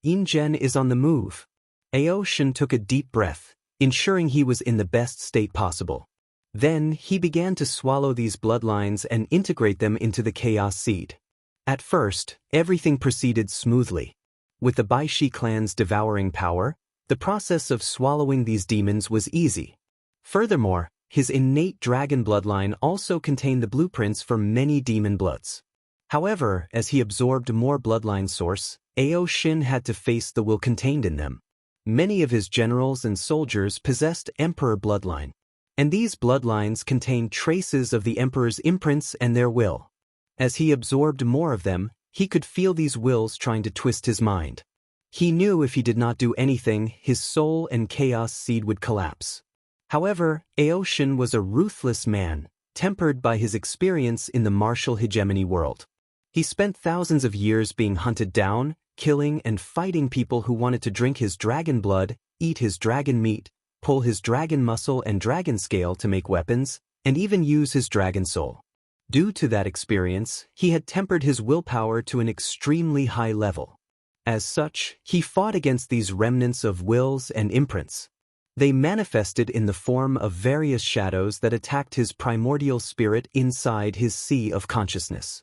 Ingen is on the move. Ao Shen took a deep breath, ensuring he was in the best state possible. Then, he began to swallow these bloodlines and integrate them into the chaos seed. At first, everything proceeded smoothly. With the Baishi clan's devouring power, the process of swallowing these demons was easy. Furthermore, his innate dragon bloodline also contained the blueprints for many demon bloods. However, as he absorbed more bloodline source, Ao Shen had to face the will contained in them. Many of his generals and soldiers possessed emperor bloodline, and these bloodlines contained traces of the emperor's imprints and their will. As he absorbed more of them, he could feel these wills trying to twist his mind. He knew if he did not do anything, his soul and chaos seed would collapse. However, Ao Shen was a ruthless man, tempered by his experience in the martial hegemony world. He spent thousands of years being hunted down, killing and fighting people who wanted to drink his dragon blood, eat his dragon meat, pull his dragon muscle and dragon scale to make weapons, and even use his dragon soul. Due to that experience, he had tempered his willpower to an extremely high level. As such, he fought against these remnants of wills and imprints. They manifested in the form of various shadows that attacked his primordial spirit inside his sea of consciousness.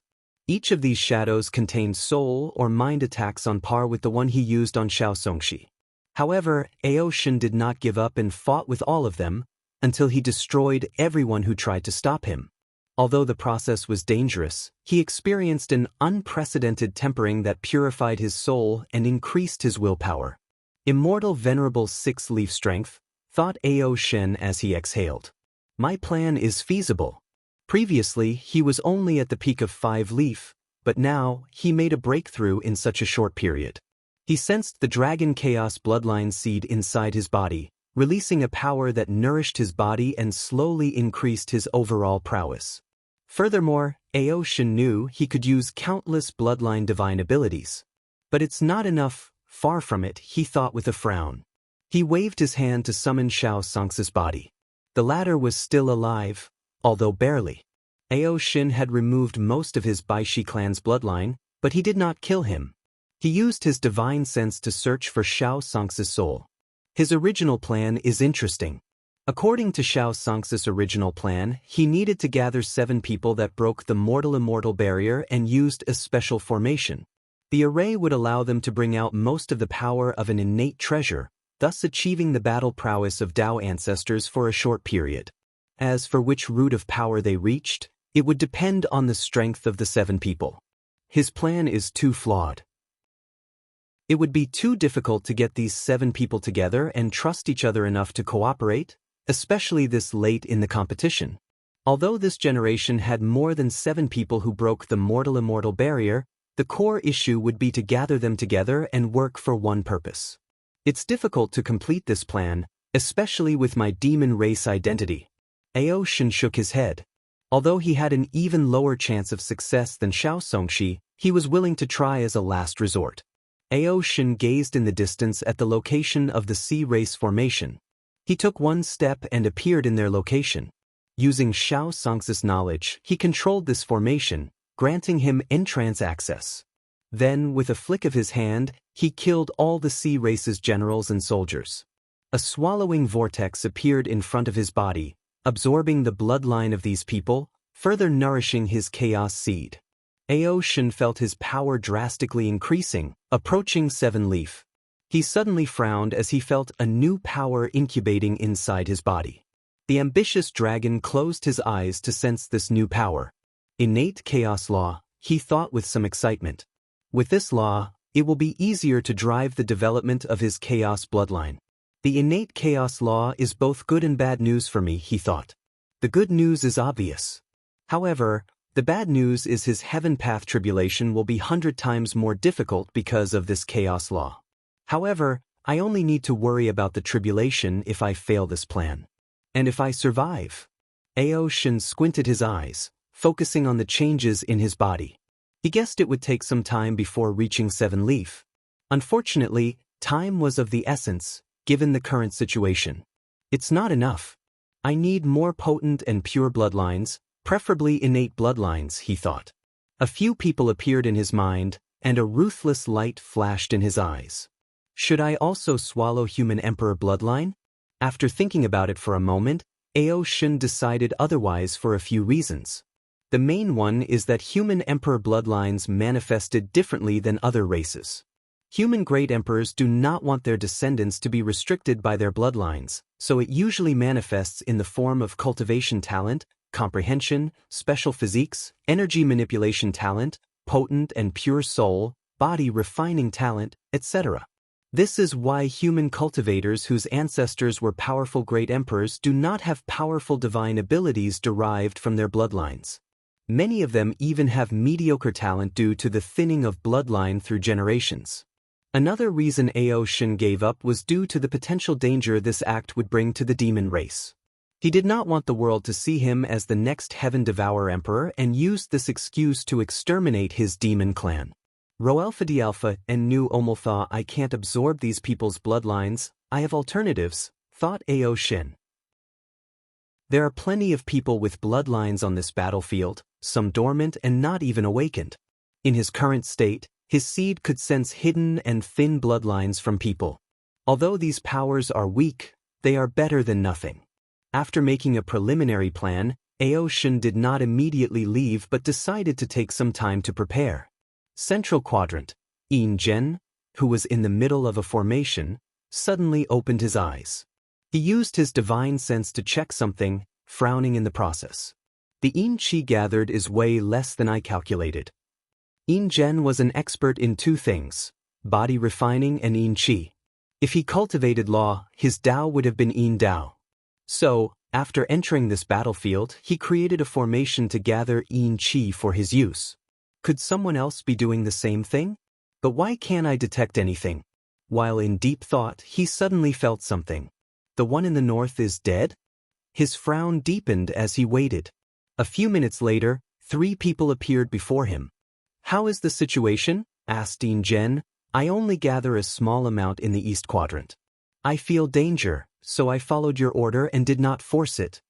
Each of these shadows contained soul or mind attacks on par with the one he used on Xianxia. However, Ao Shen did not give up and fought with all of them, until he destroyed everyone who tried to stop him. Although the process was dangerous, he experienced an unprecedented tempering that purified his soul and increased his willpower. Immortal Venerable 6-leaf strength, thought Ao Shen as he exhaled. My plan is feasible. Previously, he was only at the peak of 5-leaf, but now, he made a breakthrough in such a short period. He sensed the dragon chaos bloodline seed inside his body, releasing a power that nourished his body and slowly increased his overall prowess. Furthermore, Ao Shen knew he could use countless bloodline divine abilities. But it's not enough, far from it, he thought with a frown. He waved his hand to summon Xianxia's body. The latter was still alive, although barely. Ao Shen had removed most of his Baishi clan's bloodline, but he did not kill him. He used his divine sense to search for Xianxia's soul. His original plan is interesting. According to Xianxia's original plan, he needed to gather 7 people that broke the mortal-immortal barrier and used a special formation. The array would allow them to bring out most of the power of an innate treasure, thus achieving the battle prowess of Dao ancestors for a short period. As for which root of power they reached, it would depend on the strength of the 7 people. His plan is too flawed. It would be too difficult to get these 7 people together and trust each other enough to cooperate, especially this late in the competition. Although this generation had more than 7 people who broke the mortal-immortal barrier, the core issue would be to gather them together and work for one purpose. It's difficult to complete this plan, especially with my demon race identity. Ao Shen shook his head. Although he had an even lower chance of success than Xianxia, he was willing to try as a last resort. Ao Shen gazed in the distance at the location of the sea race formation. He took one step and appeared in their location. Using Xianxia's knowledge, he controlled this formation, granting him entrance access. Then, with a flick of his hand, he killed all the sea race's generals and soldiers. A swallowing vortex appeared in front of his body, absorbing the bloodline of these people, further nourishing his chaos seed. Ao Shen felt his power drastically increasing, approaching 7-leaf. He suddenly frowned as he felt a new power incubating inside his body. The ambitious dragon closed his eyes to sense this new power. Innate chaos law, he thought with some excitement. With this law, it will be easier to drive the development of his chaos bloodline. The innate chaos law is both good and bad news for me, he thought. The good news is obvious. However, the bad news is his heaven path tribulation will be 100 times more difficult because of this chaos law. However, I only need to worry about the tribulation if I fail this plan. And if I survive. Ao Shen squinted his eyes, focusing on the changes in his body. He guessed it would take some time before reaching 7-leaf. Unfortunately, time was of the essence, given the current situation. It's not enough. I need more potent and pure bloodlines, preferably innate bloodlines, he thought. A few people appeared in his mind, and a ruthless light flashed in his eyes. Should I also swallow human emperor bloodline? After thinking about it for a moment, Ao Shen decided otherwise for a few reasons. The main one is that human emperor bloodlines manifested differently than other races. Human great emperors do not want their descendants to be restricted by their bloodlines, so it usually manifests in the form of cultivation talent, comprehension, special physiques, energy manipulation talent, potent and pure soul, body refining talent, etc. This is why human cultivators whose ancestors were powerful great emperors do not have powerful divine abilities derived from their bloodlines. Many of them even have mediocre talent due to the thinning of bloodline through generations. Another reason Ao Shen gave up was due to the potential danger this act would bring to the demon race. He did not want the world to see him as the next Heaven Devourer Emperor and used this excuse to exterminate his demon clan. Roalpha Dialpha and Nu Omultha, I can't absorb these people's bloodlines, I have alternatives, thought Ao Shen. There are plenty of people with bloodlines on this battlefield, some dormant and not even awakened. In his current state, his seed could sense hidden and thin bloodlines from people. Although these powers are weak, they are better than nothing. After making a preliminary plan, Ao Shen did not immediately leave but decided to take some time to prepare. Central Quadrant, Yin Zhen, who was in the middle of a formation, suddenly opened his eyes. He used his divine sense to check something, frowning in the process. The Yin Qi gathered is way less than I calculated. Yin Zhen was an expert in two things, body refining and Yin Qi. If he cultivated law, his Dao would have been Yin Dao. So, after entering this battlefield, he created a formation to gather Yin Qi for his use. Could someone else be doing the same thing? But why can't I detect anything? While in deep thought, he suddenly felt something. The one in the north is dead? His frown deepened as he waited. A few minutes later, 3 people appeared before him. How is the situation? Asked Yin Zhen. I only gather a small amount in the east quadrant. I feel danger, so I followed your order and did not force it.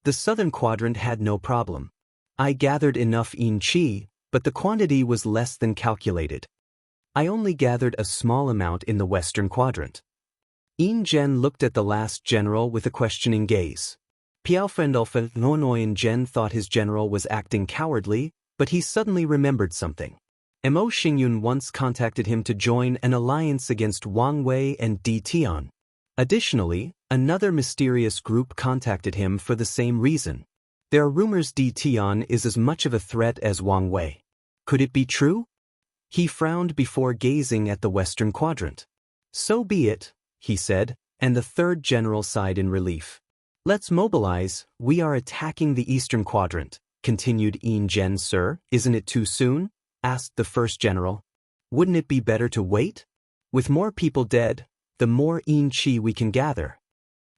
The southern quadrant had no problem. I gathered enough Yin Qi, but the quantity was less than calculated. I only gathered a small amount in the western quadrant. Yin Zhen looked at the last general with a questioning gaze. Piaofrendolfa Nonoyan Zhen thought his general was acting cowardly, but he suddenly remembered something. Mo Xingyun once contacted him to join an alliance against Wang Wei and Di Tian. Additionally, another mysterious group contacted him for the same reason. There are rumors Di Tian is as much of a threat as Wang Wei. Could it be true? He frowned before gazing at the western quadrant. So be it, he said, and the third general sighed in relief. Let's mobilize, we are attacking the eastern quadrant, continued Yin Zhen. Sir, isn't it too soon? Asked the first general. Wouldn't it be better to wait? With more people dead, the more Yin Qi we can gather.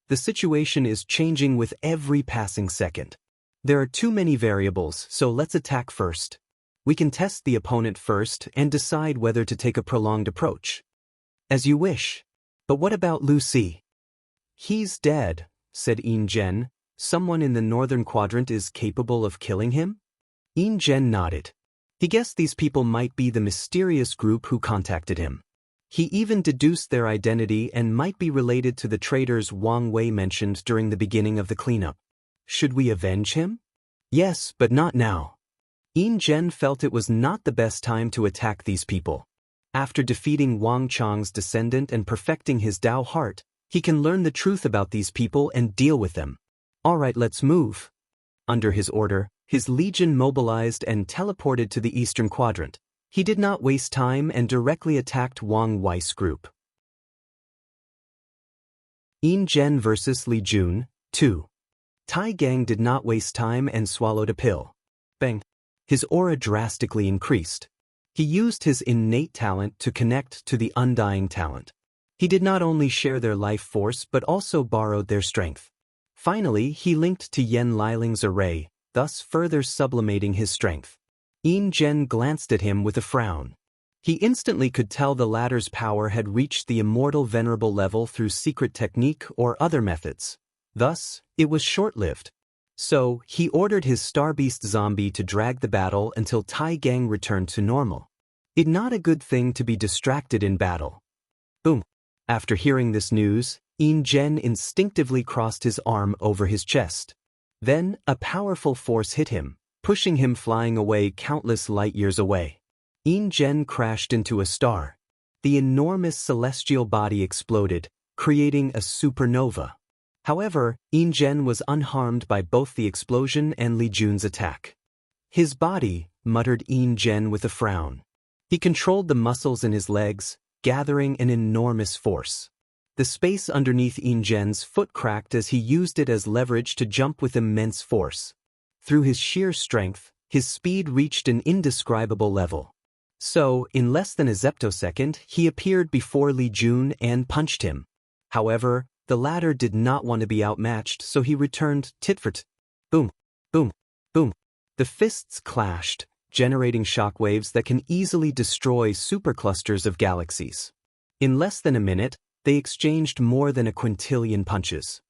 The situation is changing with every passing second. There are too many variables, so let's attack first. We can test the opponent first and decide whether to take a prolonged approach. As you wish. But what about Lu Si? He's dead, said Yin Zhen. Someone in the northern quadrant is capable of killing him? Yin Zhen nodded. He guessed these people might be the mysterious group who contacted him. He even deduced their identity and might be related to the traitors Wang Wei mentioned during the beginning of the cleanup. Should we avenge him? Yes, but not now. Yin Zhen felt it was not the best time to attack these people. After defeating Wang Chang's descendant and perfecting his Dao heart, he can learn the truth about these people and deal with them. All right, let's move. Under his order, his legion mobilized and teleported to the eastern quadrant. He did not waste time and directly attacked Wang Wei's group. Yin Zhen vs. Li Jun, 2. Tai Gang did not waste time and swallowed a pill. Bang! His aura drastically increased. He used his innate talent to connect to the undying talent. He did not only share their life force but also borrowed their strength. Finally, he linked to Yen Liling's array, thus further sublimating his strength. Yin Zhen glanced at him with a frown. He instantly could tell the latter's power had reached the immortal venerable level through secret technique or other methods. Thus, it was short-lived. So, he ordered his Starbeast zombie to drag the battle until Tai Gang returned to normal. It's not a good thing to be distracted in battle. Boom. After hearing this news, Yin Zhen instinctively crossed his arm over his chest. Then, a powerful force hit him, pushing him flying away countless light years away. Yin Zhen crashed into a star. The enormous celestial body exploded, creating a supernova. However, Yin Zhen was unharmed by both the explosion and Li Jun's attack. His body, muttered Yin Zhen with a frown. He controlled the muscles in his legs, gathering an enormous force. The space underneath Yin Zhen's foot cracked as he used it as leverage to jump with immense force. Through his sheer strength, his speed reached an indescribable level. So, in less than a zeptosecond, he appeared before Li Jun and punched him. However, the latter did not want to be outmatched, so he returned tit for tat. Boom, boom, boom. The fists clashed, generating shockwaves that can easily destroy superclusters of galaxies. In less than a minute, they exchanged more than a quintillion punches.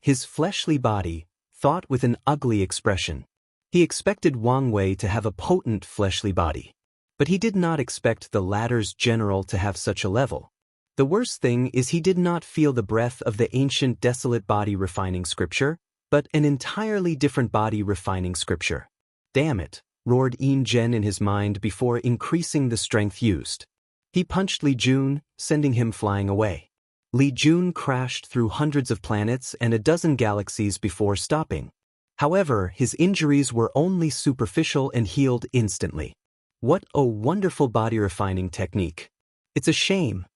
His fleshly body thought with an ugly expression. He expected Wang Wei to have a potent fleshly body. But he did not expect the latter's general to have such a level. The worst thing is he did not feel the breath of the ancient desolate body refining scripture, but an entirely different body refining scripture. Damn it, roared Yin Zhen in his mind before increasing the strength used. He punched Li Jun, sending him flying away. Li Jun crashed through hundreds of planets and a dozen galaxies before stopping. However, his injuries were only superficial and healed instantly. What a wonderful body refining technique. It's a shame.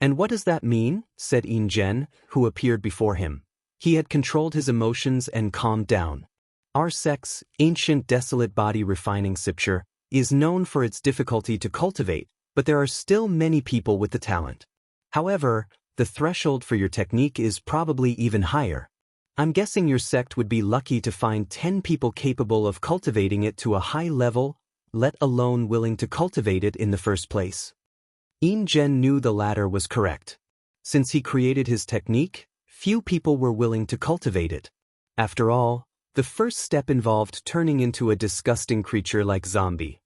And what does that mean? Said Yin Zhen, who appeared before him. He had controlled his emotions and calmed down. Our sect's ancient desolate body refining scripture is known for its difficulty to cultivate, but there are still many people with the talent. However, the threshold for your technique is probably even higher. I'm guessing your sect would be lucky to find 10 people capable of cultivating it to a high level, let alone willing to cultivate it in the first place. Yin Zhen knew the latter was correct. Since he created his technique, few people were willing to cultivate it. After all, the first step involved turning into a disgusting creature like zombie.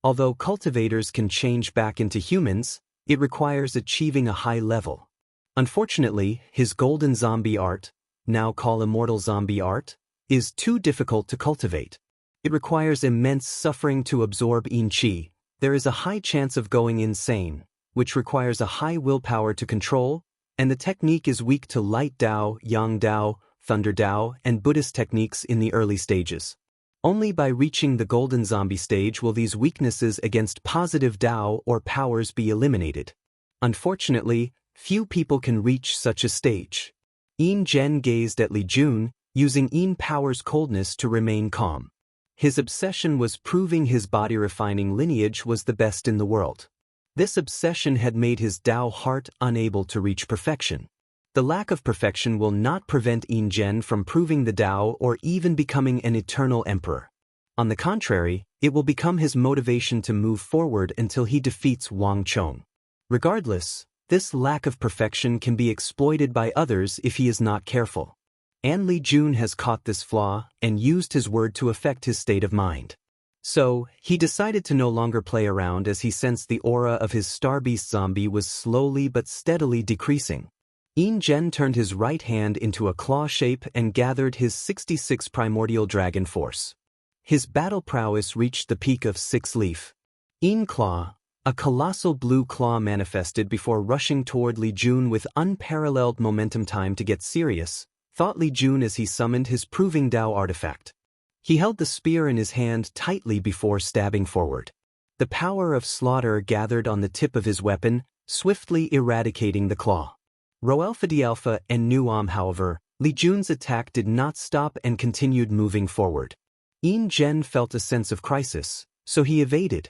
Although cultivators can change back into humans, it requires achieving a high level. Unfortunately, his golden zombie art, now called Immortal zombie art, is too difficult to cultivate. It requires immense suffering to absorb Yin Qi. There is a high chance of going insane, which requires a high willpower to control, and the technique is weak to light Dao, Yang Dao, Thunder Dao, and Buddhist techniques in the early stages. Only by reaching the golden zombie stage will these weaknesses against positive Dao or powers be eliminated. Unfortunately, few people can reach such a stage. Yin Zhen gazed at Li Jun, using Yin Power's coldness to remain calm. His obsession was proving his body-refining lineage was the best in the world. This obsession had made his Dao heart unable to reach perfection. The lack of perfection will not prevent Yin Zhen from proving the Dao or even becoming an eternal emperor. On the contrary, it will become his motivation to move forward until he defeats Wang Chong. Regardless, this lack of perfection can be exploited by others if he is not careful. And Li Jun has caught this flaw and used his word to affect his state of mind. So, he decided to no longer play around as he sensed the aura of his Star Beast zombie was slowly but steadily decreasing. Yin Zhen turned his right hand into a claw shape and gathered his 66 primordial dragon force. His battle prowess reached the peak of 6 leaf. Yin Claw, a colossal blue claw manifested before rushing toward Li Jun with unparalleled momentum. Time to get serious, thought Li Jun as he summoned his proving Dao artifact. He held the spear in his hand tightly before stabbing forward. The power of slaughter gathered on the tip of his weapon, swiftly eradicating the claw. Roalpha D'Alpha and Nuam. However, Li Jun's attack did not stop and continued moving forward. Yin Zhen felt a sense of crisis, so he evaded.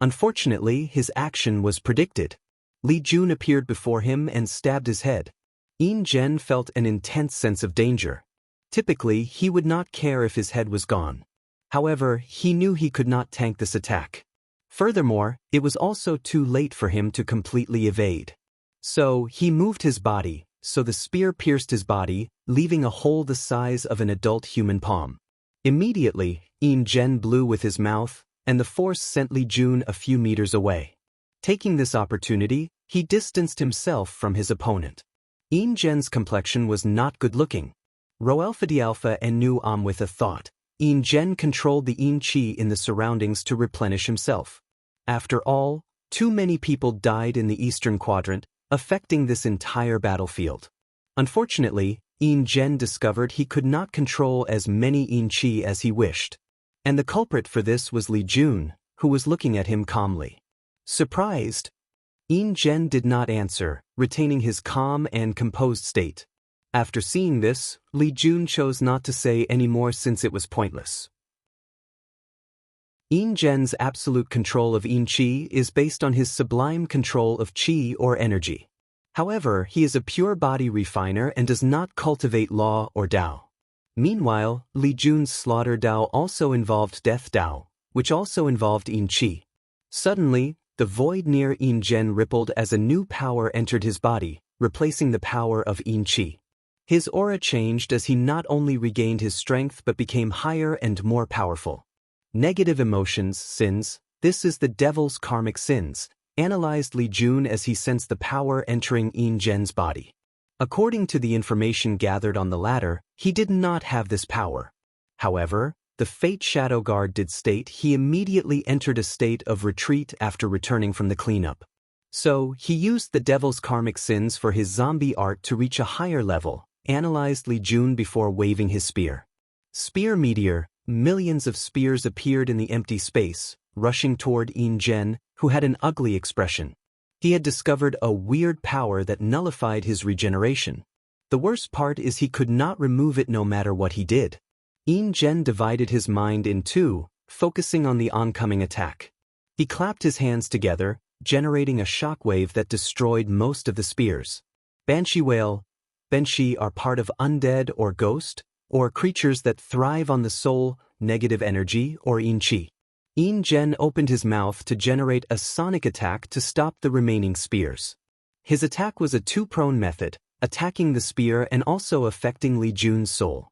Unfortunately, his action was predicted. Li Jun appeared before him and stabbed his head. Yin Zhen felt an intense sense of danger. Typically, he would not care if his head was gone. However, he knew he could not tank this attack. Furthermore, it was also too late for him to completely evade. So, he moved his body, so the spear pierced his body, leaving a hole the size of an adult human palm. Immediately, Yin Zhen blew with his mouth, and the force sent Li Jun a few meters away. Taking this opportunity, he distanced himself from his opponent. Yin Zhen's complexion was not good-looking. Roalpha Dialpha and Nu Am with a thought, Yin Zhen controlled the Yin Qi in the surroundings to replenish himself. After all, too many people died in the eastern quadrant, affecting this entire battlefield. Unfortunately, Yin Zhen discovered he could not control as many Yin Qi as he wished. And the culprit for this was Li Jun, who was looking at him calmly. Surprised, Yin Zhen did not answer, retaining his calm and composed state. After seeing this, Li Jun chose not to say any more since it was pointless. Yin Zhen's absolute control of Yin Qi is based on his sublime control of Qi or energy. However, he is a pure body refiner and does not cultivate law or Dao. Meanwhile, Li Jun's slaughter Dao also involved death Dao, which also involved Yin Qi. Suddenly, the void near Yin Zhen rippled as a new power entered his body, replacing the power of Yin Qi. His aura changed as he not only regained his strength but became higher and more powerful. Negative emotions, sins, this is the devil's karmic sins, analyzed Li Jun as he sensed the power entering Yin Zhen's body. According to the information gathered on the latter, he did not have this power. However, the Fate Shadow Guard did state he immediately entered a state of retreat after returning from the cleanup. So, he used the devil's karmic sins for his zombie art to reach a higher level, analyzed Li Jun before waving his spear. Spear meteor, millions of spears appeared in the empty space, rushing toward Yin Zhen, who had an ugly expression. He had discovered a weird power that nullified his regeneration. The worst part is he could not remove it no matter what he did. Yin Zhen divided his mind in two, focusing on the oncoming attack. He clapped his hands together, generating a shockwave that destroyed most of the spears. Banshee whale. Banshee are part of undead or ghost, or creatures that thrive on the soul, negative energy, or Yin Qi. Yin Zhen opened his mouth to generate a sonic attack to stop the remaining spears. His attack was a two-prone method, attacking the spear and also affecting Li Jun's soul.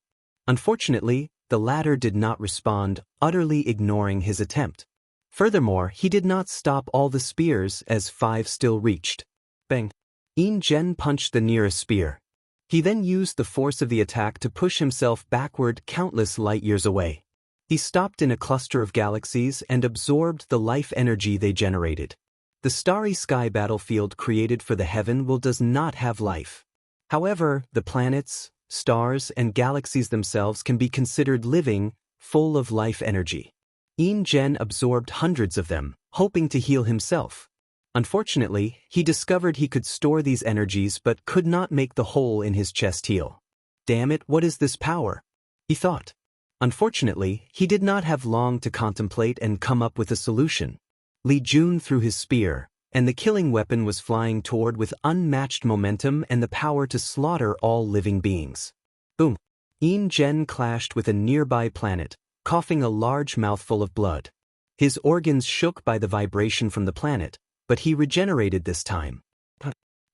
Unfortunately, the latter did not respond, utterly ignoring his attempt. Furthermore, he did not stop all the spears as 5 still reached. Bang! Yin Zhen punched the nearest spear. He then used the force of the attack to push himself backward countless light years away. He stopped in a cluster of galaxies and absorbed the life energy they generated. The starry sky battlefield created for the heaven will does not have life. However, the planets, stars, and galaxies themselves can be considered living, full of life energy. Yin Zhen absorbed hundreds of them, hoping to heal himself. Unfortunately, he discovered he could store these energies but could not make the hole in his chest heal. Damn it, what is this power? He thought. Unfortunately, he did not have long to contemplate and come up with a solution. Li Jun threw his spear, and the killing weapon was flying toward with unmatched momentum and the power to slaughter all living beings. Boom! Yin Zhen clashed with a nearby planet, coughing a large mouthful of blood. His organs shook by the vibration from the planet, but he regenerated this time.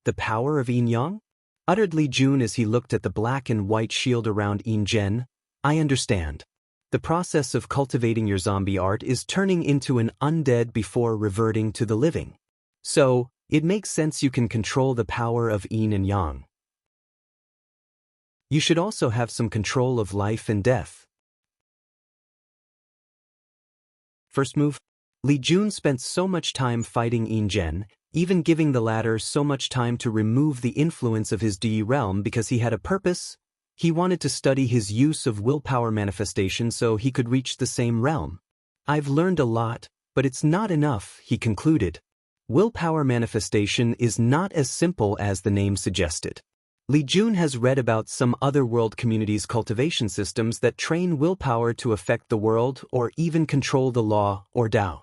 The power of Yin Yang? Uttered Li Jun as he looked at the black and white shield around Yin Zhen. I understand. The process of cultivating your zombie art is turning into an undead before reverting to the living. So, it makes sense you can control the power of Yin and Yang. You should also have some control of life and death. First move. Li Jun spent so much time fighting Yin Zhen, even giving the latter so much time to remove the influence of his Di realm because he had a purpose. He wanted to study his use of willpower manifestation so he could reach the same realm. I've learned a lot, but it's not enough, he concluded. Willpower manifestation is not as simple as the name suggested. Li Jun has read about some other world communities' cultivation systems that train willpower to affect the world or even control the law or Dao.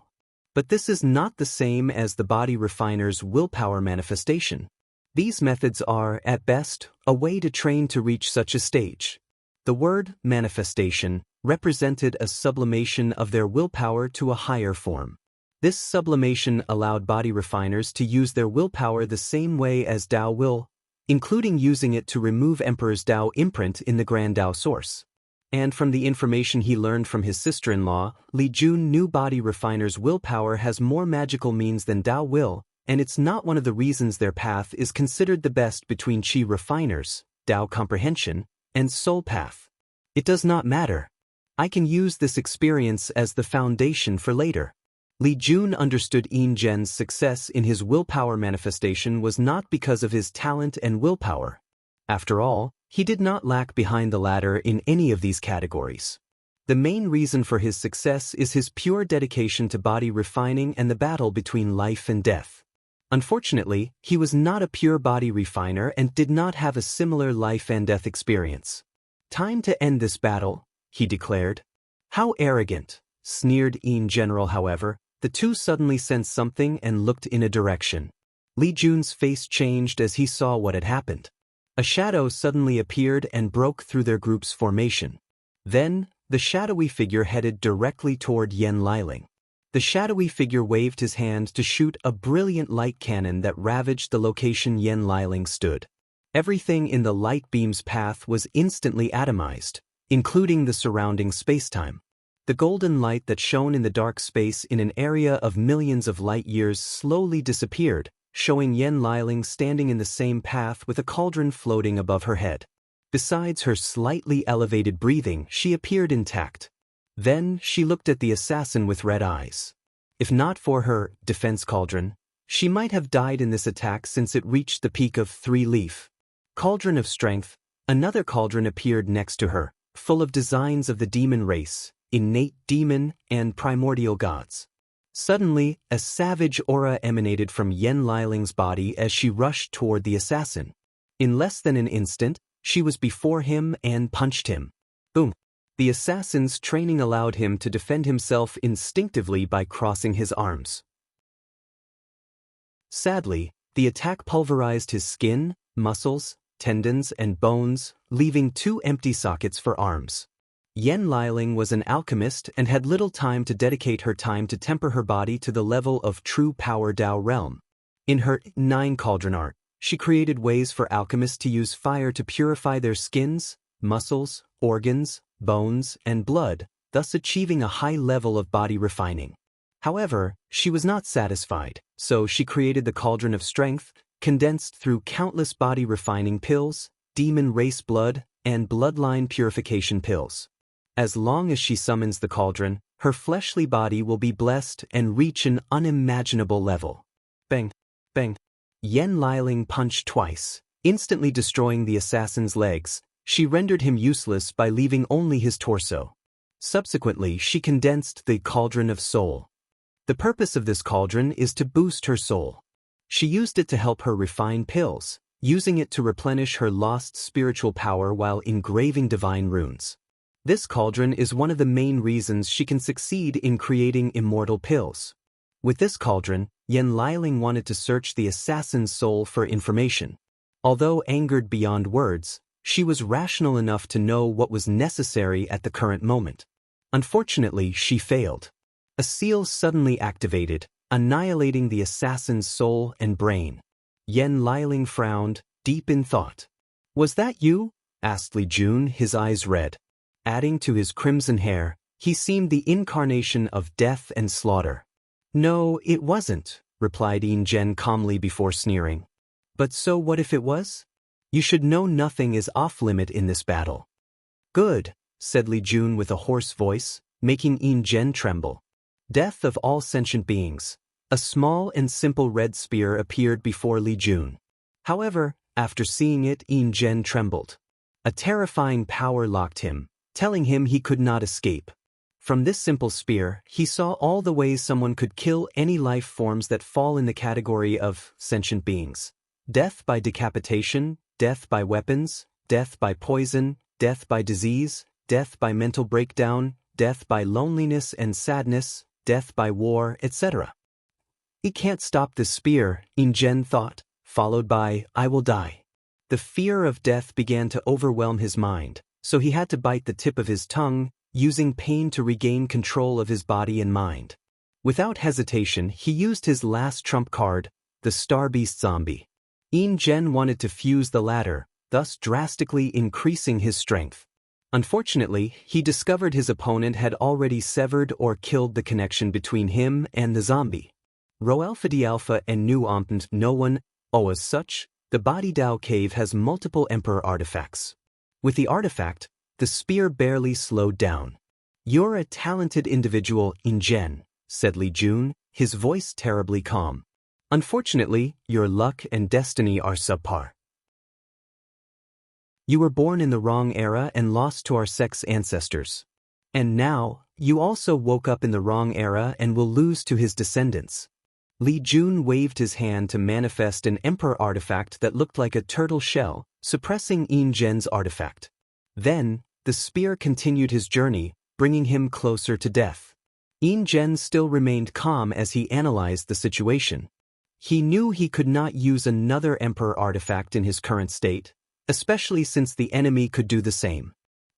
But this is not the same as the body refiner's willpower manifestation. These methods are, at best, a way to train to reach such a stage. The word manifestation represented a sublimation of their willpower to a higher form. This sublimation allowed body refiners to use their willpower the same way as Dao will, including using it to remove Emperor's Dao imprint in the Grand Dao source. And from the information he learned from his sister-in-law, Li Jun knew Body Refiner's willpower has more magical means than Dao will, and it's not one of the reasons their path is considered the best between Qi Refiners, Dao Comprehension, and Soul Path. It does not matter. I can use this experience as the foundation for later. Li Jun understood Yin Zhen's success in his willpower manifestation was not because of his talent and willpower. After all, he did not lag behind the ladder in any of these categories. The main reason for his success is his pure dedication to body refining and the battle between life and death. Unfortunately, he was not a pure body refiner and did not have a similar life and death experience. "Time to end this battle," he declared. "How arrogant," sneered Yin General. However, the two suddenly sensed something and looked in a direction. Li Jun's face changed as he saw what had happened. A shadow suddenly appeared and broke through their group's formation. Then, the shadowy figure headed directly toward Yen Liling. The shadowy figure waved his hand to shoot a brilliant light cannon that ravaged the location Yen Liling stood. Everything in the light beam's path was instantly atomized, including the surrounding spacetime. The golden light that shone in the dark space in an area of millions of light years slowly disappeared, showing Yen Liling standing in the same path with a cauldron floating above her head. Besides her slightly elevated breathing, she appeared intact. Then she looked at the assassin with red eyes. If not for her defense cauldron, she might have died in this attack since it reached the peak of 3-leaf. Cauldron of Strength. Another cauldron appeared next to her, full of designs of the demon race, innate demon, and primordial gods. Suddenly, a savage aura emanated from Yen Liling's body as she rushed toward the assassin. In less than an instant, she was before him and punched him. Boom! The assassin's training allowed him to defend himself instinctively by crossing his arms. Sadly, the attack pulverized his skin, muscles, tendons, and bones, leaving 2 empty sockets for arms. Yen Liling was an alchemist and had little time to dedicate her time to temper her body to the level of true power Dao realm. In her 9 cauldron art, she created ways for alchemists to use fire to purify their skins, muscles, organs, bones, and blood, thus achieving a high level of body refining. However, she was not satisfied, so she created the Cauldron of Strength, condensed through countless body refining pills, demon race blood, and bloodline purification pills. As long as she summons the cauldron, her fleshly body will be blessed and reach an unimaginable level. Bang! Bang! Yen Liling punched twice, instantly destroying the assassin's legs. She rendered him useless by leaving only his torso. Subsequently, she condensed the Cauldron of Soul. The purpose of this cauldron is to boost her soul. She used it to help her refine pills, using it to replenish her lost spiritual power while engraving divine runes. This cauldron is one of the main reasons she can succeed in creating immortal pills. With this cauldron, Yen Liling wanted to search the assassin's soul for information. Although angered beyond words, she was rational enough to know what was necessary at the current moment. Unfortunately, she failed. A seal suddenly activated, annihilating the assassin's soul and brain. Yen Liling frowned, deep in thought. "Was that you?" asked Li Jun, his eyes red. Adding to his crimson hair, he seemed the incarnation of death and slaughter. "No, it wasn't," replied Yin Zhen calmly before sneering. "But so what if it was? You should know nothing is off-limit in this battle." "Good," said Li Jun with a hoarse voice, making Yin Zhen tremble. Death of all sentient beings. A small and simple red spear appeared before Li Jun. However, after seeing it, Yin Zhen trembled. A terrifying power locked him, telling him he could not escape. From this simple spear, he saw all the ways someone could kill any life forms that fall in the category of sentient beings. Death by decapitation, death by weapons, death by poison, death by disease, death by mental breakdown, death by loneliness and sadness, death by war, etc. "He can't stop this spear," Yin Zhen thought, followed by, "I will die." The fear of death began to overwhelm his mind, so he had to bite the tip of his tongue, using pain to regain control of his body and mind. Without hesitation, he used his last trump card, the Star Beast Zombie. Yin Zhen wanted to fuse the latter, thus drastically increasing his strength. Unfortunately, he discovered his opponent had already severed or killed the connection between him and the zombie. Roalpha D Alpha and Nu Ompent no one, as such, the Body Dao cave has multiple Emperor artifacts. With the artifact, the spear barely slowed down. "You're a talented individual, Ingen," said Li Jun, his voice terribly calm. "Unfortunately, your luck and destiny are subpar. You were born in the wrong era and lost to our sect's ancestors. And now, you also woke up in the wrong era and will lose to his descendants." Li Jun waved his hand to manifest an Emperor artifact that looked like a turtle shell, suppressing Ingen's artifact. Then, the spear continued his journey, bringing him closer to death. Ingen still remained calm as he analyzed the situation. He knew he could not use another Emperor artifact in his current state, especially since the enemy could do the same.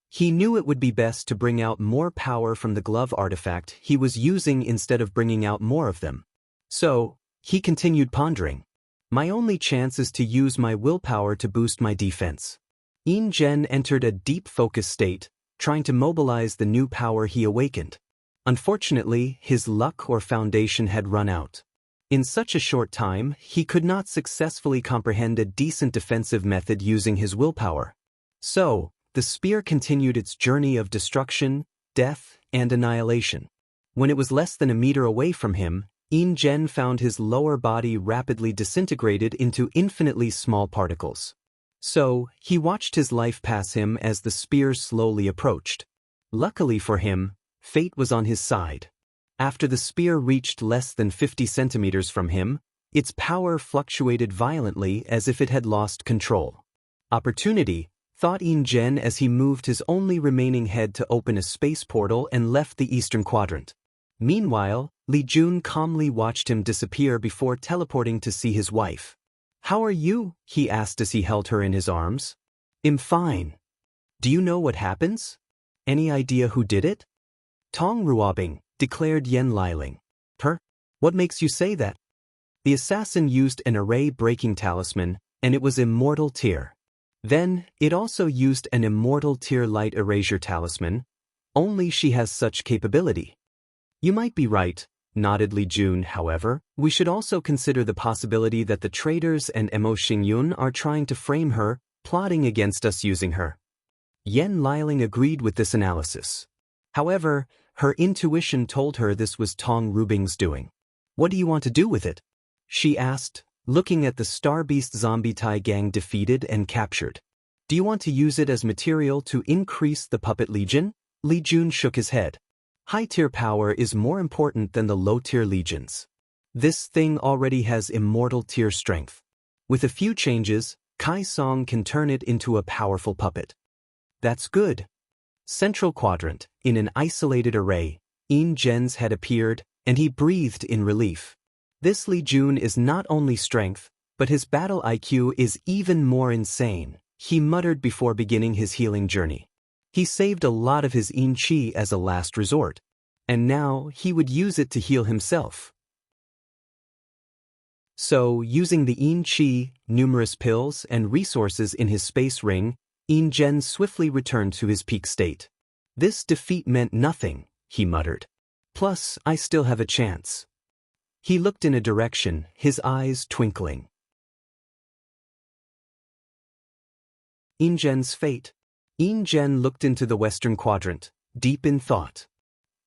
He knew it would be best to bring out more power from the glove artifact he was using instead of bringing out more of them. So, he continued pondering. My only chance is to use my willpower to boost my defense. Ingen entered a deep focus state, trying to mobilize the new power he awakened. Unfortunately, his luck or foundation had run out. In such a short time, he could not successfully comprehend a decent defensive method using his willpower. So, the spear continued its journey of destruction, death, and annihilation. When it was less than a meter away from him, Ingen found his lower body rapidly disintegrated into infinitely small particles. So, he watched his life pass him as the spear slowly approached. Luckily for him, fate was on his side. After the spear reached less than 50 centimeters from him, its power fluctuated violently as if it had lost control. Opportunity, thought Ingen as he moved his only remaining head to open a space portal and left the eastern quadrant. Meanwhile, Li Jun calmly watched him disappear before teleporting to see his wife. "How are you?" he asked as he held her in his arms. "I'm fine. Do you know what happens? Any idea who did it?" "Tong Ruobing," declared Yen Liling. What makes you say that?" "The assassin used an array-breaking talisman, and it was Immortal tier. Then, it also used an Immortal tier light erasure talisman. Only she has such capability." "You might be right," nodded Li Jun. "However, we should also consider the possibility that the traitors and Mo Xingyun are trying to frame her, plotting against us using her." Yen Liling agreed with this analysis. However, her intuition told her this was Tong Rubing's doing. "What do you want to do with it?" she asked, looking at the Star Beast zombie Tai gang defeated and captured. "Do you want to use it as material to increase the Puppet Legion?" Li Jun shook his head. "High-tier power is more important than the low-tier legions. This thing already has Immortal tier strength. With a few changes, Kai Song can turn it into a powerful puppet." "That's good." Central quadrant, in an isolated array, Ingen's had appeared, and he breathed in relief. This Li Jun is not only strength, but his battle IQ is even more insane, he muttered before beginning his healing journey. He saved a lot of his Yin Qi as a last resort, and now he would use it to heal himself. So, using the Yin Qi, numerous pills, and resources in his space ring, Ingen swiftly returned to his peak state. "This defeat meant nothing," he muttered. "Plus, I still have a chance." He looked in a direction, his eyes twinkling. Ingen's fate. Ingen looked into the western quadrant, deep in thought.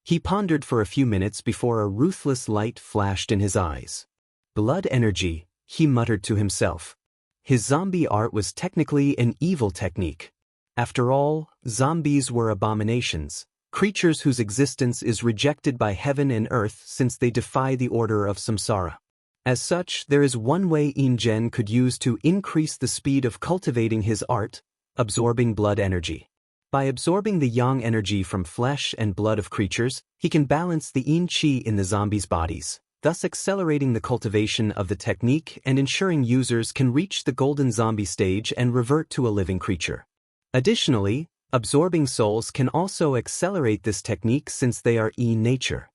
He pondered for a few minutes before a ruthless light flashed in his eyes. "Blood energy," he muttered to himself. His zombie art was technically an evil technique. After all, zombies were abominations, creatures whose existence is rejected by heaven and earth since they defy the order of samsara. As such, there is one way Ingen could use to increase the speed of cultivating his art: absorbing blood energy. By absorbing the yang energy from flesh and blood of creatures, he can balance the yin qi in the zombies' bodies, thus accelerating the cultivation of the technique and ensuring users can reach the golden zombie stage and revert to a living creature. Additionally, absorbing souls can also accelerate this technique since they are nature.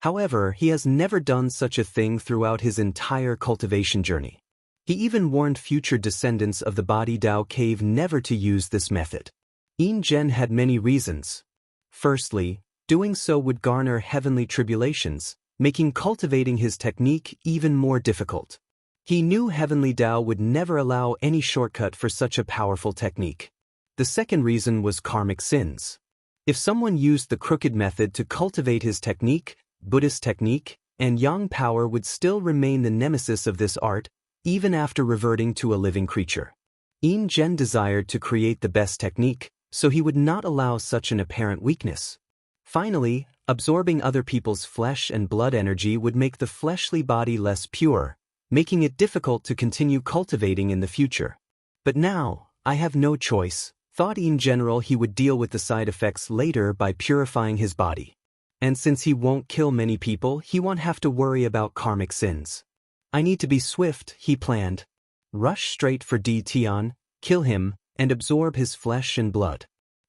However, he has never done such a thing throughout his entire cultivation journey. He even warned future descendants of the Body Dao cave never to use this method. Yin had many reasons. Firstly, doing so would garner heavenly tribulations, making cultivating his technique even more difficult. He knew heavenly Tao would never allow any shortcut for such a powerful technique. The second reason was karmic sins. If someone used the crooked method to cultivate his technique, Buddhist technique, and yang power would still remain the nemesis of this art, even after reverting to a living creature. Yin desired to create the best technique, so he would not allow such an apparent weakness. Finally, absorbing other people's flesh and blood energy would make the fleshly body less pure, making it difficult to continue cultivating in the future. But now, I have no choice, thought in general he would deal with the side effects later by purifying his body. And since he won't kill many people, he won't have to worry about karmic sins. I need to be swift, he planned. Rush straight for Tian, kill him, and absorb his flesh and blood.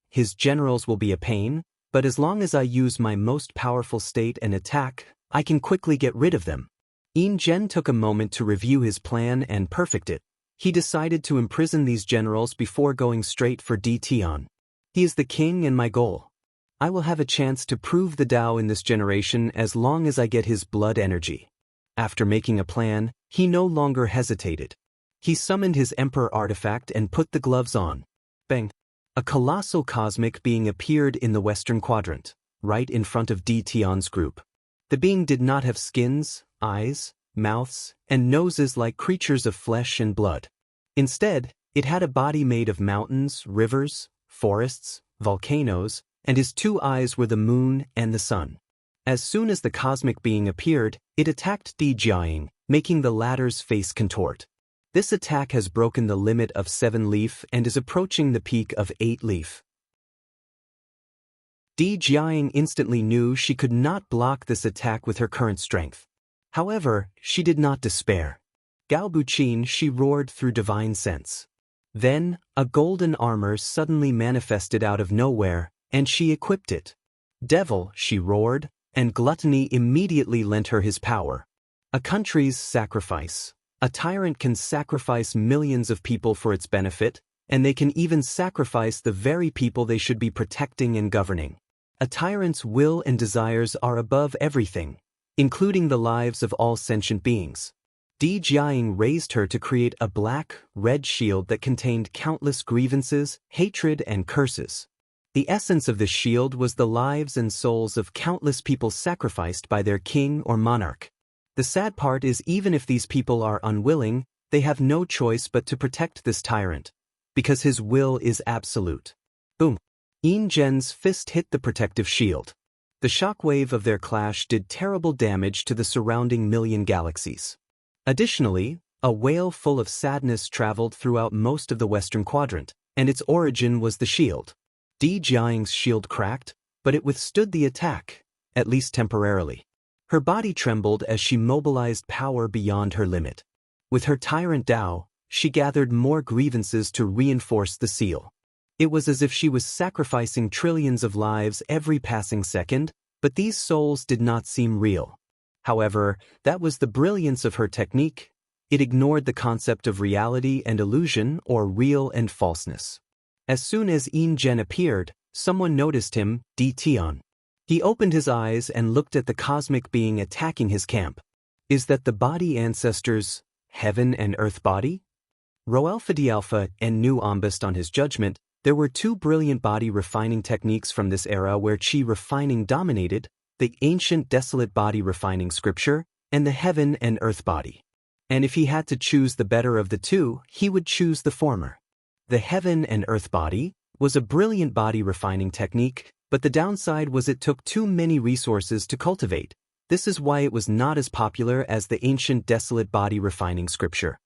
His generals will be a pain, but as long as I use my most powerful state and attack, I can quickly get rid of them. Yin took a moment to review his plan and perfect it. He decided to imprison these generals before going straight for Tian. He is the king and my goal. I will have a chance to prove the Tao in this generation as long as I get his blood energy. After making a plan, he no longer hesitated. He summoned his Emperor artifact and put the gloves on. Bang! A colossal cosmic being appeared in the western quadrant, right in front of Tian's group. The being did not have skins, eyes, mouths, and noses like creatures of flesh and blood. Instead, it had a body made of mountains, rivers, forests, volcanoes, and his two eyes were the moon and the sun. As soon as the cosmic being appeared, it attacked Jiang, making the latter's face contort. This attack has broken the limit of 7 leaf and is approaching the peak of 8 leaf. Jiang instantly knew she could not block this attack with her current strength. However, she did not despair. Gao Buqin, she roared through divine sense. Then, a golden armor suddenly manifested out of nowhere, and she equipped it. Devil, she roared, and gluttony immediately lent her his power. A country's sacrifice. A tyrant can sacrifice millions of people for its benefit, and they can even sacrifice the very people they should be protecting and governing. A tyrant's will and desires are above everything, including the lives of all sentient beings. Jiang raised her to create a black-red shield that contained countless grievances, hatred, and curses. The essence of this shield was the lives and souls of countless people sacrificed by their king or monarch. The sad part is even if these people are unwilling, they have no choice but to protect this tyrant, because his will is absolute. Boom! Yin's fist hit the protective shield. The shockwave of their clash did terrible damage to the surrounding million galaxies. Additionally, a wail full of sadness traveled throughout most of the western quadrant, and its origin was the shield. Jiang's shield cracked, but it withstood the attack, at least temporarily. Her body trembled as she mobilized power beyond her limit. With her tyrant Tao, she gathered more grievances to reinforce the seal. It was as if she was sacrificing trillions of lives every passing second, but these souls did not seem real. However, that was the brilliance of her technique. It ignored the concept of reality and illusion or real and falseness. As soon as Yin appeared, someone noticed him, Tian. He opened his eyes and looked at the cosmic being attacking his camp. Is that the body ancestors, heaven and earth body? Roalpha D'Alpha and Nu Ombust on his judgment, there were 2 brilliant body refining techniques from this era where chi refining dominated, the ancient desolate body refining scripture, and the heaven and earth body. And if he had to choose the better of the 2, he would choose the former. The heaven and earth body was a brilliant body refining technique, but the downside was it took too many resources to cultivate. This is why it was not as popular as the ancient desolate body refining scripture.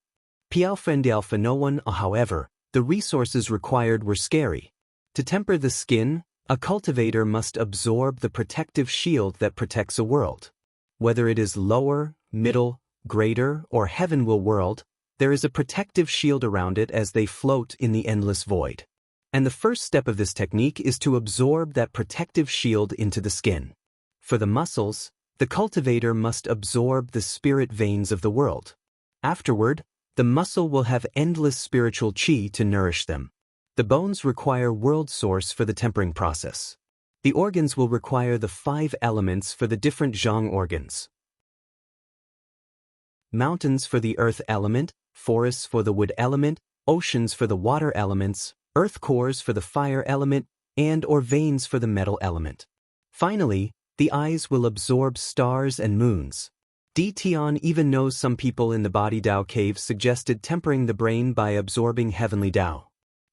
P-alpha and D-alpha no one, however, the resources required were scary. To temper the skin, a cultivator must absorb the protective shield that protects a world. Whether it is lower, middle, greater, or heaven will world, there is a protective shield around it as they float in the endless void. And the first step of this technique is to absorb that protective shield into the skin. For the muscles, the cultivator must absorb the spirit veins of the world. Afterward, the muscle will have endless spiritual chi to nourish them. The bones require world source for the tempering process. The organs will require the 5 elements for the different zhang organs. Mountains for the earth element, forests for the wood element, oceans for the water elements, earth cores for the fire element, and or veins for the metal element. Finally, the eyes will absorb stars and moons. Tian even knows some people in the Body Dao cave suggested tempering the brain by absorbing heavenly Dao.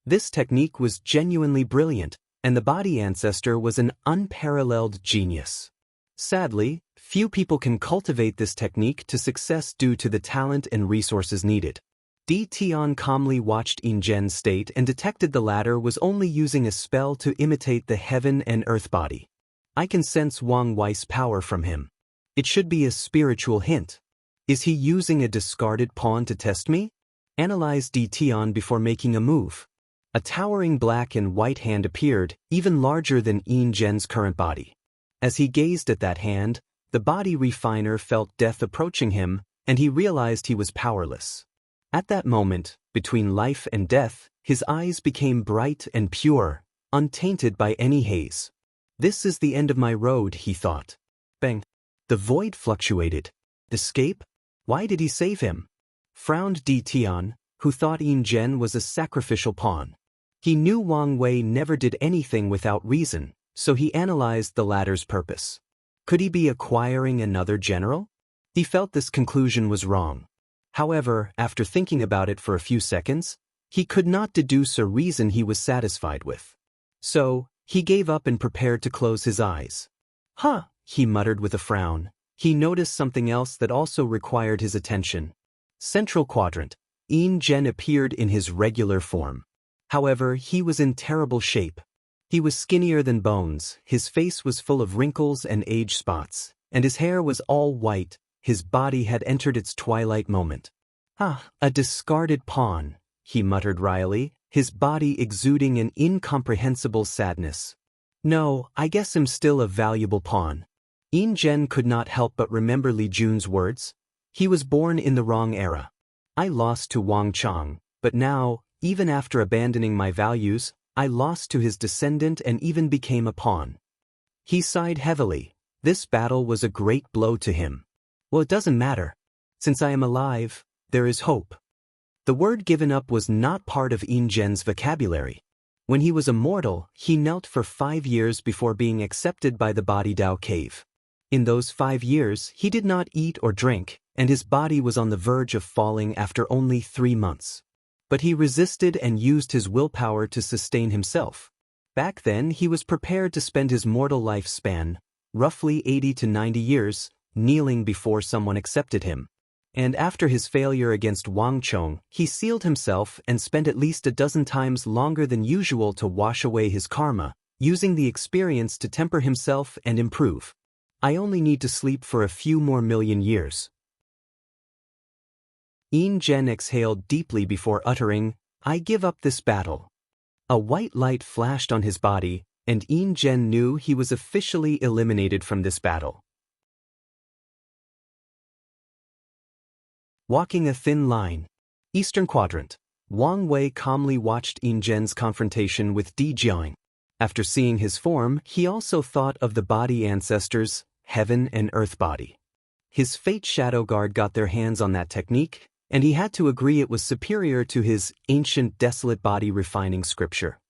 This technique was genuinely brilliant, and the body ancestor was an unparalleled genius. Sadly, few people can cultivate this technique to success due to the talent and resources needed. Tian calmly watched Yinzhen's state and detected the latter was only using a spell to imitate the heaven and earth body. I can sense Wang Wei's power from him. It should be a spiritual hint. Is he using a discarded pawn to test me? Analyze Tian before making a move. A towering black and white hand appeared, even larger than Yinzhen's current body. As he gazed at that hand, the body refiner felt death approaching him, and he realized he was powerless. At that moment, between life and death, his eyes became bright and pure, untainted by any haze. This is the end of my road, he thought. Bang! The void fluctuated. Escape? Why did he save him? Frowned Tian, who thought Yinzhen was a sacrificial pawn. He knew Wang Wei never did anything without reason, so he analyzed the latter's purpose. Could he be acquiring another general? He felt this conclusion was wrong. However, after thinking about it for a few seconds, he could not deduce a reason he was satisfied with. So, he gave up and prepared to close his eyes. Huh, he muttered with a frown. He noticed something else that also required his attention. Central quadrant. Yinzhen appeared in his regular form. However, he was in terrible shape. He was skinnier than bones, his face was full of wrinkles and age spots, and his hair was all white. His body had entered its twilight moment. Ah, a discarded pawn, he muttered wryly, his body exuding an incomprehensible sadness. No, I guess I'm still a valuable pawn. Yinzhen could not help but remember Li Jun's words. He was born in the wrong era. I lost to Wang Chang, but now, even after abandoning my values, I lost to his descendant and even became a pawn. He sighed heavily. This battle was a great blow to him. Well, it doesn't matter. Since I am alive, there is hope. The word given up was not part of Yinzhen's vocabulary. When he was immortal, he knelt for 5 years before being accepted by the Body Dao cave. In those 5 years, he did not eat or drink, and his body was on the verge of falling after only 3 months. But he resisted and used his willpower to sustain himself. Back then, he was prepared to spend his mortal lifespan, roughly 80 to 90 years, kneeling before someone accepted him. And after his failure against Wang Chong, he sealed himself and spent at least a dozen times longer than usual to wash away his karma, using the experience to temper himself and improve. I only need to sleep for a few more million years. Yinzhen exhaled deeply before uttering, I give up this battle. A white light flashed on his body, and Yinzhen knew he was officially eliminated from this battle. Walking a thin line. Eastern Quadrant. Wang Wei calmly watched Yinzhen's confrontation with Di Jiang. After seeing his form, he also thought of the body ancestors, heaven and earth body. His fate shadow guard got their hands on that technique, and he had to agree it was superior to his ancient desolate body refining scripture.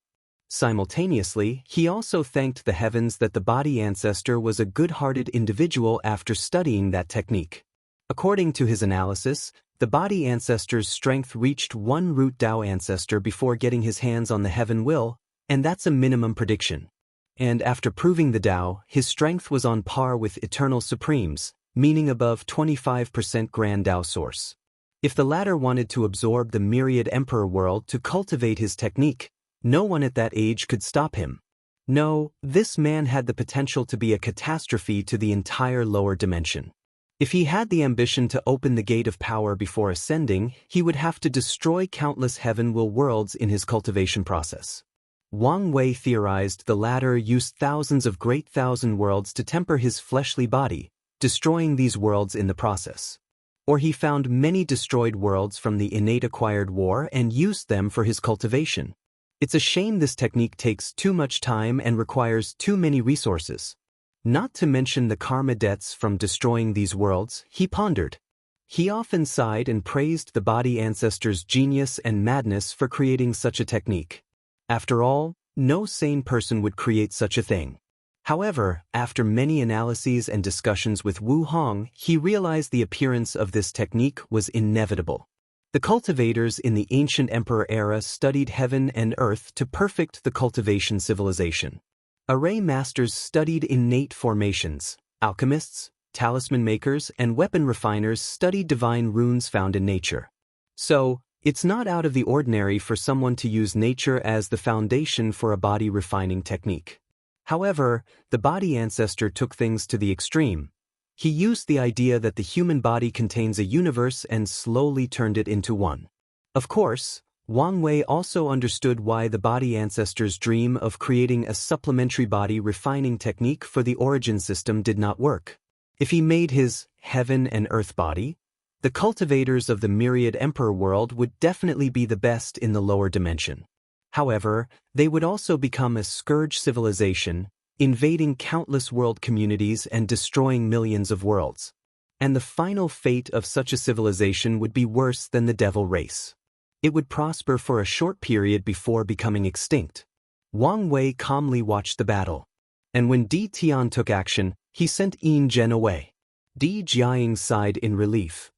Simultaneously, he also thanked the heavens that the body ancestor was a good-hearted individual after studying that technique. According to his analysis, the body ancestor's strength reached one root Dao ancestor before getting his hands on the heaven will, and that's a minimum prediction. And after proving the Dao, his strength was on par with Eternal Supremes, meaning above 25% Grand Dao source. If the latter wanted to absorb the myriad Emperor world to cultivate his technique, no one at that age could stop him. No, this man had the potential to be a catastrophe to the entire lower dimension. If he had the ambition to open the gate of power before ascending, he would have to destroy countless heaven-will worlds in his cultivation process. Wang Wei theorized the latter used thousands of great thousand worlds to temper his fleshly body, destroying these worlds in the process. Or he found many destroyed worlds from the innate acquired war and used them for his cultivation. It's a shame this technique takes too much time and requires too many resources. Not to mention the karma debts from destroying these worlds, he pondered. He often sighed and praised the body ancestors' genius and madness for creating such a technique. After all, no sane person would create such a thing. However, after many analyses and discussions with Wu Hong, he realized the appearance of this technique was inevitable. The cultivators in the ancient emperor era studied heaven and earth to perfect the cultivation civilization. Array masters studied innate formations. Alchemists, talisman makers, and weapon refiners studied divine runes found in nature. So, it's not out of the ordinary for someone to use nature as the foundation for a body refining technique. However, the body ancestor took things to the extreme. He used the idea that the human body contains a universe and slowly turned it into one. Of course, Wang Wei also understood why the body ancestors' dream of creating a supplementary body refining technique for the origin system did not work. If he made his heaven and earth body, the cultivators of the myriad emperor world would definitely be the best in the lower dimension. However, they would also become a scourge civilization, invading countless world communities and destroying millions of worlds. And the final fate of such a civilization would be worse than the devil race. It would prosper for a short period before becoming extinct. Wang Wei calmly watched the battle. And when Di Tian took action, he sent Yin Zhen away. Di Jiaying sighed in relief.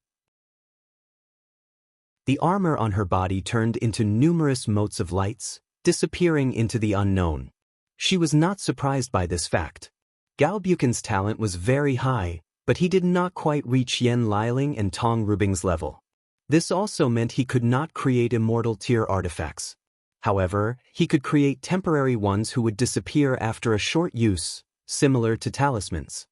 The armor on her body turned into numerous motes of lights, disappearing into the unknown. She was not surprised by this fact. Gao Buchan's talent was very high, but he did not quite reach Yen Liling and Tong Rubing's level. This also meant he could not create immortal tier artifacts. However, he could create temporary ones who would disappear after a short use, similar to talismans.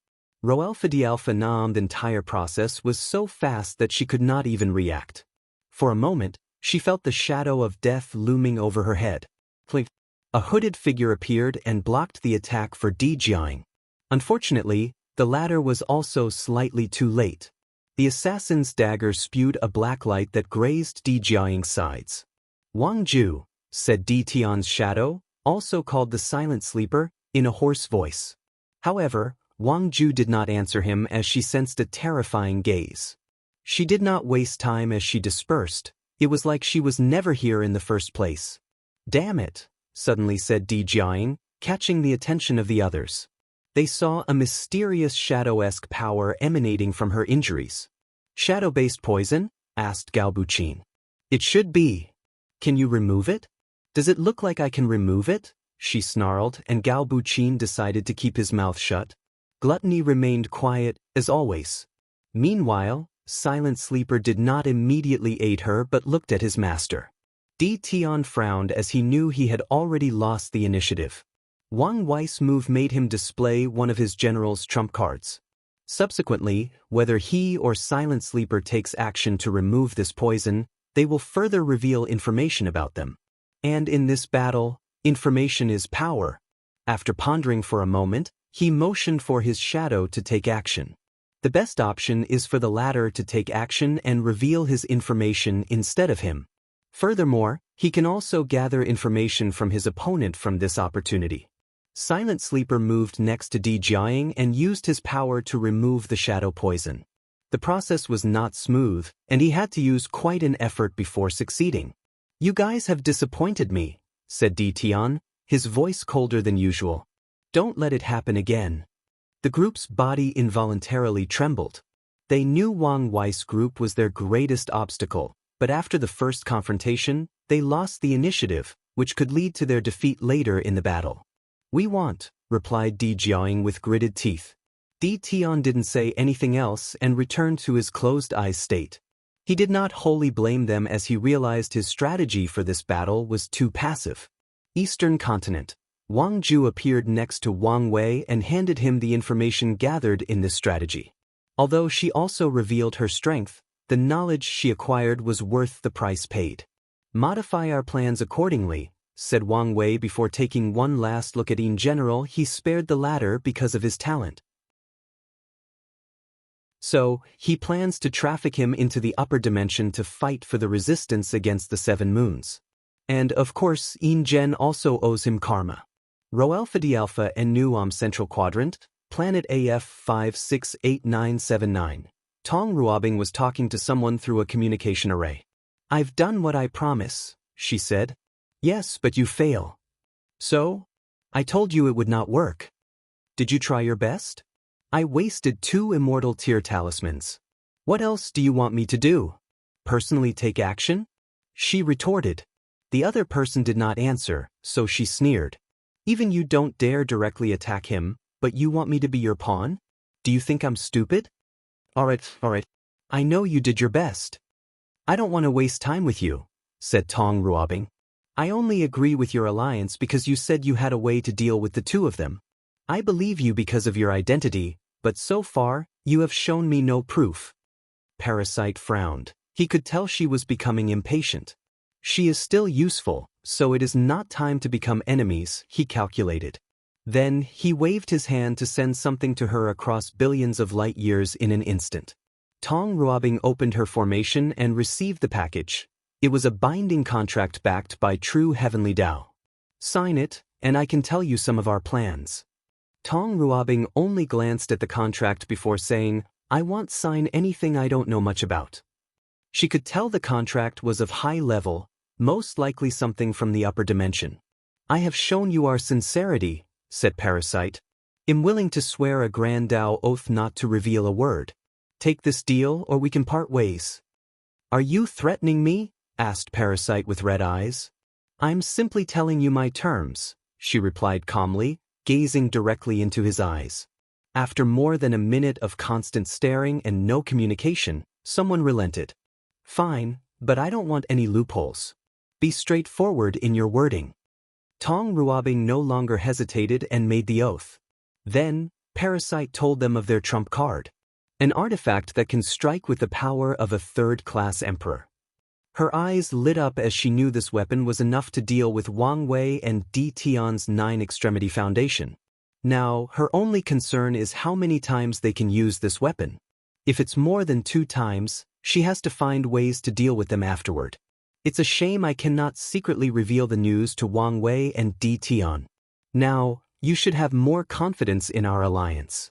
Roelfa Dialpha Naam's entire process was so fast that she could not even react. For a moment, she felt the shadow of death looming over her head. Clink. A hooded figure appeared and blocked the attack for Di Jiang. Unfortunately, the latter was also slightly too late. The assassin's dagger spewed a black light that grazed Di Jiang's sides. Wang Ju, said Di Tian's shadow, also called the silent sleeper, in a hoarse voice. However, Wang Ju did not answer him as she sensed a terrifying gaze. She did not waste time as she dispersed. It was like she was never here in the first place. Damn it, suddenly said Di Jiang, catching the attention of the others. They saw a mysterious shadow-esque power emanating from her injuries. Shadow-based poison? Asked Gao Buqin. It should be. Can you remove it? Does it look like I can remove it? She snarled, and Gao Buqin decided to keep his mouth shut. Gluttony remained quiet, as always. Meanwhile, Silent Sleeper did not immediately aid her but looked at his master. Di Tian frowned as he knew he had already lost the initiative. Wang Wei's move made him display one of his general's trump cards. Subsequently, whether he or Silent Sleeper takes action to remove this poison, they will further reveal information about them. And in this battle, information is power. After pondering for a moment, he motioned for his shadow to take action. The best option is for the latter to take action and reveal his information instead of him. Furthermore, he can also gather information from his opponent from this opportunity. Silent Sleeper moved next to Di Jiang and used his power to remove the shadow poison. The process was not smooth, and he had to use quite an effort before succeeding. You guys have disappointed me, said Di Tian, his voice colder than usual. Don't let it happen again. The group's body involuntarily trembled. They knew Wang Wei's group was their greatest obstacle, but after the first confrontation, they lost the initiative, which could lead to their defeat later in the battle. We want, replied Di Jiang with gritted teeth. Di Tian didn't say anything else and returned to his closed-eyes state. He did not wholly blame them as he realized his strategy for this battle was too passive. Eastern Continent. Wang Ju appeared next to Wang Wei and handed him the information gathered in this strategy. Although she also revealed her strength, the knowledge she acquired was worth the price paid. Modify our plans accordingly, said Wang Wei before taking one last look at in general. He spared the latter because of his talent. So, he plans to traffic him into the upper dimension to fight for the resistance against the Seven Moons. And of course, Ingen also owes him karma. Rho Alpha D Alpha and Nuam Central Quadrant, Planet AF 568979. Tong Ruobing was talking to someone through a communication array. I've done what I promise, she said. Yes, but you fail. So? I told you it would not work. Did you try your best? I wasted 2 Immortal tier talismans. What else do you want me to do? Personally take action? She retorted. The other person did not answer, so she sneered. Even you don't dare directly attack him, but you want me to be your pawn? Do you think I'm stupid? Alright. I know you did your best. I don't want to waste time with you, said Tong Ruobing. I only agree with your alliance because you said you had a way to deal with the 2 of them. I believe you because of your identity, but so far, you have shown me no proof. Parasite frowned. He could tell she was becoming impatient. She is still useful, so it is not time to become enemies, he calculated. Then, he waved his hand to send something to her across billions of light years in an instant. Tong Ruobing opened her formation and received the package. It was a binding contract backed by true heavenly Tao. Sign it, and I can tell you some of our plans. Tong Ruobing only glanced at the contract before saying, I won't sign anything I don't know much about. She could tell the contract was of high level, most likely something from the upper dimension. I have shown you our sincerity, said Parasite. I'm willing to swear a grand Tao oath not to reveal a word. Take this deal or we can part ways. Are you threatening me? Asked Parasite with red eyes. I'm simply telling you my terms, she replied calmly, gazing directly into his eyes. After more than a minute of constant staring and no communication, someone relented. Fine, but I don't want any loopholes. Be straightforward in your wording. Tong Ruobing no longer hesitated and made the oath. Then, Parasite told them of their trump card. An artifact that can strike with the power of a third-class emperor. Her eyes lit up as she knew this weapon was enough to deal with Wang Wei and Di Tian's 9-extremity foundation. Now, her only concern is how many times they can use this weapon. If it's more than 2 times, she has to find ways to deal with them afterward. It's a shame I cannot secretly reveal the news to Wang Wei and Di Tian. Now, you should have more confidence in our alliance.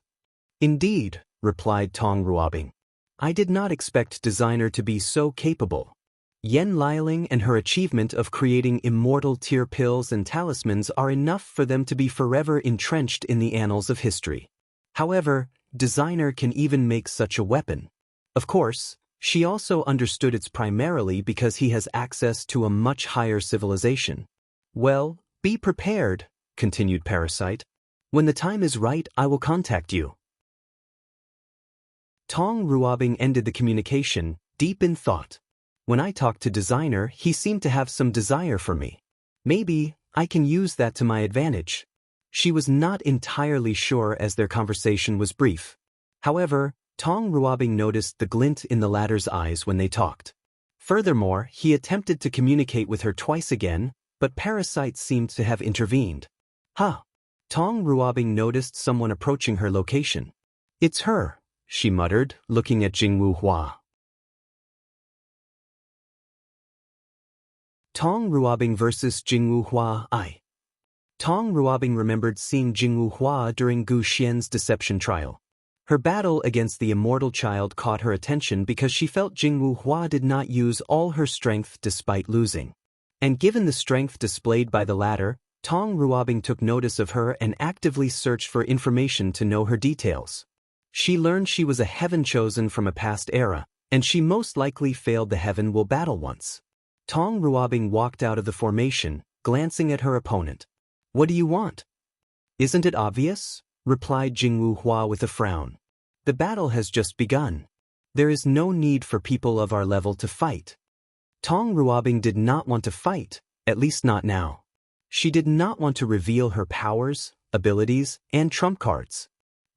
Indeed, replied Tong Ruobing. I did not expect Designer to be so capable. Yen Liling and her achievement of creating immortal tier pills and talismans are enough for them to be forever entrenched in the annals of history. However, Designer can even make such a weapon. Of course, she also understood it's primarily because he has access to a much higher civilization. Well, be prepared, continued Parasite. When the time is right, I will contact you. Tong Ruobing ended the communication, deep in thought. When I talked to Designer, he seemed to have some desire for me. Maybe I can use that to my advantage. She was not entirely sure as their conversation was brief. However, Tong Ruobing noticed the glint in the latter's eyes when they talked. Furthermore, he attempted to communicate with her twice again, but Parasite seemed to have intervened. Huh. Tong Ruobing noticed someone approaching her location. It's her, she muttered, looking at Jingwu Hua. Tong Ruobing versus Jingwu Hua. Tong Ruobing remembered seeing Jingwu Hua during Gu Xian's deception trial. Her battle against the immortal child caught her attention because she felt Jingwu Hua did not use all her strength despite losing. And given the strength displayed by the latter, Tong Ruobing took notice of her and actively searched for information to know her details. She learned she was a heaven chosen from a past era, and she most likely failed the heaven will battle once. Tong Ruobing walked out of the formation, glancing at her opponent. What do you want? Isn't it obvious? Replied Jingwu Hua with a frown. The battle has just begun. There is no need for people of our level to fight. Tong Ruobing did not want to fight, at least not now. She did not want to reveal her powers, abilities, and trump cards.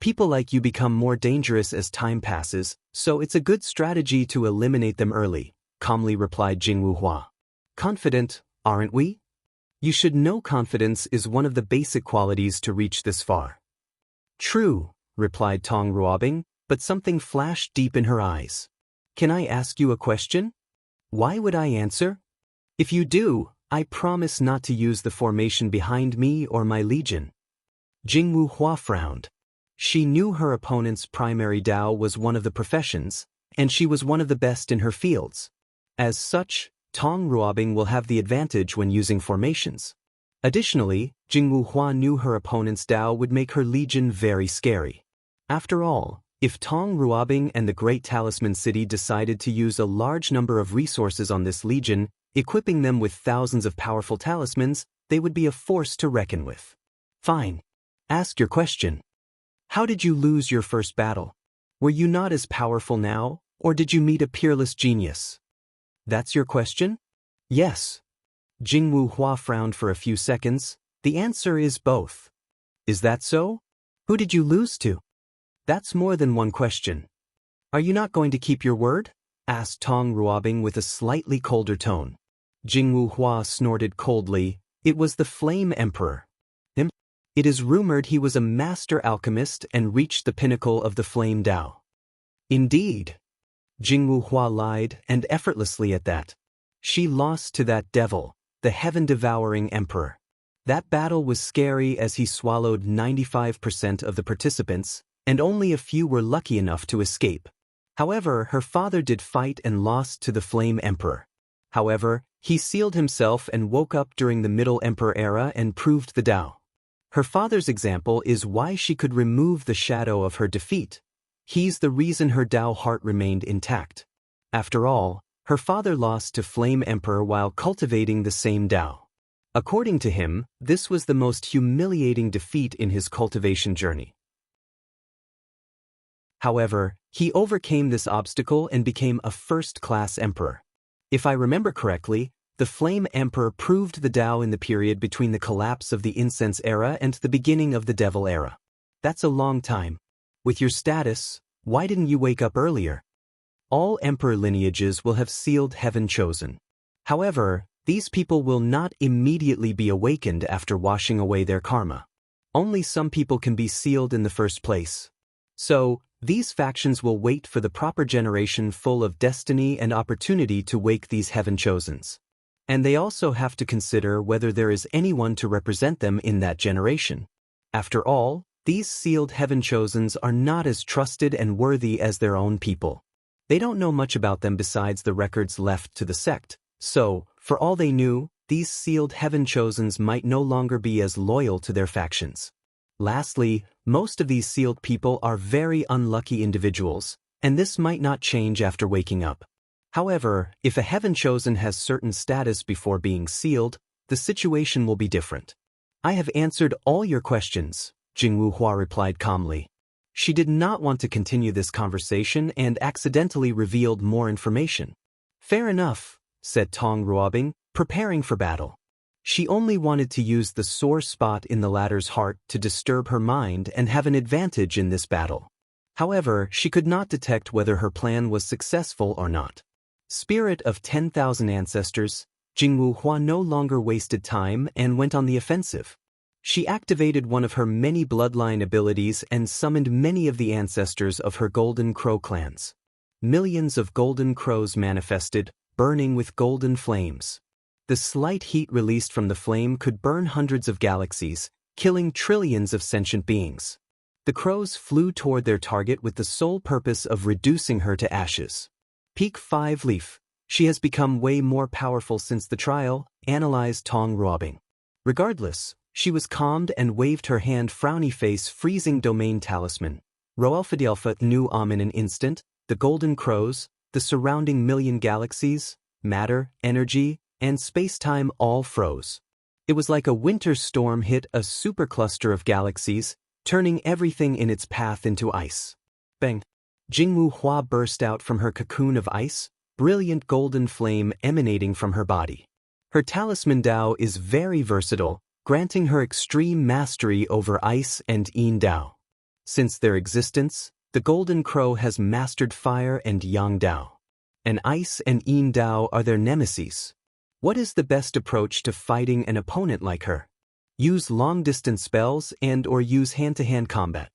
People like you become more dangerous as time passes, so it's a good strategy to eliminate them early, calmly replied Jingwu Hua. Confident, aren't we? You should know confidence is one of the basic qualities to reach this far. True, replied Tong Ruobing, but something flashed deep in her eyes. Can I ask you a question? Why would I answer? If you do, I promise not to use the formation behind me or my legion. Jingwu Hua frowned. She knew her opponent's primary Dao was one of the professions, and she was one of the best in her fields. As such, Tong Ruobing will have the advantage when using formations. Additionally, Jingwu Hua knew her opponent's Dao would make her legion very scary. After all, if Tong Ruobing and the Great Talisman City decided to use a large number of resources on this legion, equipping them with thousands of powerful talismans, they would be a force to reckon with. Fine. Ask your question. How did you lose your first battle? Were you not as powerful now, or did you meet a peerless genius? That's your question? Yes. Jingwu Hua frowned for a few seconds. The answer is both. Is that so? Who did you lose to? That's more than one question. Are you not going to keep your word? Asked Tong Ruobing with a slightly colder tone. Jingwu Hua snorted coldly. It was the Flame Emperor. It is rumored he was a master alchemist and reached the pinnacle of the Flame Dao. Indeed. Jingwu Hua lied, and effortlessly at that. She lost to that devil, the heaven-devouring emperor. That battle was scary as he swallowed 95% of the participants, and only a few were lucky enough to escape. However, her father did fight and lost to the Flame Emperor. However, he sealed himself and woke up during the Middle Emperor era and proved the Dao. Her father's example is why she could remove the shadow of her defeat. He's the reason her Dao heart remained intact. After all, her father lost to Flame Emperor while cultivating the same Dao. According to him, this was the most humiliating defeat in his cultivation journey. However, he overcame this obstacle and became a first-class emperor. If I remember correctly, the Flame Emperor proved the Dao in the period between the collapse of the Incense era and the beginning of the Devil era. That's a long time. With your status, why didn't you wake up earlier? All emperor lineages will have sealed heaven chosen. However, these people will not immediately be awakened after washing away their karma. Only some people can be sealed in the first place. So, these factions will wait for the proper generation full of destiny and opportunity to wake these heaven chosens. And they also have to consider whether there is anyone to represent them in that generation. After all, these sealed heaven chosens are not as trusted and worthy as their own people. They don't know much about them besides the records left to the sect, so, for all they knew, these sealed heaven chosens might no longer be as loyal to their factions. Lastly, most of these sealed people are very unlucky individuals, and this might not change after waking up. However, if a heaven chosen has certain status before being sealed, the situation will be different. I have answered all your questions, Jingwu Hua replied calmly. She did not want to continue this conversation and accidentally revealed more information. Fair enough, said Tong Ruobing, preparing for battle. She only wanted to use the sore spot in the latter's heart to disturb her mind and have an advantage in this battle. However, she could not detect whether her plan was successful or not. Spirit of 10,000 ancestors, Jingwu Hua no longer wasted time and went on the offensive. She activated one of her many bloodline abilities and summoned many of the ancestors of her Golden Crow clans. Millions of golden crows manifested, burning with golden flames. The slight heat released from the flame could burn hundreds of galaxies, killing trillions of sentient beings. The crows flew toward their target with the sole purpose of reducing her to ashes. Peak 5 Leaf. She has become way more powerful since the trial, analyzed Tong Ruobing. Regardless, she was calmed and waved her hand frowny face freezing domain talisman. Roelfidelfa knew in an instant, the golden crows, the surrounding million galaxies, matter, energy, and space-time all froze. It was like a winter storm hit a supercluster of galaxies, turning everything in its path into ice. Bang! Jingwu Hua burst out from her cocoon of ice, brilliant golden flame emanating from her body. Her talisman Dao is very versatile, granting her extreme mastery over ice and Yin Dao. Since their existence, the Golden Crow has mastered fire and Yang Dao. And ice and Yin Dao are their nemesis. What is the best approach to fighting an opponent like her? Use long-distance spells and/or use hand-to-hand combat.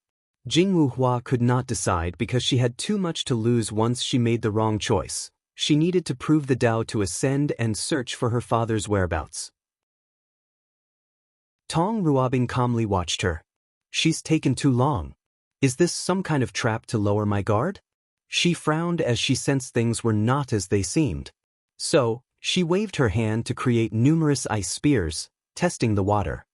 Jingwu Hua could not decide because she had too much to lose once she made the wrong choice. She needed to prove the Tao to ascend and search for her father's whereabouts. Tong Ruobing calmly watched her. She's taken too long. Is this some kind of trap to lower my guard? She frowned as she sensed things were not as they seemed. So, she waved her hand to create numerous ice spears, testing the water.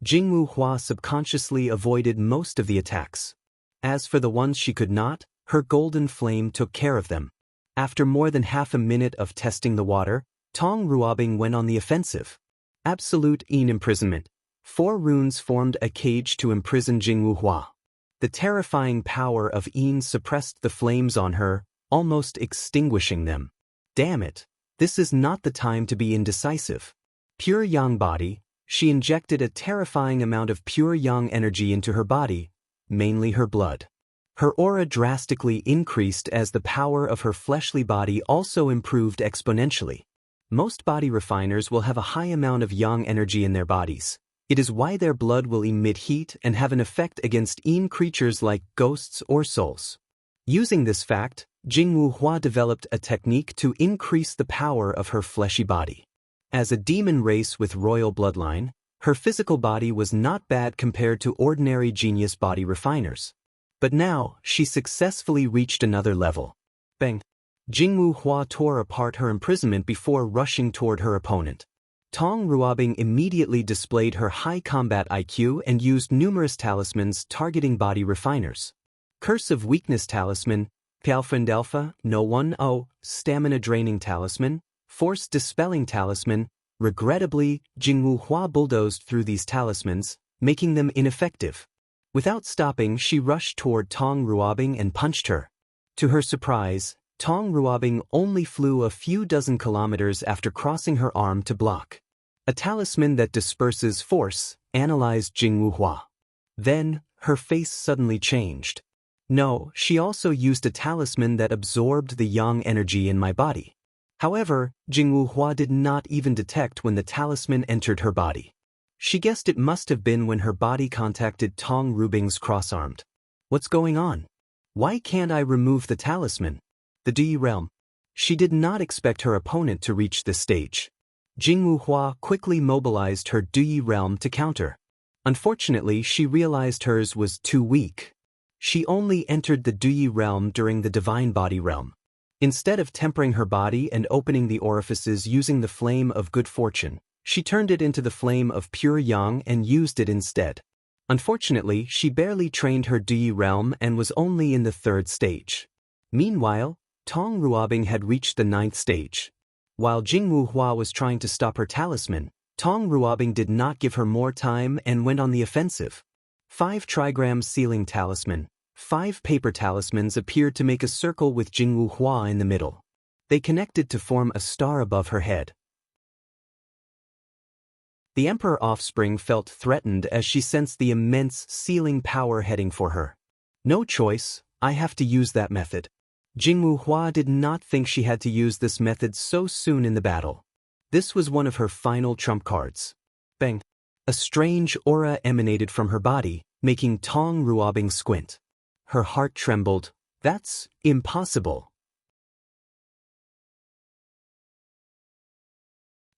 Jingwu Hua subconsciously avoided most of the attacks. As for the ones she could not, her golden flame took care of them. After more than half a minute of testing the water, Tong Ruobing went on the offensive. Absolute imprisonment. 4 runes formed a cage to imprison Jingwu Hua. The terrifying power of suppressed the flames on her, almost extinguishing them. Damn it, this is not the time to be indecisive. Pure yang body, she injected a terrifying amount of pure yang energy into her body, mainly her blood. Her aura drastically increased as the power of her fleshly body also improved exponentially. Most body refiners will have a high amount of yang energy in their bodies. It is why their blood will emit heat and have an effect against creatures like ghosts or souls. Using this fact, Jingwu Hua developed a technique to increase the power of her fleshy body. As a demon race with royal bloodline, her physical body was not bad compared to ordinary genius body refiners. But now, she successfully reached another level. Bang! Jingwu Hua tore apart her imprisonment before rushing toward her opponent. Tong Ruobing immediately displayed her high combat IQ and used numerous talismans targeting body refiners. Curse of Weakness Talisman, Piaofendelfa, No 1-0, Stamina Draining Talisman, Force Dispelling Talisman. Regrettably, Jingwu Hua bulldozed through these talismans, making them ineffective. Without stopping, she rushed toward Tong Ruobing and punched her. To her surprise, Tong Ruobing only flew a few dozen kilometers after crossing her arm to block. A talisman that disperses force, analyzed Jingwu Hua. Then, her face suddenly changed. No, she also used a talisman that absorbed the yang energy in my body. However, Jingwu Hua did not even detect when the talisman entered her body. She guessed it must have been when her body contacted Tong Ruobing's cross-armed. What's going on? Why can't I remove the talisman? The Dui realm. She did not expect her opponent to reach this stage. Jingwu Hua quickly mobilized her Dui realm to counter. Unfortunately, she realized hers was too weak. She only entered the Dui realm during the divine body realm. Instead of tempering her body and opening the orifices using the flame of good fortune, she turned it into the flame of pure yang and used it instead. Unfortunately, she barely trained her Dui realm and was only in the 3rd stage. Meanwhile, Tong Ruobing had reached the 9th stage. While Jingwu Hua was trying to stop her talisman, Tong Ruobing did not give her more time and went on the offensive. 5 trigram sealing talisman, 5 paper talismans appeared to make a circle with Jingwu Hua in the middle. They connected to form a star above her head. The Emperor offspring felt threatened as she sensed the immense sealing power heading for her. No choice, I have to use that method. Jingwu Hua did not think she had to use this method so soon in the battle. This was one of her final trump cards. Bang! A strange aura emanated from her body, making Tong Ruobing squint. Her heart trembled. That's impossible.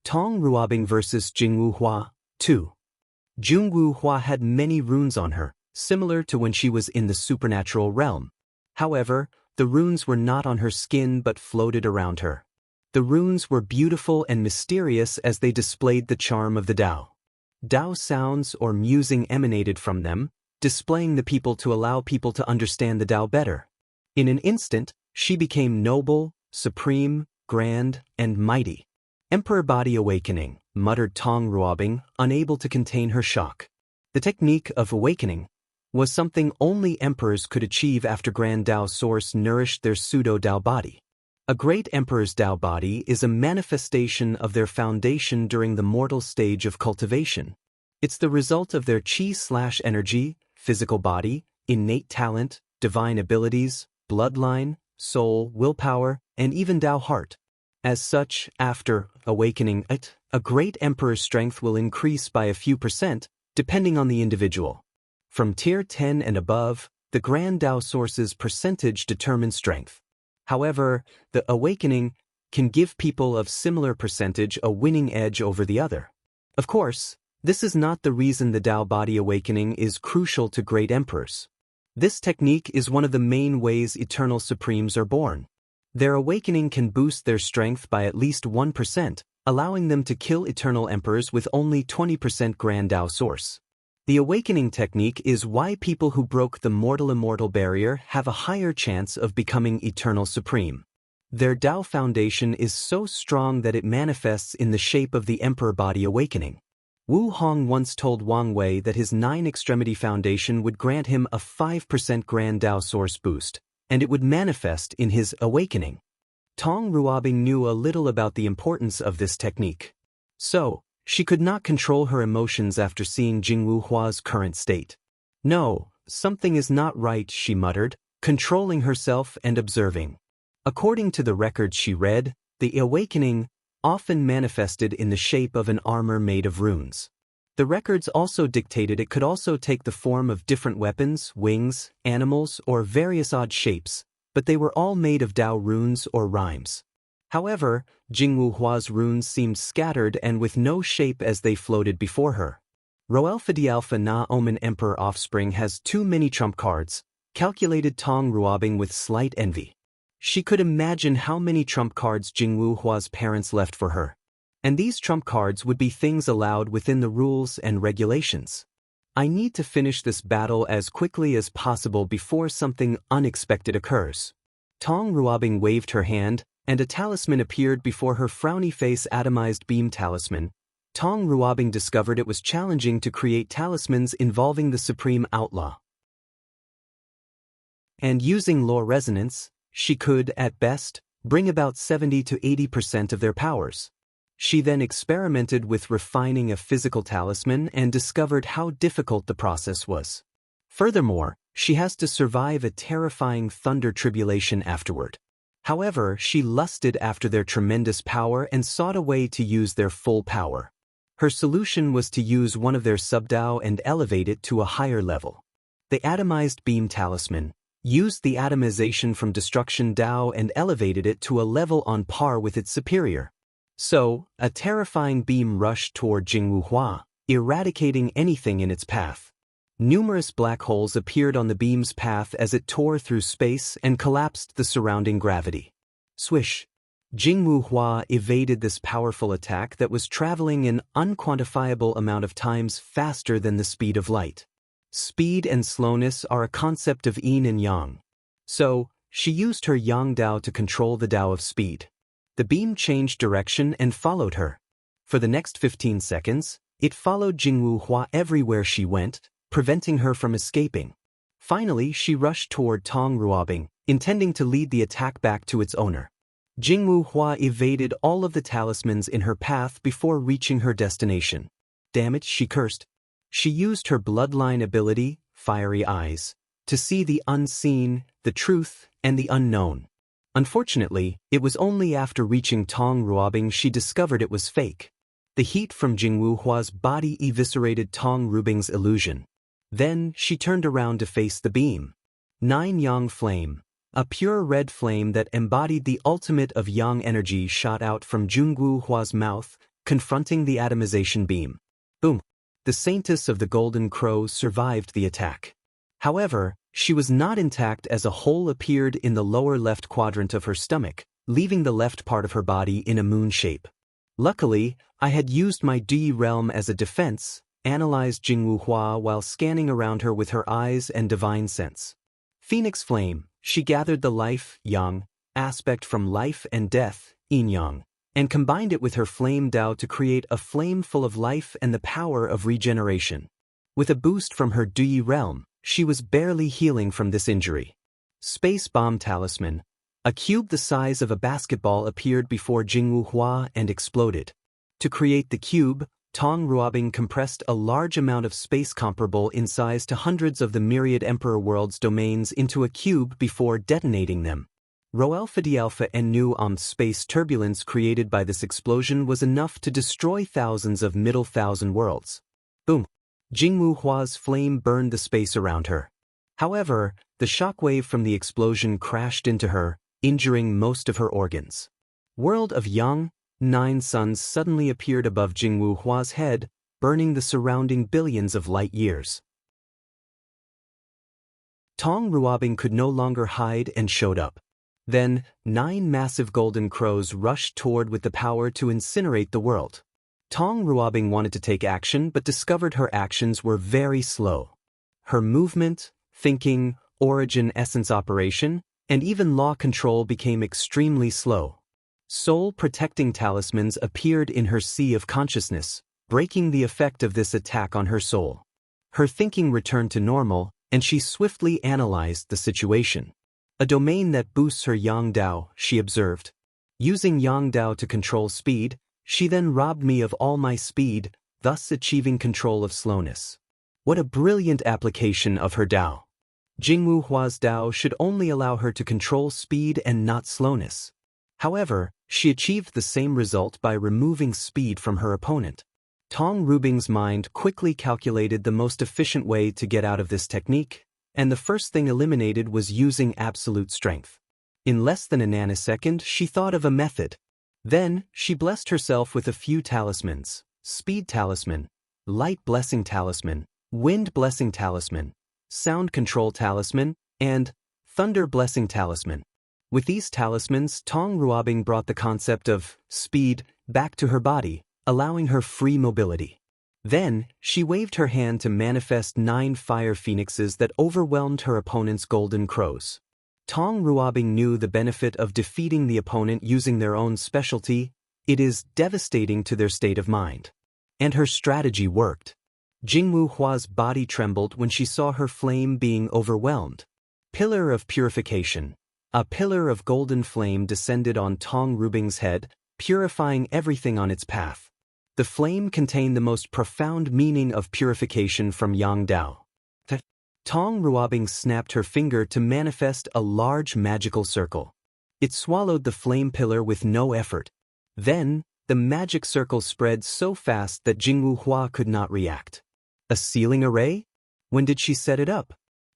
Tong Ruobing vs. Jingwu Hua, 2. Jingwu Hua had many runes on her, similar to when she was in the supernatural realm. However, the runes were not on her skin but floated around her. The runes were beautiful and mysterious as they displayed the charm of the Tao. Tao sounds or musing emanated from them, displaying the people to allow people to understand the Tao better. In an instant, she became noble, supreme, grand, and mighty. Emperor Body Awakening, muttered Tong Ruobing, unable to contain her shock. The technique of awakening was something only emperors could achieve after Grand Tao Source nourished their pseudo-Tao body. A great emperor's Tao body is a manifestation of their foundation during the mortal stage of cultivation. It's the result of their chi/energy, physical body, innate talent, divine abilities, bloodline, soul, willpower, and even Tao heart. As such, after awakening a great emperor's strength will increase by a few %, depending on the individual. From tier 10 and above, the Grand Tao Source's percentage determines strength. However, the awakening can give people of similar percentage a winning edge over the other. Of course, this is not the reason the Tao body awakening is crucial to great emperors. This technique is one of the main ways eternal supremes are born. Their awakening can boost their strength by at least 1%, allowing them to kill eternal emperors with only 20% Grand Tao source. The awakening technique is why people who broke the mortal-immortal barrier have a higher chance of becoming eternal supreme. Their Tao foundation is so strong that it manifests in the shape of the emperor body awakening. Wu Hong once told Wang Wei that his 9-extremity foundation would grant him a 5% Grand Tao source boost, and it would manifest in his awakening. Tong Ruobing knew a little about the importance of this technique. So, she could not control her emotions after seeing Jingwu Hua's current state. No, something is not right, she muttered, controlling herself and observing. According to the records she read, the awakening often manifested in the shape of an armor made of runes. The records also dictated it could also take the form of different weapons, wings, animals, or various odd shapes, but they were all made of Tao runes or rhymes. However, Jingwu Hua's runes seemed scattered and with no shape as they floated before her. Roelfa Dialpha Na Omen Emperor offspring has too many trump cards, calculated Tong Ruobing with slight envy. She could imagine how many trump cards Jingwu Hua's parents left for her. And these trump cards would be things allowed within the rules and regulations. I need to finish this battle as quickly as possible before something unexpected occurs. Tong Ruobing waved her hand, and a talisman appeared before her frowny face. Atomized beam talisman. Tong Ruobing discovered it was challenging to create talismans involving the supreme outlaw. And using law resonance, she could, at best, bring about 70 to 80% of their powers. She then experimented with refining a physical talisman and discovered how difficult the process was. Furthermore, she has to survive a terrifying thunder tribulation afterward. However, she lusted after their tremendous power and sought a way to use their full power. Her solution was to use one of their sub-Tao and elevate it to a higher level. The atomized beam talisman used the atomization from destruction Tao and elevated it to a level on par with its superior. So, a terrifying beam rushed toward Jingwu Hua, eradicating anything in its path. Numerous black holes appeared on the beam's path as it tore through space and collapsed the surrounding gravity. Swish! Jingwu Hua evaded this powerful attack that was traveling an unquantifiable amount of times faster than the speed of light. Speed and slowness are a concept of yin and yang. So, she used her yang Tao to control the Tao of speed. The beam changed direction and followed her. For the next 15 seconds, it followed Jingwu Hua everywhere she went, preventing her from escaping. Finally, she rushed toward Tong Ruobing, intending to lead the attack back to its owner. Jingwu Hua evaded all of the talismans in her path before reaching her destination. Damn it, she cursed. She used her bloodline ability, Fiery Eyes, to see the unseen, the truth, and the unknown. Unfortunately, it was only after reaching Tong Ruobing she discovered it was fake. The heat from Jingwu Hua's body eviscerated Tong Ruobing's illusion. Then, she turned around to face the beam. 9 Yang Flame, a pure red flame that embodied the ultimate of Yang energy, shot out from Jingwu Hua's mouth, confronting the atomization beam. Boom! The Saintess of the Golden Crow survived the attack. However, she was not intact as a hole appeared in the lower left quadrant of her stomach, leaving the left part of her body in a moon shape. Luckily, I had used my Di realm as a defense, analyzed Jingwu Hua while scanning around her with her eyes and divine sense. Phoenix Flame, she gathered the life, yang, aspect from life and death, yin yang, and combined it with her flame Tao to create a flame full of life and the power of regeneration. With a boost from her Di realm, she was barely healing from this injury. Space Bomb Talisman, a cube the size of a basketball appeared before Jingwu Hua and exploded. To create the cube, Tong Ruobing compressed a large amount of space comparable in size to hundreds of the myriad Emperor Worlds domains into a cube before detonating them. Roelfa Dialpha and Nu space turbulence created by this explosion was enough to destroy thousands of middle thousand worlds. Boom! Jingwu Hua's flame burned the space around her. However, the shockwave from the explosion crashed into her, injuring most of her organs. World of Yang, 9 suns suddenly appeared above Jingwu Hua's head, burning the surrounding billions of light years. Tong Ruobing could no longer hide and showed up. Then, 9 massive golden crows rushed toward with the power to incinerate the world. Tong Ruobing wanted to take action but discovered her actions were very slow. Her movement, thinking, origin essence operation, and even law control became extremely slow. Soul-protecting talismans appeared in her sea of consciousness, breaking the effect of this attack on her soul. Her thinking returned to normal, and she swiftly analyzed the situation. A domain that boosts her Yang Dao, she observed. Using Yang Dao to control speed, she then robbed me of all my speed, thus achieving control of slowness. What a brilliant application of her Dao. Jingwu Hua's Dao should only allow her to control speed and not slowness. However, she achieved the same result by removing speed from her opponent. Tong Ruobing's mind quickly calculated the most efficient way to get out of this technique, and the first thing eliminated was using absolute strength. In less than a nanosecond, she thought of a method. Then, she blessed herself with a few talismans: Speed Talisman, Light Blessing Talisman, Wind Blessing Talisman, Sound Control Talisman, and Thunder Blessing Talisman. With these talismans, Tong Ruobing brought the concept of speed back to her body, allowing her free mobility. Then, she waved her hand to manifest 9 fire phoenixes that overwhelmed her opponent's golden crows. Tong Ruobing knew the benefit of defeating the opponent using their own specialty. It is devastating to their state of mind. And her strategy worked. Jingwu Hua's body trembled when she saw her flame being overwhelmed. Pillar of Purification. A pillar of golden flame descended on Tong Ruobing's head, purifying everything on its path. The flame contained the most profound meaning of purification from Yang Dao. Tong Ruobing snapped her finger to manifest a large magical circle. It swallowed the flame pillar with no effort. Then, the magic circle spread so fast that Jingwu Hua could not react. A sealing array? When did she set it up?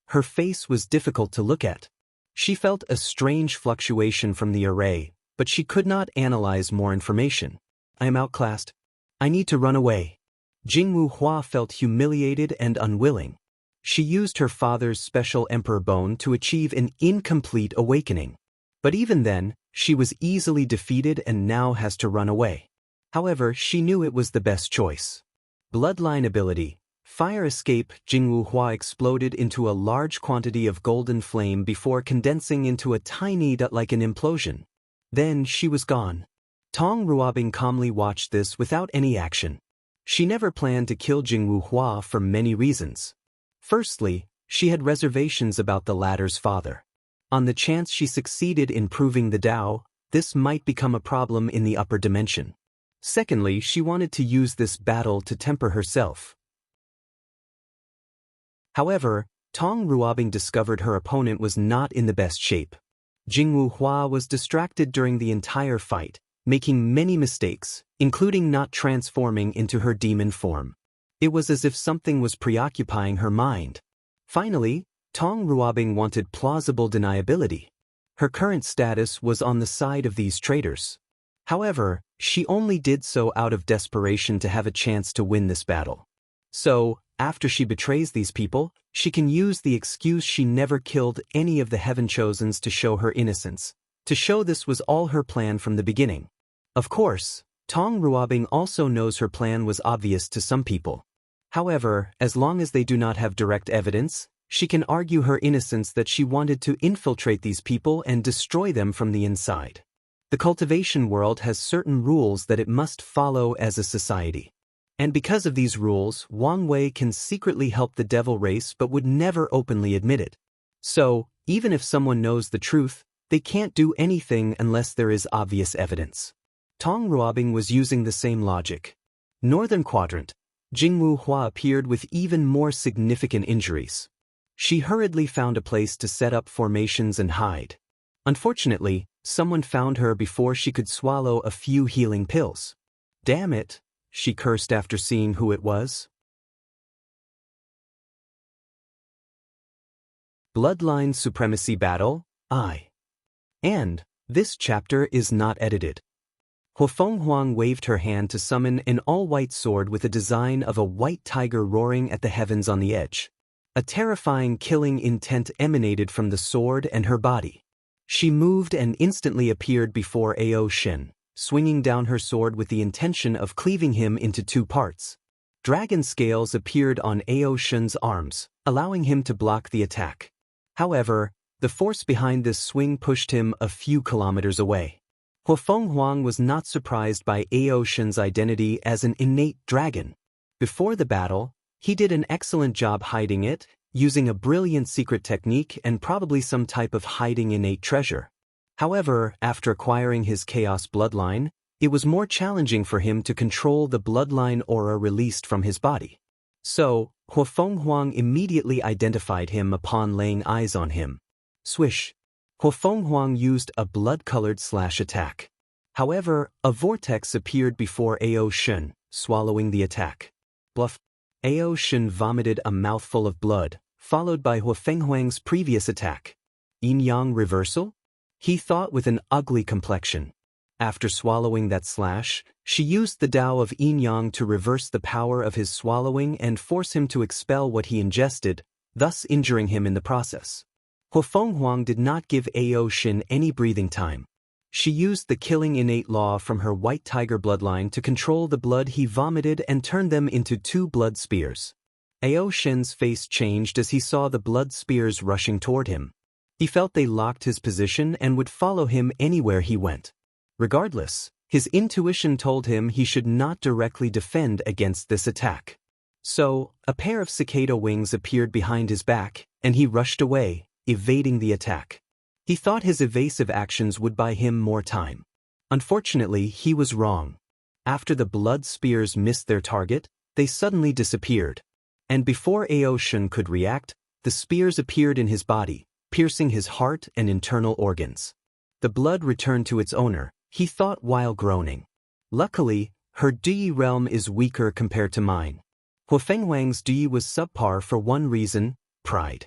Her face was difficult to look at. She felt a strange fluctuation from the array, but she could not analyze more information. I am outclassed. I need to run away. Jingwu Hua felt humiliated and unwilling. She used her father's special emperor bone to achieve an incomplete awakening. But even then, she was easily defeated and now has to run away. However, she knew it was the best choice. Bloodline ability. Fire escape. Jingwu Hua exploded into a large quantity of golden flame before condensing into a tiny dot like an implosion. Then she was gone. Tong Ruobing calmly watched this without any action. She never planned to kill Jingwu Hua for many reasons. Firstly, she had reservations about the latter's father. On the chance she succeeded in proving the Dao, this might become a problem in the upper dimension. Secondly, she wanted to use this battle to temper herself. However, Tong Ruobing discovered her opponent was not in the best shape. Jingwu Hua was distracted during the entire fight, making many mistakes, including not transforming into her demon form. It was as if something was preoccupying her mind. Finally, Tong Ruobing wanted plausible deniability. Her current status was on the side of these traitors. However, she only did so out of desperation to have a chance to win this battle. So, after she betrays these people, she can use the excuse she never killed any of the Heaven Chosens to show her innocence, to show this was all her plan from the beginning. Of course, Tong Ruobing also knows her plan was obvious to some people. However, as long as they do not have direct evidence, she can argue her innocence that she wanted to infiltrate these people and destroy them from the inside. The cultivation world has certain rules that it must follow as a society. And because of these rules, Wang Wei can secretly help the devil race but would never openly admit it. So, even if someone knows the truth, they can't do anything unless there is obvious evidence. Tong Ruobing was using the same logic. Northern Quadrant. Jingwu Hua appeared with even more significant injuries. She hurriedly found a place to set up formations and hide. Unfortunately, someone found her before she could swallow a few healing pills. Damn it, she cursed after seeing who it was. Bloodline Supremacy Battle, I. And this chapter is not edited. Huofeng Huang waved her hand to summon an all-white sword with a design of a white tiger roaring at the heavens on the edge. A terrifying killing intent emanated from the sword and her body. She moved and instantly appeared before Ao Shen, swinging down her sword with the intention of cleaving him into two parts. Dragon scales appeared on Ao Shen's arms, allowing him to block the attack. However, the force behind this swing pushed him a few kilometers away. Huofeng Huang was not surprised by Ao Shen's identity as an innate dragon. Before the battle, he did an excellent job hiding it, using a brilliant secret technique and probably some type of hiding innate treasure. However, after acquiring his chaos bloodline, it was more challenging for him to control the bloodline aura released from his body. So, Huofeng Huang immediately identified him upon laying eyes on him. Swish! Huofeng Huang used a blood-colored slash attack. However, a vortex appeared before Ao Shen, swallowing the attack. Bluff! Ao Shen vomited a mouthful of blood, followed by Huofeng Huang's previous attack. Yin-yang reversal? He thought with an ugly complexion. After swallowing that slash, she used the Tao of Yin-yang to reverse the power of his swallowing and force him to expel what he ingested, thus injuring him in the process. Huofeng Huang did not give Ao Shen any breathing time. She used the killing innate law from her white tiger bloodline to control the blood he vomited and turned them into two blood spears. Ao Shen's face changed as he saw the blood spears rushing toward him. He felt they locked his position and would follow him anywhere he went. Regardless, his intuition told him he should not directly defend against this attack. So, a pair of cicada wings appeared behind his back, and he rushed away, evading the attack. He thought his evasive actions would buy him more time. Unfortunately, he was wrong. After the blood spears missed their target, they suddenly disappeared. And before Ao Shen could react, the spears appeared in his body, piercing his heart and internal organs. The blood returned to its owner, he thought while groaning. Luckily, her Dui realm is weaker compared to mine. Huofeng Huang's Dui was subpar for one reason: pride.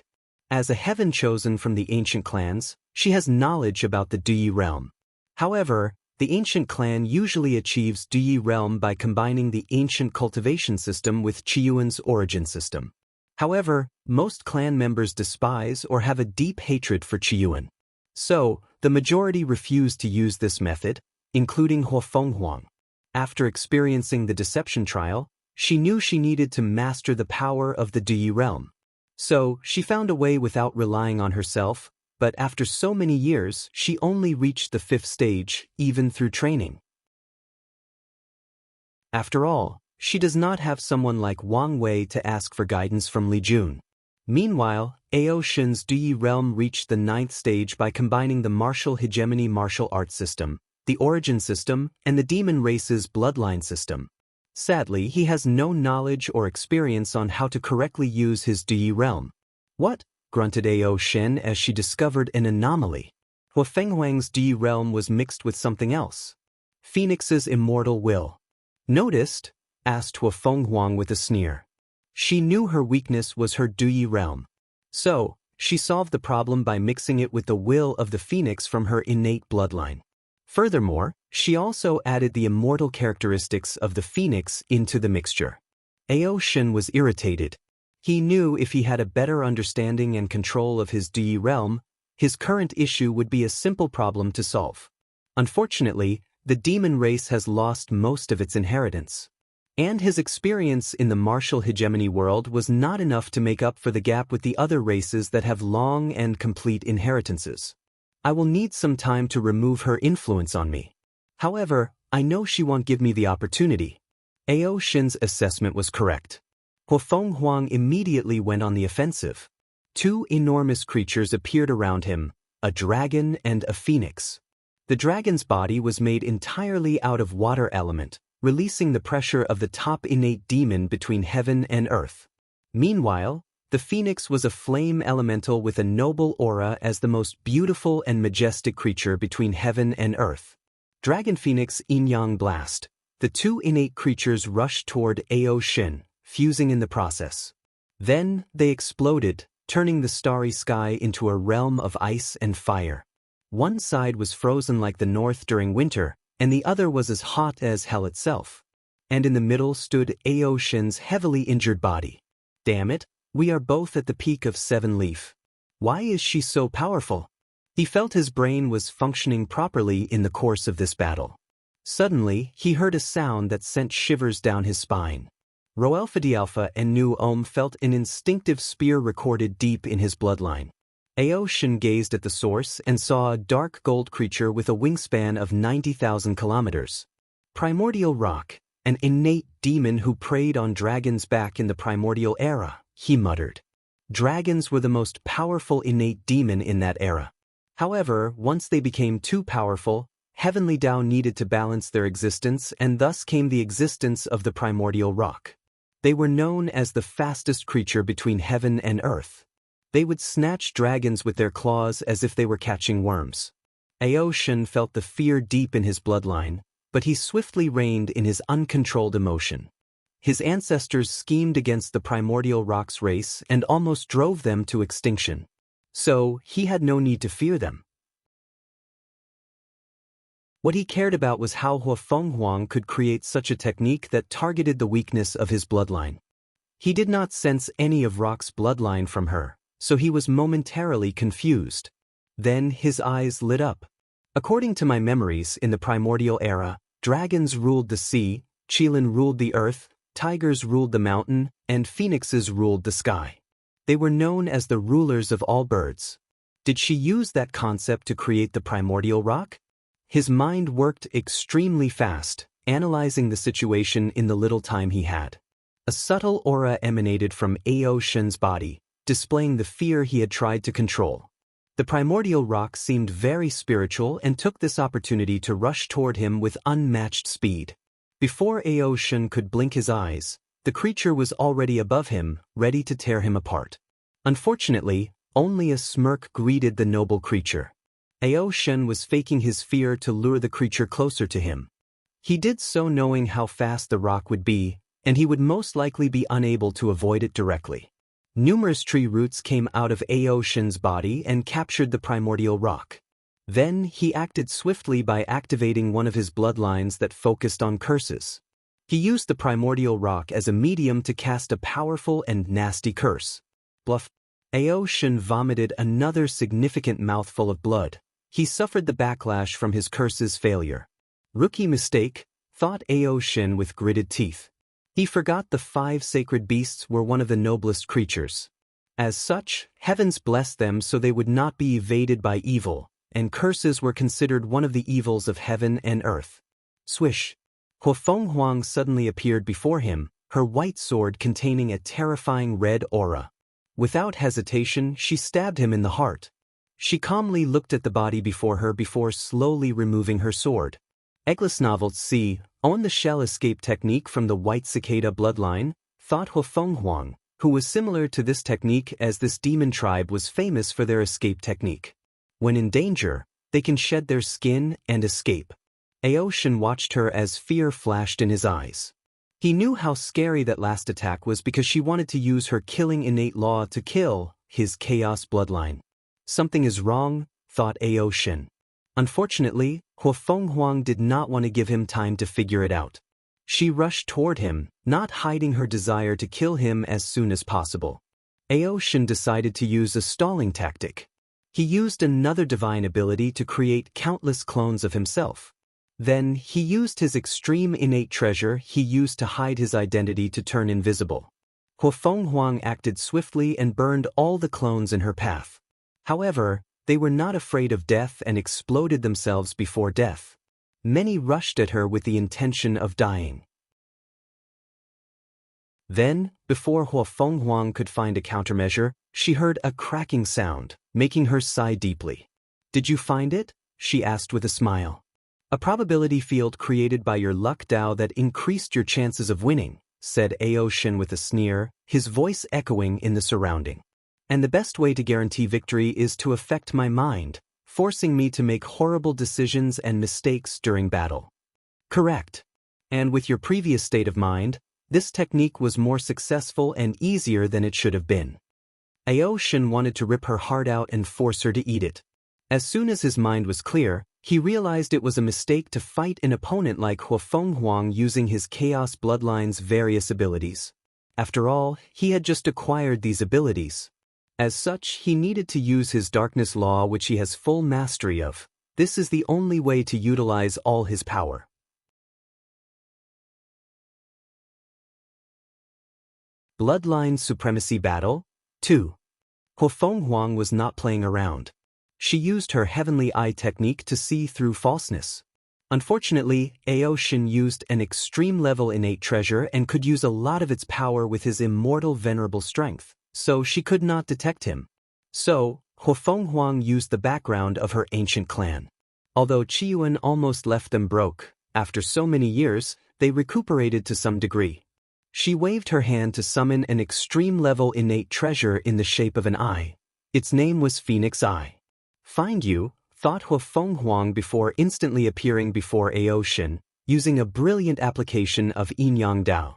As a heaven chosen from the ancient clans, she has knowledge about the Dui realm. However, the ancient clan usually achieves Dui realm by combining the ancient cultivation system with Qiyuan's origin system. However, most clan members despise or have a deep hatred for Qiyuan. So, the majority refused to use this method, including Huofeng Huang. After experiencing the deception trial, she knew she needed to master the power of the Dui realm. So, she found a way without relying on herself, but after so many years, she only reached the 5th stage, even through training. After all, she does not have someone like Wang Wei to ask for guidance from Li Jun. Meanwhile, Ao Shen's Dui realm reached the 9th stage by combining the martial hegemony martial arts system, the origin system, and the demon race's bloodline system. Sadly, he has no knowledge or experience on how to correctly use his Dui realm. What? Grunted Ao Shen as she discovered an anomaly. Huofeng Huang's Dui realm was mixed with something else. Phoenix's immortal will. Noticed? Asked Huofeng Huang with a sneer. She knew her weakness was her Dui realm. So, she solved the problem by mixing it with the will of the phoenix from her innate bloodline. Furthermore, she also added the immortal characteristics of the phoenix into the mixture. Ao Shen was irritated. He knew if he had a better understanding and control of his Dui realm, his current issue would be a simple problem to solve. Unfortunately, the demon race has lost most of its inheritance. And his experience in the martial hegemony world was not enough to make up for the gap with the other races that have long and complete inheritances. I will need some time to remove her influence on me. However, I know she won't give me the opportunity. Ao Shen's assessment was correct. Huofeng Huang immediately went on the offensive. Two enormous creatures appeared around him, a dragon and a phoenix. The dragon's body was made entirely out of water element, releasing the pressure of the top innate demon between heaven and earth. Meanwhile, the phoenix was a flame elemental with a noble aura as the most beautiful and majestic creature between heaven and earth. Dragon Phoenix Yin-yang Blast. The two innate creatures rushed toward Ao Shen, fusing in the process. Then, they exploded, turning the starry sky into a realm of ice and fire. One side was frozen like the north during winter, and the other was as hot as hell itself. And in the middle stood Ao Shin's heavily injured body. Damn it, we are both at the peak of Seven Leaf. Why is she so powerful? He felt his brain was functioning properly in the course of this battle. Suddenly, he heard a sound that sent shivers down his spine. Roelfadialpha and Nu Om felt an instinctive spear recorded deep in his bloodline. Ao Shin gazed at the source and saw a dark gold creature with a wingspan of 90,000 kilometers. Primordial rock, an innate demon who preyed on dragons back in the primordial era, he muttered. Dragons were the most powerful innate demon in that era. However, once they became too powerful, Heavenly Tao needed to balance their existence, and thus came the existence of the primordial rock. They were known as the fastest creature between heaven and earth. They would snatch dragons with their claws as if they were catching worms. Ao Shin felt the fear deep in his bloodline, but he swiftly reined in his uncontrolled emotion. His ancestors schemed against the primordial rock's race and almost drove them to extinction. So, he had no need to fear them. What he cared about was how Huafenghuang could create such a technique that targeted the weakness of his bloodline. He did not sense any of Rock's bloodline from her, so he was momentarily confused. Then his eyes lit up. According to my memories, in the primordial era, dragons ruled the sea, Qilin ruled the earth, tigers ruled the mountain, and phoenixes ruled the sky. They were known as the rulers of all birds. Did she use that concept to create the primordial rock? His mind worked extremely fast, analyzing the situation in the little time he had. A subtle aura emanated from Ao Shin's body, displaying the fear he had tried to control. The primordial rock seemed very spiritual and took this opportunity to rush toward him with unmatched speed. Before Ao Shin could blink his eyes, the creature was already above him, ready to tear him apart. Unfortunately, only a smirk greeted the noble creature. Ao Shin was faking his fear to lure the creature closer to him. He did so knowing how fast the rock would be, and he would most likely be unable to avoid it directly. Numerous tree roots came out of Ao Shin's body and captured the primordial rock. Then he acted swiftly by activating one of his bloodlines that focused on curses. He used the primordial rock as a medium to cast a powerful and nasty curse. Bluff. Ao Shin vomited another significant mouthful of blood. He suffered the backlash from his curse's failure. Rookie mistake, thought Ao Shin with gritted teeth. He forgot the 5 sacred beasts were one of the noblest creatures. As such, heavens blessed them so they would not be evaded by evil, and curses were considered one of the evils of heaven and earth. Swish. Huafenghuang suddenly appeared before him, her white sword containing a terrifying red aura. Without hesitation, she stabbed him in the heart. She calmly looked at the body before her before slowly removing her sword. Eglisnovelts C. Own the shell escape technique from the white cicada bloodline, thought Huafenghuang, who was similar to this technique as this demon tribe was famous for their escape technique. When in danger, they can shed their skin and escape. Ao Shin watched her as fear flashed in his eyes. He knew how scary that last attack was because she wanted to use her killing innate law to kill his chaos bloodline. Something is wrong, thought Ao Shin. Unfortunately, Huafenghuang did not want to give him time to figure it out. She rushed toward him, not hiding her desire to kill him as soon as possible. Ao Shin decided to use a stalling tactic. He used another divine ability to create countless clones of himself. Then, he used his extreme innate treasure he used to hide his identity to turn invisible. Huafenghuang acted swiftly and burned all the clones in her path. However, they were not afraid of death and exploded themselves before death. Many rushed at her with the intention of dying. Then, before Huafenghuang could find a countermeasure, she heard a cracking sound, making her sigh deeply. "Did you find it?" she asked with a smile. "A probability field created by your luck Dao that increased your chances of winning," said Ao Shin with a sneer, his voice echoing in the surrounding. "And the best way to guarantee victory is to affect my mind, forcing me to make horrible decisions and mistakes during battle." "Correct. And with your previous state of mind, this technique was more successful and easier than it should have been." Ao Shin wanted to rip her heart out and force her to eat it. As soon as his mind was clear, He realized it was a mistake to fight an opponent like Huafeng Huang using his Chaos Bloodline's various abilities. After all, he had just acquired these abilities. As such, he needed to use his Darkness Law, which he has full mastery of. This is the only way to utilize all his power. Bloodline Supremacy Battle 2. Huafeng Huang was not playing around. She used her Heavenly Eye technique to see through falseness. Unfortunately, Aoshin used an extreme level innate treasure and could use a lot of its power with his immortal venerable strength, so she could not detect him. So, Huafeng Huang used the background of her ancient clan. Although Qiyuan almost left them broke, after so many years, they recuperated to some degree. She waved her hand to summon an extreme-level innate treasure in the shape of an eye. Its name was Phoenix Eye. "Find you," thought Huafeng Huang before instantly appearing before Aoshin, using a brilliant application of Yin-Yang Dao.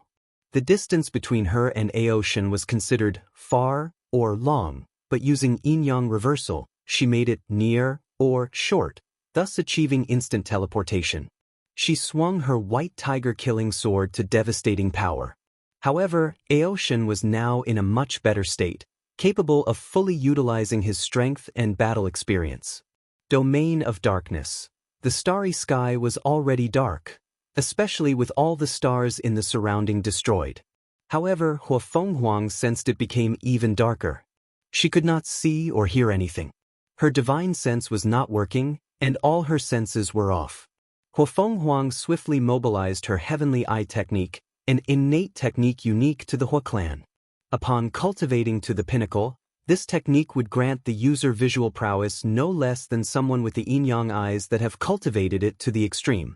The distance between her and Aoshin was considered far or long, but using Yin-Yang reversal, she made it near or short, thus achieving instant teleportation. She swung her white tiger-killing sword to devastating power. However, Aoshin was now in a much better state, capable of fully utilizing his strength and battle experience. Domain of Darkness. The starry sky was already dark, especially with all the stars in the surrounding destroyed. However, Huafeng Huang sensed it became even darker. She could not see or hear anything. Her divine sense was not working, and all her senses were off. Huafeng Huang swiftly mobilized her Heavenly Eye technique, an innate technique unique to the Hua clan. Upon cultivating to the pinnacle, this technique would grant the user visual prowess no less than someone with the yin-yang eyes that have cultivated it to the extreme.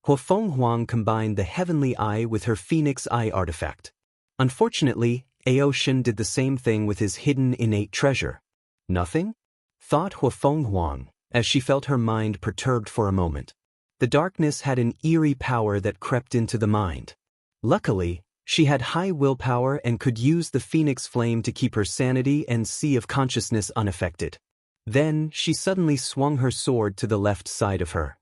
Huafeng Huang combined the Heavenly Eye with her Phoenix Eye artifact. Unfortunately, Aoshin did the same thing with his hidden innate treasure. Nothing? Thought Huafeng Huang, as she felt her mind perturbed for a moment. The darkness had an eerie power that crept into the mind. Luckily, she had high willpower and could use the phoenix flame to keep her sanity and sea of consciousness unaffected. Then, she suddenly swung her sword to the left side of her.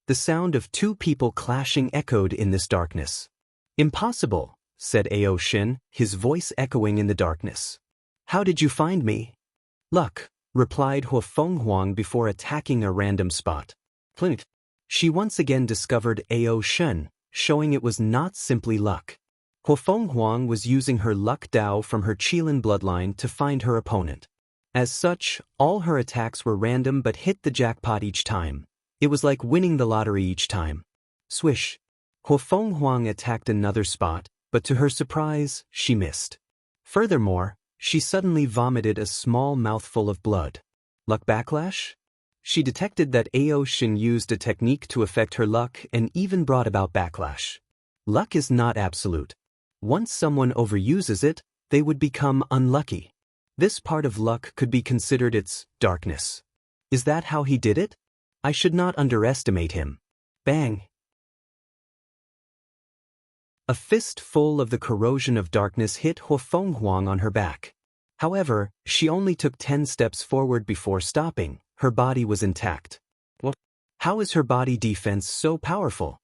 The sound of two people clashing echoed in this darkness. "Impossible," said Aoshin, his voice echoing in the darkness. "How did you find me?" "Luck," replied Huafeng Huang before attacking a random spot. "Plink." She once again discovered Aoshin, showing it was not simply luck. Huafeng Huang was using her luck Dao from her Qilin bloodline to find her opponent. As such, all her attacks were random but hit the jackpot each time. It was like winning the lottery each time. Swish. Huafeng Huang attacked another spot, but to her surprise, she missed. Furthermore, she suddenly vomited a small mouthful of blood. Luck backlash? She detected that Aoshin used a technique to affect her luck and even brought about backlash. Luck is not absolute. Once someone overuses it, they would become unlucky. This part of luck could be considered its darkness. Is that how he did it? I should not underestimate him. Bang! A fist full of the corrosion of darkness hit Huafeng Huang on her back. However, she only took 10 steps forward before stopping. Her body was intact. What? How is her body defense so powerful?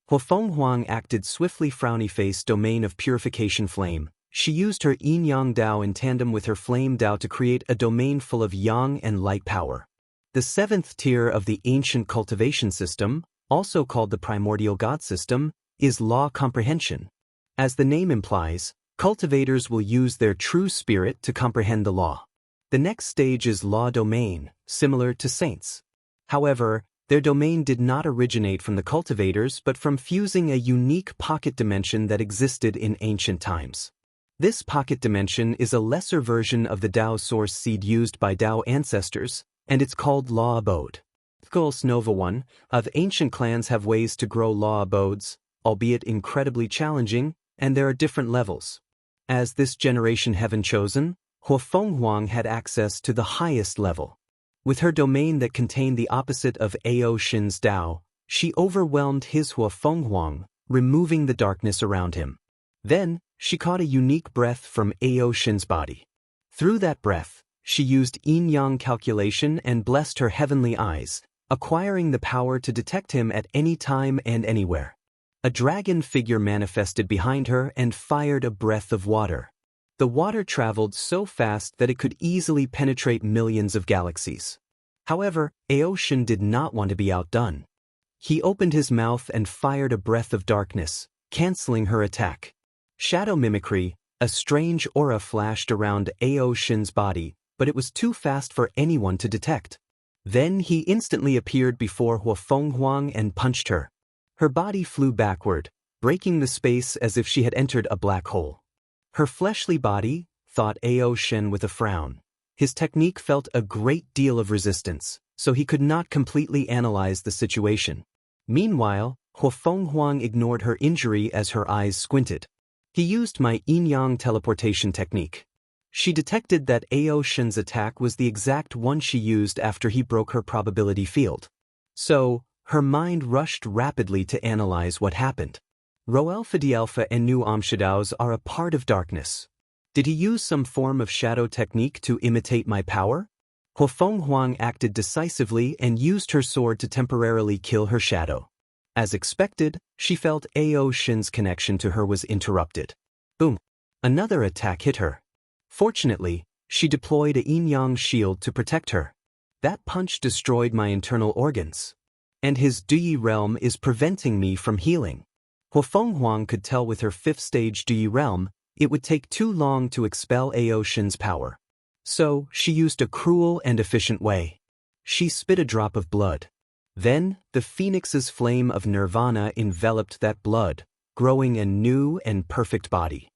Huafeng Huang acted swiftly. Frowny face domain of purification flame. She used her yin-yang Dao in tandem with her flame Dao to create a domain full of yang and light power. The 7th tier of the ancient cultivation system, also called the primordial god system, is law comprehension. As the name implies, cultivators will use their true spirit to comprehend the law. The next stage is law domain, similar to saints. However, their domain did not originate from the cultivators but from fusing a unique pocket dimension that existed in ancient times. This pocket dimension is a lesser version of the Dao source seed used by Dao ancestors, and it's called Law Abode. Skulls Nova 1 of ancient clans have ways to grow law abodes, albeit incredibly challenging, and there are different levels. As this generation heaven chosen, Huafeng Huang had access to the highest level. With her domain that contained the opposite of Aoshin's Dao, she overwhelmed his Huafeng Huang, removing the darkness around him. Then, she caught a unique breath from Aoshin's body. Through that breath, she used yin-yang calculation and blessed her heavenly eyes, acquiring the power to detect him at any time and anywhere. A dragon figure manifested behind her and fired a breath of water. The water traveled so fast that it could easily penetrate millions of galaxies. However, Aoshin did not want to be outdone. He opened his mouth and fired a breath of darkness, canceling her attack. Shadow mimicry, a strange aura flashed around Aoshin's body, but it was too fast for anyone to detect. Then he instantly appeared before Huafenghuang and punched her. Her body flew backward, breaking the space as if she had entered a black hole. Her fleshly body, thought Aoshin with a frown. His technique felt a great deal of resistance, so he could not completely analyze the situation. Meanwhile, Huafenghuang ignored her injury as her eyes squinted. He used my yin-yang teleportation technique. She detected that Aoshin's attack was the exact one she used after he broke her probability field. So, her mind rushed rapidly to analyze what happened. Roalpha Dialpha and Nu Amshadows are a part of darkness. Did he use some form of shadow technique to imitate my power? Huafenghuang acted decisively and used her sword to temporarily kill her shadow. As expected, she felt Aoshin's connection to her was interrupted. Boom! Another attack hit her. Fortunately, she deployed a yin-yang shield to protect her. That punch destroyed my internal organs. And his Duyi realm is preventing me from healing. Huafenghuang could tell with her 5th stage Duyi realm, it would take too long to expel Aoshin's power. So, she used a cruel and efficient way. She spit a drop of blood. Then, the phoenix's flame of nirvana enveloped that blood, growing a new and perfect body.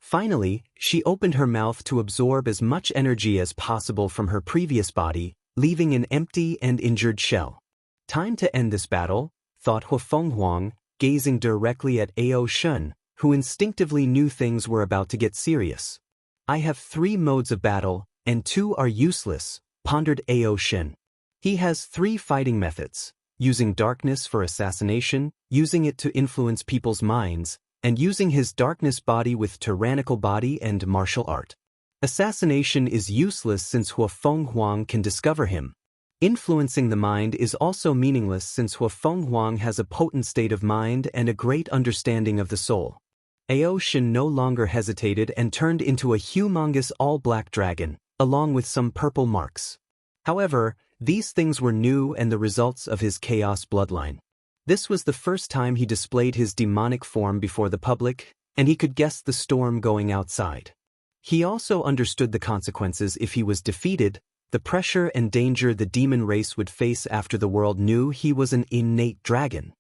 Finally, she opened her mouth to absorb as much energy as possible from her previous body, leaving an empty and injured shell. Time to end this battle, thought Huafenghuang, gazing directly at Aoshin, who instinctively knew things were about to get serious. I have 3 modes of battle, and 2 are useless, pondered Aoshin. He has 3 fighting methods, using darkness for assassination, using it to influence people's minds, and using his darkness body with tyrannical body and martial art. Assassination is useless since Huafenghuang can discover him. Influencing the mind is also meaningless since Huafenghuang has a potent state of mind and a great understanding of the soul. Aoshin no longer hesitated and turned into a humongous all-black dragon, along with some purple marks. However, these things were new and the results of his chaos bloodline. This was the first time he displayed his demonic form before the public, and he could guess the storm going outside. He also understood the consequences if he was defeated, the pressure and danger the demon race would face after the world knew he was an innate dragon.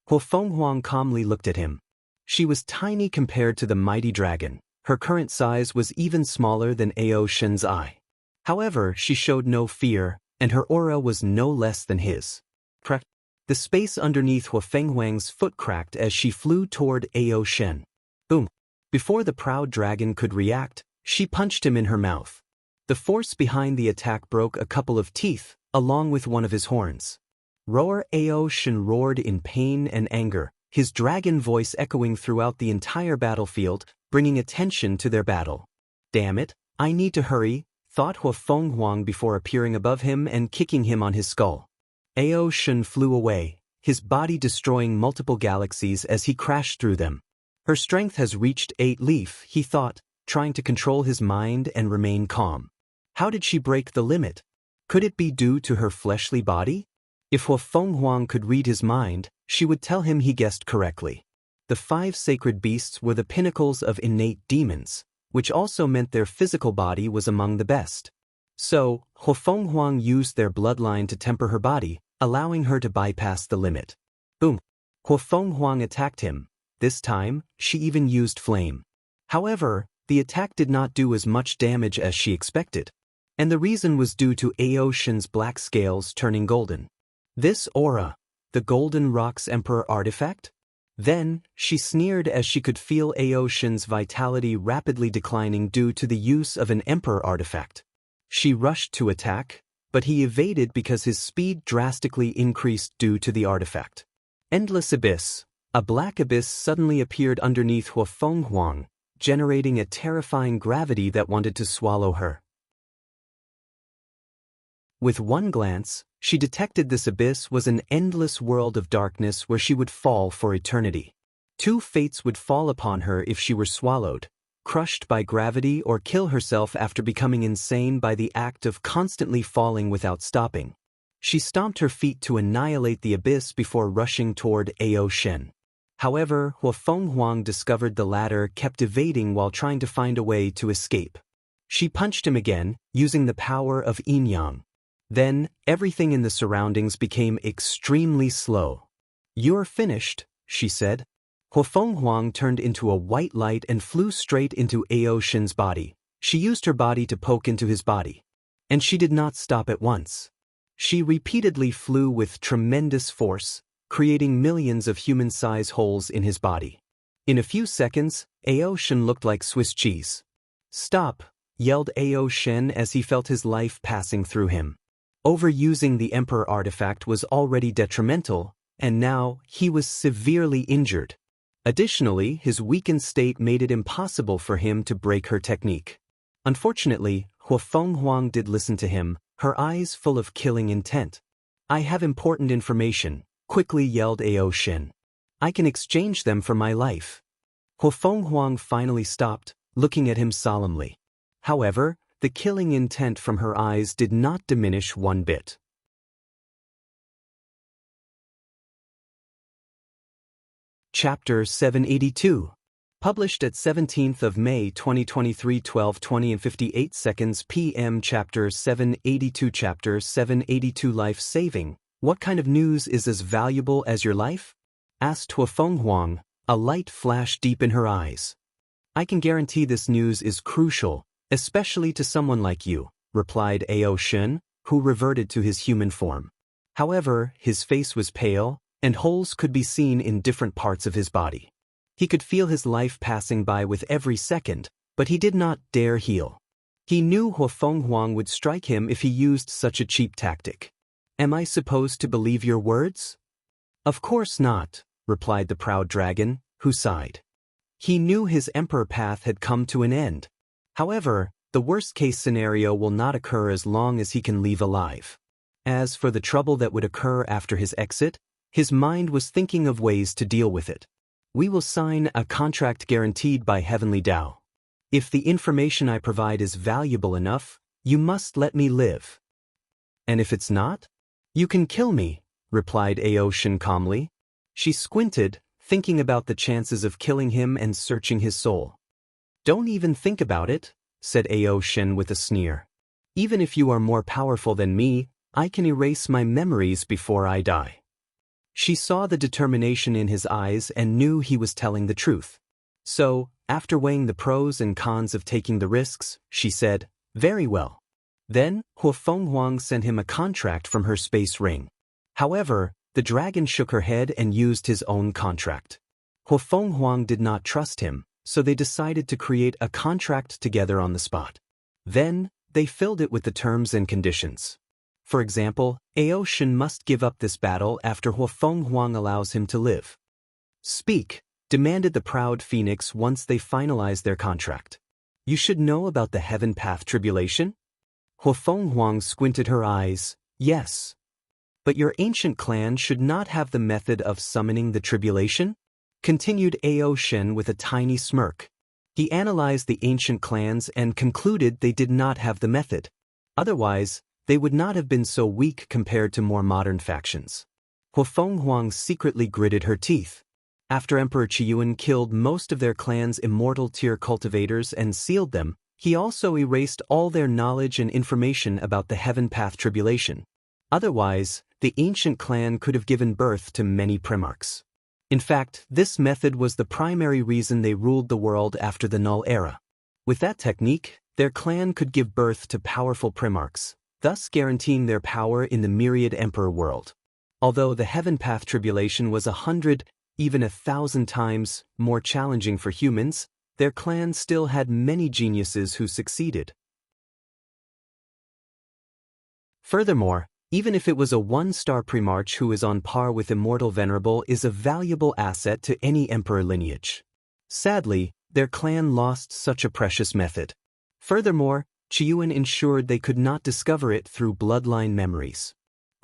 Huafenghuang calmly looked at him. She was tiny compared to the mighty dragon. Her current size was even smaller than Aoshin's eye. However, she showed no fear, and her aura was no less than his. The space underneath Huafenghuang's foot cracked as she flew toward Aoshin. Boom! Before the proud dragon could react, she punched him in her mouth. The force behind the attack broke a couple of teeth, along with one of his horns. Roar! Aoshin roared in pain and anger, his dragon voice echoing throughout the entire battlefield, bringing attention to their battle. Damn it, I need to hurry, thought Huafenghuang before appearing above him and kicking him on his skull. Aoshin flew away, his body destroying multiple galaxies as he crashed through them. Her strength has reached 8 leaf, he thought, trying to control his mind and remain calm. How did she break the limit? Could it be due to her fleshly body? If Huafenghuang could read his mind, she would tell him he guessed correctly. The 5 sacred beasts were the pinnacles of innate demons, which also meant their physical body was among the best. So, Huafenghuang used their bloodline to temper her body, allowing her to bypass the limit. Boom! Huafenghuang attacked him. This time, she even used flame. However, the attack did not do as much damage as she expected. And the reason was due to Aoshin's black scales turning golden. This aura, the Golden Rock's Emperor artifact? Then, she sneered as she could feel Aoshin's vitality rapidly declining due to the use of an Emperor artifact. She rushed to attack, but he evaded because his speed drastically increased due to the artifact. Endless Abyss. A black abyss suddenly appeared underneath Huafenghuang, generating a terrifying gravity that wanted to swallow her. With one glance, she detected this abyss was an endless world of darkness where she would fall for eternity. Two fates would fall upon her if she were swallowed, crushed by gravity, or kill herself after becoming insane by the act of constantly falling without stopping. She stomped her feet to annihilate the abyss before rushing toward Ao Shen. However, Huang discovered the latter kept evading while trying to find a way to escape. She punched him again, using the power of yin-yang. Then, everything in the surroundings became extremely slow. "You're finished," she said. Huang turned into a white light and flew straight into Ao Shen's body. She used her body to poke into his body. And she did not stop at once. She repeatedly flew with tremendous force, creating millions of human-size holes in his body. In a few seconds, Ao Shen looked like Swiss cheese. "Stop," yelled Ao Shen as he felt his life passing through him. Overusing the Emperor artifact was already detrimental, and now he was severely injured. Additionally, his weakened state made it impossible for him to break her technique. Unfortunately, Huang did listen to him, her eyes full of killing intent. "I have important information," quickly yelled Ao Shen. "I can exchange them for my life." Huang finally stopped, looking at him solemnly. However, the killing intent from her eyes did not diminish one bit. Chapter 782. Published at 17th of May 2023, 12:20 and 58 seconds p.m. Chapter 782. Chapter 782. Life Saving. "What kind of news is as valuable as your life?" asked Huang. A light flashed deep in her eyes. "I can guarantee this news is crucial, especially to someone like you," replied Ao Shen, who reverted to his human form. However, his face was pale, and holes could be seen in different parts of his body. He could feel his life passing by with every second, but he did not dare heal. He knew Huang would strike him if he used such a cheap tactic. "Am I supposed to believe your words?" "Of course not," replied the proud dragon, who sighed. He knew his emperor path had come to an end. However, the worst-case scenario will not occur as long as he can leave alive. As for the trouble that would occur after his exit, his mind was thinking of ways to deal with it. "We will sign a contract guaranteed by Heavenly Tao. If the information I provide is valuable enough, you must let me live. And if it's not, you can kill me," replied Ao Shen calmly. She squinted, thinking about the chances of killing him and searching his soul. "Don't even think about it," said Ao Shen with a sneer. "Even if you are more powerful than me, I can erase my memories before I die." She saw the determination in his eyes and knew he was telling the truth. So, after weighing the pros and cons of taking the risks, she said, "Very well." Then, Huang sent him a contract from her space ring. However, the dragon shook her head and used his own contract. Huang did not trust him, so they decided to create a contract together on the spot. Then, they filled it with the terms and conditions. For example, Ao Shen must give up this battle after Huang allows him to live. "Speak," demanded the proud phoenix once they finalized their contract. "You should know about the Heaven Path tribulation?" Huang squinted her eyes. "Yes. But your ancient clan should not have the method of summoning the tribulation?" continued Ao Shen with a tiny smirk. He analyzed the ancient clans and concluded they did not have the method. Otherwise, they would not have been so weak compared to more modern factions. Huang secretly gritted her teeth. After Emperor Qiyuan killed most of their clan's immortal tier cultivators and sealed them, he also erased all their knowledge and information about the Heaven Path tribulation. Otherwise, the ancient clan could have given birth to many primarchs. In fact, this method was the primary reason they ruled the world after the Null Era. With that technique, their clan could give birth to powerful primarchs, thus guaranteeing their power in the myriad emperor world. Although the Heaven Path tribulation was 100, even 1,000 times more challenging for humans, their clan still had many geniuses who succeeded. Furthermore, even if it was a one-star primarch who is on par with Immortal Venerable is a valuable asset to any emperor lineage. Sadly, their clan lost such a precious method. Furthermore, Qiyuan ensured they could not discover it through bloodline memories.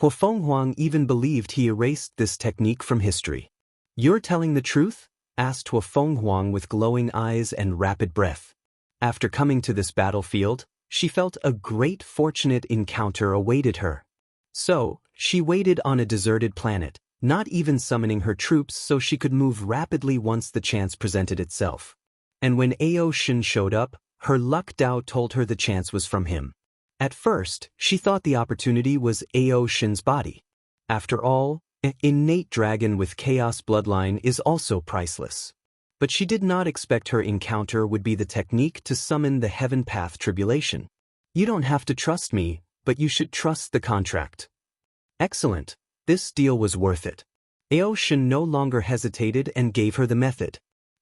Huofenghuang even believed he erased this technique from history. "You're telling the truth?" asked Huofenghuang with glowing eyes and rapid breath. After coming to this battlefield, she felt a great fortunate encounter awaited her. So, she waited on a deserted planet, not even summoning her troops so she could move rapidly once the chance presented itself. And when Ao Shen showed up, her luck Dao told her the chance was from him. At first, she thought the opportunity was Ao Shen's body. After all, an innate dragon with chaos bloodline is also priceless. But she did not expect her encounter would be the technique to summon the Heaven Path Tribulation. "You don't have to trust me, but you should trust the contract." Excellent. This deal was worth it. Ao Shen no longer hesitated and gave her the method.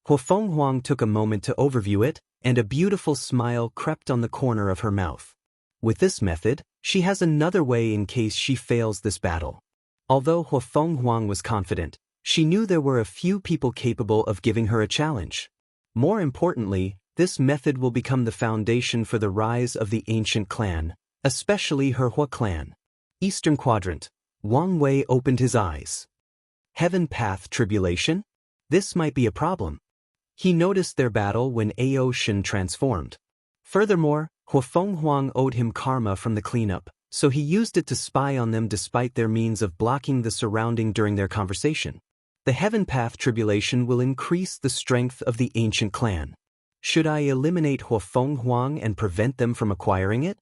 Huofenghuang took a moment to overview it, and a beautiful smile crept on the corner of her mouth. With this method, she has another way in case she fails this battle. Although Huofenghuang was confident, she knew there were a few people capable of giving her a challenge. More importantly, this method will become the foundation for the rise of the ancient clan, especially her Hua clan. Eastern Quadrant. Wang Wei opened his eyes. Heaven Path Tribulation? This might be a problem. He noticed their battle when Ao Shen transformed. Furthermore, Huofenghuang owed him karma from the cleanup, so he used it to spy on them despite their means of blocking the surrounding during their conversation. The Heaven Path Tribulation will increase the strength of the ancient clan. Should I eliminate Huofenghuang and prevent them from acquiring it?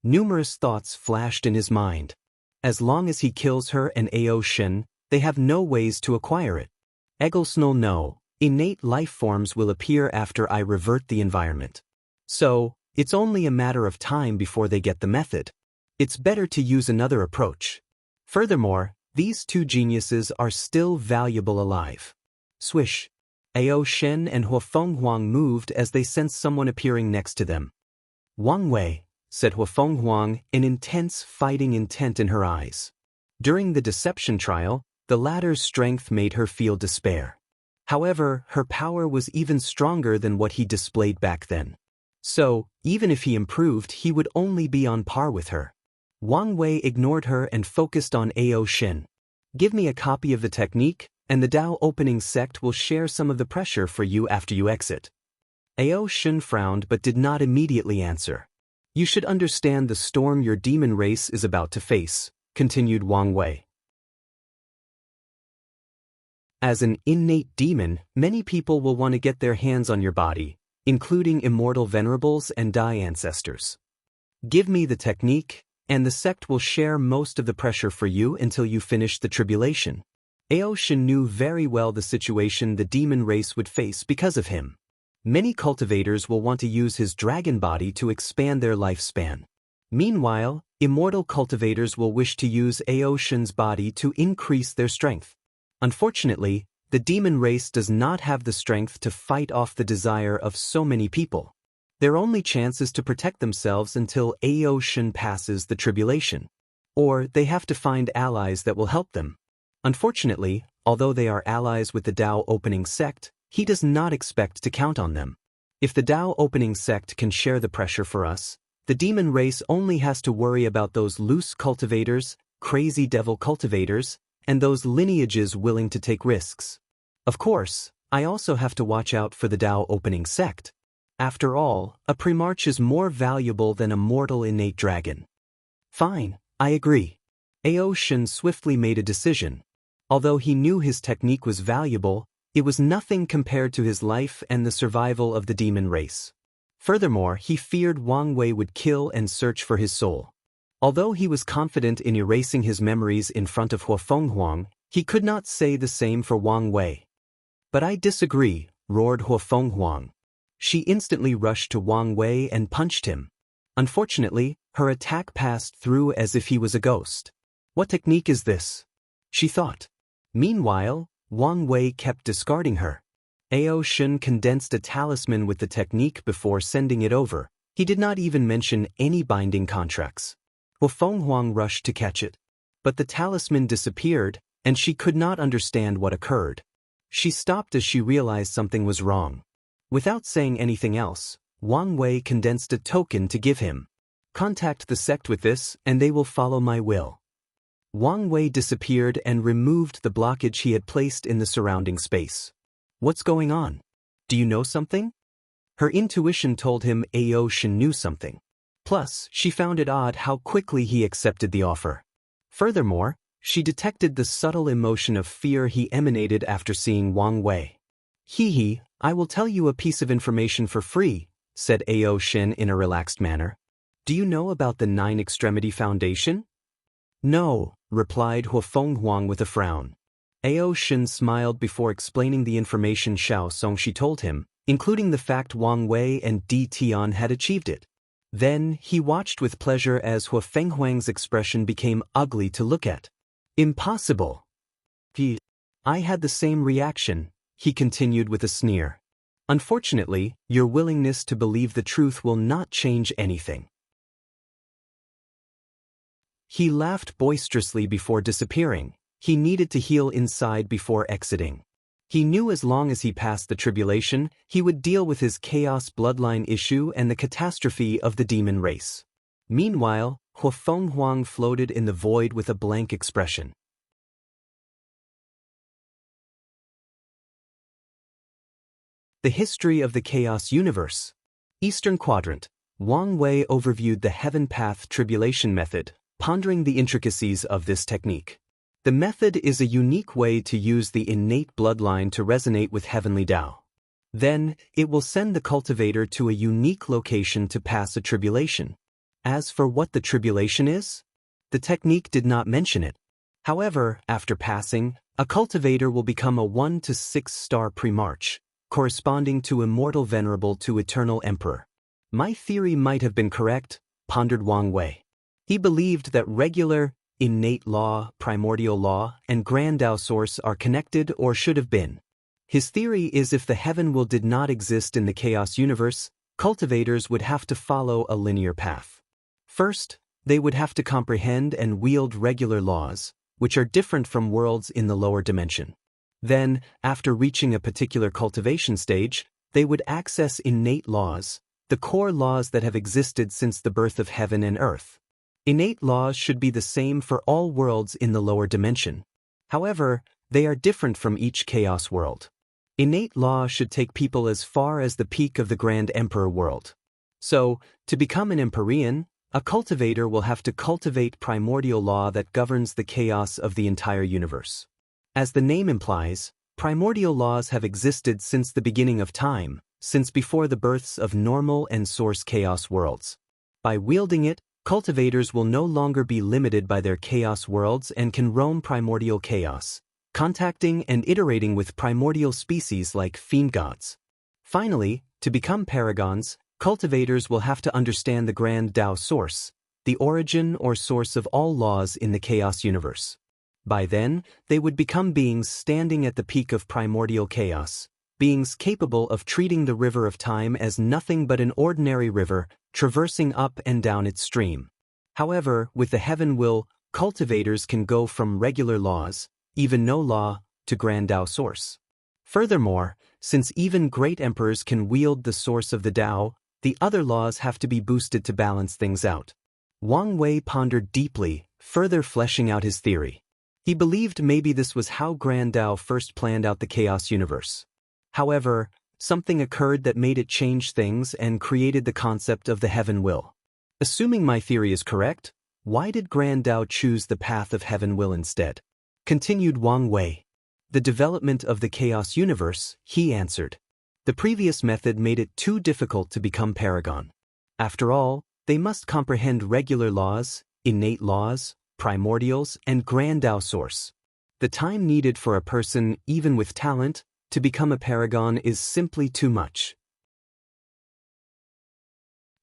Numerous thoughts flashed in his mind. As long as he kills her and Ao Shen, they have no ways to acquire it. Egglesnell no, innate life forms will appear after I revert the environment. So, it's only a matter of time before they get the method. It's better to use another approach. Furthermore, these two geniuses are still valuable alive. Swish. Ao Shen and Huofenghuang moved as they sensed someone appearing next to them. "Wang Wei," said Huofenghuang, an intense fighting intent in her eyes. During the deception trial, the latter's strength made her feel despair. However, her power was even stronger than what he displayed back then. So, even if he improved, he would only be on par with her. Wang Wei ignored her and focused on Ao Shen. "Give me a copy of the technique, and the Dao opening sect will share some of the pressure for you after you exit." Ao Shen frowned but did not immediately answer. "You should understand the storm your demon race is about to face," continued Wang Wei. As an innate demon, many people will want to get their hands on your body, including immortal venerables and Dai ancestors. Give me the technique, and the sect will share most of the pressure for you until you finish the tribulation. Ao Shen knew very well the situation the demon race would face because of him. Many cultivators will want to use his dragon body to expand their lifespan. Meanwhile, immortal cultivators will wish to use Ao Shen's body to increase their strength. Unfortunately, the demon race does not have the strength to fight off the desire of so many people. Their only chance is to protect themselves until Ao Shen passes the tribulation. Or they have to find allies that will help them. Unfortunately, although they are allies with the Dao opening sect, he does not expect to count on them. If the Dao opening sect can share the pressure for us, the demon race only has to worry about those loose cultivators, crazy devil cultivators, and those lineages willing to take risks. Of course, I also have to watch out for the Dao opening sect. After all, a Primarch is more valuable than a mortal innate dragon. Fine, I agree. Ao Shen swiftly made a decision. Although he knew his technique was valuable, it was nothing compared to his life and the survival of the demon race. Furthermore, he feared Wang Wei would kill and search for his soul. Although he was confident in erasing his memories in front of Huofenghuang, he could not say the same for Wang Wei. "But I disagree," roared Huofenghuang. She instantly rushed to Wang Wei and punched him. Unfortunately, her attack passed through as if he was a ghost. "What technique is this?" she thought. Meanwhile, Wang Wei kept discarding her. Ao Shen condensed a talisman with the technique before sending it over. He did not even mention any binding contracts. Huofenghuang rushed to catch it. But the talisman disappeared, and she could not understand what occurred. She stopped as she realized something was wrong. Without saying anything else, Wang Wei condensed a token to give him. Contact the sect with this, and they will follow my will. Wang Wei disappeared and removed the blockage he had placed in the surrounding space. What's going on? Do you know something? Her intuition told him Ao Shen knew something. Plus, she found it odd how quickly he accepted the offer. Furthermore, she detected the subtle emotion of fear he emanated after seeing Wang Wei. Hee, I will tell you a piece of information for free, said Ao Shen in a relaxed manner. Do you know about the Nine Extremity Foundation? No, replied Huafeng Huang with a frown. Ao Shen smiled before explaining the information Xiao Songxi told him, including the fact Wang Wei and Di Tian had achieved it. Then he watched with pleasure as Huafeng Huang's expression became ugly to look at. Impossible. I had the same reaction, he continued with a sneer. Unfortunately, your willingness to believe the truth will not change anything. He laughed boisterously before disappearing. He needed to heal inside before exiting. He knew as long as he passed the tribulation, he would deal with his chaos bloodline issue and the catastrophe of the demon race. Meanwhile, Huafeng Huang floated in the void with a blank expression. The history of the chaos universe. Eastern Quadrant. Wang Wei overviewed the Heaven Path Tribulation method, pondering the intricacies of this technique. The method is a unique way to use the innate bloodline to resonate with heavenly Tao. Then, it will send the cultivator to a unique location to pass a tribulation. As for what the tribulation is, the technique did not mention it. However, after passing, a cultivator will become a 1 to 6 star pre-march, corresponding to Immortal Venerable to Eternal Emperor. My theory might have been correct, pondered Wang Wei. He believed that regular, innate law, primordial law, and grand Tao source are connected or should have been. His theory is if the heaven will did not exist in the chaos universe, cultivators would have to follow a linear path. First, they would have to comprehend and wield regular laws, which are different from worlds in the lower dimension. Then, after reaching a particular cultivation stage, they would access innate laws, the core laws that have existed since the birth of heaven and earth. Innate laws should be the same for all worlds in the lower dimension. However, they are different from each chaos world. Innate law should take people as far as the peak of the Grand Emperor world. So, to become an Empyrean, a cultivator will have to cultivate primordial law that governs the chaos of the entire universe. As the name implies, primordial laws have existed since the beginning of time, since before the births of normal and source chaos worlds. By wielding it, cultivators will no longer be limited by their chaos worlds and can roam primordial chaos, contacting and iterating with primordial species like fiend gods. Finally, to become paragons, cultivators will have to understand the grand Tao source, the origin or source of all laws in the chaos universe. By then, they would become beings standing at the peak of primordial chaos, beings capable of treating the river of time as nothing but an ordinary river, traversing up and down its stream. However, with the heaven will, cultivators can go from regular laws, even no law, to grand Tao source. Furthermore, since even great emperors can wield the source of the Tao, the other laws have to be boosted to balance things out. Wang Wei pondered deeply, further fleshing out his theory. He believed maybe this was how Grand Tao first planned out the chaos universe. However, something occurred that made it change things and created the concept of the heaven will. Assuming my theory is correct, why did Grand Tao choose the path of heaven will instead? Continued Wang Wei. The development of the chaos universe, he answered. The previous method made it too difficult to become paragon. After all, they must comprehend regular laws, innate laws, primordials, and grand Tao source. The time needed for a person, even with talent, to become a paragon is simply too much.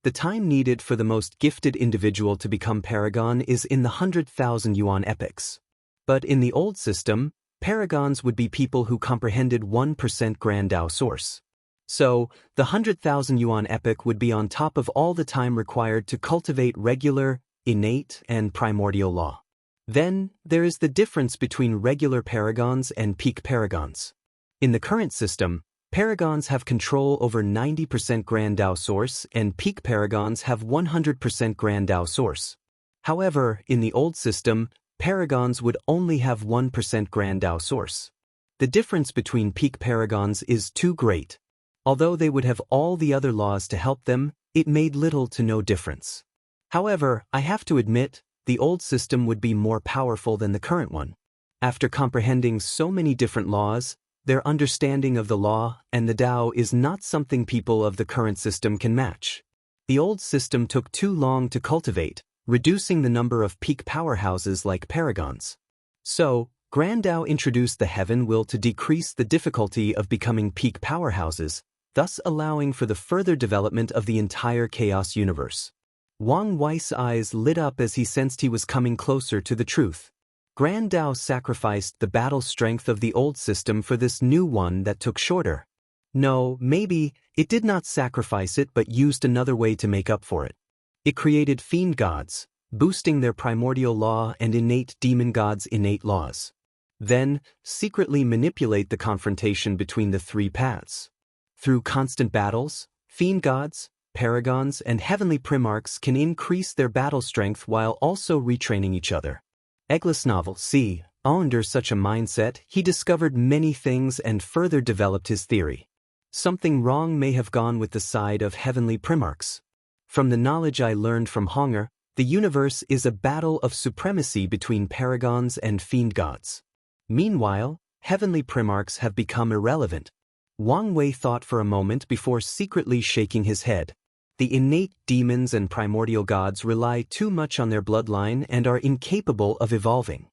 The time needed for the most gifted individual to become paragon is in the 100,000 yuan epochs. But in the old system, paragons would be people who comprehended 1% grand Tao source. So, the 100,000 yuan epoch would be on top of all the time required to cultivate regular, innate, and primordial law. Then, there is the difference between regular paragons and peak paragons. In the current system, Paragons have control over 90% Grand Dao source and peak paragons have 100% Grand Dao source. However, in the old system, paragons would only have 1% Grand Dao source. The difference between peak paragons is too great. Although they would have all the other laws to help them, it made little to no difference. However, I have to admit, the old system would be more powerful than the current one. After comprehending so many different laws, their understanding of the law and the Tao is not something people of the current system can match. The old system took too long to cultivate, reducing the number of peak powerhouses like paragons. So, Grand Dao introduced the heaven will to decrease the difficulty of becoming peak powerhouses, thus allowing for the further development of the entire chaos universe. Wang Wei's eyes lit up as he sensed he was coming closer to the truth. Grand Dao sacrificed the battle strength of the old system for this new one that took shorter. No, maybe it did not sacrifice it but used another way to make up for it. It created fiend gods, boosting their primordial law and innate demon gods' innate laws. Then, secretly manipulate the confrontation between the three paths. Through constant battles, fiend gods, paragons, and heavenly primarchs can increase their battle strength while also retraining each other. Eggless novel C. Under such a mindset, he discovered many things and further developed his theory. Something wrong may have gone with the side of heavenly primarchs. From the knowledge I learned from Honger, the universe is a battle of supremacy between paragons and fiend gods. Meanwhile, heavenly primarchs have become irrelevant. Wang Wei thought for a moment before secretly shaking his head. The innate demons and primordial gods rely too much on their bloodline and are incapable of evolving.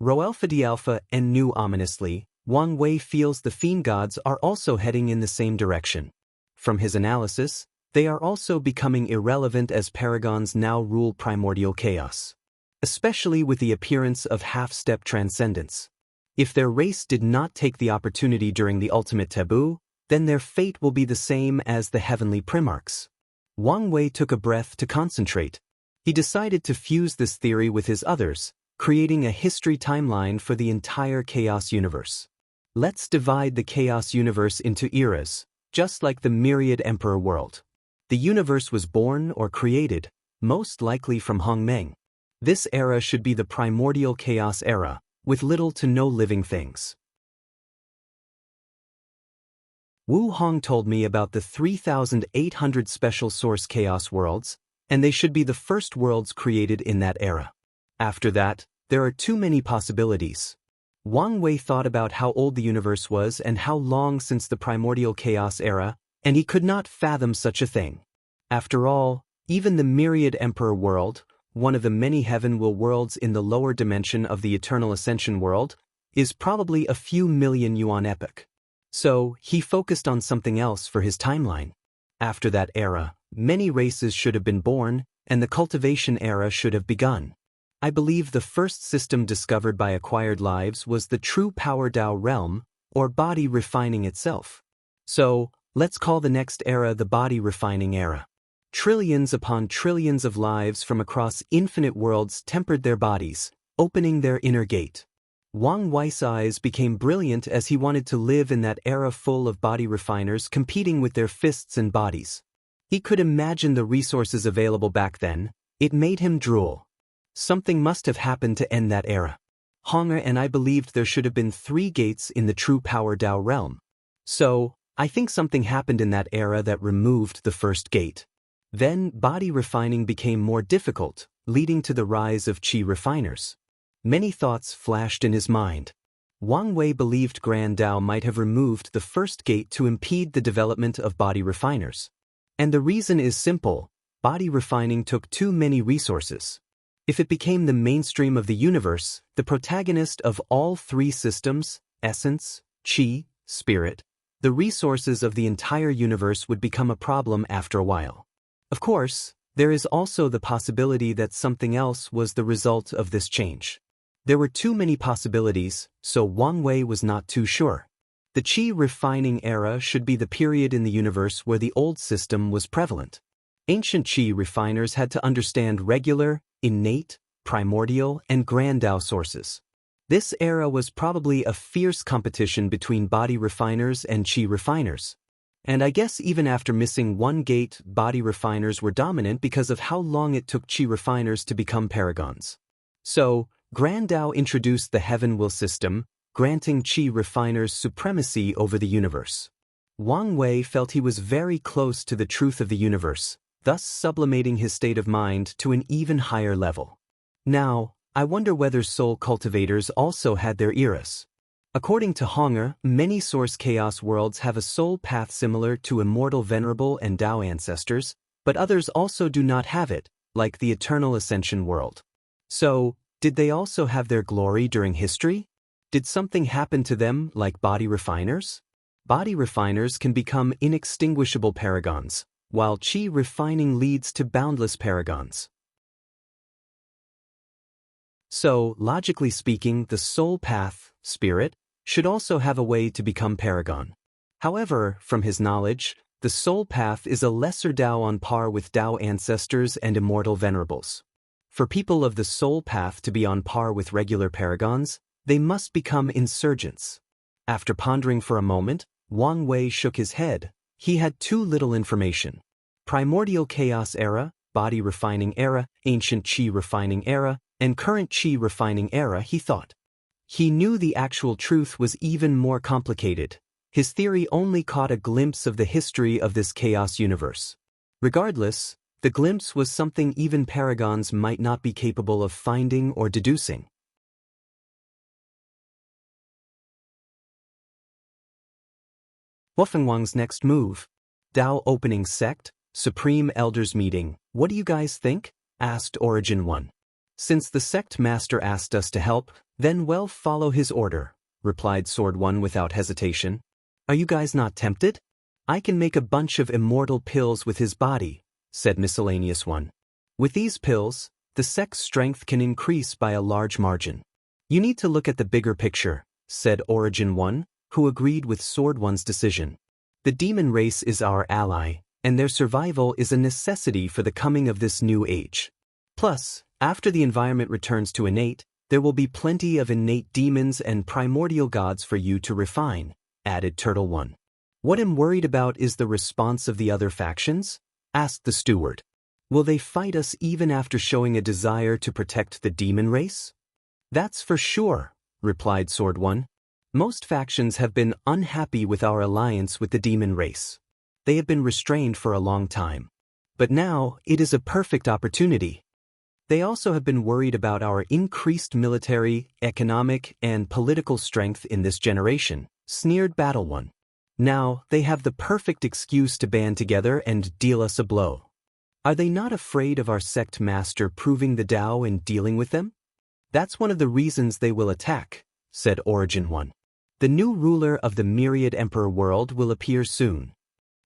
Roalpha D'Alpha and knew ominously, Wang Wei feels the fiend gods are also heading in the same direction. From his analysis, they are also becoming irrelevant as paragons now rule primordial chaos. Especially with the appearance of half-step transcendence. If their race did not take the opportunity during the ultimate taboo, then their fate will be the same as the heavenly primarchs. Wang Wei took a breath to concentrate. He decided to fuse this theory with his others, creating a history timeline for the entire chaos universe. Let's divide the chaos universe into eras, just like the myriad emperor world. The universe was born or created, most likely from Hongmeng. This era should be the primordial chaos era, with little to no living things. Wu Hong told me about the 3,800 special source chaos worlds, and they should be the first worlds created in that era. After that, there are too many possibilities. Wang Wei thought about how old the universe was and how long since the primordial chaos era, and he could not fathom such a thing. After all, even the myriad emperor world, one of the many heaven will worlds in the lower dimension of the eternal ascension world, is probably a few million yuan epoch. So, he focused on something else for his timeline. After that era, many races should have been born, and the cultivation era should have begun. I believe the first system discovered by acquired lives was the true power Tao realm, or body refining itself. So, let's call the next era the body refining era. Trillions upon trillions of lives from across infinite worlds tempered their bodies, opening their inner gate. Wang Wei's eyes became brilliant as he wanted to live in that era full of body refiners competing with their fists and bodies. He could imagine the resources available back then. It made him drool. Something must have happened to end that era. Honger and I believed there should have been 3 gates in the true power Tao realm. So, I think something happened in that era that removed the first gate. Then, body refining became more difficult, leading to the rise of qi refiners. Many thoughts flashed in his mind. Wang Wei believed Grand Dao might have removed the first gate to impede the development of body refiners. And the reason is simple: body refining took too many resources. If it became the mainstream of the universe, the protagonist of all 3 systems, essence, qi, spirit, the resources of the entire universe would become a problem after a while. Of course, there is also the possibility that something else was the result of this change. There were too many possibilities, so Wang Wei was not too sure. The qi refining era should be the period in the universe where the old system was prevalent. Ancient qi refiners had to understand regular, innate, primordial, and grand Dao sources. This era was probably a fierce competition between body refiners and chi refiners. And I guess even after missing one gate, body refiners were dominant because of how long it took chi refiners to become paragons. So, Grand Tao introduced the Heaven Will system, granting chi refiners supremacy over the universe. Wang Wei felt he was very close to the truth of the universe, thus sublimating his state of mind to an even higher level. Now, I wonder whether soul cultivators also had their eras. According to Honger, many source chaos worlds have a soul path similar to Immortal Venerable and Tao ancestors, but others also do not have it, like the Eternal Ascension world. So, did they also have their glory during history? Did something happen to them like body refiners? Body refiners can become inextinguishable paragons, while chi refining leads to boundless paragons. So, logically speaking, the soul path, spirit, should also have a way to become paragon. However, from his knowledge, the soul path is a lesser Tao on par with Tao ancestors and immortal venerables. For people of the soul path to be on par with regular paragons, they must become insurgents. After pondering for a moment, Wang Wei shook his head. He had too little information. Primordial Chaos Era, Body Refining Era, Ancient Qi Refining Era, and Current Qi Refining Era, he thought. He knew the actual truth was even more complicated. His theory only caught a glimpse of the history of this chaos universe. Regardless, the glimpse was something even paragons might not be capable of finding or deducing. Wufengwang's next move. Tao opening sect, Supreme Elders meeting. What do you guys think? Asked Origin 1. Since the sect master asked us to help, then we'll follow his order, replied Sword 1 without hesitation. Are you guys not tempted? I can make a bunch of immortal pills with his body, said Miscellaneous 1. With these pills, the sect's strength can increase by a large margin. You need to look at the bigger picture, said Origin 1, who agreed with Sword 1's decision. The demon race is our ally, and their survival is a necessity for the coming of this new age. Plus, after the environment returns to innate, there will be plenty of innate demons and primordial gods for you to refine, added Turtle 1. What I'm worried about is the response of the other factions, asked the steward. Will they fight us even after showing a desire to protect the demon race? That's for sure, replied Sword 1. Most factions have been unhappy with our alliance with the demon race. They have been restrained for a long time. But now, it is a perfect opportunity. They also have been worried about our increased military, economic, and political strength in this generation, sneered Battle 1. Now, they have the perfect excuse to band together and deal us a blow. Are they not afraid of our sect master proving the Tao and dealing with them? That's one of the reasons they will attack, said Origin 1. The new ruler of the Myriad Emperor world will appear soon.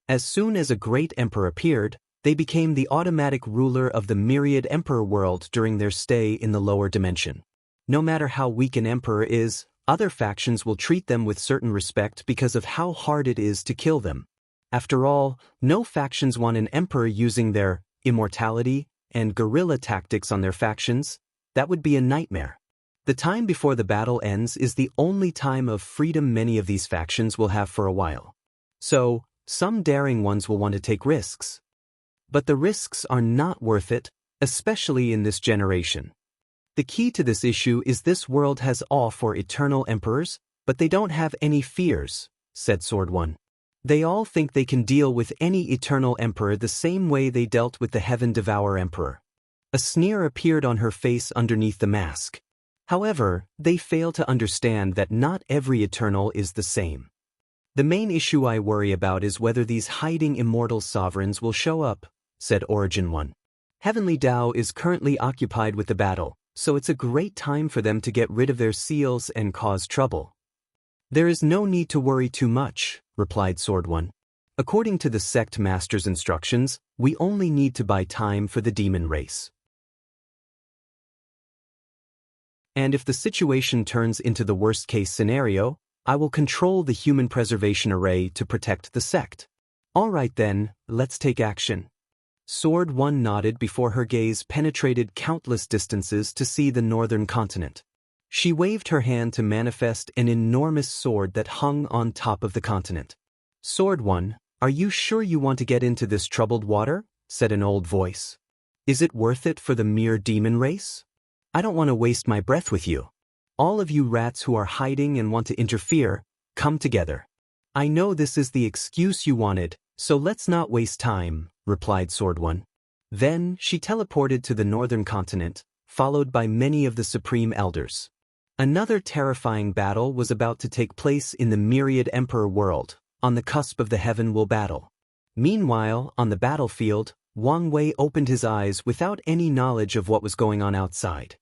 As soon as a great emperor appeared, they became the automatic ruler of the Myriad Emperor world during their stay in the lower dimension. No matter how weak an emperor is, other factions will treat them with certain respect because of how hard it is to kill them. After all, no factions want an emperor using their immortality and guerrilla tactics on their factions. That would be a nightmare. The time before the battle ends is the only time of freedom many of these factions will have for a while. So, some daring ones will want to take risks. But the risks are not worth it, especially in this generation. The key to this issue is this world has awe for eternal emperors, but they don't have any fears, said Sword 1. They all think they can deal with any eternal emperor the same way they dealt with the Heaven Devourer Emperor. A sneer appeared on her face underneath the mask. However, they fail to understand that not every eternal is the same. The main issue I worry about is whether these hiding immortal sovereigns will show up, said Origin 1. Heavenly Tao is currently occupied with the battle, so it's a great time for them to get rid of their seals and cause trouble. There is no need to worry too much, replied Sword 1. According to the sect master's instructions, we only need to buy time for the demon race. And if the situation turns into the worst-case scenario, I will control the human preservation array to protect the sect. All right then, let's take action. Sword 1 nodded before her gaze penetrated countless distances to see the northern continent. She waved her hand to manifest an enormous sword that hung on top of the continent. "Sword One, are you sure you want to get into this troubled water?" said an old voice. "Is it worth it for the mere demon race? I don't want to waste my breath with you. All of you rats who are hiding and want to interfere, come together. I know this is the excuse you wanted, so let's not waste time," replied Sword One. Then she teleported to the northern continent, followed by many of the supreme elders. Another terrifying battle was about to take place in the Myriad Emperor world, on the cusp of the Heaven-Will battle. Meanwhile, on the battlefield, Wang Wei opened his eyes without any knowledge of what was going on outside.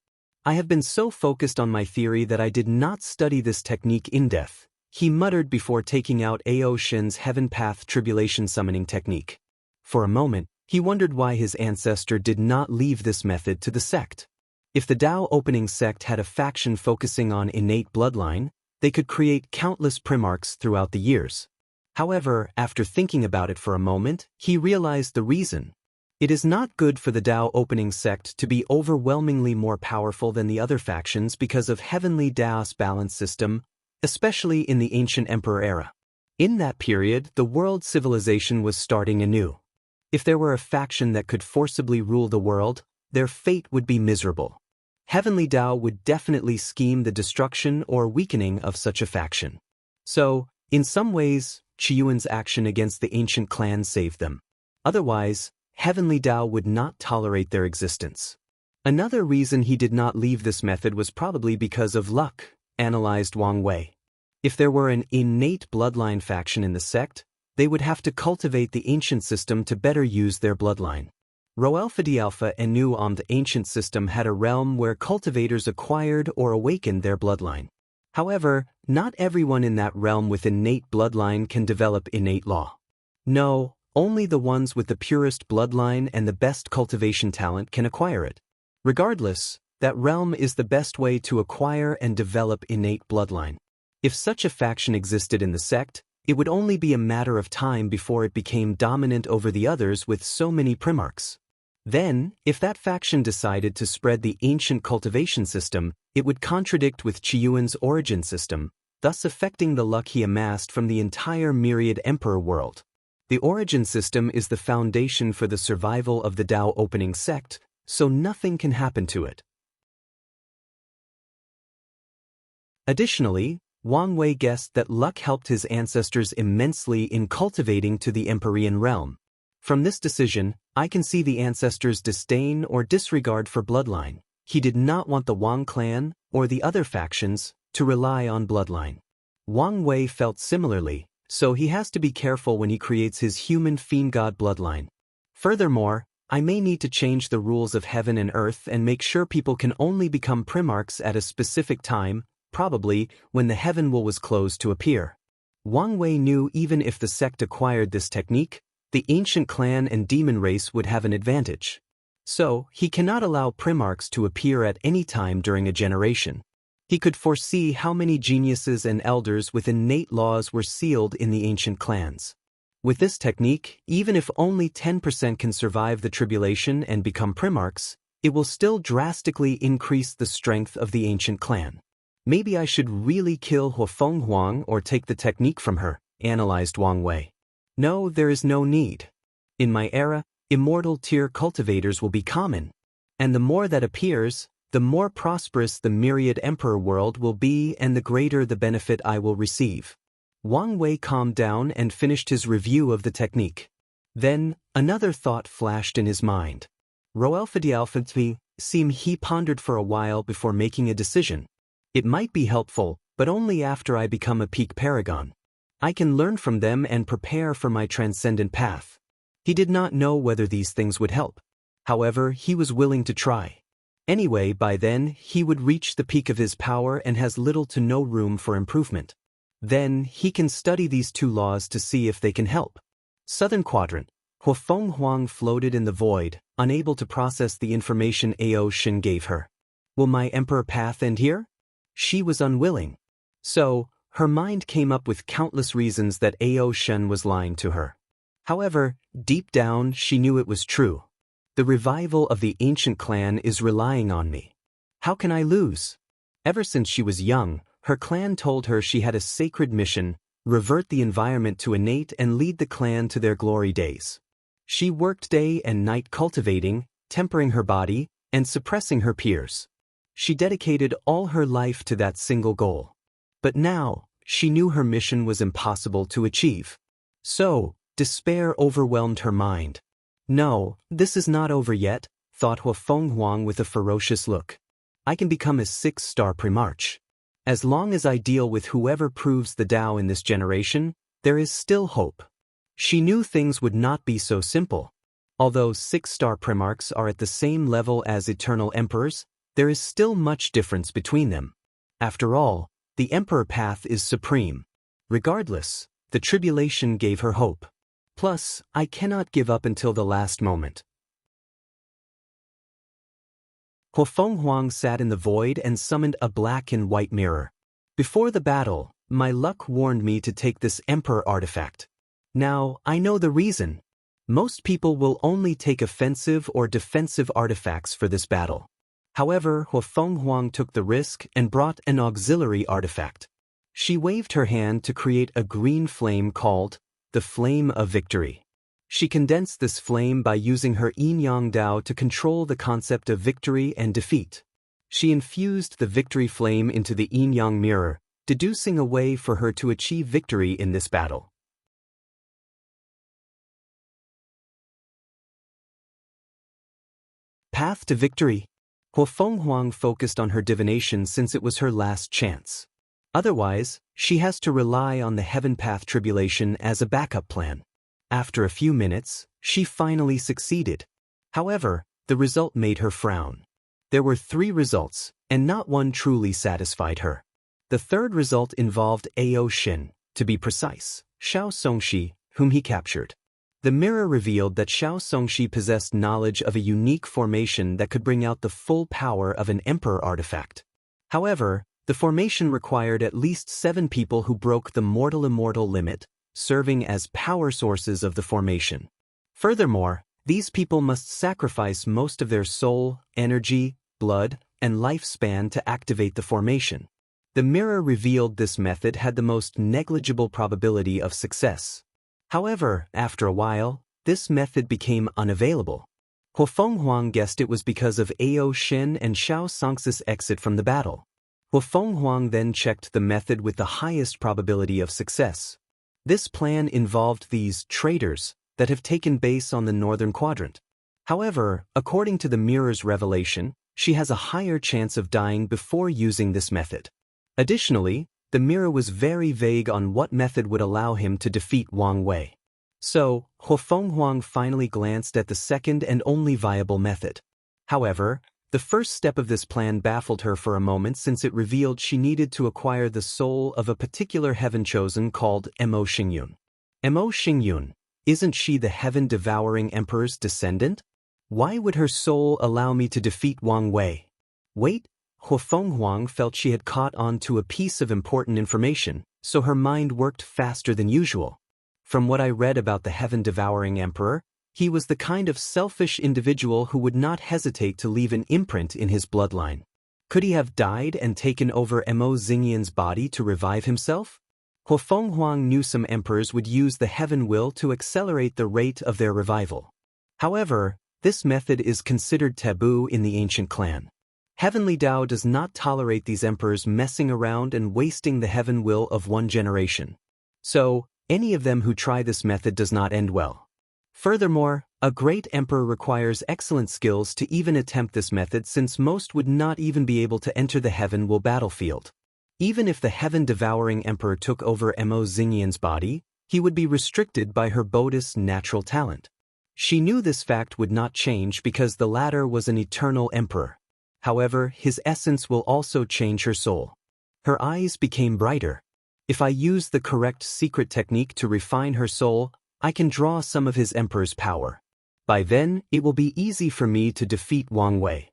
"I have been so focused on my theory that I did not study this technique in depth," he muttered before taking out Ao Shen's Heaven Path Tribulation Summoning technique. For a moment, he wondered why his ancestor did not leave this method to the sect. If the Dao Opening sect had a faction focusing on innate bloodline, they could create countless primarchs throughout the years. However, after thinking about it for a moment, he realized the reason. It is not good for the Dao Opening sect to be overwhelmingly more powerful than the other factions because of heavenly Daos balance system, especially in the ancient emperor era. In that period, the world civilization was starting anew. If there were a faction that could forcibly rule the world, their fate would be miserable. Heavenly Dao would definitely scheme the destruction or weakening of such a faction. So, in some ways, Qiyuan's action against the ancient clan saved them. Otherwise, Heavenly Dao would not tolerate their existence. Another reason he did not leave this method was probably because of luck, analyzed Wang Wei. If there were an innate bloodline faction in the sect, they would have to cultivate the ancient system to better use their bloodline. Roelfadialpha and Nu the ancient system had a realm where cultivators acquired or awakened their bloodline. However, not everyone in that realm with innate bloodline can develop innate law. No, only the ones with the purest bloodline and the best cultivation talent can acquire it. Regardless, that realm is the best way to acquire and develop innate bloodline. If such a faction existed in the sect, it would only be a matter of time before it became dominant over the others with so many primarchs. Then, if that faction decided to spread the ancient cultivation system, it would contradict with Qiyuan's origin system, thus affecting the luck he amassed from the entire Myriad Emperor world. The origin system is the foundation for the survival of the Dao Opening sect, so nothing can happen to it. Additionally, Wang Wei guessed that luck helped his ancestors immensely in cultivating to the Empyrean realm. From this decision, I can see the ancestors' disdain or disregard for bloodline. He did not want the Wang clan, or the other factions, to rely on bloodline. Wang Wei felt similarly, so he has to be careful when he creates his human fiend god bloodline. Furthermore, I may need to change the rules of heaven and earth and make sure people can only become primarchs at a specific time, probably when the Heaven-Will was closed to appear. Wang Wei knew even if the sect acquired this technique, the ancient clan and demon race would have an advantage. So, he cannot allow primarchs to appear at any time during a generation. He could foresee how many geniuses and elders with innate laws were sealed in the ancient clans. With this technique, even if only 10% can survive the tribulation and become primarchs, it will still drastically increase the strength of the ancient clan. Maybe I should really kill Huafeng Huang or take the technique from her, analyzed Wang Wei. No, there is no need. In my era, immortal tier cultivators will be common. And the more that appears, the more prosperous the Myriad Emperor world will be and the greater the benefit I will receive. Wang Wei calmed down and finished his review of the technique. Then, another thought flashed in his mind. Roelfadialpha he pondered for a while before making a decision. It might be helpful, but only after I become a peak paragon. I can learn from them and prepare for my transcendent path. He did not know whether these things would help. However, he was willing to try. Anyway, by then, he would reach the peak of his power and has little to no room for improvement. Then, he can study these two laws to see if they can help. Southern Quadrant. Huafeng Huang floated in the void, unable to process the information Ao Shen gave her. Will my emperor path end here? She was unwilling. So, her mind came up with countless reasons that Ao Shen was lying to her. However, deep down, she knew it was true. The revival of the ancient clan is relying on me. How can I lose? Ever since she was young, her clan told her she had a sacred mission: revert the environment to innate and lead the clan to their glory days. She worked day and night cultivating, tempering her body, and suppressing her peers. She dedicated all her life to that single goal. But now, she knew her mission was impossible to achieve. So, despair overwhelmed her mind. No, this is not over yet, thought Huafeng Huang with a ferocious look. I can become a 6-star Primarch. As long as I deal with whoever proves the Tao in this generation, there is still hope. She knew things would not be so simple. Although 6-star Primarchs are at the same level as eternal emperors, there is still much difference between them. After all, the emperor path is supreme. Regardless, the tribulation gave her hope. Plus, I cannot give up until the last moment. Huafeng Huang sat in the void and summoned a black and white mirror. Before the battle, my luck warned me to take this emperor artifact. Now, I know the reason. Most people will only take offensive or defensive artifacts for this battle. However, Huafeng Huang took the risk and brought an auxiliary artifact. She waved her hand to create a green flame called the Flame of Victory. She condensed this flame by using her Yin-Yang Dao to control the concept of victory and defeat. She infused the victory flame into the Yin-Yang mirror, deducing a way for her to achieve victory in this battle. Path to victory. Huafeng Huang focused on her divination since it was her last chance. Otherwise, she has to rely on the Heaven Path tribulation as a backup plan. After a few minutes, she finally succeeded. However, the result made her frown. There were 3 results, and not one truly satisfied her. The third result involved Ao Xin, to be precise, Xiao Songxi, whom he captured. The mirror revealed that Xiao Songxi possessed knowledge of a unique formation that could bring out the full power of an emperor artifact. However, the formation required at least 7 people who broke the mortal-immortal limit, serving as power sources of the formation. Furthermore, these people must sacrifice most of their soul, energy, blood, and lifespan to activate the formation. The mirror revealed this method had the most negligible probability of success. However, after a while, this method became unavailable. Huafeng Huang guessed it was because of Ao Xin and Xiao Songxi's exit from the battle. Huafeng Huang then checked the method with the highest probability of success. This plan involved these traitors that have taken base on the northern quadrant. However, according to the mirror's revelation, she has a higher chance of dying before using this method. Additionally, the mirror was very vague on what method would allow him to defeat Wang Wei. So, Huafeng Huang finally glanced at the second and only viable method. However, the first step of this plan baffled her for a moment since it revealed she needed to acquire the soul of a particular heaven chosen called Mo Xingyun. Mo Xingyun, isn't she the heaven-devouring emperor's descendant? Why would her soul allow me to defeat Wang Wei? Wait, Huafeng Huang felt she had caught on to a piece of important information, so her mind worked faster than usual. From what I read about the heaven-devouring emperor, he was the kind of selfish individual who would not hesitate to leave an imprint in his bloodline. Could he have died and taken over Mo Xingyun's body to revive himself? Huafeng Huang knew some emperors would use the heaven will to accelerate the rate of their revival. However, this method is considered taboo in the ancient clan. Heavenly Tao does not tolerate these emperors messing around and wasting the heaven will of one generation. So, any of them who try this method does not end well. Furthermore, a great emperor requires excellent skills to even attempt this method since most would not even be able to enter the heaven will battlefield. Even if the heaven-devouring emperor took over Mo Xingyun's body, he would be restricted by her Bodhi's natural talent. She knew this fact would not change because the latter was an eternal emperor. However, his essence will also change her soul. Her eyes became brighter. If I use the correct secret technique to refine her soul, I can draw some of his emperor's power. By then, it will be easy for me to defeat Wang Wei.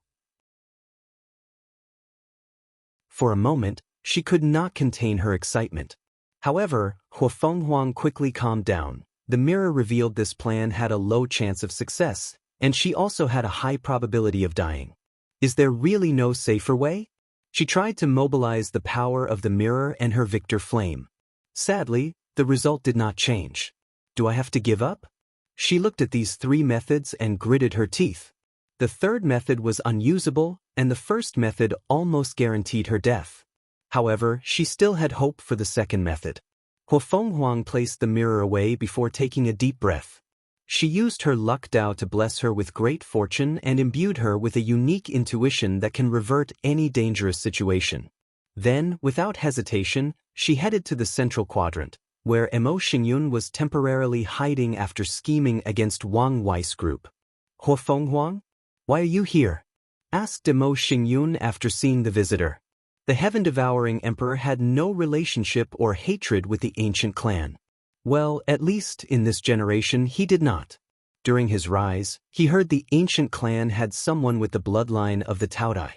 For a moment, she could not contain her excitement. However, Huafeng Huang quickly calmed down. The mirror revealed this plan had a low chance of success, and she also had a high probability of dying. Is there really no safer way? She tried to mobilize the power of the mirror and her Victor flame. Sadly, the result did not change. Do I have to give up? She looked at these 3 methods and gritted her teeth. The third method was unusable, and the first method almost guaranteed her death. However, she still had hope for the second method. Huang placed the mirror away before taking a deep breath. She used her luck Dao to bless her with great fortune and imbued her with a unique intuition that can revert any dangerous situation. Then, without hesitation, she headed to the central quadrant, where Mo Xingyun was temporarily hiding after scheming against Wang Wei's group. Huang, why are you here? Asked Mo Xingyun after seeing the visitor. The heaven-devouring emperor had no relationship or hatred with the ancient clan. Well, at least in this generation he did not. During his rise, he heard the ancient clan had someone with the bloodline of the Taodai.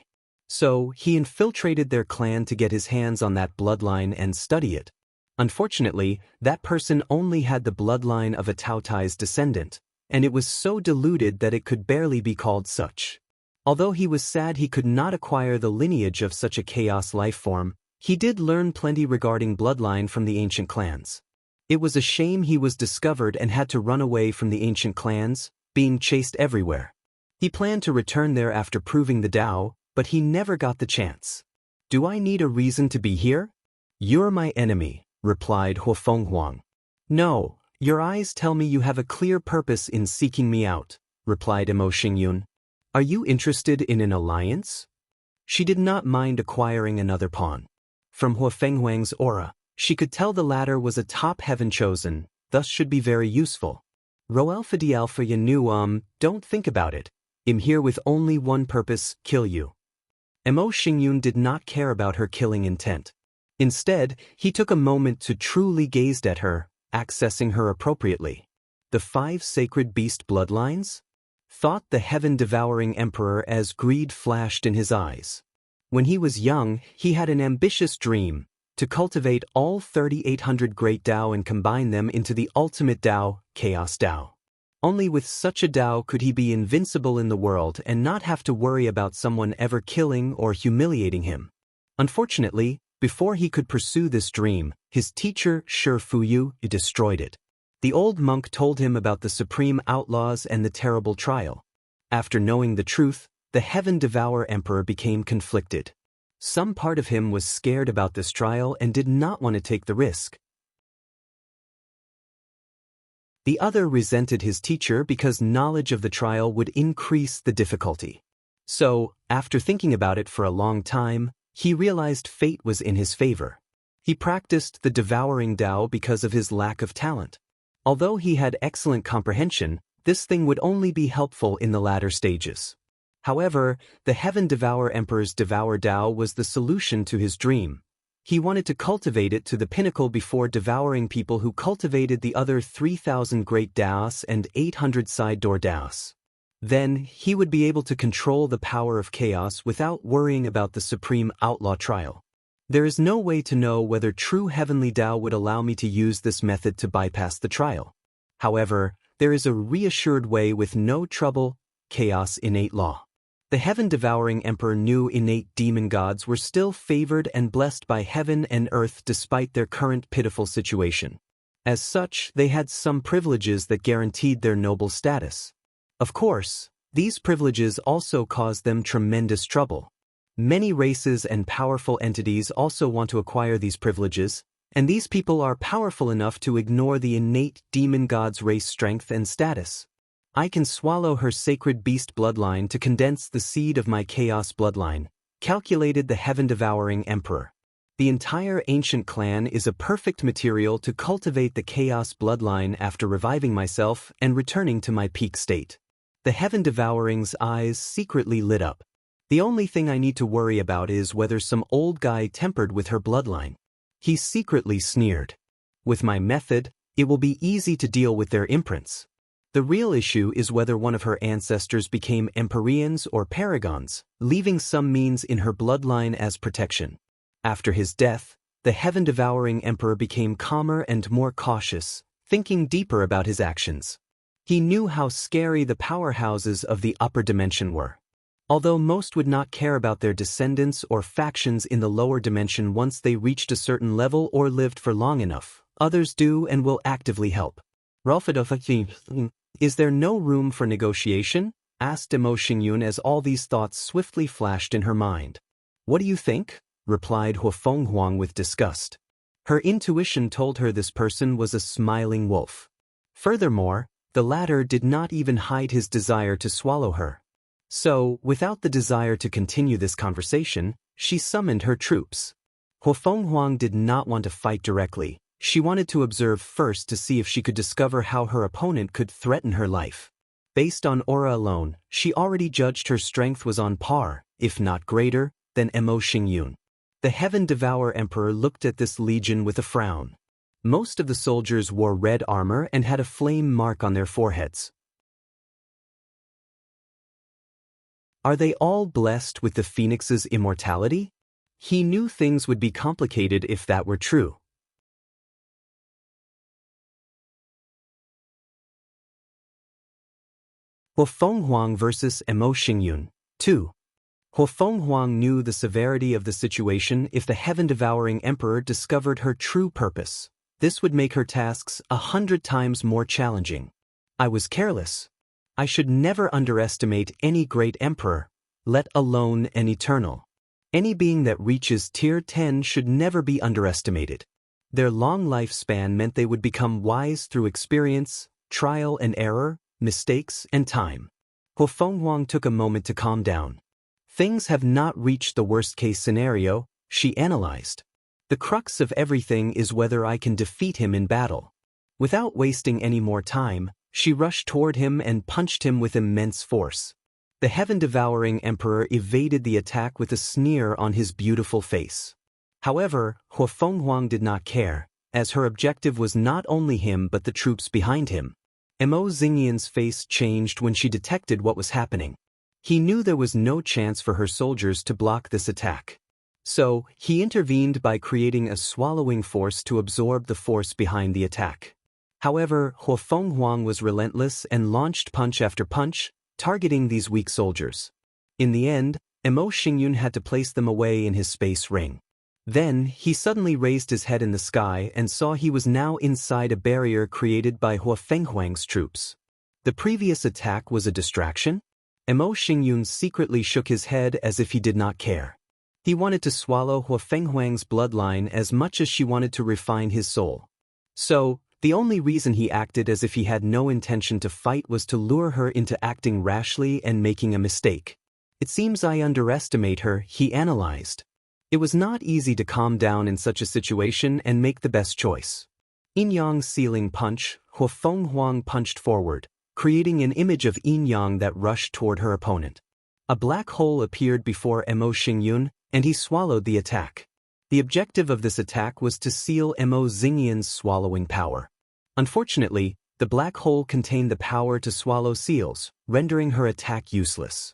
So, he infiltrated their clan to get his hands on that bloodline and study it. Unfortunately, that person only had the bloodline of a Taodai's descendant, and it was so diluted that it could barely be called such. Although he was sad he could not acquire the lineage of such a chaos life form, he did learn plenty regarding bloodline from the ancient clans. It was a shame he was discovered and had to run away from the ancient clans, being chased everywhere. He planned to return there after proving the Tao, but he never got the chance. Do I need a reason to be here? You're my enemy, replied Huang. No, your eyes tell me you have a clear purpose in seeking me out, replied Mo Xingyun. Are you interested in an alliance? She did not mind acquiring another pawn. From Huang's aura, she could tell the latter was a top heaven chosen, thus should be very useful. Roalpha D'Alpha you knew, don't think about it. I'm here with only one purpose, kill you. Mo Xingyun did not care about her killing intent. Instead, he took a moment to truly gaze at her, accessing her appropriately. The 5 sacred beast bloodlines? Thought the heaven-devouring emperor as greed flashed in his eyes. When he was young, he had an ambitious dream, to cultivate all 3,800 great Tao and combine them into the ultimate Tao, Chaos Tao. Only with such a Tao could he be invincible in the world and not have to worry about someone ever killing or humiliating him. Unfortunately, before he could pursue this dream, his teacher, Shi Fuyu, destroyed it. The old monk told him about the supreme outlaws and the terrible trial. After knowing the truth, the heaven-devourer emperor became conflicted. Some part of him was scared about this trial and did not want to take the risk. The other resented his teacher because knowledge of the trial would increase the difficulty. So, after thinking about it for a long time, he realized fate was in his favor. He practiced the devouring Tao because of his lack of talent. Although he had excellent comprehension, this thing would only be helpful in the latter stages. However, the heaven-devourer emperor's devour Tao was the solution to his dream. He wanted to cultivate it to the pinnacle before devouring people who cultivated the other 3,000 great Taos and 800 side door Taos. Then, he would be able to control the power of chaos without worrying about the supreme outlaw trial. There is no way to know whether true heavenly Tao would allow me to use this method to bypass the trial. However, there is a reassured way with no trouble, chaos innate law. The heaven-devouring emperor knew innate demon gods were still favored and blessed by heaven and earth despite their current pitiful situation. As such, they had some privileges that guaranteed their noble status. Of course, these privileges also caused them tremendous trouble. Many races and powerful entities also want to acquire these privileges, and these people are powerful enough to ignore the innate demon god's race strength and status. I can swallow her sacred beast bloodline to condense the seed of my chaos bloodline, calculated the heaven-devouring emperor. The entire ancient clan is a perfect material to cultivate the chaos bloodline after reviving myself and returning to my peak state. The heaven-devouring's eyes secretly lit up. The only thing I need to worry about is whether some old guy tempered with her bloodline. He secretly sneered. With my method, it will be easy to deal with their imprints. The real issue is whether one of her ancestors became Empyreans or Paragons, leaving some means in her bloodline as protection. After his death, the heaven-devouring emperor became calmer and more cautious, thinking deeper about his actions. He knew how scary the powerhouses of the upper dimension were. Although most would not care about their descendants or factions in the lower dimension once they reached a certain level or lived for long enough, others do and will actively help. Is there no room for negotiation? Asked Emo Xingyun as all these thoughts swiftly flashed in her mind. What do you think? Replied Huafenghuang with disgust. Her intuition told her this person was a smiling wolf. Furthermore, the latter did not even hide his desire to swallow her. So, without the desire to continue this conversation, she summoned her troops. Huafenghuang did not want to fight directly. She wanted to observe first to see if she could discover how her opponent could threaten her life. Based on aura alone, she already judged her strength was on par, if not greater, than Emo Xingyun. The Heaven Devourer Emperor looked at this legion with a frown. Most of the soldiers wore red armor and had a flame mark on their foreheads. Are they all blessed with the phoenix's immortality? He knew things would be complicated if that were true. Huafenghuang vs. Emo Xingyun. 2. Huafenghuang knew the severity of the situation if the heaven-devouring emperor discovered her true purpose. This would make her tasks 100 times more challenging. I was careless. I should never underestimate any great emperor, let alone an eternal. Any being that reaches tier 10 should never be underestimated. Their long lifespan meant they would become wise through experience, trial and error, mistakes, and time. Huafenghuang took a moment to calm down. Things have not reached the worst-case scenario, she analyzed. The crux of everything is whether I can defeat him in battle. Without wasting any more time, she rushed toward him and punched him with immense force. The heaven-devouring emperor evaded the attack with a sneer on his beautiful face. However, Huafenghuang did not care, as her objective was not only him but the troops behind him. Emo Xingyun's face changed when she detected what was happening. He knew there was no chance for her soldiers to block this attack. So, he intervened by creating a swallowing force to absorb the force behind the attack. However, Huafenghuang was relentless and launched punch after punch, targeting these weak soldiers. In the end, Emo Xingyun had to place them away in his space ring. Then, he suddenly raised his head in the sky and saw he was now inside a barrier created by Huafenghuang's troops. The previous attack was a distraction? Emo Xingyun secretly shook his head as if he did not care. He wanted to swallow Huafenghuang's bloodline as much as she wanted to refine his soul. So, the only reason he acted as if he had no intention to fight was to lure her into acting rashly and making a mistake. It seems I underestimate her, he analyzed. It was not easy to calm down in such a situation and make the best choice. Yin-Yang ceiling punch, Huafenghuang punched forward, creating an image of Yin-Yang that rushed toward her opponent. A black hole appeared before Emo Xingyun, and he swallowed the attack. The objective of this attack was to seal Emo Xingyun's swallowing power. Unfortunately, the black hole contained the power to swallow seals, rendering her attack useless.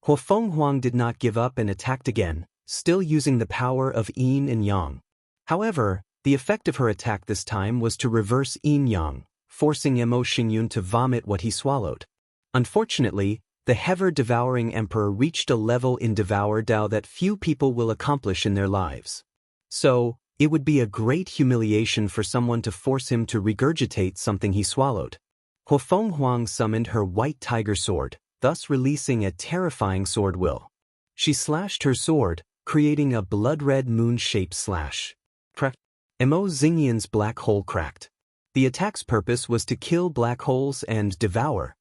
Huafenghuang did not give up and attacked again, still using the power of Yin and Yang. However, the effect of her attack this time was to reverse Yin-Yang, forcing Emo Xingyun to vomit what he swallowed. Unfortunately, the Heaven-devouring emperor reached a level in Devour Dao that few people will accomplish in their lives. So, it would be a great humiliation for someone to force him to regurgitate something he swallowed. Huafenghuang summoned her white tiger sword, thus releasing a terrifying sword will. She slashed her sword, creating a blood-red moon-shaped slash. Emo Xingyun's black hole cracked. The attack's purpose was to kill black holes and devour.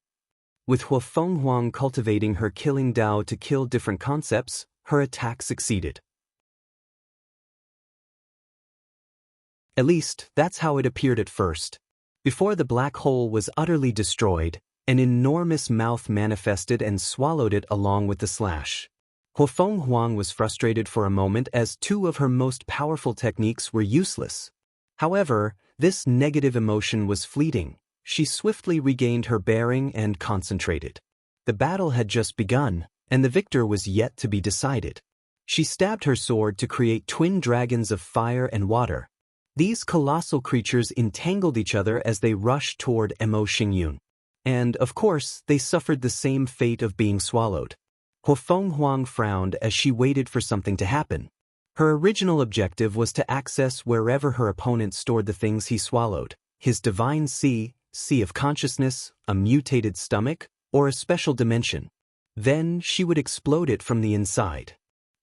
With Huafenghuang cultivating her killing Dao to kill different concepts, her attack succeeded. At least, that's how it appeared at first. Before the black hole was utterly destroyed, an enormous mouth manifested and swallowed it along with the slash. Huafenghuang was frustrated for a moment as two of her most powerful techniques were useless. However, this negative emotion was fleeting. She swiftly regained her bearing and concentrated. The battle had just begun, and the victor was yet to be decided. She stabbed her sword to create twin dragons of fire and water. These colossal creatures entangled each other as they rushed toward Emo Xingyun. And, of course, they suffered the same fate of being swallowed. Ho Fenghuang frowned as she waited for something to happen. Her original objective was to access wherever her opponent stored the things he swallowed, his divine sea of consciousness, a mutated stomach, or a special dimension. Then she would explode it from the inside.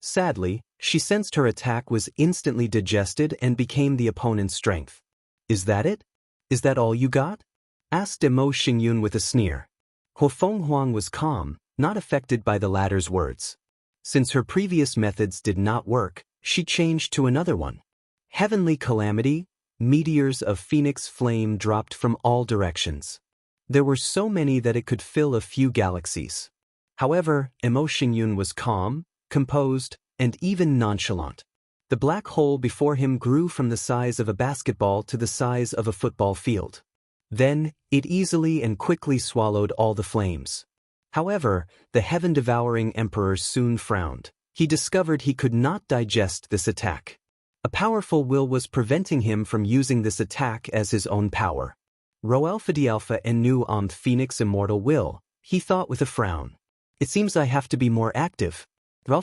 Sadly, she sensed her attack was instantly digested and became the opponent's strength. Is that it? Is that all you got? Asked Mo Xingyun with a sneer. Ho Fenghuang was calm, not affected by the latter's words. Since her previous methods did not work, she changed to another one. Heavenly calamity, meteors of phoenix flame dropped from all directions. There were so many that it could fill a few galaxies. However, Mo Xingyun was calm, composed, and even nonchalant. The black hole before him grew from the size of a basketball to the size of a football field. Then, it easily and quickly swallowed all the flames. However, the heaven-devouring emperor soon frowned. He discovered he could not digest this attack. A powerful will was preventing him from using this attack as his own power. Roalpha Dialpha and Nu Phoenix Immortal will, he thought with a frown. It seems I have to be more active. Her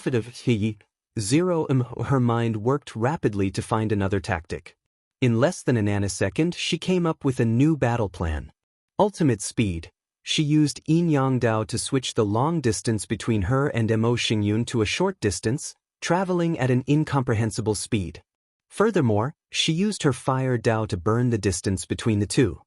mind worked rapidly to find another tactic. In less than a nanosecond, she came up with a new battle plan. Ultimate speed. She used Yin Yang Dao to switch the long distance between her and Mo Xingyun to a short distance, traveling at an incomprehensible speed. Furthermore, she used her fire Dao to burn the distance between the two.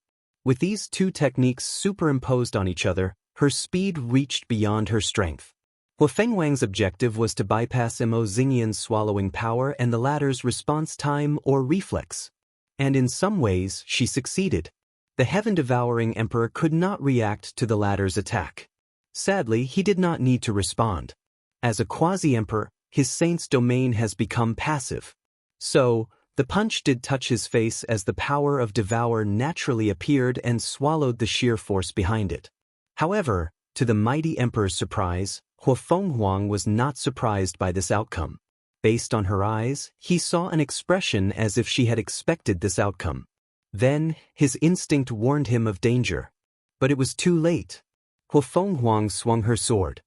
With these two techniques superimposed on each other, her speed reached beyond her strength. Ho Fenghuang's objective was to bypass Mo Xingyun's swallowing power and the latter's response time or reflex. And in some ways, she succeeded. The heaven-devouring emperor could not react to the latter's attack. Sadly, he did not need to respond. As a quasi-emperor, his saint's domain has become passive. So, the punch did touch his face as the power of devour naturally appeared and swallowed the sheer force behind it. However, to the mighty emperor's surprise, Ho Fenghuang was not surprised by this outcome. Based on her eyes, he saw an expression as if she had expected this outcome. Then, his instinct warned him of danger. But it was too late. Ho Fenghuang swung her sword.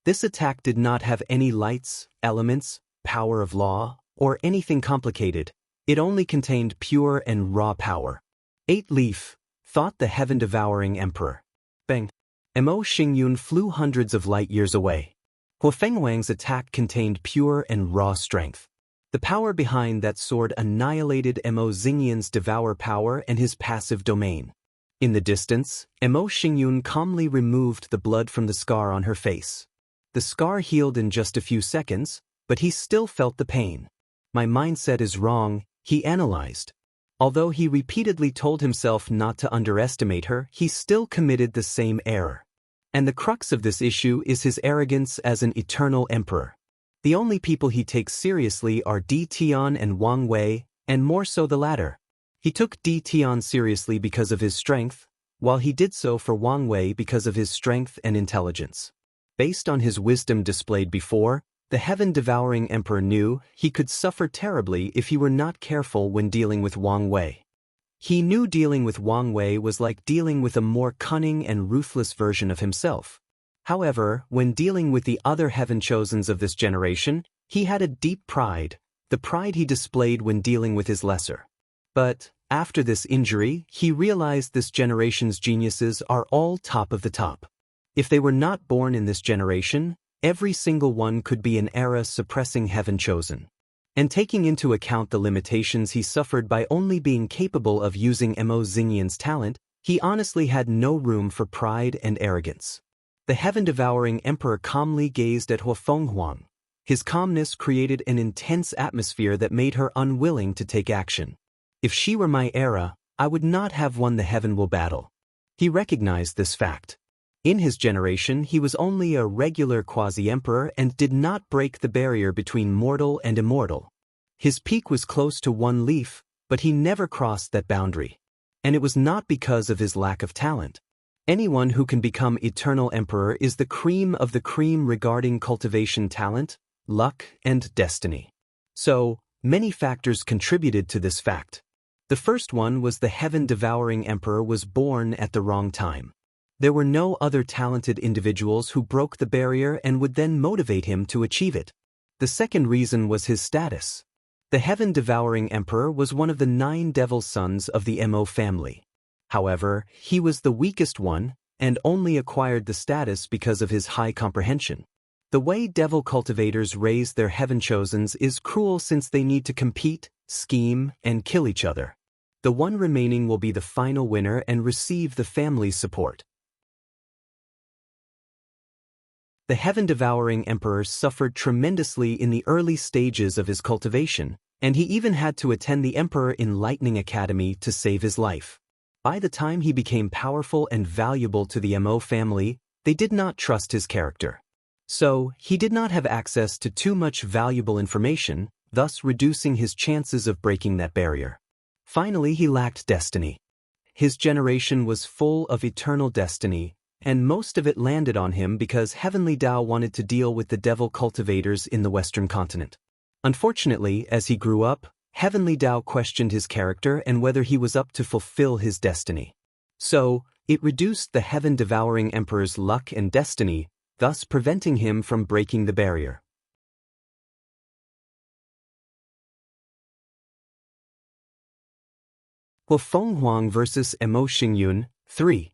This attack did not have any lights, elements, power of law, or anything complicated. It only contained pure and raw power. 8-leaf, thought the heaven-devouring emperor. Bang! Mo Xingyun flew hundreds of light years away. Ho Fenghuang's attack contained pure and raw strength. The power behind that sword annihilated Mo Xingyun's devour power and his passive domain. In the distance, Mo Xingyun calmly removed the blood from the scar on her face. The scar healed in just a few seconds, but he still felt the pain. My mindset is wrong, he analyzed. Although he repeatedly told himself not to underestimate her, he still committed the same error. And the crux of this issue is his arrogance as an eternal emperor. The only people he takes seriously are Di Tian and Wang Wei, and more so the latter. He took Di Tian seriously because of his strength, while he did so for Wang Wei because of his strength and intelligence. Based on his wisdom displayed before, the heaven-devouring emperor knew he could suffer terribly if he were not careful when dealing with Wang Wei. He knew dealing with Wang Wei was like dealing with a more cunning and ruthless version of himself. However, when dealing with the other heaven-chosens of this generation, he had a deep pride, the pride he displayed when dealing with his lesser. But, after this injury, he realized this generation's geniuses are all top of the top. If they were not born in this generation, every single one could be an era-suppressing heaven-chosen. And taking into account the limitations he suffered by only being capable of using Mo Xingyun's talent, he honestly had no room for pride and arrogance. The heaven-devouring emperor calmly gazed at Ho Fenghuang. His calmness created an intense atmosphere that made her unwilling to take action. If she were my era, I would not have won the heaven will battle. He recognized this fact. In his generation, he was only a regular quasi-emperor and did not break the barrier between mortal and immortal. His peak was close to 1 leaf, but he never crossed that boundary. And it was not because of his lack of talent. Anyone who can become eternal emperor is the cream of the cream regarding cultivation talent, luck, and destiny. So, many factors contributed to this fact. The first one was the heaven-devouring emperor was born at the wrong time. There were no other talented individuals who broke the barrier and would then motivate him to achieve it. The second reason was his status. The heaven-devouring emperor was one of the 9 devil sons of the Mo family. However, he was the weakest one, and only acquired the status because of his high comprehension. The way devil cultivators raise their heaven-chosens is cruel since they need to compete, scheme, and kill each other. The one remaining will be the final winner and receive the family's support. The heaven-devouring emperor suffered tremendously in the early stages of his cultivation, and he even had to attend the Emperor Enlightening Academy to save his life. By the time he became powerful and valuable to the Mo family, they did not trust his character. So, he did not have access to too much valuable information, thus reducing his chances of breaking that barrier. Finally, he lacked destiny. His generation was full of eternal destiny, and most of it landed on him because Heavenly Tao wanted to deal with the devil cultivators in the Western continent. Unfortunately, as he grew up, Heavenly Tao questioned his character and whether he was up to fulfill his destiny. So, it reduced the heaven-devouring emperor's luck and destiny, thus preventing him from breaking the barrier. Feng Huang vs. Mo Xingyun, 3.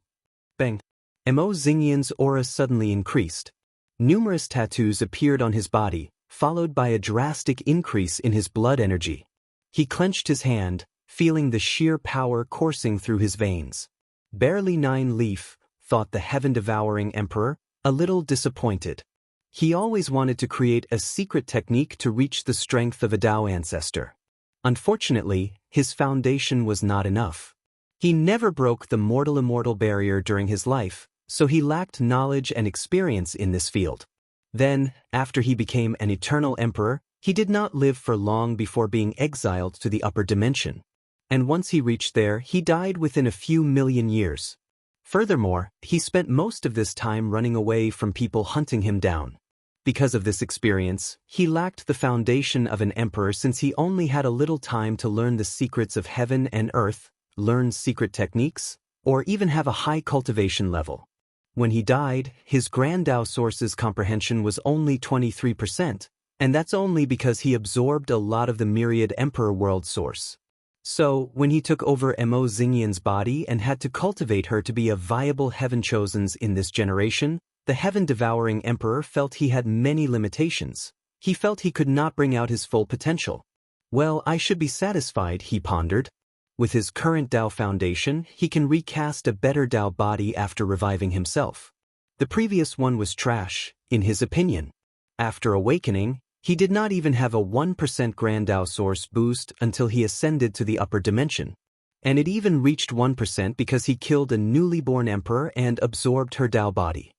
Bang. Mo Xingyan's aura suddenly increased. Numerous tattoos appeared on his body, followed by a drastic increase in his blood energy. He clenched his hand, feeling the sheer power coursing through his veins. Barely 9 leaf, thought the heaven-devouring emperor, a little disappointed. He always wanted to create a secret technique to reach the strength of a Tao ancestor. Unfortunately, his foundation was not enough. He never broke the mortal-immortal barrier during his life, so he lacked knowledge and experience in this field. Then, after he became an eternal emperor, he did not live for long before being exiled to the upper dimension. And once he reached there, he died within a few million years. Furthermore, he spent most of this time running away from people hunting him down. Because of this experience, he lacked the foundation of an emperor since he only had a little time to learn the secrets of heaven and earth, learn secret techniques, or even have a high cultivation level. When he died, his Grand Tao Source's comprehension was only 23%, and that's only because he absorbed a lot of the myriad Emperor World Source. So, when he took over Mo Xingyan's body and had to cultivate her to be a viable heaven-chosens in this generation, the heaven-devouring emperor felt he had many limitations. He felt he could not bring out his full potential. Well, I should be satisfied, he pondered. With his current Tao foundation, he can recast a better Tao body after reviving himself. The previous one was trash, in his opinion. After awakening, he did not even have a 1% Grand Tao Source boost until he ascended to the upper dimension. And it even reached 1% because he killed a newly born emperor and absorbed her Tao body.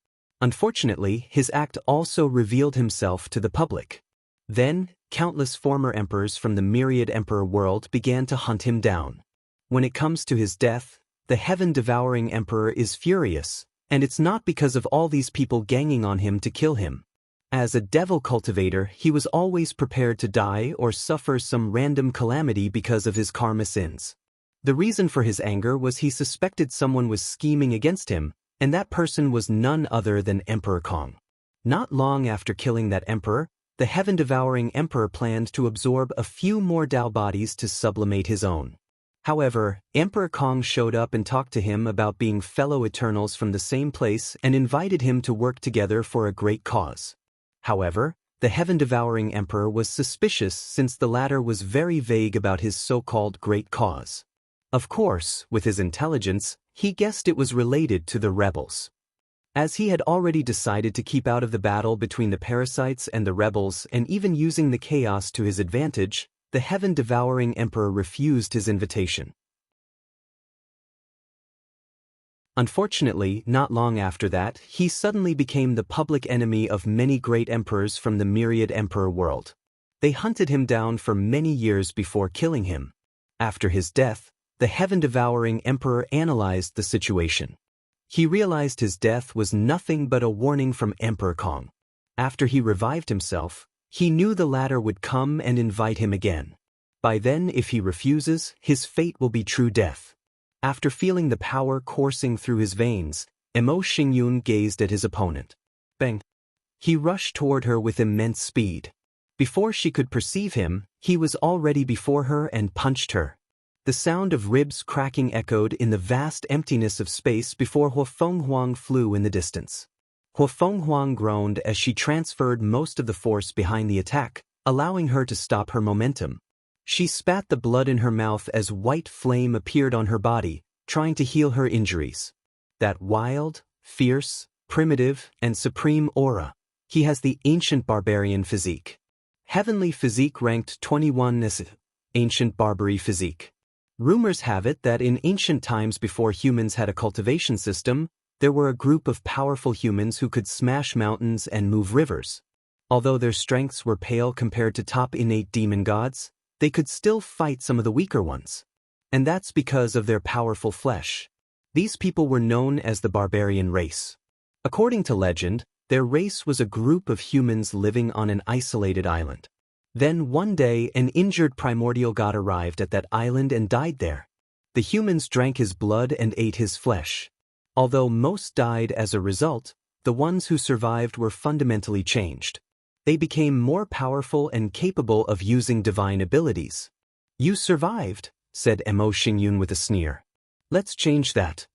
Unfortunately, his act also revealed himself to the public. Then, countless former emperors from the myriad emperor world began to hunt him down. When it comes to his death, the heaven-devouring emperor is furious, and it's not because of all these people ganging on him to kill him. As a devil cultivator, he was always prepared to die or suffer some random calamity because of his karma sins. The reason for his anger was he suspected someone was scheming against him, and that person was none other than Emperor Kong. Not long after killing that emperor, the heaven-devouring emperor planned to absorb a few more Tao bodies to sublimate his own. However, Emperor Kong showed up and talked to him about being fellow Eternals from the same place and invited him to work together for a great cause. However, the heaven-devouring emperor was suspicious since the latter was very vague about his so-called great cause. Of course, with his intelligence, he guessed it was related to the rebels. As he had already decided to keep out of the battle between the parasites and the rebels and even using the chaos to his advantage, the heaven-devouring emperor refused his invitation. Unfortunately, not long after that, he suddenly became the public enemy of many great emperors from the myriad emperor world. They hunted him down for many years before killing him. After his death, the heaven-devouring emperor analyzed the situation. He realized his death was nothing but a warning from Emperor Kong. After he revived himself, he knew the latter would come and invite him again. By then, if he refuses, his fate will be true death. After feeling the power coursing through his veins, Mo Xingyun gazed at his opponent. Bang! He rushed toward her with immense speed. Before she could perceive him, he was already before her and punched her. The sound of ribs cracking echoed in the vast emptiness of space before Hua Fenghuang flew in the distance. Hua Fenghuang groaned as she transferred most of the force behind the attack, allowing her to stop her momentum. She spat the blood in her mouth as white flame appeared on her body, trying to heal her injuries. That wild, fierce, primitive, and supreme aura. He has the ancient barbarian physique. Heavenly physique ranked 21 as ancient barbary physique. Rumors have it that in ancient times before humans had a cultivation system, there were a group of powerful humans who could smash mountains and move rivers. Although their strengths were pale compared to top innate demon gods, they could still fight some of the weaker ones. And that's because of their powerful flesh. These people were known as the barbarian race. According to legend, their race was a group of humans living on an isolated island. Then one day an injured primordial god arrived at that island and died there. The humans drank his blood and ate his flesh. Although most died as a result, the ones who survived were fundamentally changed. They became more powerful and capable of using divine abilities. "You survived," said Mo Xingyun with a sneer. "Let's change that."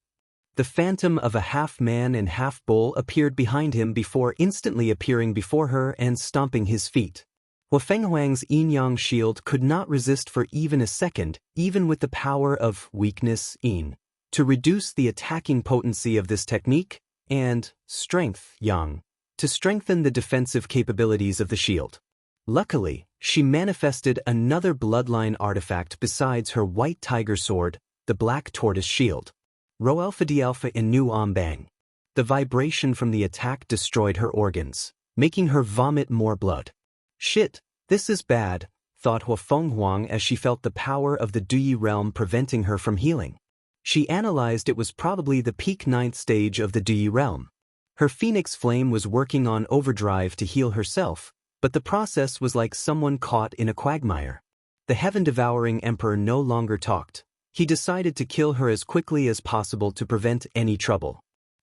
The phantom of a half-man and half-bull appeared behind him before instantly appearing before her and stomping his feet. Hua Fenghuang's yin-yang shield could not resist for even a second, even with the power of weakness yin, to reduce the attacking potency of this technique, and strength yang, to strengthen the defensive capabilities of the shield. Luckily, she manifested another bloodline artifact besides her white tiger sword, the black tortoise shield. Rho Alpha D Alpha in Nu Bang. The vibration from the attack destroyed her organs, making her vomit more blood. Shit, this is bad, thought Hua Fenghuang as she felt the power of the Duyi realm preventing her from healing. She analyzed it was probably the peak 9th stage of the Duyi realm. Her phoenix flame was working on overdrive to heal herself, but the process was like someone caught in a quagmire. The heaven-devouring emperor no longer talked. He decided to kill her as quickly as possible to prevent any trouble.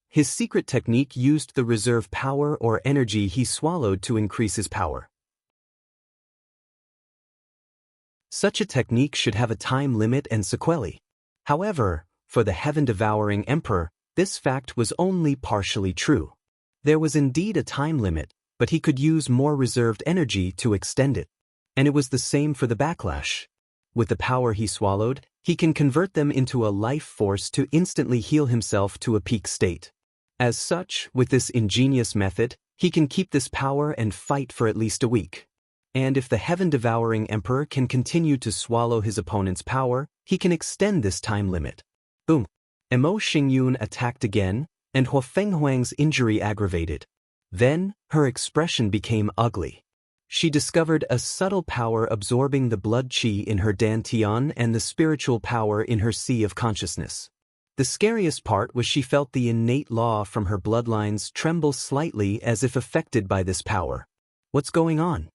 His secret technique used the reserve power or energy he swallowed to increase his power. Such a technique should have a time limit and sequelae. However, for the heaven-devouring emperor, this fact was only partially true. There was indeed a time limit, but he could use more reserved energy to extend it. And it was the same for the backlash. With the power he swallowed, he can convert them into a life force to instantly heal himself to a peak state. As such, with this ingenious method, he can keep this power and fight for at least a week. And if the heaven-devouring emperor can continue to swallow his opponent's power, he can extend this time limit. Boom! Mo Xingyun attacked again, and Hua Fenghuang's injury aggravated. Then, her expression became ugly. She discovered a subtle power absorbing the blood qi in her dantian and the spiritual power in her sea of consciousness. The scariest part was she felt the innate law from her bloodlines tremble slightly as if affected by this power. What's going on?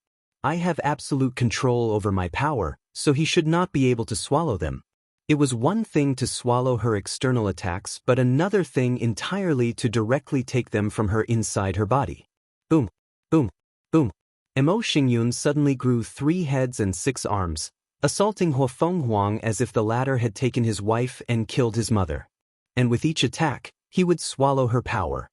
I have absolute control over my power, so he should not be able to swallow them. It was one thing to swallow her external attacks, but another thing entirely to directly take them from her inside her body. Boom, boom, boom. Mo Xingyun suddenly grew 3 heads and 6 arms, assaulting Hua Fenghuang as if the latter had taken his wife and killed his mother. And with each attack, he would swallow her power.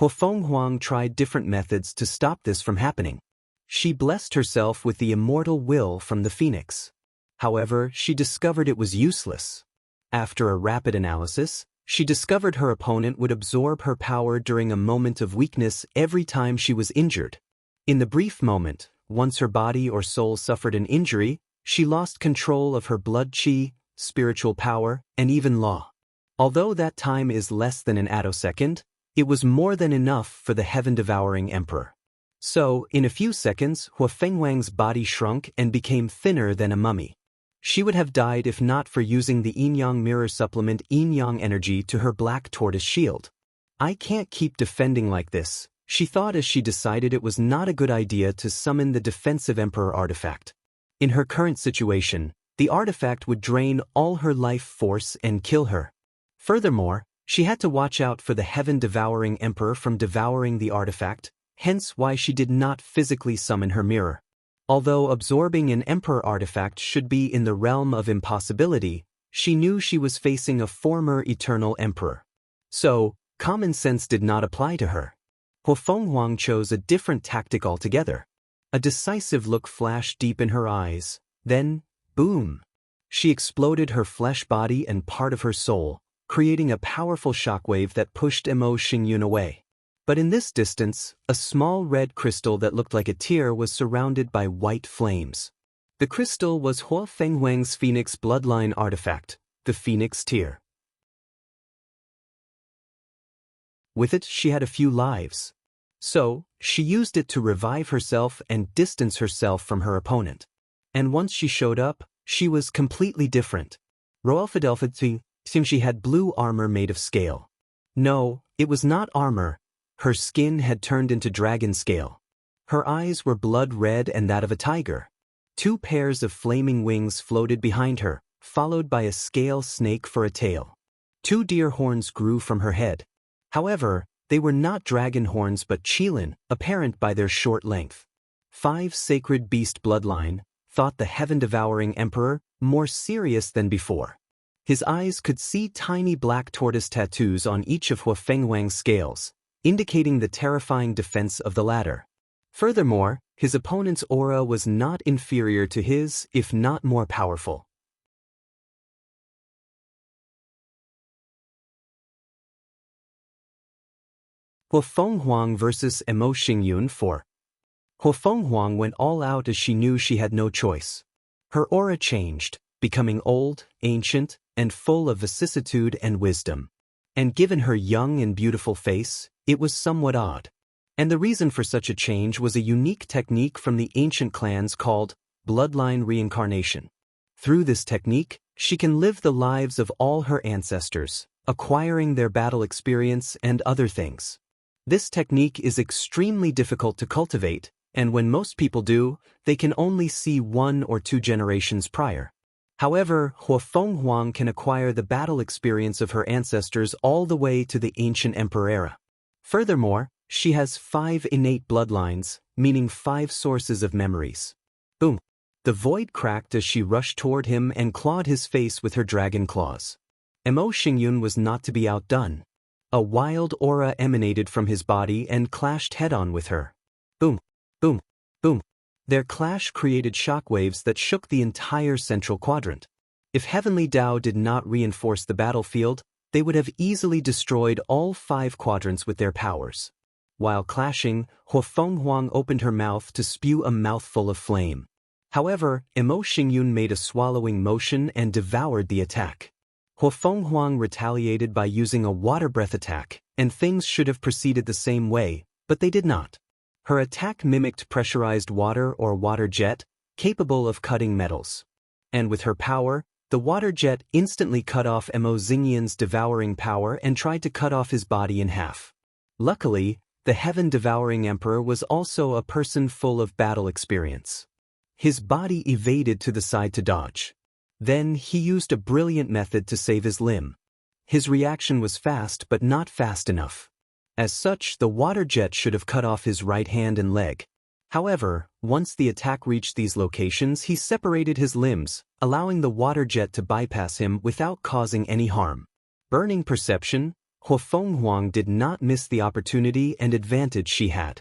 Hua Fenghuang tried different methods to stop this from happening. She blessed herself with the immortal will from the phoenix. However, she discovered it was useless. After a rapid analysis, she discovered her opponent would absorb her power during a moment of weakness every time she was injured. In the brief moment, once her body or soul suffered an injury, she lost control of her blood qi, spiritual power, and even law. Although that time is less than an attosecond, it was more than enough for the heaven-devouring emperor. So, in a few seconds, Hua Fenghuang's body shrunk and became thinner than a mummy. She would have died if not for using the yin-yang mirror supplement yin-yang energy to her black tortoise shield. I can't keep defending like this, she thought as she decided it was not a good idea to summon the defensive emperor artifact. In her current situation, the artifact would drain all her life force and kill her. Furthermore, She had to watch out for the heaven-devouring emperor from devouring the artifact, hence why she did not physically summon her mirror. Although absorbing an emperor artifact should be in the realm of impossibility, she knew she was facing a former eternal emperor. So, common sense did not apply to her. Huofenghuang chose a different tactic altogether. A decisive look flashed deep in her eyes, then, boom! She exploded her flesh body and part of her soul, creating a powerful shockwave that pushed Mo Xingyun away. But in this distance, a small red crystal that looked like a tear was surrounded by white flames. The crystal was Huofenghuang's Phoenix bloodline artifact, the Phoenix Tear. With it, she had a few lives. So, she used it to revive herself and distance herself from her opponent. And once she showed up, she was completely different. Roelfidelfidti seemed she had blue armor made of scale. No, it was not armor. Her skin had turned into dragon scale. Her eyes were blood red and that of a tiger. 2 pairs of flaming wings floated behind her, followed by a scale snake for a tail. 2 deer horns grew from her head. However, they were not dragon horns but qilin, apparent by their short length. 5 sacred beast bloodline, thought the heaven-devouring emperor, more serious than before. His eyes could see tiny black tortoise tattoos on each of Huofenghuang's scales, indicating the terrifying defense of the latter. Furthermore, his opponent's aura was not inferior to his, if not more powerful. Huofenghuang vs. Mo Xingyun 4. Huofenghuang went all out as she knew she had no choice. Her aura changed, becoming old, ancient, and full of vicissitude and wisdom. And given her young and beautiful face, it was somewhat odd. And the reason for such a change was a unique technique from the ancient clans called bloodline reincarnation. Through this technique, she can live the lives of all her ancestors, acquiring their battle experience and other things. This technique is extremely difficult to cultivate, and when most people do, they can only see 1 or 2 generations prior. However, Huofenghuang can acquire the battle experience of her ancestors all the way to the ancient emperor era. Furthermore, she has 5 innate bloodlines, meaning 5 sources of memories. Boom! The void cracked as she rushed toward him and clawed his face with her dragon claws. Mo Xingyun was not to be outdone. A wild aura emanated from his body and clashed head-on with her. Boom! Boom! Boom! Their clash created shockwaves that shook the entire central quadrant. If Heavenly Tao did not reinforce the battlefield, they would have easily destroyed all 5 quadrants with their powers. While clashing, Huofenghuang opened her mouth to spew a mouthful of flame. However, Mo Xingyun made a swallowing motion and devoured the attack. Huofenghuang retaliated by using a water breath attack, and things should have proceeded the same way, but they did not. Her attack mimicked pressurized water or water jet, capable of cutting metals. And with her power, the water jet instantly cut off Mo Xingyun's devouring power and tried to cut off his body in half. Luckily, the heaven-devouring emperor was also a person full of battle experience. His body evaded to the side to dodge. Then he used a brilliant method to save his limb. His reaction was fast but not fast enough. As such, the water jet should have cut off his right hand and leg. However, once the attack reached these locations, he separated his limbs, allowing the water jet to bypass him without causing any harm. Burning perception, Huofenghuang did not miss the opportunity and advantage she had.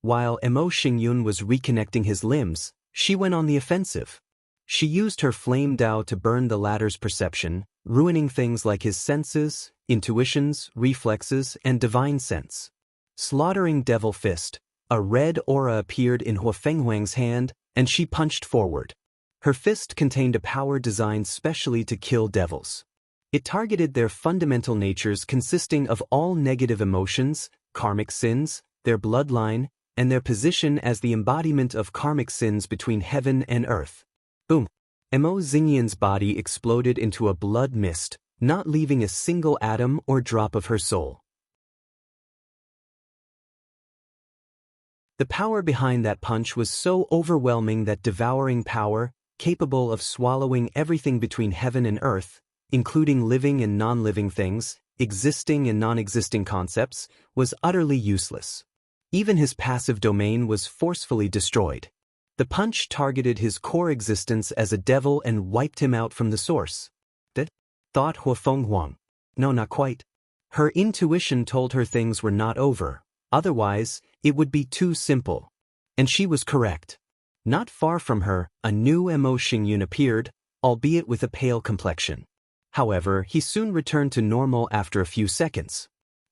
While Mo Xingyun was reconnecting his limbs, she went on the offensive. She used her flame Dao to burn the latter's perception, ruining things like his senses, intuitions, reflexes, and divine sense. Slaughtering Devil Fist, a red aura appeared in Huofenghuang's hand, and she punched forward. Her fist contained a power designed specially to kill devils. It targeted their fundamental natures consisting of all negative emotions, karmic sins, their bloodline, and their position as the embodiment of karmic sins between heaven and earth. Boom! Mo Xingyun's body exploded into a blood mist, not leaving a single atom or drop of her soul. The power behind that punch was so overwhelming that devouring power, capable of swallowing everything between heaven and earth, including living and non-living things, existing and non-existing concepts, was utterly useless. Even his passive domain was forcefully destroyed. The punch targeted his core existence as a devil and wiped him out from the source. Thought Huafeng Huang. No, not quite. Her intuition told her things were not over, otherwise, it would be too simple. And she was correct. Not far from her, a new Emo Xingyun appeared, albeit with a pale complexion. However, he soon returned to normal after a few seconds.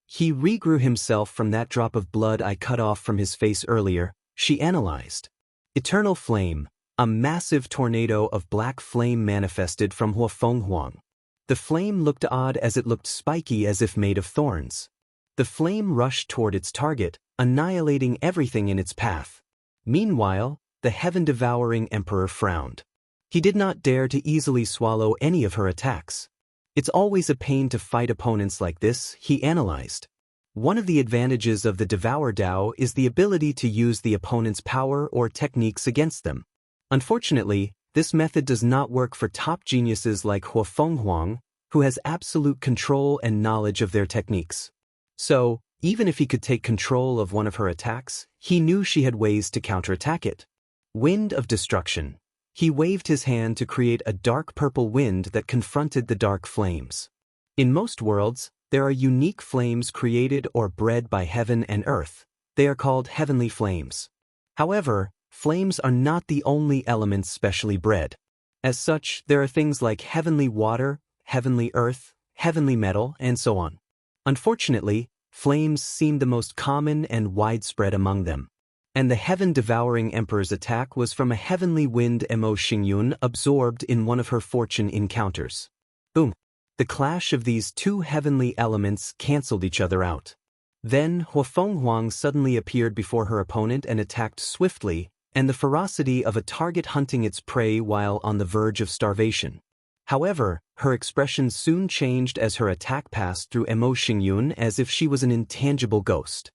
He regrew himself from that drop of blood I cut off from his face earlier, she analyzed. Eternal flame, a massive tornado of black flame manifested from Huafeng Huang. The flame looked odd as it looked spiky as if made of thorns. The flame rushed toward its target, annihilating everything in its path. Meanwhile, the heaven-devouring emperor frowned. He did not dare to easily swallow any of her attacks. It's always a pain to fight opponents like this, he analyzed. One of the advantages of the Devour Dao is the ability to use the opponent's power or techniques against them. Unfortunately, this method does not work for top geniuses like Huafeng Huang, who has absolute control and knowledge of their techniques. So, even if he could take control of one of her attacks, he knew she had ways to counterattack it. Wind of destruction. He waved his hand to create a dark purple wind that confronted the dark flames. In most worlds, there are unique flames created or bred by heaven and earth. They are called heavenly flames. However, flames are not the only elements specially bred. As such, there are things like heavenly water, heavenly earth, heavenly metal, and so on. Unfortunately, flames seem the most common and widespread among them. And the heaven-devouring emperor's attack was from a heavenly wind Emo Xingyun absorbed in one of her fortune encounters. Boom! The clash of these two heavenly elements cancelled each other out. Then Huafeng Huang suddenly appeared before her opponent and attacked swiftly, and the ferocity of a target hunting its prey while on the verge of starvation. However, her expression soon changed as her attack passed through Emo Xingyun as if she was an intangible ghost.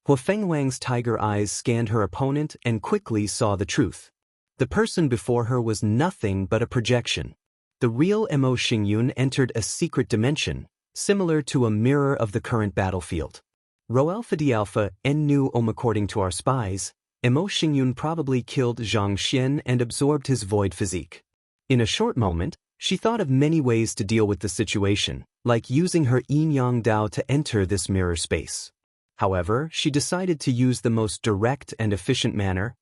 Huafeng Huang's tiger eyes scanned her opponent and quickly saw the truth. The person before her was nothing but a projection. The real Emo Xingyun entered a secret dimension, similar to a mirror of the current battlefield. Rho Alpha D Alpha N Nu Om. According to our spies, Emo Xingyun probably killed Xianxia and absorbed his void physique. In a short moment, she thought of many ways to deal with the situation, like using her Yin-Yang Dao to enter this mirror space. However, she decided to use the most direct and efficient manner,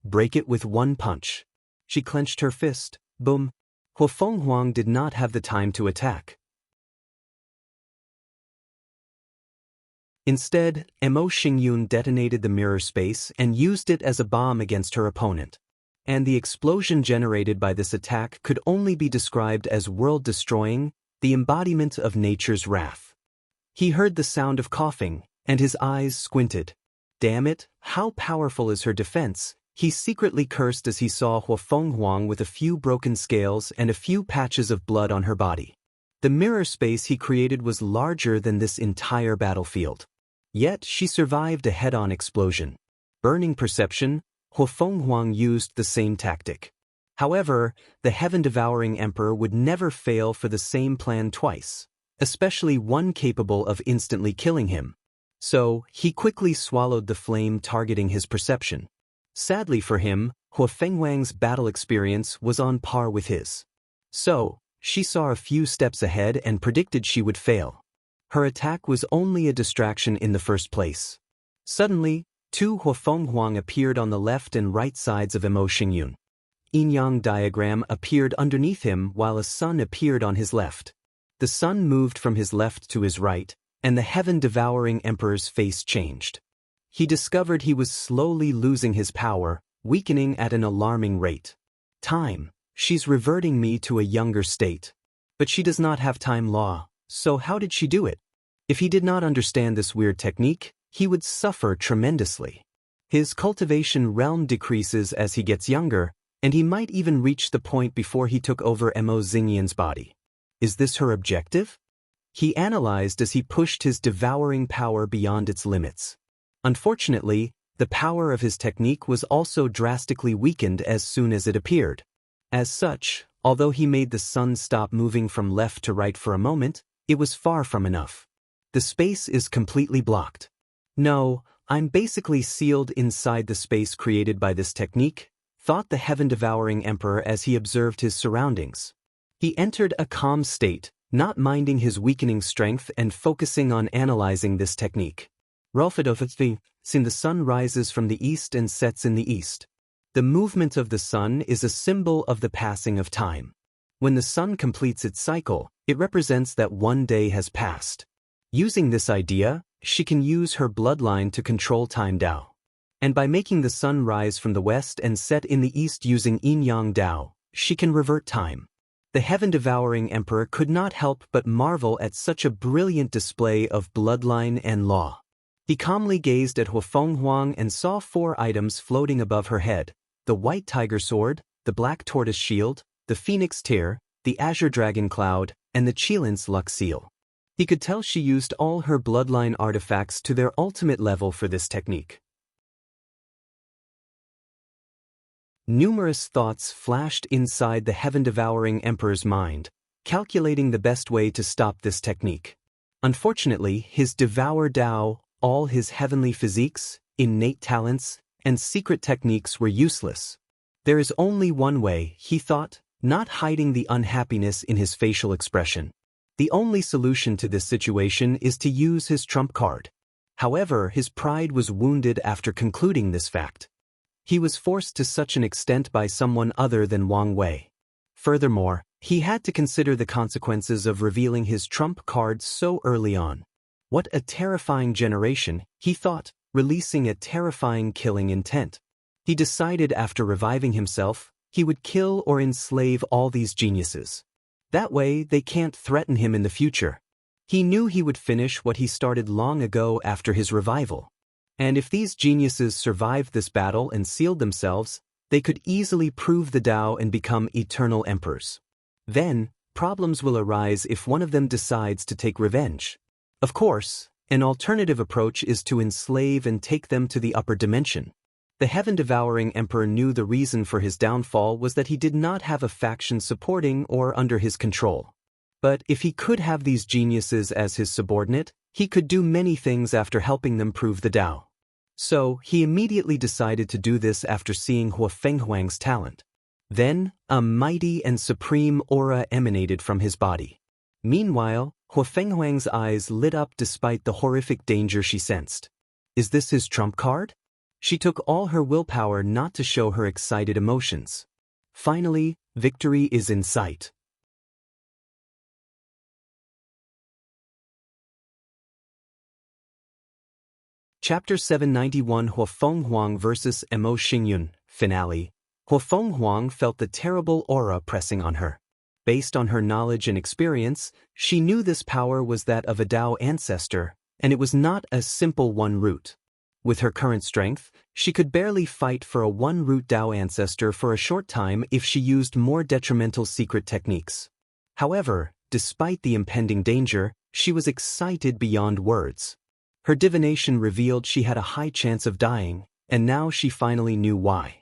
break it with one punch. She clenched her fist, boom. Huafeng Huang did not have the time to attack. Instead, Emo Xingyun detonated the mirror space and used it as a bomb against her opponent. And the explosion generated by this attack could only be described as world-destroying, the embodiment of nature's wrath. He heard the sound of coughing, and his eyes squinted. Damn it, how powerful is her defense? He secretly cursed as he saw Huafeng Huang with a few broken scales and a few patches of blood on her body. The mirror space he created was larger than this entire battlefield. Yet she survived a head-on explosion. Burning perception, Huafeng Huang used the same tactic. However, the heaven-devouring emperor would never fail for the same plan twice, especially one capable of instantly killing him. So, he quickly swallowed the flame targeting his perception. Sadly for him, Huafeng Huang's battle experience was on par with his. So, she saw a few steps ahead and predicted she would fail. Her attack was only a distraction in the first place. Suddenly, two Huafeng Huang appeared on the left and right sides of Emo Xingyun. Yin-Yang diagram appeared underneath him while a sun appeared on his left. The sun moved from his left to his right, and the heaven-devouring emperor's face changed. He discovered he was slowly losing his power, weakening at an alarming rate. Time. She's reverting me to a younger state. But she does not have time law, so how did she do it? If he did not understand this weird technique, he would suffer tremendously. His cultivation realm decreases as he gets younger, and he might even reach the point before he took over Emo Xingyun's body. Is this her objective? He analyzed as he pushed his devouring power beyond its limits. Unfortunately, the power of his technique was also drastically weakened as soon as it appeared. As such, although he made the sun stop moving from left to right for a moment, it was far from enough. The space is completely blocked. No, I'm basically sealed inside the space created by this technique, thought the heaven-devouring emperor as he observed his surroundings. He entered a calm state, not minding his weakening strength and focusing on analyzing this technique. Sin the sun rises from the east and sets in the east. The movement of the sun is a symbol of the passing of time. When the sun completes its cycle, it represents that one day has passed. Using this idea, she can use her bloodline to control time Dao. And by making the sun rise from the west and set in the east using Yin-Yang Dao, she can revert time. The heaven-devouring emperor could not help but marvel at such a brilliant display of bloodline and law. He calmly gazed at Huafeng Huang and saw 4 items floating above her head: the white tiger sword, the black tortoise shield, the phoenix tear, the azure dragon cloud, and the Qilin's luck seal. He could tell she used all her bloodline artifacts to their ultimate level for this technique. Numerous thoughts flashed inside the heaven-devouring emperor's mind, calculating the best way to stop this technique. Unfortunately, his Devour Dao, all his heavenly physiques, innate talents, and secret techniques were useless. There is only one way, he thought, not hiding the unhappiness in his facial expression. The only solution to this situation is to use his trump card. However, his pride was wounded after concluding this fact. He was forced to such an extent by someone other than Wang Wei. Furthermore, he had to consider the consequences of revealing his trump card so early on. What a terrifying generation, he thought, releasing a terrifying killing intent. He decided after reviving himself, he would kill or enslave all these geniuses. That way, they can't threaten him in the future. He knew he would finish what he started long ago after his revival. And if these geniuses survived this battle and sealed themselves, they could easily prove the Tao and become eternal emperors. Then, problems will arise if one of them decides to take revenge. Of course, an alternative approach is to enslave and take them to the upper dimension. The heaven-devouring emperor knew the reason for his downfall was that he did not have a faction supporting or under his control. But if he could have these geniuses as his subordinate, he could do many things after helping them prove the Tao. So, he immediately decided to do this after seeing Huafeng Huang's talent. Then, a mighty and supreme aura emanated from his body. Meanwhile, Huafeng Huang's eyes lit up despite the horrific danger she sensed. Is this his trump card? She took all her willpower not to show her excited emotions. Finally, victory is in sight. Chapter 791 Huafeng Huang vs. Mo Xingyun, Finale. Huafeng Huang felt the terrible aura pressing on her. Based on her knowledge and experience, she knew this power was that of a Tao ancestor, and it was not a simple one-root. With her current strength, she could barely fight for a one-root Tao ancestor for a short time if she used more detrimental secret techniques. However, despite the impending danger, she was excited beyond words. Her divination revealed she had a high chance of dying, and now she finally knew why.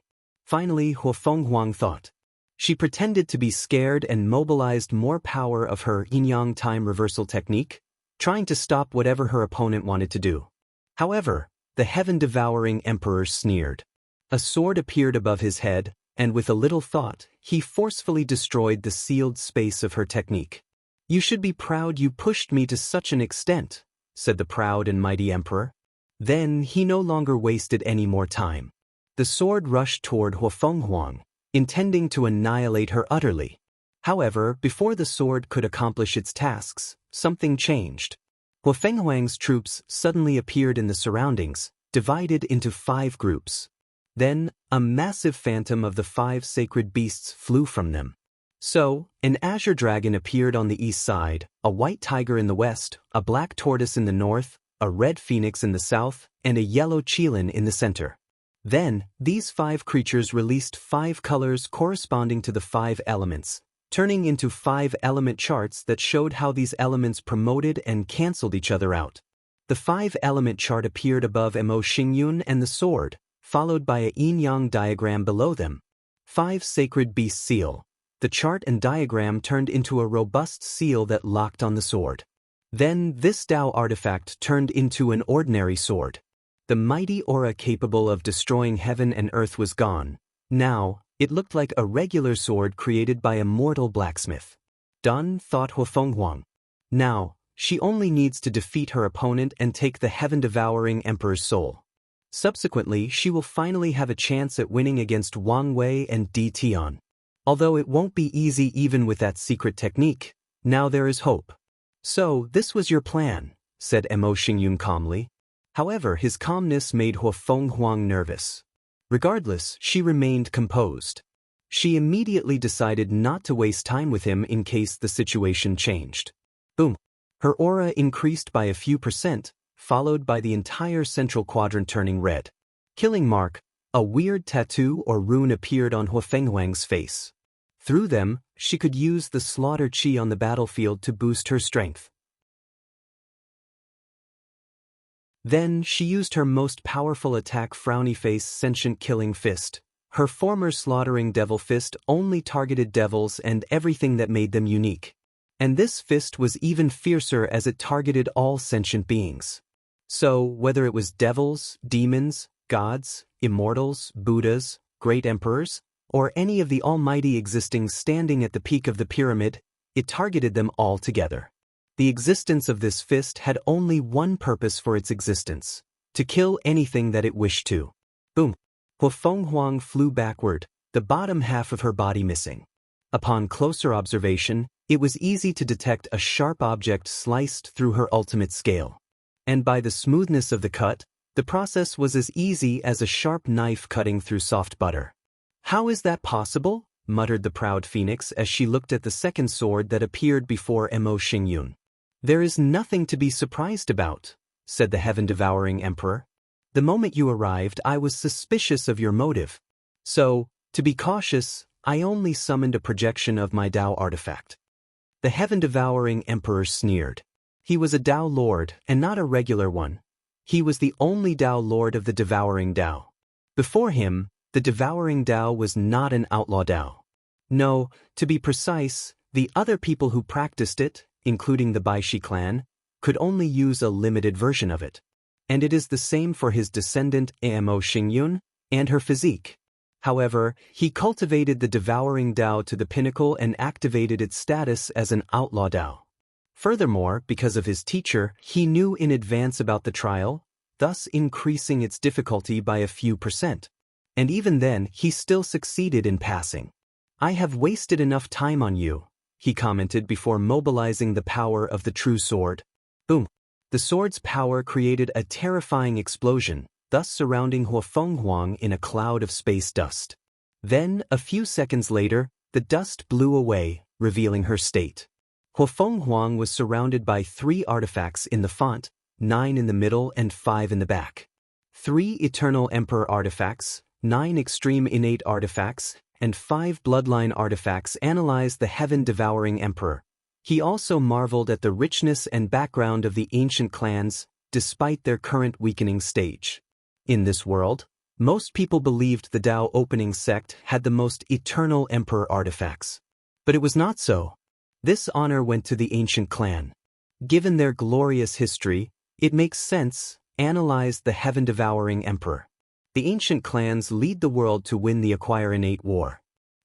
Finally, Huafeng Huang thought. She pretended to be scared and mobilized more power of her yin-yang time reversal technique, trying to stop whatever her opponent wanted to do. However, the heaven-devouring emperor sneered. A sword appeared above his head, and with a little thought, he forcefully destroyed the sealed space of her technique. "You should be proud you pushed me to such an extent," said the proud and mighty emperor. Then he no longer wasted any more time. The sword rushed toward Huafeng Huang, intending to annihilate her utterly. However, before the sword could accomplish its tasks, something changed. Huafeng Huang's troops suddenly appeared in the surroundings, divided into 5 groups. Then, a massive phantom of the 5 sacred beasts flew from them. So, an azure dragon appeared on the east side, a white tiger in the west, a black tortoise in the north, a red phoenix in the south, and a yellow Qilin in the center. Then, these 5 creatures released 5 colors corresponding to the 5 elements, turning into 5 element charts that showed how these elements promoted and canceled each other out. The 5 element chart appeared above Mo Xingyun and the sword, followed by a yin-yang diagram below them. 5 sacred beast seal. The chart and diagram turned into a robust seal that locked on the sword. Then this Dao artifact turned into an ordinary sword. The mighty aura capable of destroying heaven and earth was gone. Now, it looked like a regular sword created by a mortal blacksmith. Done, thought Huafenghuang. Now, she only needs to defeat her opponent and take the heaven-devouring emperor's soul. Subsequently, she will finally have a chance at winning against Wang Wei and Di Tian. Although it won't be easy even with that secret technique, now there is hope. So, this was your plan, said Mo Xingyun calmly. However, his calmness made Huafenghuang nervous. Regardless, she remained composed. She immediately decided not to waste time with him in case the situation changed. Boom. Her aura increased by a few %, followed by the entire central quadrant turning red. Killing mark, a weird tattoo or rune appeared on Huafenghuang's face. Through them, she could use the slaughter chi on the battlefield to boost her strength. Then, she used her most powerful attack, Frowny Face Sentient Killing Fist. Her former slaughtering devil fist only targeted devils and everything that made them unique. And this fist was even fiercer as it targeted all sentient beings. So, whether it was devils, demons, gods, immortals, Buddhas, great emperors, or any of the almighty existing standing at the peak of the pyramid, it targeted them all together. The existence of this fist had only one purpose for its existence: to kill anything that it wished to. Boom! Huafenghuang flew backward, the bottom half of her body missing. Upon closer observation, it was easy to detect a sharp object sliced through her ultimate scale. And by the smoothness of the cut, the process was as easy as a sharp knife cutting through soft butter. "How is that possible?" muttered the proud phoenix as she looked at the second sword that appeared before Mo Xingyun. "There is nothing to be surprised about," said the heaven-devouring emperor. "The moment you arrived, I was suspicious of your motive. So, to be cautious, I only summoned a projection of my Dao artifact." The heaven-devouring emperor sneered. He was a Dao lord, and not a regular one. He was the only Dao lord of the devouring Dao. Before him, the devouring Dao was not an outlaw Dao. No, to be precise, the other people who practiced it, including the Baishi clan, could only use a limited version of it. And it is the same for his descendant Mo Xingyun and her physique. However, he cultivated the devouring Dao to the pinnacle and activated its status as an outlaw Dao. Furthermore, because of his teacher, he knew in advance about the trial, thus increasing its difficulty by a few %. And even then, he still succeeded in passing. "I have wasted enough time on you," he commented before mobilizing the power of the true sword. Boom! The sword's power created a terrifying explosion, thus surrounding Huafenghuang in a cloud of space dust. Then, a few seconds later, the dust blew away, revealing her state. Huafenghuang was surrounded by 3 artifacts in the font, 9 in the middle and 5 in the back. 3 Eternal Emperor artifacts, 9 Extreme Innate artifacts, and 5 Bloodline artifacts analyzed the heaven-devouring emperor. He also marveled at the richness and background of the ancient clans, despite their current weakening stage. In this world, most people believed the Dao opening sect had the most eternal emperor artifacts. But it was not so. This honor went to the ancient clan. Given their glorious history, it makes sense, analyzed the heaven-devouring emperor. The ancient clans lead the world to win the Acquire Innate War.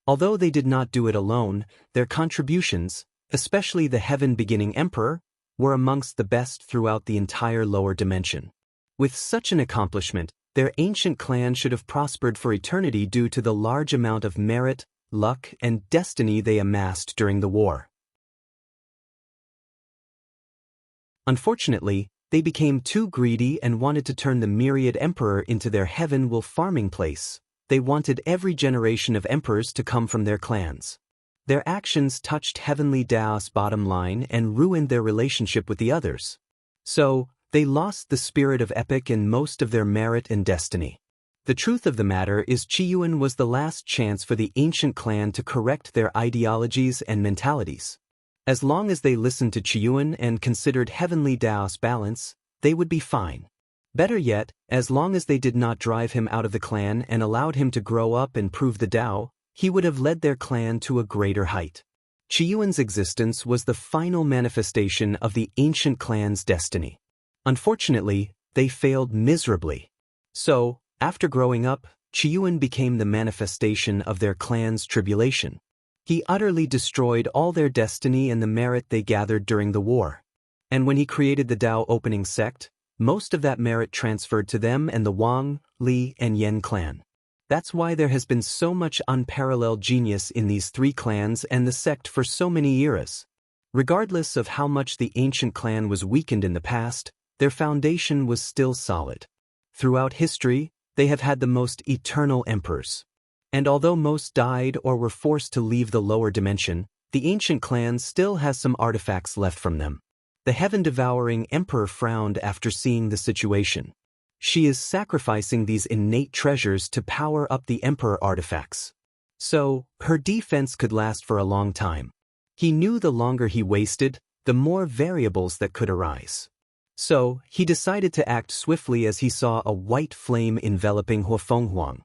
Although they did not do it alone, their contributions, especially the heaven-beginning emperor, were amongst the best throughout the entire lower dimension. With such an accomplishment, their ancient clan should have prospered for eternity due to the large amount of merit, luck, and destiny they amassed during the war. Unfortunately, they became too greedy and wanted to turn the myriad emperor into their heaven-will farming place. They wanted every generation of emperors to come from their clans. Their actions touched heavenly Dao's bottom line and ruined their relationship with the others. So, they lost the spirit of epic and most of their merit and destiny. The truth of the matter is Qiyuan was the last chance for the ancient clan to correct their ideologies and mentalities. As long as they listened to Qiyuan and considered heavenly Dao's balance, they would be fine. Better yet, as long as they did not drive him out of the clan and allowed him to grow up and prove the Dao, he would have led their clan to a greater height. Qiyuan's existence was the final manifestation of the ancient clan's destiny. Unfortunately, they failed miserably. So, after growing up, Qiyuan became the manifestation of their clan's tribulation. He utterly destroyed all their destiny and the merit they gathered during the war. And when he created the Dao opening sect, most of that merit transferred to them and the Wang, Li, and Yan clan. That's why there has been so much unparalleled genius in these three clans and the sect for so many eras. Regardless of how much the ancient clan was weakened in the past, their foundation was still solid. Throughout history, they have had the most eternal emperors. And although most died or were forced to leave the lower dimension, the ancient clan still has some artifacts left from them. The heaven-devouring emperor frowned after seeing the situation. She is sacrificing these innate treasures to power up the emperor artifacts. So, her defense could last for a long time. He knew the longer he wasted, the more variables that could arise. So, he decided to act swiftly as he saw a white flame enveloping Huafenghuang.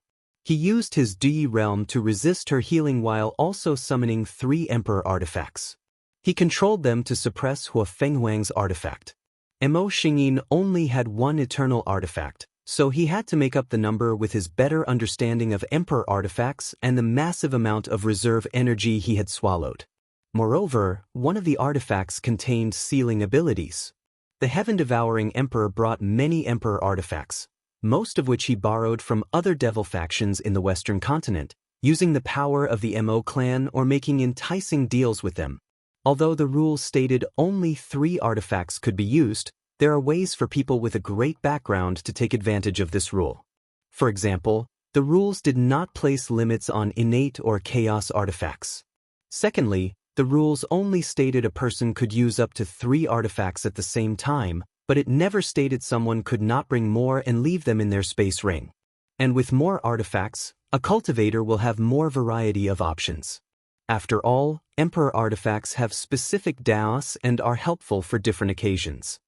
He used his Duyi realm to resist her healing while also summoning 3 emperor artifacts. He controlled them to suppress Huafenghuang's artifact. Mo Xingyin only had 1 eternal artifact, so he had to make up the number with his better understanding of emperor artifacts and the massive amount of reserve energy he had swallowed. Moreover, one of the artifacts contained sealing abilities. The heaven-devouring emperor brought many emperor artifacts, most of which he borrowed from other devil factions in the Western continent, using the power of the Mo clan or making enticing deals with them. Although the rules stated only 3 artifacts could be used, there are ways for people with a great background to take advantage of this rule. For example, the rules did not place limits on innate or chaos artifacts. Secondly, the rules only stated a person could use up to 3 artifacts at the same time, but it never stated someone could not bring more and leave them in their space ring. And with more artifacts, a cultivator will have more variety of options. After all, emperor artifacts have specific daos and are helpful for different occasions.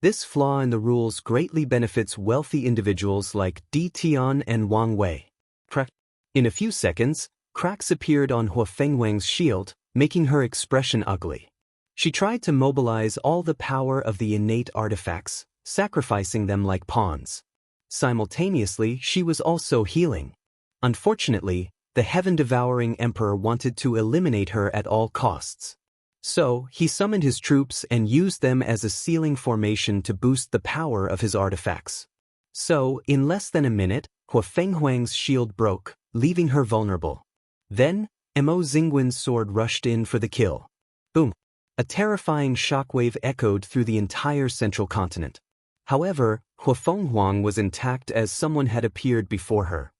This flaw in the rules greatly benefits wealthy individuals like Di Tian and Wang Wei. In a few seconds, cracks appeared on Huafenghuang's shield, making her expression ugly. She tried to mobilize all the power of the innate artifacts, sacrificing them like pawns. Simultaneously, she was also healing. Unfortunately, the heaven-devouring emperor wanted to eliminate her at all costs. So, he summoned his troops and used them as a sealing formation to boost the power of his artifacts. So, in less than a minute, Huafenghuang's shield broke, leaving her vulnerable. Then, Mo Xingguan's sword rushed in for the kill. Boom! A terrifying shockwave echoed through the entire central continent. However, Huafenghuang was intact as someone had appeared before her.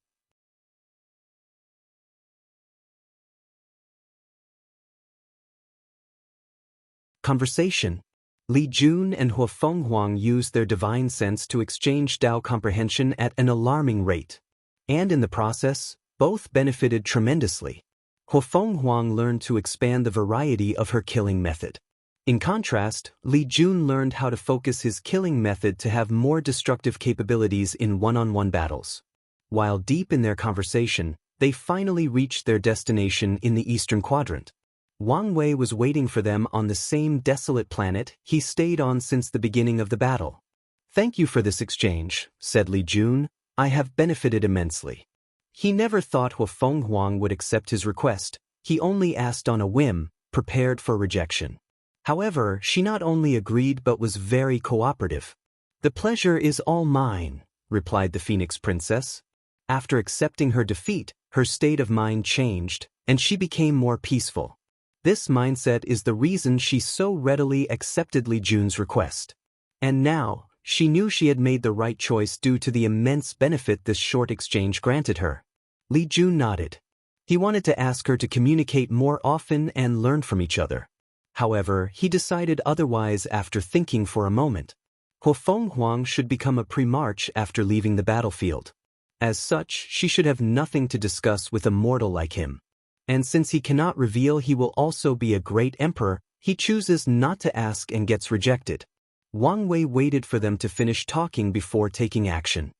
Conversation. Li Jun and Huafenghuang used their divine sense to exchange Dao comprehension at an alarming rate. And in the process, both benefited tremendously. Huafenghuang learned to expand the variety of her killing method. In contrast, Li Jun learned how to focus his killing method to have more destructive capabilities in one-on-one battles. While deep in their conversation, they finally reached their destination in the eastern quadrant. Wang Wei was waiting for them on the same desolate planet he stayed on since the beginning of the battle. "Thank you for this exchange," said Li Jun. "I have benefited immensely." He never thought Huafenghuang would accept his request. He only asked on a whim, prepared for rejection. However, she not only agreed but was very cooperative. "The pleasure is all mine," replied the Phoenix Princess. After accepting her defeat, her state of mind changed, and she became more peaceful. This mindset is the reason she so readily accepted Li Jun's request. And now, she knew she had made the right choice due to the immense benefit this short exchange granted her. Li Jun nodded. He wanted to ask her to communicate more often and learn from each other. However, he decided otherwise after thinking for a moment. Huafenghuang should become a Primarch after leaving the battlefield. As such, she should have nothing to discuss with a mortal like him. And since he cannot reveal he will also be a great emperor, he chooses not to ask and gets rejected. Wang Wei waited for them to finish talking before taking action.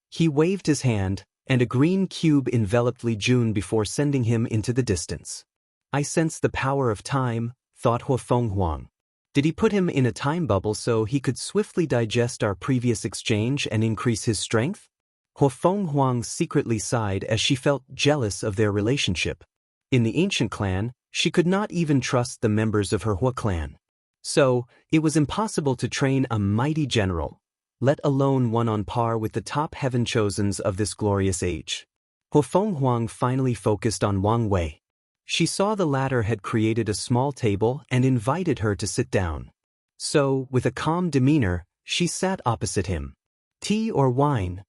He waved his hand, and a green cube enveloped Li Jun before sending him into the distance. I sense the power of time, thought Huofeng Huang. Did he put him in a time bubble so he could swiftly digest our previous exchange and increase his strength? Huofeng Huang secretly sighed as she felt jealous of their relationship. In the ancient clan, she could not even trust the members of her Hua clan. So, it was impossible to train a mighty general, let alone one on par with the top heaven-chosens of this glorious age. Huofeng Huang finally focused on Wang Wei. She saw the latter had created a small table and invited her to sit down. So, with a calm demeanor, she sat opposite him. Tea or wine?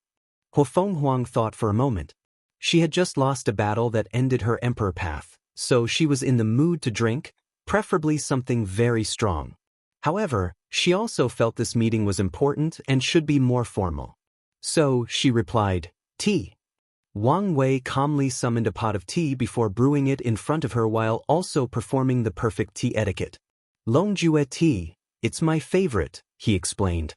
Huofeng Huang thought for a moment. She had just lost a battle that ended her emperor path, so she was in the mood to drink, preferably something very strong. However, she also felt this meeting was important and should be more formal. So, she replied, tea. Wang Wei calmly summoned a pot of tea before brewing it in front of her while also performing the perfect tea etiquette. Longjue tea, it's my favorite, he explained.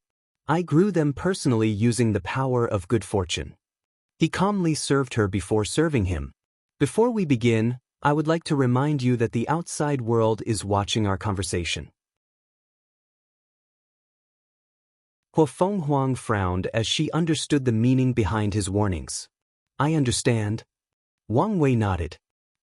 I grew them personally using the power of good fortune. He calmly served her before serving him. Before we begin, I would like to remind you that the outside world is watching our conversation. Huofeng Huang frowned as she understood the meaning behind his warnings. I understand. Wang Wei nodded.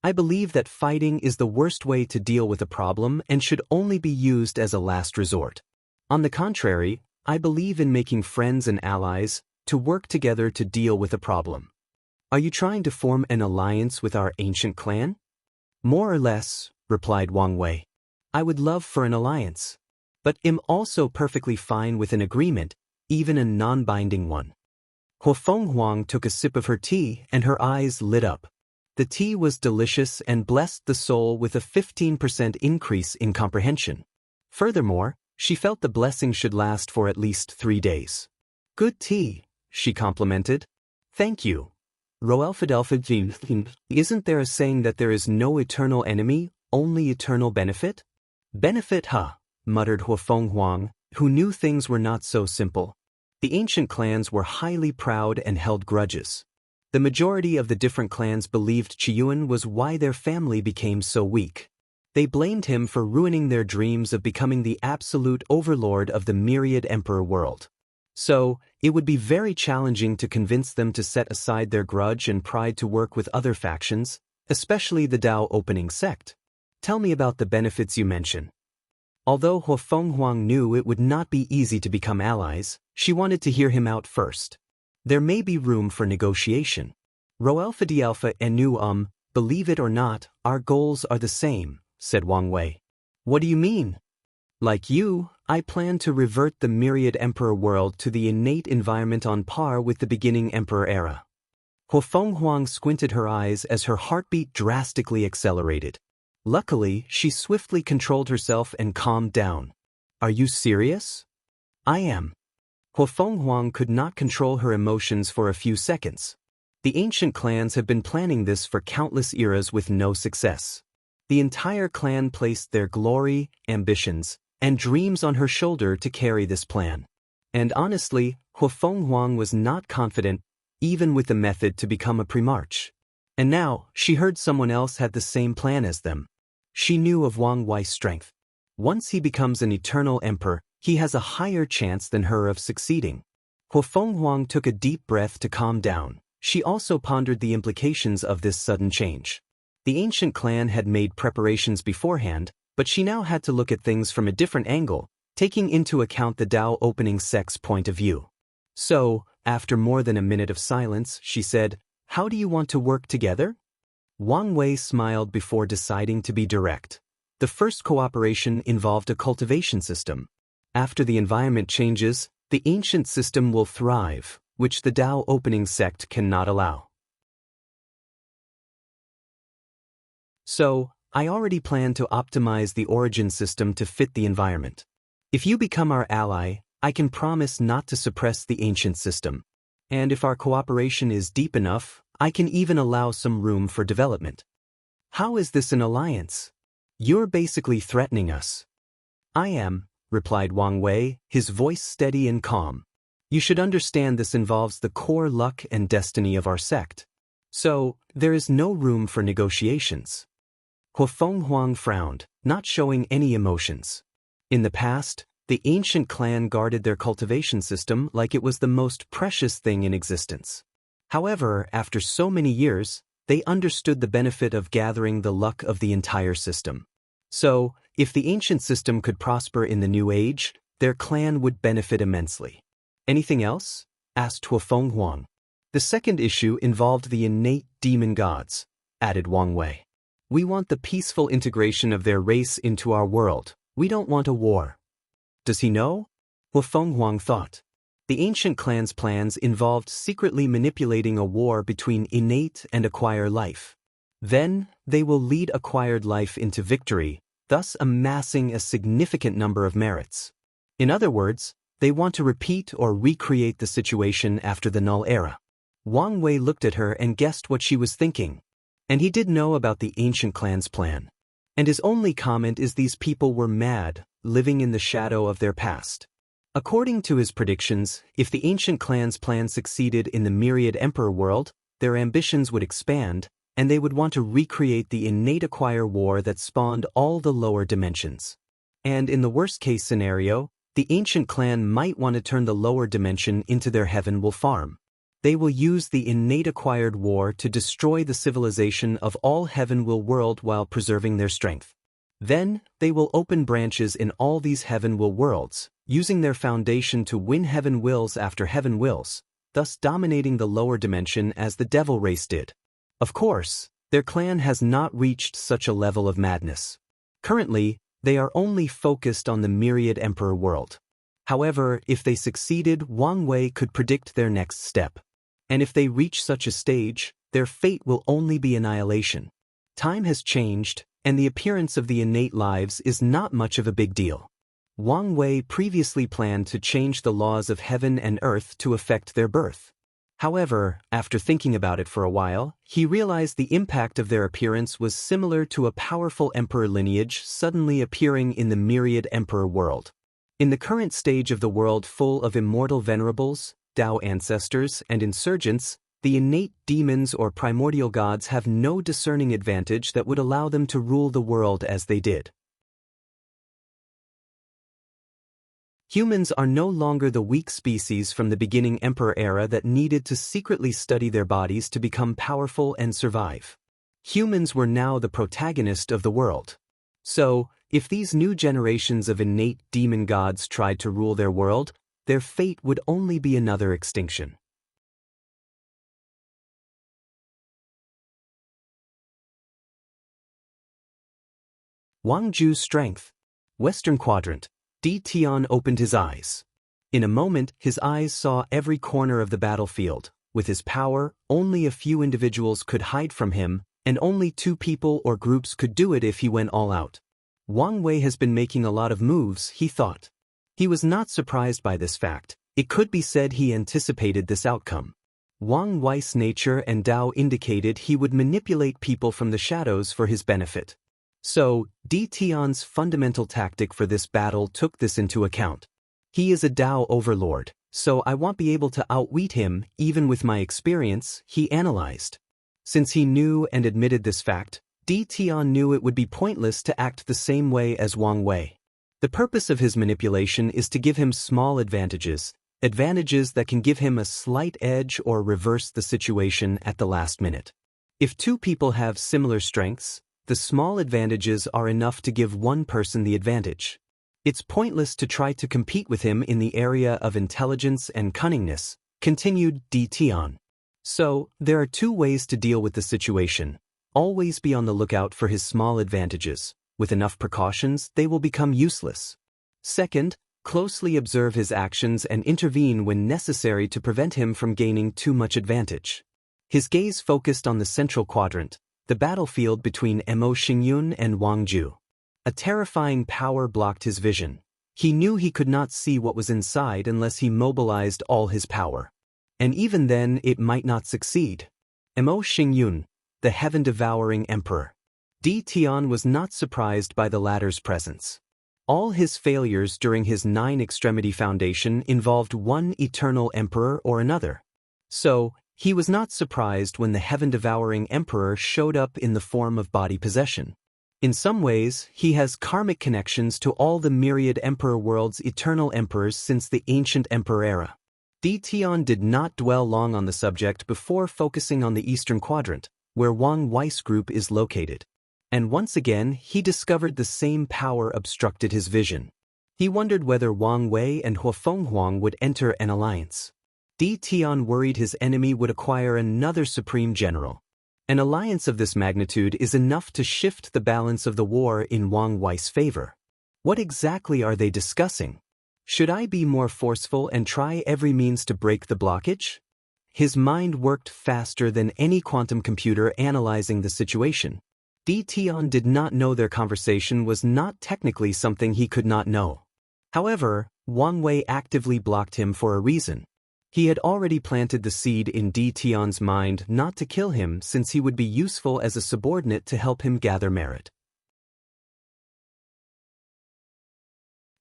I believe that fighting is the worst way to deal with a problem and should only be used as a last resort. On the contrary, I believe in making friends and allies to work together to deal with a problem. Are you trying to form an alliance with our ancient clan? More or less, replied Wang Wei. I would love for an alliance, but am also perfectly fine with an agreement, even a non-binding one. Huofeng Huang took a sip of her tea and her eyes lit up. The tea was delicious and blessed the soul with a 15% increase in comprehension. Furthermore, she felt the blessing should last for at least 3 days. Good tea, she complimented. Thank you. Isn't there a saying that there is no eternal enemy, only eternal benefit? Benefit, huh? Muttered Huofeng Huang, who knew things were not so simple. The ancient clans were highly proud and held grudges. The majority of the different clans believed Qiyuan was why their family became so weak. They blamed him for ruining their dreams of becoming the absolute overlord of the myriad emperor world. So, it would be very challenging to convince them to set aside their grudge and pride to work with other factions, especially the Dao opening sect. Tell me about the benefits you mention. Although Huofeng Huang knew it would not be easy to become allies, she wanted to hear him out first. There may be room for negotiation. Roalpha Dalpha and believe it or not, our goals are the same, said Wang Wei. What do you mean? Like you, I plan to revert the myriad emperor world to the innate environment on par with the beginning emperor era. Huofeng Huang squinted her eyes as her heartbeat drastically accelerated. Luckily, she swiftly controlled herself and calmed down. Are you serious? I am. Huofeng Huang could not control her emotions for a few seconds. The ancient clans have been planning this for countless eras with no success. The entire clan placed their glory, ambitions, and dreams on her shoulder to carry this plan. And honestly, Huofeng Huang was not confident, even with the method to become a primarch. And now, she heard someone else had the same plan as them. She knew of Wang Wei's strength. Once he becomes an eternal emperor, he has a higher chance than her of succeeding. Huofeng Huang took a deep breath to calm down. She also pondered the implications of this sudden change. The ancient clan had made preparations beforehand, but she now had to look at things from a different angle, taking into account the Dao opening sect's point of view. So, after more than a minute of silence, she said, "How do you want to work together?" Wang Wei smiled before deciding to be direct. The first cooperation involved a cultivation system. After the environment changes, the ancient system will thrive, which the Dao opening sect cannot allow. So, I already plan to optimize the origin system to fit the environment. If you become our ally, I can promise not to suppress the ancient system. And if our cooperation is deep enough, I can even allow some room for development. How is this an alliance? You're basically threatening us. I am, replied Wang Wei, his voice steady and calm. You should understand this involves the core luck and destiny of our sect. So, there is no room for negotiations. Huafeng Huang frowned, not showing any emotions. In the past, the ancient clan guarded their cultivation system like it was the most precious thing in existence. However, after so many years, they understood the benefit of gathering the luck of the entire system. So, if the ancient system could prosper in the new age, their clan would benefit immensely. Anything else? Asked Huafeng Huang. The second issue involved the innate demon gods, added Wang Wei. We want the peaceful integration of their race into our world. We don't want a war. Does he know? Huafeng Huang thought. The ancient clan's plans involved secretly manipulating a war between innate and acquired life. Then, they will lead acquired life into victory, thus amassing a significant number of merits. In other words, they want to repeat or recreate the situation after the Null Era. Wang Wei looked at her and guessed what she was thinking. And he did know about the ancient clan's plan. And his only comment is these people were mad, living in the shadow of their past. According to his predictions, if the ancient clan's plan succeeded in the myriad emperor world, their ambitions would expand, and they would want to recreate the innate acquire war that spawned all the lower dimensions. And in the worst-case scenario, the ancient clan might want to turn the lower dimension into their heaven-will farm. They will use the innate acquired war to destroy the civilization of all heaven-will world while preserving their strength. Then, they will open branches in all these heaven-will worlds, using their foundation to win heaven wills after heaven wills, thus dominating the lower dimension as the devil race did. Of course, their clan has not reached such a level of madness. Currently, they are only focused on the myriad emperor world. However, if they succeeded, Wang Wei could predict their next step. And if they reach such a stage, their fate will only be annihilation. Time has changed, and the appearance of the innate lives is not much of a big deal. Wang Wei previously planned to change the laws of heaven and earth to affect their birth. However, after thinking about it for a while, he realized the impact of their appearance was similar to a powerful emperor lineage suddenly appearing in the myriad emperor world. In the current stage of the world full of immortal venerables, Tao ancestors, and insurgents, the innate demons or primordial gods have no discerning advantage that would allow them to rule the world as they did. Humans are no longer the weak species from the beginning Emperor era that needed to secretly study their bodies to become powerful and survive. Humans were now the protagonist of the world. So, if these new generations of innate demon gods tried to rule their world, their fate would only be another extinction. Wang Ju's strength. Western Quadrant. Di Tian opened his eyes. In a moment, his eyes saw every corner of the battlefield. With his power, only a few individuals could hide from him, and only 2 people or groups could do it if he went all out. Wang Wei has been making a lot of moves, he thought. He was not surprised by this fact. It could be said he anticipated this outcome. Wang Wei's nature and Dao indicated he would manipulate people from the shadows for his benefit. So, Di Tian's fundamental tactic for this battle took this into account. He is a Dao overlord, so I won't be able to outwit him even with my experience, he analyzed. Since he knew and admitted this fact, Di Tian knew it would be pointless to act the same way as Wang Wei. The purpose of his manipulation is to give him small advantages that can give him a slight edge or reverse the situation at the last minute. If 2 people have similar strengths, the small advantages are enough to give one person the advantage. It's pointless to try to compete with him in the area of intelligence and cunningness, continued Di Tian. So, there are 2 ways to deal with the situation. Always be on the lookout for his small advantages. With enough precautions, they will become useless. Second, closely observe his actions and intervene when necessary to prevent him from gaining too much advantage. His gaze focused on the central quadrant, the battlefield between Mo Xingyun and Wang Ju. A terrifying power blocked his vision. He knew he could not see what was inside unless he mobilized all his power. And even then, it might not succeed. Mo Xingyun, the heaven-devouring emperor. Di Tian was not surprised by the latter's presence. All his failures during his 9-extremity foundation involved one eternal emperor or another. So, he was not surprised when the heaven-devouring emperor showed up in the form of body possession. In some ways, he has karmic connections to all the myriad emperor world's eternal emperors since the ancient emperor era. Tian did not dwell long on the subject before focusing on the eastern quadrant, where Wang Wei's group is located. And once again, he discovered the same power obstructed his vision. He wondered whether Wang Wei and Huafenghuang would enter an alliance. Tian worried his enemy would acquire another supreme general. An alliance of this magnitude is enough to shift the balance of the war in Wang Wei's favor. What exactly are they discussing? Should I be more forceful and try every means to break the blockage? His mind worked faster than any quantum computer analyzing the situation. Tian did not know their conversation was not technically something he could not know. However, Wang Wei actively blocked him for a reason. He had already planted the seed in Tian's mind not to kill him since he would be useful as a subordinate to help him gather merit.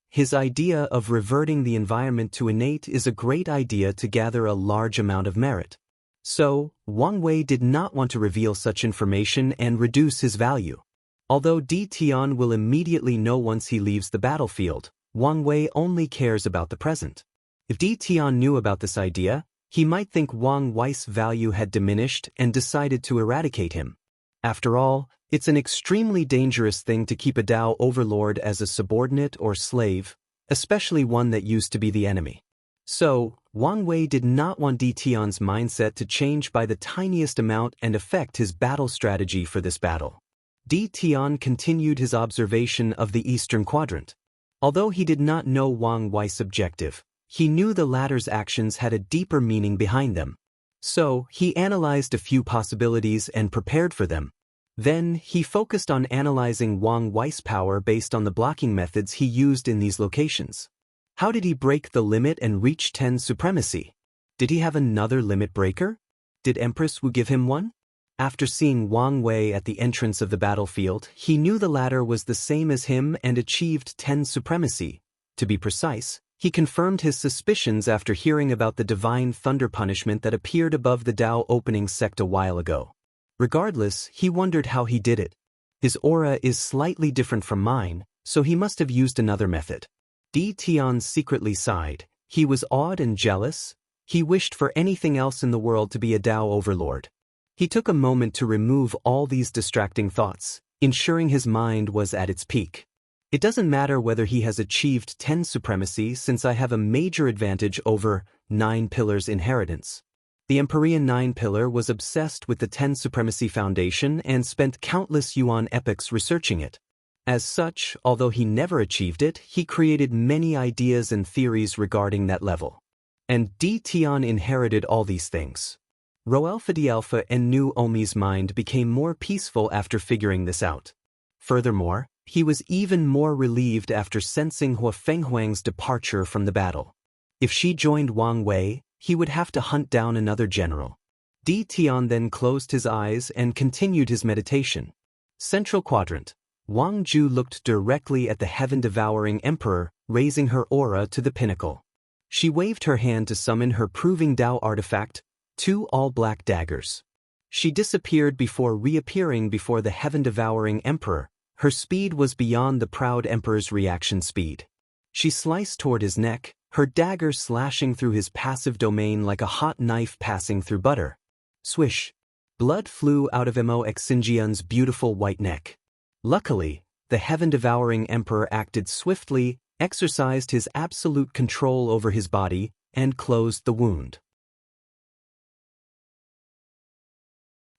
His idea of reverting the environment to innate is a great idea to gather a large amount of merit. So, Wang Wei did not want to reveal such information and reduce his value. Although Tian will immediately know once he leaves the battlefield, Wang Wei only cares about the present. If Tian knew about this idea, he might think Wang Wei's value had diminished and decided to eradicate him. After all, it's an extremely dangerous thing to keep a Dao overlord as a subordinate or slave, especially one that used to be the enemy. So, Wang Wei did not want Tian's mindset to change by the tiniest amount and affect his battle strategy for this battle. Tian continued his observation of the eastern quadrant. Although he did not know Wang Wei's objective, he knew the latter's actions had a deeper meaning behind them. So, he analyzed a few possibilities and prepared for them. Then, he focused on analyzing Wang Wei's power based on the blocking methods he used in these locations. How did he break the limit and reach 10 supremacy? Did he have another limit breaker? Did Empress Wu give him one? After seeing Wang Wei at the entrance of the battlefield, he knew the latter was the same as him and achieved 10 supremacy. To be precise, he confirmed his suspicions after hearing about the divine thunder punishment that appeared above the Dao opening sect a while ago. Regardless, he wondered how he did it. His aura is slightly different from mine, so he must have used another method. Tian secretly sighed. He was awed and jealous. He wished for anything else in the world to be a Dao overlord. He took a moment to remove all these distracting thoughts, ensuring his mind was at its peak. It doesn't matter whether he has achieved 10 supremacy since I have a major advantage over 9 Pillars inheritance. The Empyrean 9 Pillar was obsessed with the 10 supremacy foundation and spent countless Yuan epochs researching it. As such, although he never achieved it, he created many ideas and theories regarding that level. And Tian inherited all these things. Roalpha D'Alpha and Nu Omi's mind became more peaceful after figuring this out. Furthermore, he was even more relieved after sensing Huafenghuang's departure from the battle. If she joined Wang Wei, he would have to hunt down another general. Tian then closed his eyes and continued his meditation. Central Quadrant. Wang Ju looked directly at the heaven-devouring emperor, raising her aura to the pinnacle. She waved her hand to summon her proving Dao artifact, 2 all-black daggers. She disappeared before reappearing before the heaven-devouring emperor. Her speed was beyond the proud emperor's reaction speed. She sliced toward his neck, her dagger slashing through his passive domain like a hot knife passing through butter. Swish! Blood flew out of Mo Xinjian's beautiful white neck. Luckily, the heaven-devouring emperor acted swiftly, exercised his absolute control over his body, and closed the wound.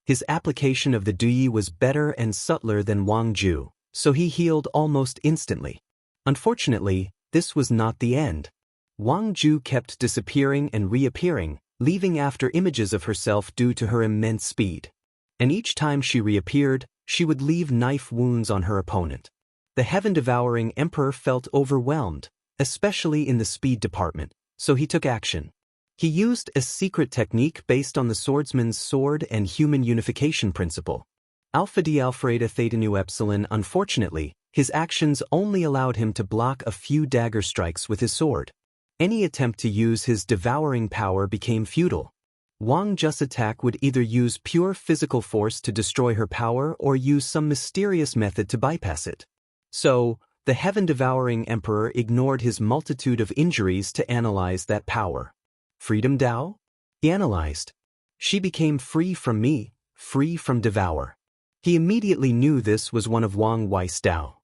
His application of the Duyi was better and subtler than Wang Ju, so he healed almost instantly. Unfortunately, this was not the end. Wang Ju kept disappearing and reappearing, leaving after images of herself due to her immense speed. And each time she reappeared, she would leave knife wounds on her opponent. The heaven-devouring emperor felt overwhelmed, especially in the speed department, so he took action. He used a secret technique based on the swordsman's sword and human unification principle. Alpha D Alpha Theta Nu Epsilon. Unfortunately, His actions only allowed him to block a few dagger strikes with his sword. Any attempt to use his devouring power became futile. Wang Ju's attack would either use pure physical force to destroy her power or use some mysterious method to bypass it. So, the heaven-devouring emperor ignored his multitude of injuries to analyze that power. Freedom Dao? He analyzed. She became free from me, free from devour. He immediately knew this was one of Wang Wei's Dao.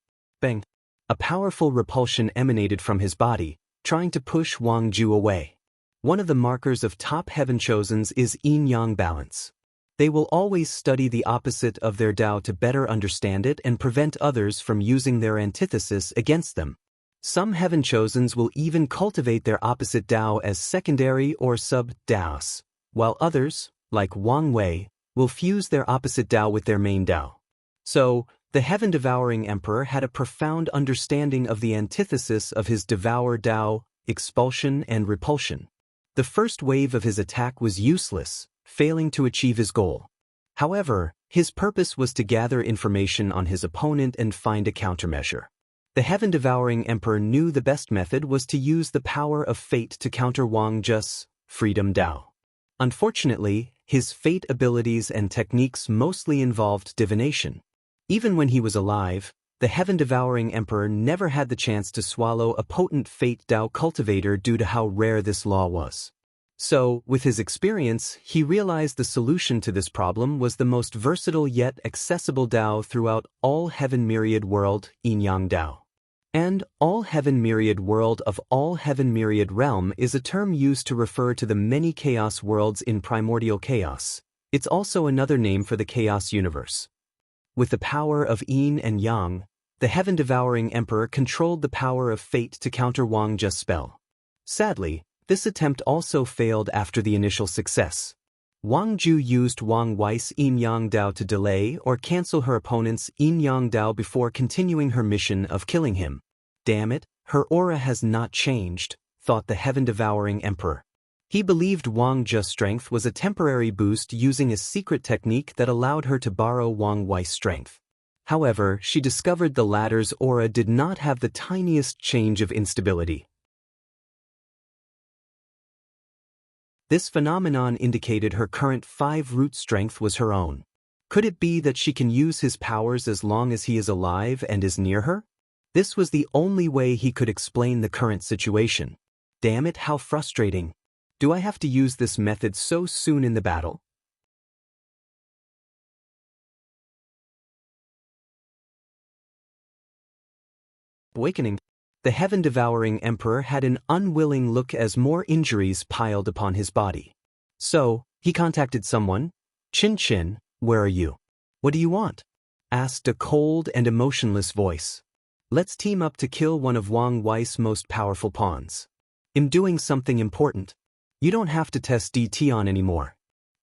Bang! A powerful repulsion emanated from his body, trying to push Wang Ju away. One of the markers of top heaven chosens is yin-yang balance. They will always study the opposite of their Dao to better understand it and prevent others from using their antithesis against them. Some heaven chosens will even cultivate their opposite Dao as secondary or sub-Daos, while others, like Wang Wei, will fuse their opposite Dao with their main Dao. So, the heaven-devouring emperor had a profound understanding of the antithesis of his devour Dao, expulsion and repulsion. The first wave of his attack was useless, failing to achieve his goal. However, his purpose was to gather information on his opponent and find a countermeasure. The heaven-devouring emperor knew the best method was to use the power of fate to counter Wang Ju's freedom Dao. Unfortunately, his fate abilities and techniques mostly involved divination. Even when he was alive, the heaven-devouring emperor never had the chance to swallow a potent fate Dao cultivator due to how rare this law was. So, with his experience, he realized the solution to this problem was the most versatile yet accessible Dao throughout all heaven myriad world, yin-yang Dao. And all heaven myriad world of all heaven myriad realm is a term used to refer to the many chaos worlds in primordial chaos. It's also another name for the chaos universe. With the power of yin and yang, the heaven-devouring emperor controlled the power of fate to counter Wang Ju's spell. Sadly, this attempt also failed after the initial success. Wang Ju used Wang Wei's yin-yang Dao to delay or cancel her opponent's yin-yang Dao before continuing her mission of killing him. Damn it, her aura has not changed, thought the heaven-devouring emperor. He believed Wang Ju's strength was a temporary boost using a secret technique that allowed her to borrow Wang Wei's strength. However, she discovered the latter's aura did not have the tiniest change of instability. This phenomenon indicated her current 5-root strength was her own. Could it be that she can use his powers as long as he is alive and is near her? This was the only way he could explain the current situation. Damn it, how frustrating. Do I have to use this method so soon in the battle? Awakening. The heaven-devouring emperor had an unwilling look as more injuries piled upon his body. So, he contacted someone. Chin, where are you? What do you want? Asked a cold and emotionless voice. Let's team up to kill one of Wang Wei's most powerful pawns. I'm doing something important. You don't have to test DT on anymore.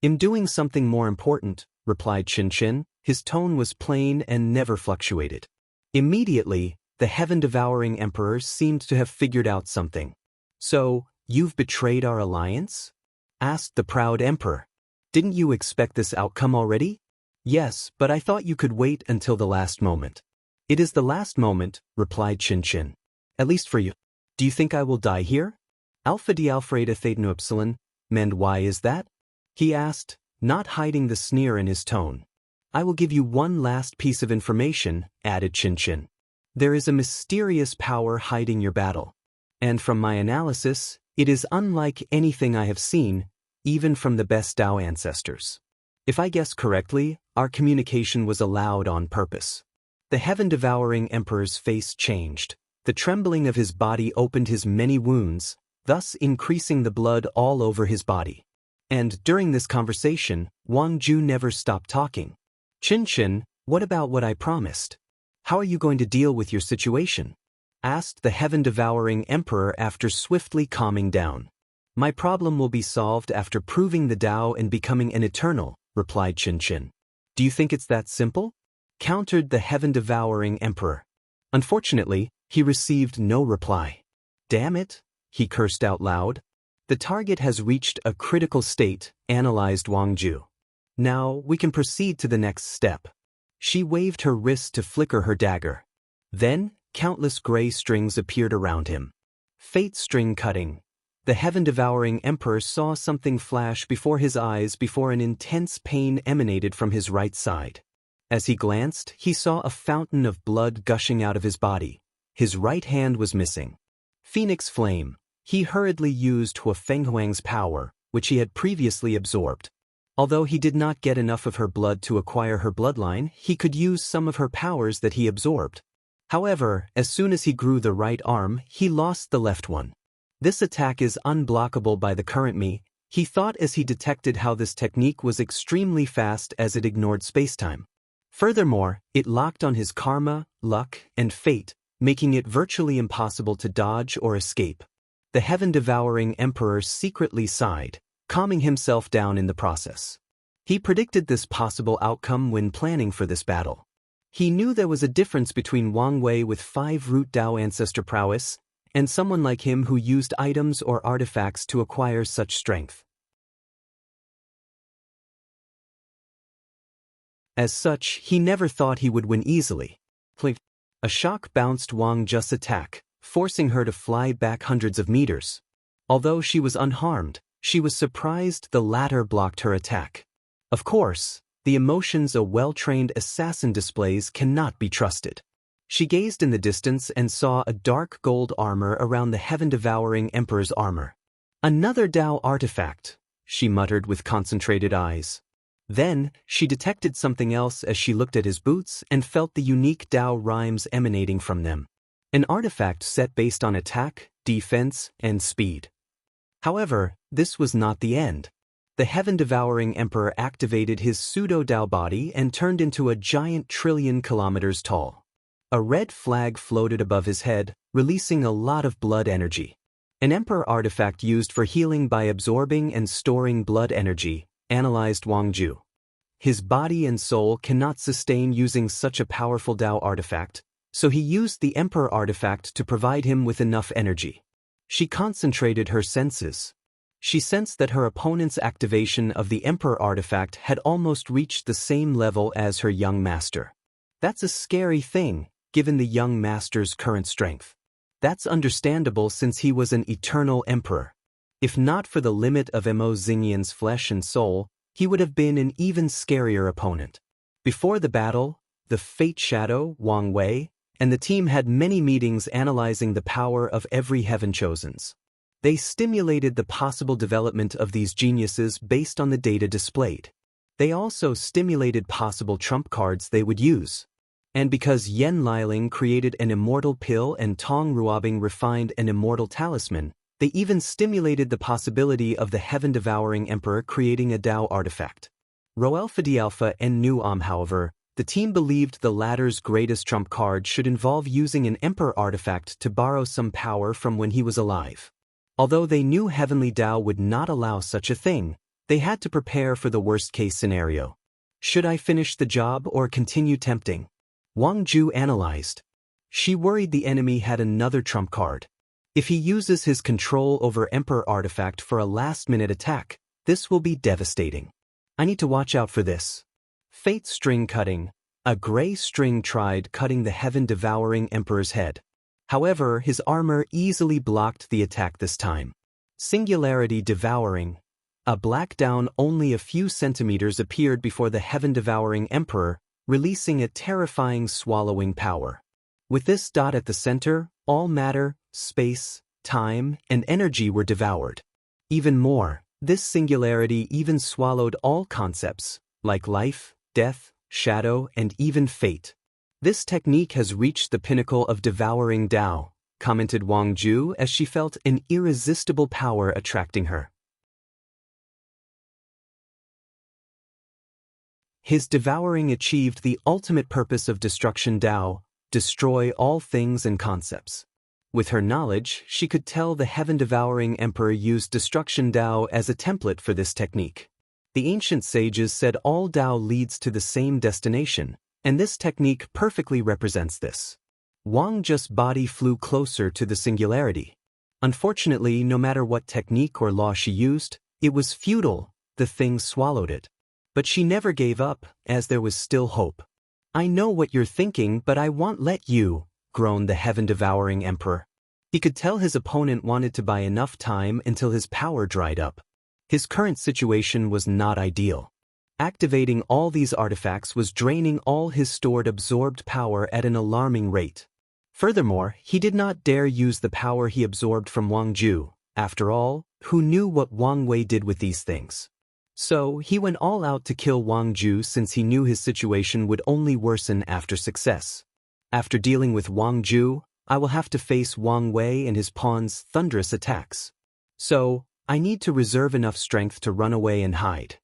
I'm doing something more important, replied Chin. His tone was plain and never fluctuated. Immediately, the heaven-devouring emperor seemed to have figured out something. So, you've betrayed our alliance? Asked the proud emperor. Didn't you expect this outcome already? Yes, but I thought you could wait until the last moment. It is the last moment, replied Chin. At least for you. Do you think I will die here? Alpha D Alfreda Theta Upsilon, and why is that? He asked, not hiding the sneer in his tone. I will give you one last piece of information, added Chin. There is a mysterious power hiding your battle. And from my analysis, it is unlike anything I have seen, even from the best Dao ancestors. If I guess correctly, our communication was allowed on purpose. The heaven-devouring emperor's face changed. The trembling of his body opened his many wounds, thus increasing the blood all over his body. And during this conversation, Wang Ju never stopped talking. Chin, what about what I promised? How are you going to deal with your situation? Asked the heaven-devouring emperor after swiftly calming down. My problem will be solved after proving the Dao and becoming an eternal, replied Chin. Do you think it's that simple? Countered the heaven-devouring emperor. Unfortunately, he received no reply. Damn it, he cursed out loud. The target has reached a critical state, analyzed Wang Ju. Now we can proceed to the next step. She waved her wrist to flicker her dagger. Then, countless gray strings appeared around him. Fate string cutting. The heaven-devouring emperor saw something flash before his eyes before an intense pain emanated from his right side. As he glanced, he saw a fountain of blood gushing out of his body. His right hand was missing. Phoenix Flame. He hurriedly used Hua Fenghuang's power, which he had previously absorbed. Although he did not get enough of her blood to acquire her bloodline, he could use some of her powers that he absorbed. However, as soon as he grew the right arm, he lost the left one. This attack is unblockable by the current me, he thought as he detected how this technique was extremely fast as it ignored spacetime. Furthermore, it locked on his karma, luck, and fate, making it virtually impossible to dodge or escape. The heaven-devouring emperor secretly sighed, calming himself down in the process. He predicted this possible outcome when planning for this battle. He knew there was a difference between Wang Wei with 5-root Dao ancestor prowess and someone like him who used items or artifacts to acquire such strength. As such, he never thought he would win easily. A shock bounced Wang Ju's attack, forcing her to fly back hundreds of meters. Although she was unharmed, she was surprised the latter blocked her attack. Of course, the emotions a well-trained assassin displays cannot be trusted. She gazed in the distance and saw a dark gold armor around the heaven-devouring emperor's armor. Another Dao artifact, she muttered with concentrated eyes. Then, she detected something else as she looked at his boots and felt the unique Dao rhymes emanating from them. An artifact set based on attack, defense, and speed. However, this was not the end. The heaven-devouring emperor activated his pseudo-Dao body and turned into a giant trillion kilometers tall. A red flag floated above his head, releasing a lot of blood energy. An emperor artifact used for healing by absorbing and storing blood energy, analyzed Wang Ju. His body and soul cannot sustain using such a powerful Dao artifact, so he used the emperor artifact to provide him with enough energy. She concentrated her senses. She sensed that her opponent's activation of the emperor artifact had almost reached the same level as her young master. That's a scary thing, given the young master's current strength. That's understandable since he was an eternal emperor. If not for the limit of Mo Xingyan's flesh and soul, he would have been an even scarier opponent. Before the battle, the Fate Shadow, Wang Wei, and the team had many meetings analyzing the power of every Heaven Chosens. They stimulated the possible development of these geniuses based on the data displayed. They also stimulated possible trump cards they would use. And because Yen Liling created an immortal pill and Tong Ruobing refined an immortal talisman, they even stimulated the possibility of the heaven-devouring emperor creating a Dao artifact. Roelfa Alpha and Nu however, the team believed the latter's greatest trump card should involve using an emperor artifact to borrow some power from when he was alive. Although they knew Heavenly Dao would not allow such a thing, they had to prepare for the worst-case scenario. Should I finish the job or continue tempting? Wang Ju analyzed. She worried the enemy had another trump card. If he uses his control over Emperor Artifact for a last-minute attack, this will be devastating. I need to watch out for this. Fate String Cutting. A gray string tried cutting the heaven-devouring Emperor's head. However, his armor easily blocked the attack this time. Singularity Devouring. A black down only a few centimeters appeared before the heaven-devouring Emperor, releasing a terrifying swallowing power. With this dot at the center, all matter, space, time, and energy were devoured. Even more, this singularity even swallowed all concepts, like life, death, shadow, and even fate. This technique has reached the pinnacle of devouring Dao, commented Wang Ju as she felt an irresistible power attracting her. His devouring achieved the ultimate purpose of destruction Dao, destroy all things and concepts. With her knowledge, she could tell the heaven-devouring emperor used destruction Dao as a template for this technique. The ancient sages said all Dao leads to the same destination, and this technique perfectly represents this. Wang Ju's body flew closer to the singularity. Unfortunately, no matter what technique or law she used, it was futile, the thing swallowed it. But she never gave up, as there was still hope. I know what you're thinking, but I won't let you, groaned the heaven-devouring emperor. He could tell his opponent wanted to buy enough time until his power dried up. His current situation was not ideal. Activating all these artifacts was draining all his stored absorbed power at an alarming rate. Furthermore, he did not dare use the power he absorbed from Wang Ju. After all, who knew what Wang Wei did with these things? So, he went all out to kill Wang Ju since he knew his situation would only worsen after success. After dealing with Wang Ju, I will have to face Wang Wei and his pawn's thunderous attacks. So, I need to reserve enough strength to run away and hide.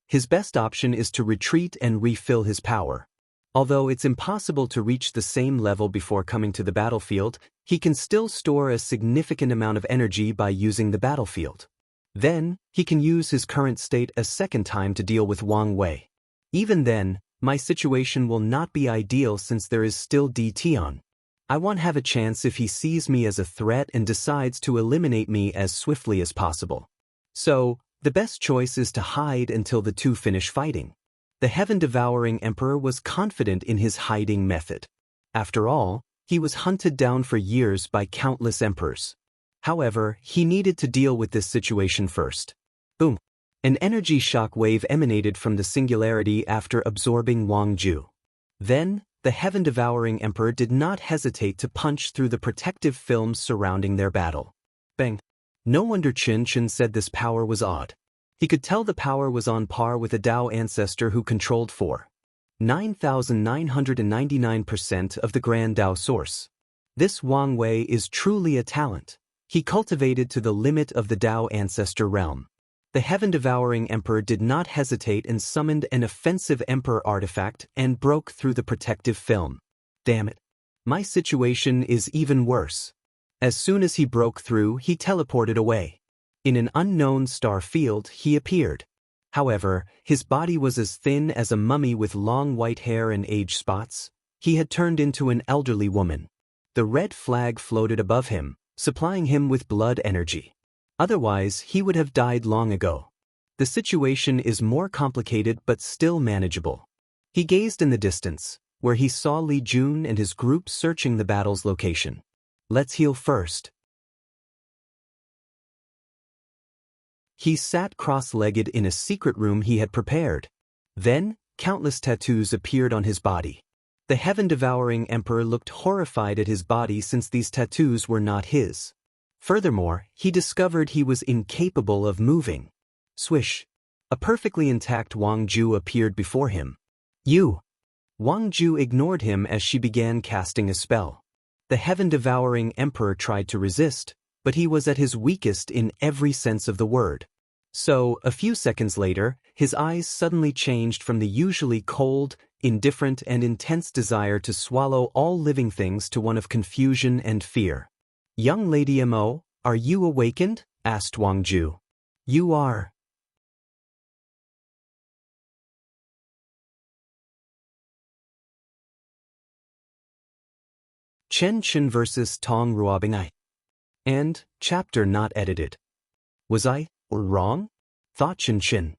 His best option is to retreat and refill his power. Although it's impossible to reach the same level before coming to the battlefield, he can still store a significant amount of energy by using the battlefield. Then, he can use his current state a second time to deal with Wang Wei. Even then, my situation will not be ideal since there is still DT on. I won't have a chance if he sees me as a threat and decides to eliminate me as swiftly as possible. So, the best choice is to hide until the two finish fighting. The heaven-devouring emperor was confident in his hiding method. After all, he was hunted down for years by countless emperors. However, he needed to deal with this situation first. Boom! An energy shock wave emanated from the singularity after absorbing Wang Ju. Then, the heaven-devouring emperor did not hesitate to punch through the protective films surrounding their battle. Bang! No wonder Xianxia said this power was odd. He could tell the power was on par with a Dao ancestor who controlled 9,999% of the Grand Dao source. This Wang Wei is truly a talent. He cultivated to the limit of the Dao ancestor realm. The heaven-devouring emperor did not hesitate and summoned an offensive emperor artifact and broke through the protective film. Damn it. My situation is even worse. As soon as he broke through, he teleported away. In an unknown star field, he appeared. However, his body was as thin as a mummy with long white hair and age spots. He had turned into an elderly woman. The red flag floated above him, supplying him with blood energy. Otherwise, he would have died long ago. The situation is more complicated but still manageable. He gazed in the distance, where he saw Li Jun and his group searching the battle's location. Let's heal first. He sat cross-legged in a secret room he had prepared. Then, countless tattoos appeared on his body. The heaven-devouring emperor looked horrified at his body since these tattoos were not his. Furthermore, he discovered he was incapable of moving. Swish! A perfectly intact Wang Ju appeared before him. You! Wang Ju ignored him as she began casting a spell. The heaven-devouring emperor tried to resist, but he was at his weakest in every sense of the word. So, a few seconds later, his eyes suddenly changed from the usually cold, indifferent and intense desire to swallow all living things to one of confusion and fear. Young Lady Mo, are you awakened? Asked Wang Ju. You are. Xianxia vs. Tong Ruobing. And, chapter not edited. Was I wrong? Thought Xianxia.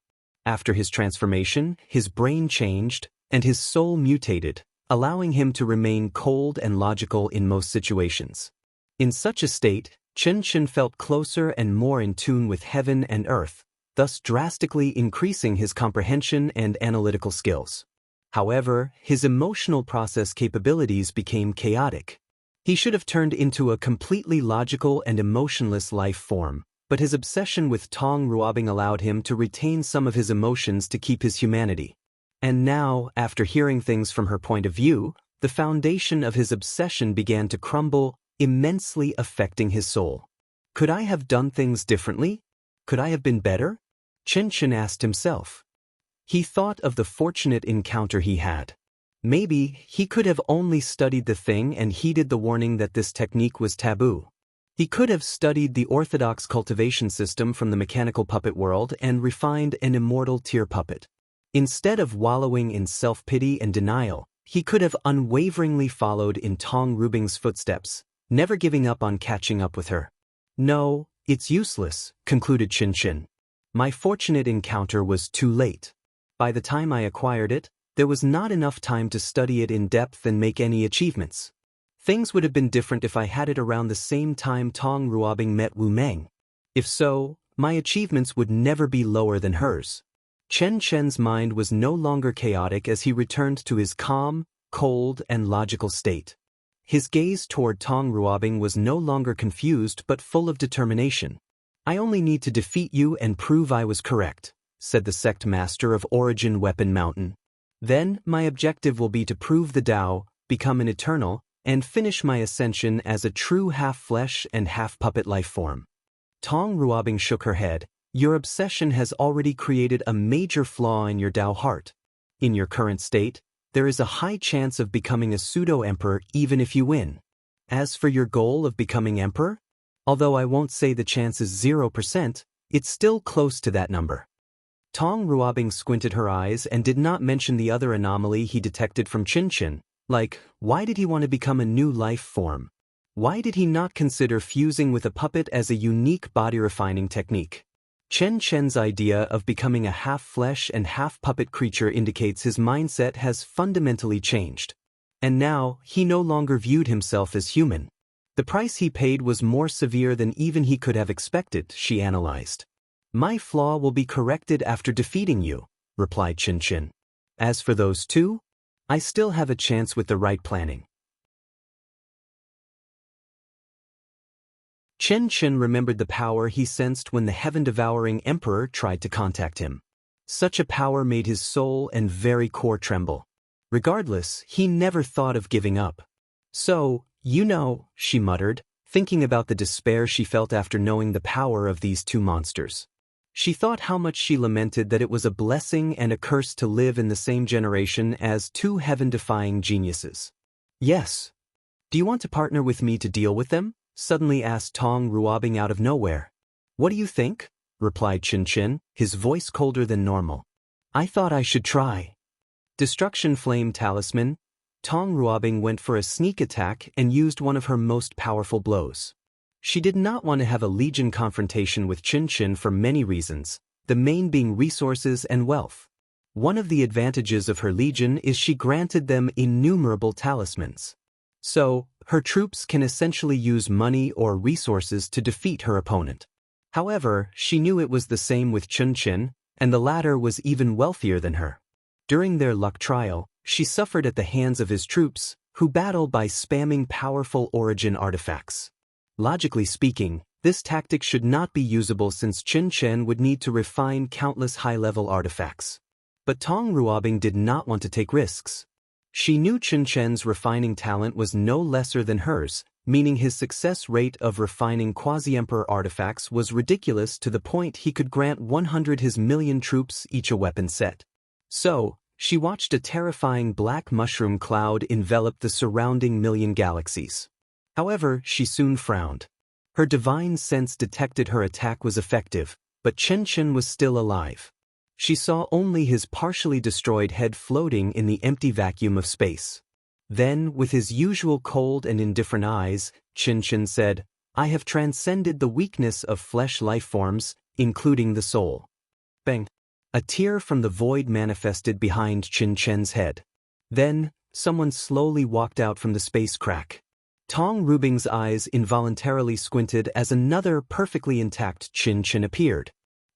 After his transformation, his brain changed, and his soul mutated, allowing him to remain cold and logical in most situations. In such a state, Xianxia felt closer and more in tune with heaven and earth, thus drastically increasing his comprehension and analytical skills. However, his emotional process capabilities became chaotic. He should have turned into a completely logical and emotionless life form, but his obsession with Tong Ruobing allowed him to retain some of his emotions to keep his humanity. And now, after hearing things from her point of view, the foundation of his obsession began to crumble, immensely affecting his soul. Could I have done things differently? Could I have been better? Xianxia asked himself. He thought of the fortunate encounter he had. Maybe he could have only studied the thing and heeded the warning that this technique was taboo. He could have studied the orthodox cultivation system from the mechanical puppet world and refined an immortal tier puppet. Instead of wallowing in self-pity and denial, he could have unwaveringly followed in Tong Ruobing's footsteps, never giving up on catching up with her. No, it's useless, concluded Xianxia. My fortunate encounter was too late. By the time I acquired it, there was not enough time to study it in depth and make any achievements. Things would have been different if I had it around the same time Tong Ruobing met Wu Meng. If so, my achievements would never be lower than hers. Chen Chen's mind was no longer chaotic as he returned to his calm, cold, and logical state. His gaze toward Tong Ruobing was no longer confused but full of determination. I only need to defeat you and prove I was correct, said the sect master of Origin Weapon Mountain. Then, my objective will be to prove the Tao, become an eternal, and finish my ascension as a true half-flesh and half-puppet life form. Tong Ruobing shook her head. Your obsession has already created a major flaw in your Tao heart. In your current state, there is a high chance of becoming a pseudo-emperor even if you win. As for your goal of becoming emperor, although I won't say the chance is 0%, it's still close to that number. Tong Ruobing squinted her eyes and did not mention the other anomaly he detected from Chen, like, why did he want to become a new life form? Why did he not consider fusing with a puppet as a unique body-refining technique? Chen's idea of becoming a half-flesh and half-puppet creature indicates his mindset has fundamentally changed. And now, he no longer viewed himself as human. The price he paid was more severe than even he could have expected, she analyzed. My flaw will be corrected after defeating you, replied Chen. As for those two, I still have a chance with the right planning. Chen remembered the power he sensed when the heaven-devouring emperor tried to contact him. Such a power made his soul and very core tremble. Regardless, he never thought of giving up. So, she muttered, thinking about the despair she felt after knowing the power of these two monsters. She thought how much she lamented that it was a blessing and a curse to live in the same generation as two heaven-defying geniuses. Yes. Do you want to partner with me to deal with them? Suddenly asked Tong Ruobing out of nowhere. What do you think? Replied Chen, his voice colder than normal. I thought I should try. Destruction Flame Talisman. Tong Ruobing went for a sneak attack and used one of her most powerful blows. She did not want to have a legion confrontation with Chen for many reasons, the main being resources and wealth. One of the advantages of her legion is she granted them innumerable talismans. So, her troops can essentially use money or resources to defeat her opponent. However, she knew it was the same with Chen, and the latter was even wealthier than her. During their luck trial, she suffered at the hands of his troops, who battled by spamming powerful origin artifacts. Logically speaking, this tactic should not be usable since Chen would need to refine countless high-level artifacts. But Tong Ruobing did not want to take risks. She knew Chen's refining talent was no lesser than hers, meaning his success rate of refining quasi-emperor artifacts was ridiculous to the point he could grant 100 his million troops each a weapon set. So, she watched a terrifying black mushroom cloud envelop the surrounding million galaxies. However, she soon frowned. Her divine sense detected her attack was effective, but Chen was still alive. She saw only his partially destroyed head floating in the empty vacuum of space. Then, with his usual cold and indifferent eyes, Chen said, I have transcended the weakness of flesh life forms, including the soul. Bang! A tear from the void manifested behind Chen's head. Then, someone slowly walked out from the space crack. Tong Ruobing's eyes involuntarily squinted as another perfectly intact Chen appeared.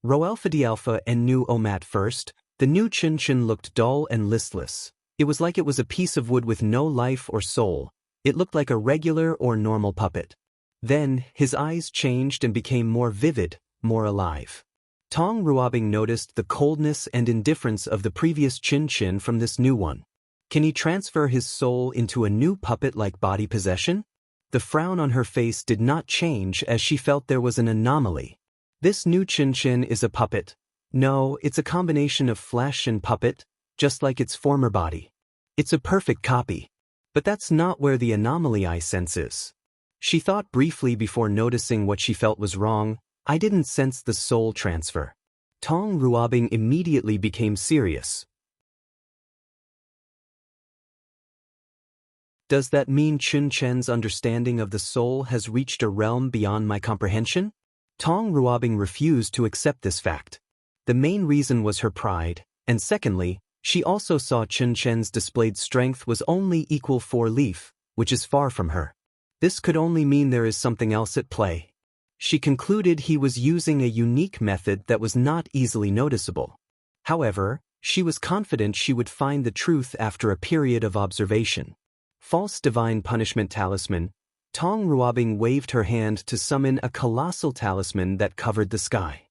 Roelfa D'Alpha and Nu Omat first, the new Chen looked dull and listless. It was like it was a piece of wood with no life or soul. It looked like a regular or normal puppet. Then, his eyes changed and became more vivid, more alive. Tong Ruobing noticed the coldness and indifference of the previous Chen from this new one. Can he transfer his soul into a new puppet-like body possession? The frown on her face did not change as she felt there was an anomaly. This new Chen is a puppet. No, it's a combination of flesh and puppet, just like its former body. It's a perfect copy. But that's not where the anomaly I sense is. She thought briefly before noticing what she felt was wrong. I didn't sense the soul transfer. Tong Ruobing immediately became serious. Does that mean Chen's understanding of the soul has reached a realm beyond my comprehension? Tong Ruobing refused to accept this fact. The main reason was her pride, and secondly, she also saw Chen's displayed strength was only equal 4 leaf, which is far from her. This could only mean there is something else at play. She concluded he was using a unique method that was not easily noticeable. However, she was confident she would find the truth after a period of observation. False divine punishment talisman. Tong Ruobing waved her hand to summon a colossal talisman that covered the sky.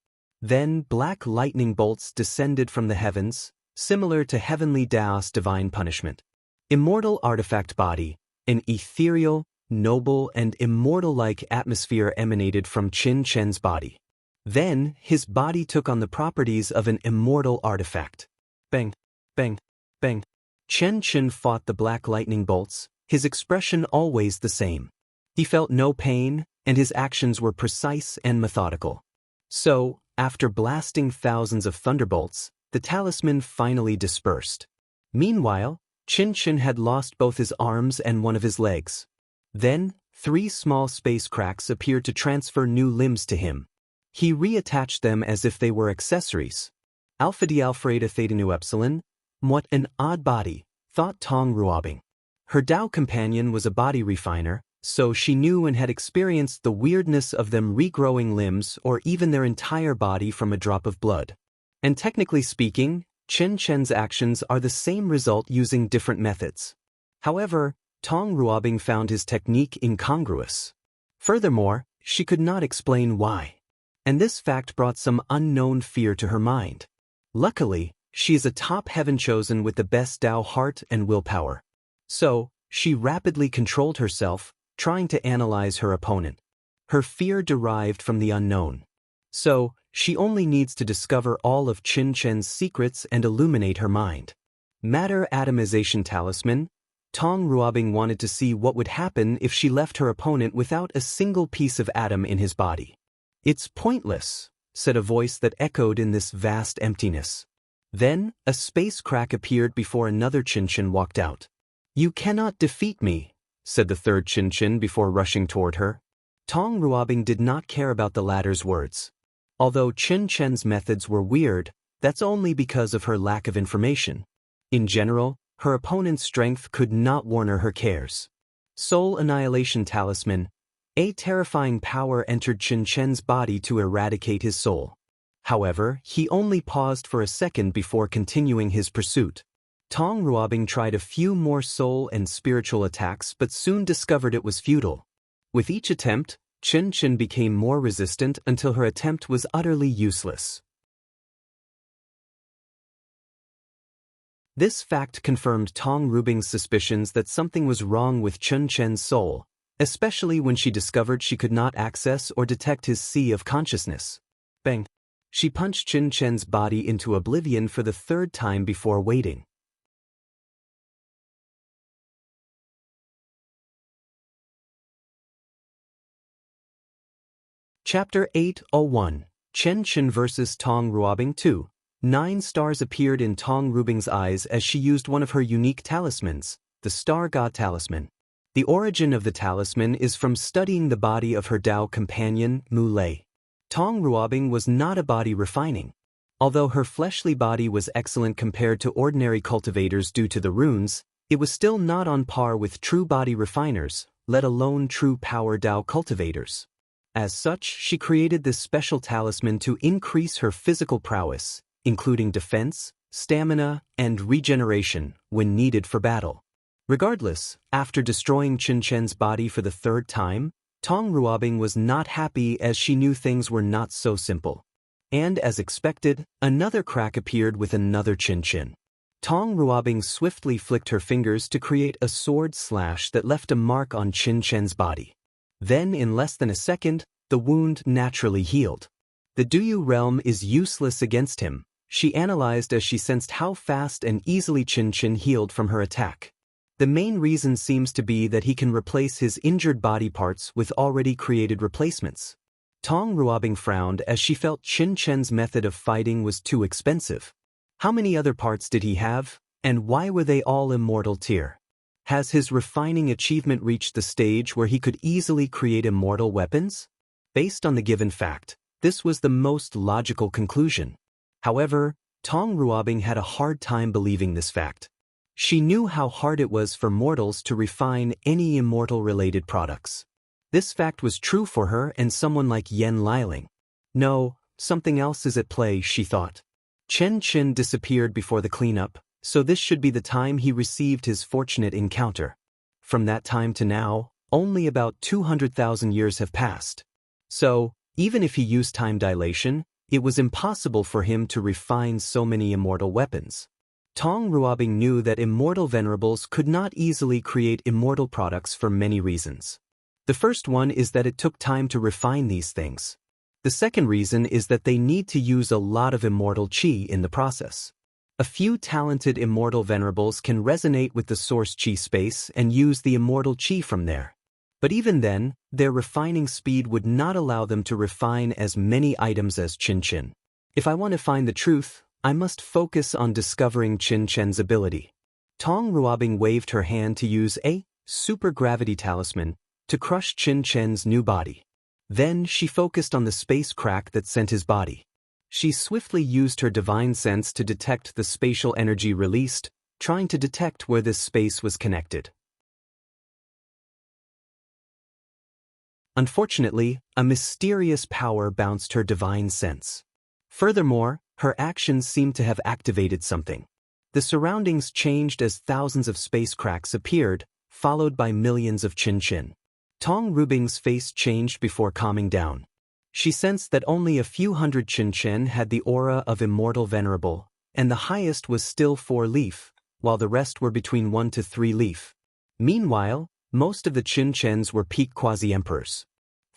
Then black lightning bolts descended from the heavens, similar to heavenly Daos divine punishment. Immortal artifact body. An ethereal, noble and immortal-like atmosphere emanated from Qin Chen's body. Then, his body took on the properties of an immortal artifact. Bang, bang, bang. Chen fought the black lightning bolts, his expression always the same. He felt no pain, and his actions were precise and methodical. So, after blasting thousands of thunderbolts, the talisman finally dispersed. Meanwhile, Chen had lost both his arms and one of his legs. Then, 3 small space cracks appeared to transfer new limbs to him. He reattached them as if they were accessories. Alpha D Alpha Theta Nu Epsilon. What an odd body, thought Tong Ruobing. Her Tao companion was a body refiner, so she knew and had experienced the weirdness of them regrowing limbs or even their entire body from a drop of blood. And technically speaking, Chen's actions are the same result using different methods. However, Tong Ruobing found his technique incongruous. Furthermore, she could not explain why. And this fact brought some unknown fear to her mind. Luckily, she is a top heaven chosen with the best Tao heart and willpower. So, she rapidly controlled herself, trying to analyze her opponent. Her fear derived from the unknown. So, she only needs to discover all of Chen's secrets and illuminate her mind. Matter atomization talisman. Tong Ruobing wanted to see what would happen if she left her opponent without a single piece of atom in his body. It's pointless, said a voice that echoed in this vast emptiness. Then, a space crack appeared before another Chen walked out. You cannot defeat me, said the third Chen before rushing toward her. Tong Ruobing did not care about the latter's words. Although Chen's methods were weird, that's only because of her lack of information. In general, her opponent's strength could not warn her cares. Soul Annihilation Talisman. A terrifying power entered Chen's body to eradicate his soul. However, he only paused for a second before continuing his pursuit. Tong Ruobing tried a few more soul and spiritual attacks but soon discovered it was futile. With each attempt, Chen became more resistant until her attempt was utterly useless. This fact confirmed Tong Ruobing's suspicions that something was wrong with Chen's soul, especially when she discovered she could not access or detect his sea of consciousness. Bang! She punched Chen's body into oblivion for the 3rd time before waiting. Chapter 801. Chen vs. Tong Ruobing 2. 9 stars appeared in Tong Ruobing's eyes as she used one of her unique talismans, the Star God Talisman. The origin of the talisman is from studying the body of her Tao companion, Mu Lei. Tong Ruobing was not a body refining. Although her fleshly body was excellent compared to ordinary cultivators due to the runes, it was still not on par with true body refiners, let alone true power Tao cultivators. As such, she created this special talisman to increase her physical prowess, including defense, stamina, and regeneration when needed for battle. Regardless, after destroying Chen's body for the 3rd time, Tong Ruobing was not happy as she knew things were not so simple. And as expected, another crack appeared with another Chen. Tong Ruobing swiftly flicked her fingers to create a sword slash that left a mark on Chen's body. Then in less than a second, the wound naturally healed. The Duyu realm is useless against him, she analyzed as she sensed how fast and easily Chen healed from her attack. The main reason seems to be that he can replace his injured body parts with already created replacements. Tong Ruobing frowned as she felt Chen's method of fighting was too expensive. How many other parts did he have, and why were they all immortal tier? Has his refining achievement reached the stage where he could easily create immortal weapons? Based on the given fact, this was the most logical conclusion. However, Tong Ruobing had a hard time believing this fact. She knew how hard it was for mortals to refine any immortal-related products. This fact was true for her and someone like Yen Liling. No, something else is at play, she thought. Chen Qin disappeared before the cleanup, so this should be the time he received his fortunate encounter. From that time to now, only about 200,000 years have passed. So, even if he used time dilation, it was impossible for him to refine so many immortal weapons. Tong Ruobing knew that immortal venerables could not easily create immortal products for many reasons. The first one is that it took time to refine these things. The second reason is that they need to use a lot of immortal qi in the process. A few talented immortal venerables can resonate with the source qi space and use the immortal qi from there. But even then, their refining speed would not allow them to refine as many items as Qin Qin. If I want to find the truth, I must focus on discovering Qin Qin's ability. Tong Ruobing waved her hand to use a super gravity talisman to crush Qin Qin's new body. Then she focused on the space crack that sent his body. She swiftly used her divine sense to detect the spatial energy released, trying to detect where this space was connected. Unfortunately, a mysterious power bounced her divine sense. Furthermore, her actions seemed to have activated something. The surroundings changed as thousands of space cracks appeared, followed by millions of Qin Qin. Tong Ruobing's face changed before calming down. She sensed that only a few hundred Qin Qin had the aura of immortal venerable, and the highest was still 4 leaf, while the rest were between 1 to 3 leaf. Meanwhile, most of the Qin Qins were peak quasi-emperors.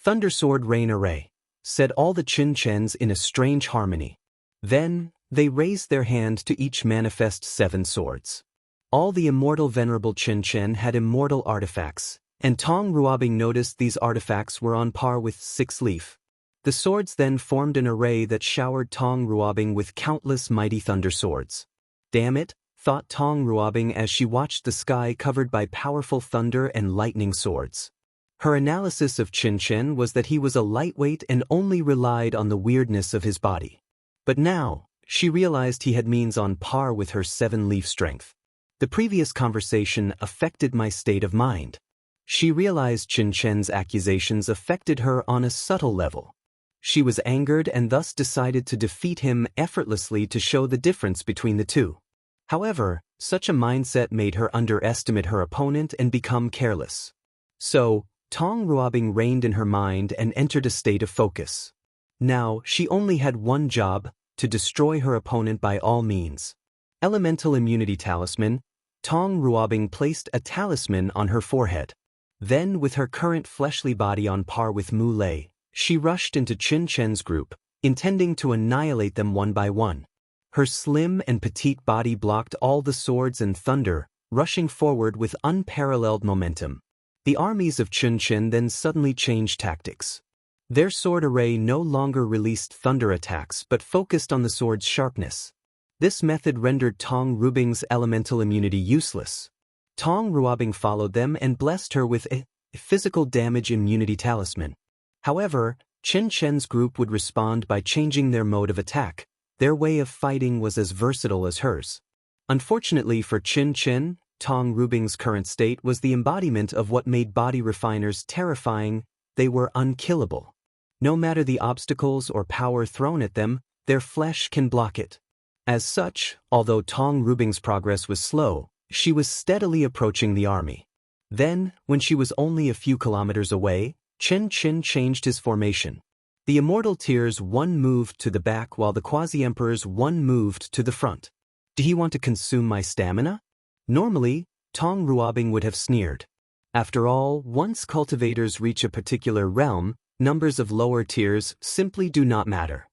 "Thundersword Rain Array," said all the Qin Qins in a strange harmony. Then, they raised their hand to each manifest 7 swords. All the immortal venerable Qin Qin had immortal artifacts, and Tong Ruobing noticed these artifacts were on par with 6 leaf. The swords then formed an array that showered Tong Ruobing with countless mighty thunder swords. Damn it, thought Tong Ruobing as she watched the sky covered by powerful thunder and lightning swords. Her analysis of Qin Qin was that he was a lightweight and only relied on the weirdness of his body. But now, she realized he had means on par with her 7-leaf strength. The previous conversation affected my state of mind. She realized Qin Qin's accusations affected her on a subtle level. She was angered and thus decided to defeat him effortlessly to show the difference between the two. However, such a mindset made her underestimate her opponent and become careless. So, Tong Ruobing reined in her mind and entered a state of focus. Now, she only had one job: to destroy her opponent by all means. Elemental Immunity Talisman. Tong Ruobing placed a talisman on her forehead. Then, with her current fleshly body on par with Mu Lei, she rushed into Qin Qin's group, intending to annihilate them one by one. Her slim and petite body blocked all the swords and thunder, rushing forward with unparalleled momentum. The armies of Qin Qin then suddenly changed tactics. Their sword array no longer released thunder attacks but focused on the sword's sharpness. This method rendered Tong Ruobing's elemental immunity useless. Tong Ruobing followed them and blessed her with a physical damage immunity talisman. However, Qin Qin's group would respond by changing their mode of attack. Their way of fighting was as versatile as hers. Unfortunately for Qin Qin, Tong Ruobing's current state was the embodiment of what made body refiners terrifying: they were unkillable. No matter the obstacles or power thrown at them, their flesh can block it. As such, although Tong Ruobing's progress was slow, she was steadily approaching the army. Then, when she was only a few kilometers away, Qin Qin changed his formation. The Immortal Tier's 1 moved to the back while the Quasi-Emperor's 1 moved to the front. Did he want to consume my stamina? Normally, Tong Ruobing would have sneered. After all, once cultivators reach a particular realm, numbers of lower tiers simply do not matter.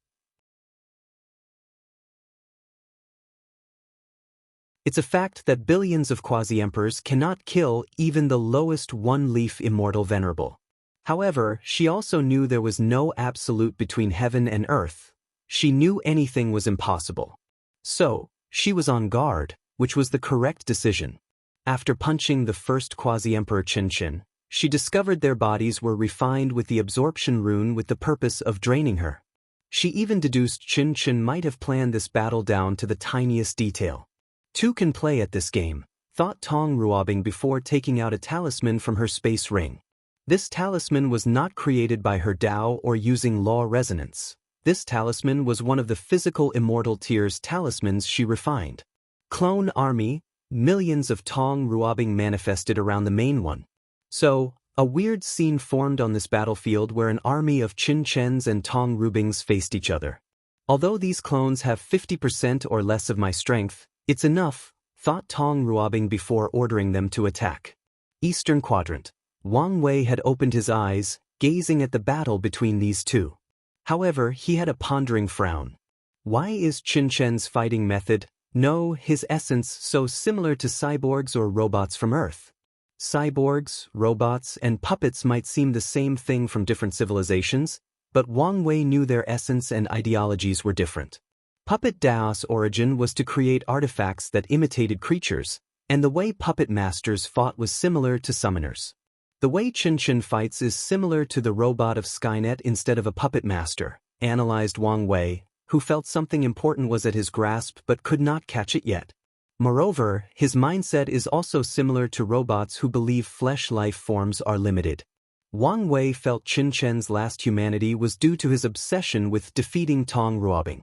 It's a fact that billions of quasi-emperors cannot kill even the lowest 1-leaf immortal venerable. However, she also knew there was no absolute between heaven and earth. She knew anything was impossible. So, she was on guard, which was the correct decision. After punching the first quasi-emperor Qin Qin, she discovered their bodies were refined with the absorption rune with the purpose of draining her. She even deduced Qin Qin might have planned this battle down to the tiniest detail. Two can play at this game, thought Tong Ruobing before taking out a talisman from her space ring. This talisman was not created by her Dao or using law resonance. This talisman was one of the physical Immortal tier's talismans she refined. Clone army, millions of Tong Ruobing manifested around the main one. So, a weird scene formed on this battlefield where an army of Qin Chens and Tong Ruobings faced each other. Although these clones have 50% or less of my strength, it's enough, thought Tong Ruobing before ordering them to attack. Eastern Quadrant. Wang Wei had opened his eyes, gazing at the battle between these two. However, he had a pondering frown. Why is Qin Chen's fighting method, no, his essence, so similar to cyborgs or robots from Earth? Cyborgs, robots, and puppets might seem the same thing from different civilizations, but Wang Wei knew their essence and ideologies were different. Puppet Dao's origin was to create artifacts that imitated creatures, and the way puppet masters fought was similar to summoners. The way Qin Chen fights is similar to the robot of Skynet instead of a puppet master, analyzed Wang Wei, who felt something important was at his grasp but could not catch it yet. Moreover, his mindset is also similar to robots who believe flesh life forms are limited. Wang Wei felt Qin Chen's last humanity was due to his obsession with defeating Tong Ruobing.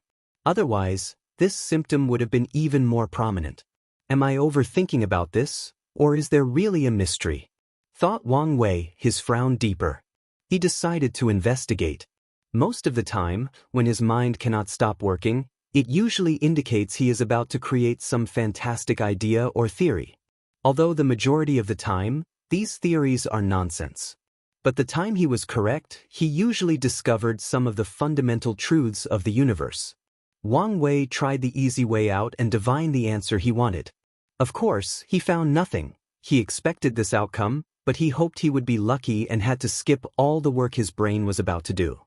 Otherwise, this symptom would have been even more prominent. Am I overthinking about this, or is there really a mystery? Thought Wang Wei, his frown deeper. He decided to investigate. Most of the time, when his mind cannot stop working, it usually indicates he is about to create some fantastic idea or theory. Although the majority of the time, these theories are nonsense. But the time he was correct, he usually discovered some of the fundamental truths of the universe. Wang Wei tried the easy way out and divined the answer he wanted. Of course, he found nothing. He expected this outcome, but he hoped he would be lucky and had to skip all the work his brain was about to do.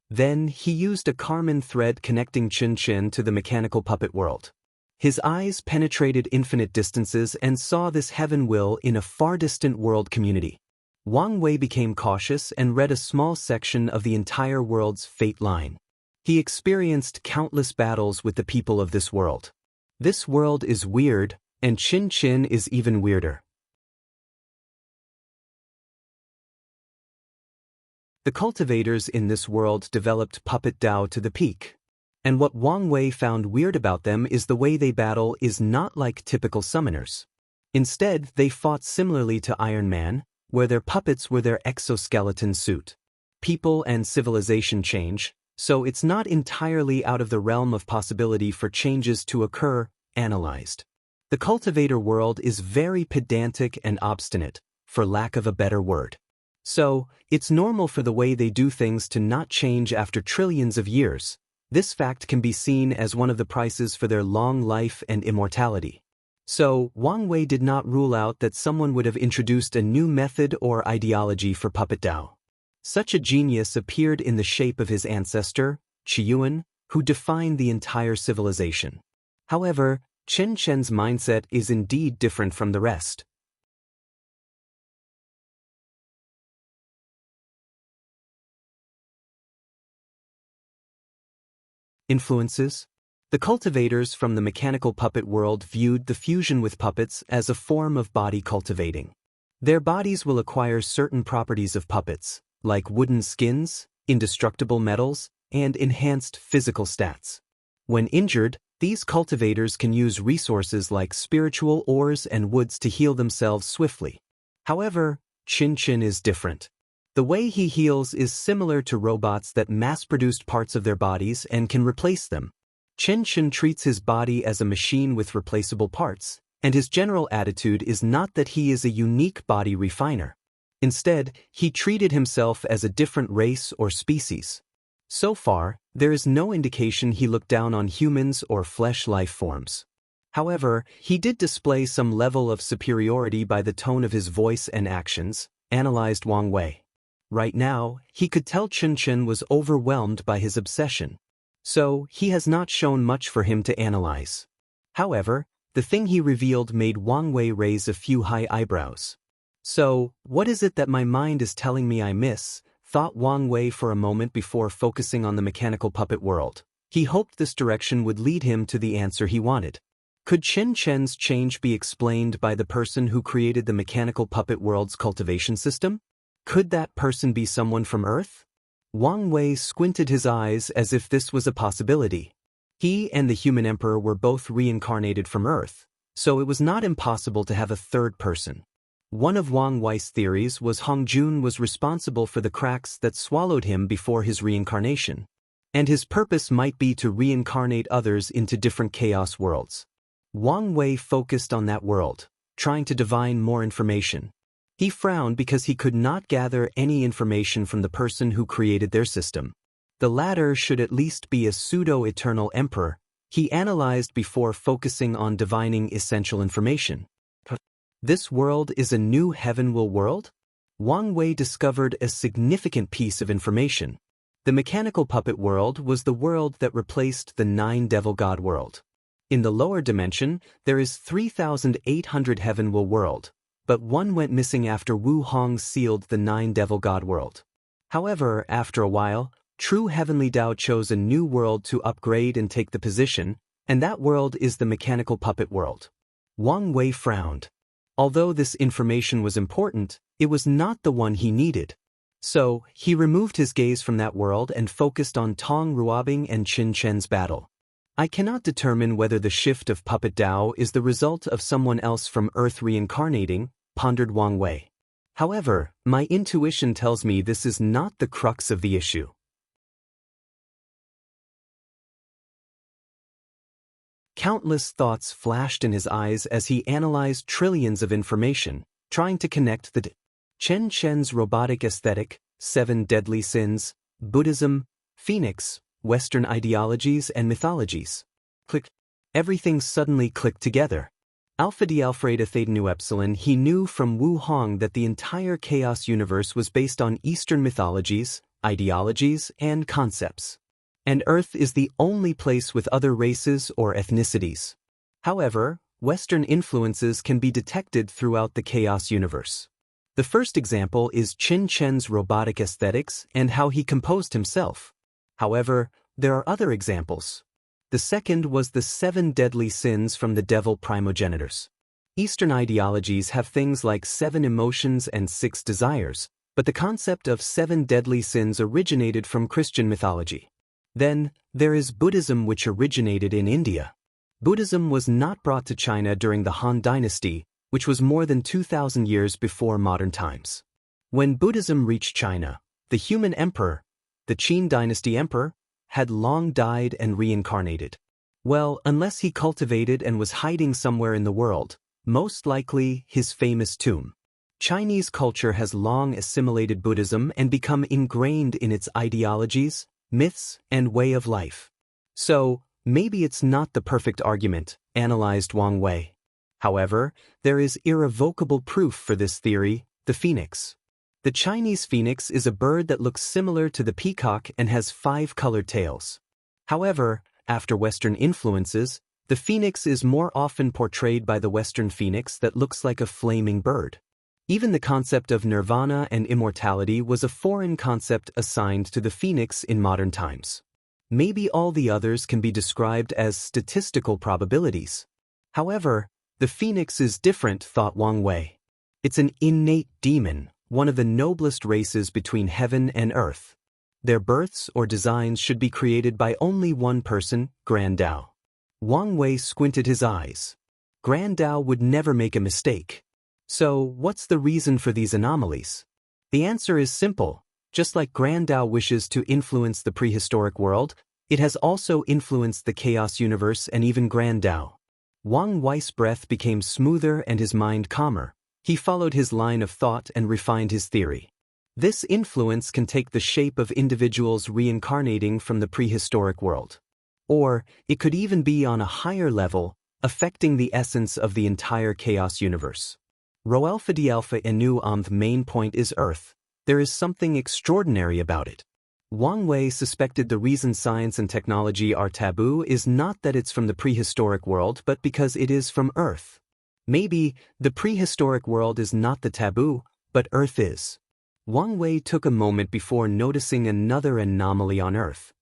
Then, he used a Karman thread connecting Qin Chen to the mechanical puppet world. His eyes penetrated infinite distances and saw this heaven will in a far distant world community. Wang Wei became cautious and read a small section of the entire world's fate line. He experienced countless battles with the people of this world. This world is weird, and Qin Chen is even weirder. The cultivators in this world developed Puppet Dao to the peak. And what Wang Wei found weird about them is the way they battle is not like typical summoners. Instead, they fought similarly to Iron Man, where their puppets were their exoskeleton suit. People and civilization change, so it's not entirely out of the realm of possibility for changes to occur, analyzed. The cultivator world is very pedantic and obstinate, for lack of a better word. So, it's normal for the way they do things to not change after trillions of years. This fact can be seen as one of the prices for their long life and immortality. So, Wang Wei did not rule out that someone would have introduced a new method or ideology for Puppet Dao. Such a genius appeared in the shape of his ancestor, Qiyuan, who defined the entire civilization. However, Qin Chen's mindset is indeed different from the rest. Influences? The cultivators from the mechanical puppet world viewed the fusion with puppets as a form of body cultivating. Their bodies will acquire certain properties of puppets, like wooden skins, indestructible metals, and enhanced physical stats. When injured, these cultivators can use resources like spiritual ores and woods to heal themselves swiftly. However, Qin Chen is different. The way he heals is similar to robots that mass-produced parts of their bodies and can replace them. Qin Chen treats his body as a machine with replaceable parts, and his general attitude is not that he is a unique body refiner. Instead, he treated himself as a different race or species. So far, there is no indication he looked down on humans or flesh life forms. However, he did display some level of superiority by the tone of his voice and actions, analyzed Wang Wei. Right now, he could tell Qin Chen was overwhelmed by his obsession. So, he has not shown much for him to analyze. However, the thing he revealed made Wang Wei raise a few high eyebrows. So, what is it that my mind is telling me I miss? Thought Wang Wei for a moment before focusing on the mechanical puppet world. He hoped this direction would lead him to the answer he wanted. Could Xianxia's change be explained by the person who created the mechanical puppet world's cultivation system? Could that person be someone from Earth? Wang Wei squinted his eyes as if this was a possibility. He and the human emperor were both reincarnated from Earth, so it was not impossible to have a third person. One of Wang Wei's theories was Hongjun was responsible for the cracks that swallowed him before his reincarnation, and his purpose might be to reincarnate others into different chaos worlds. Wang Wei focused on that world, trying to divine more information. He frowned because he could not gather any information from the person who created their system. The latter should at least be a pseudo-eternal emperor, he analyzed before focusing on divining essential information. This world is a new heavenwell world? Wang Wei discovered a significant piece of information. The mechanical puppet world was the world that replaced the 9 devil god world. In the lower dimension, there is 3,800 heavenwell world, but one went missing after Wu Hong sealed the 9 devil god world. However, after a while, true heavenly Tao chose a new world to upgrade and take the position, and that world is the mechanical puppet world. Wang Wei frowned. Although this information was important, it was not the one he needed. So, he removed his gaze from that world and focused on Tong Ruobing and Qin Chen's battle. I cannot determine whether the shift of puppet Tao is the result of someone else from Earth reincarnating, pondered Wang Wei. However, my intuition tells me this is not the crux of the issue. Countless thoughts flashed in his eyes as he analyzed trillions of information, trying to connect the Chen Chen's robotic aesthetic, 7 deadly sins, Buddhism, Phoenix, Western ideologies and mythologies. Click. Everything suddenly clicked together. Alpha D Alfreda Theta Nu Epsilon. He knew from Wu Hong that the entire chaos universe was based on Eastern mythologies, ideologies, and concepts. And Earth is the only place with other races or ethnicities. However, Western influences can be detected throughout the chaos universe. The first example is Qin Chen's robotic aesthetics and how he composed himself. However, there are other examples. The second was the 7 deadly sins from the devil primogenitors. Eastern ideologies have things like 7 emotions and 6 desires, but the concept of 7 deadly sins originated from Christian mythology. Then, there is Buddhism, which originated in India. Buddhism was not brought to China during the Han Dynasty, which was more than 2,000 years before modern times. When Buddhism reached China, the human emperor, the Qin Dynasty emperor, had long died and reincarnated. Well, unless he cultivated and was hiding somewhere in the world, most likely his famous tomb. Chinese culture has long assimilated Buddhism and become ingrained in its ideologies, myths, and way of life. So, maybe it's not the perfect argument, analyzed Wang Wei. However, there is irrevocable proof for this theory, the phoenix. The Chinese phoenix is a bird that looks similar to the peacock and has 5 colored tails. However, after Western influences, the phoenix is more often portrayed by the Western phoenix that looks like a flaming bird. Even the concept of nirvana and immortality was a foreign concept assigned to the phoenix in modern times. Maybe all the others can be described as statistical probabilities. However, the phoenix is different, thought Wang Wei. It's an innate demon, one of the noblest races between heaven and earth. Their births or designs should be created by only one person, Grand Tao. Wang Wei squinted his eyes. Grand Tao would never make a mistake. So, what's the reason for these anomalies? The answer is simple. Just like Grand Tao wishes to influence the prehistoric world, it has also influenced the chaos universe and even Grand Tao. Wang Wei's breath became smoother and his mind calmer. He followed his line of thought and refined his theory. This influence can take the shape of individuals reincarnating from the prehistoric world. Or, it could even be on a higher level, affecting the essence of the entire chaos universe. Rho Alpha D Alpha Nu the main point is Earth. There is something extraordinary about it. Wang Wei suspected the reason science and technology are taboo is not that it's from the prehistoric world but because it is from Earth. Maybe the prehistoric world is not the taboo, but Earth is. Wang Wei took a moment before noticing another anomaly on Earth.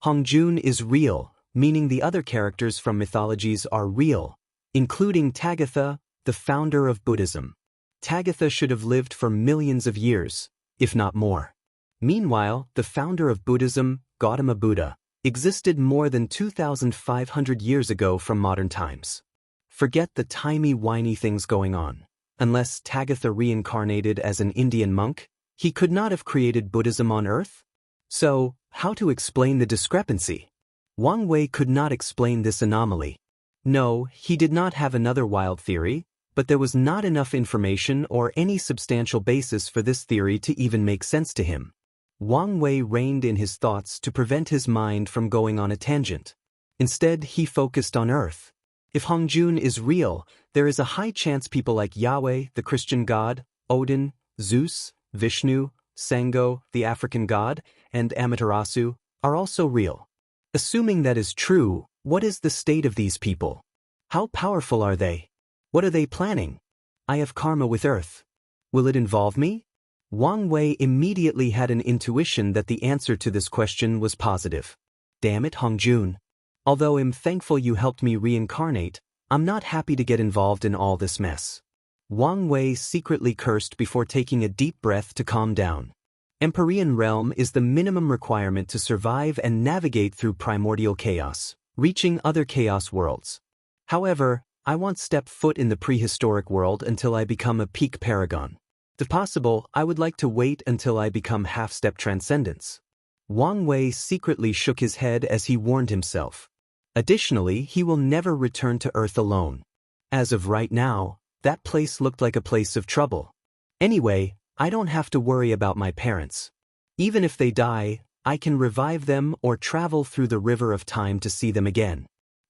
Hongjun is real, meaning the other characters from mythologies are real, including Tagatha, the founder of Buddhism. Tagatha should have lived for millions of years, if not more. Meanwhile, the founder of Buddhism, Gautama Buddha, existed more than 2,500 years ago from modern times. Forget the timey-wimey things going on. Unless Tagatha reincarnated as an Indian monk, he could not have created Buddhism on Earth? So, how to explain the discrepancy? Wang Wei could not explain this anomaly. No, he did not have another wild theory, but there was not enough information or any substantial basis for this theory to even make sense to him. Wang Wei reined in his thoughts to prevent his mind from going on a tangent. Instead, he focused on Earth. If Hongjun is real, there is a high chance people like Yahweh, the Christian god, Odin, Zeus, Vishnu, Sango, the African god, and Amaterasu, are also real. Assuming that is true, what is the state of these people? How powerful are they? What are they planning? I have karma with Earth. Will it involve me? Wang Wei immediately had an intuition that the answer to this question was positive. Damn it, Hongjun. Although I'm thankful you helped me reincarnate, I'm not happy to get involved in all this mess. Wang Wei secretly cursed before taking a deep breath to calm down. Empyrean realm is the minimum requirement to survive and navigate through primordial chaos, reaching other chaos worlds. However, I won't step foot in the prehistoric world until I become a peak paragon. If possible, I would like to wait until I become half-step transcendence. Wang Wei secretly shook his head as he warned himself. Additionally, he will never return to Earth alone. As of right now, that place looked like a place of trouble. Anyway, I don't have to worry about my parents. Even if they die, I can revive them or travel through the river of time to see them again.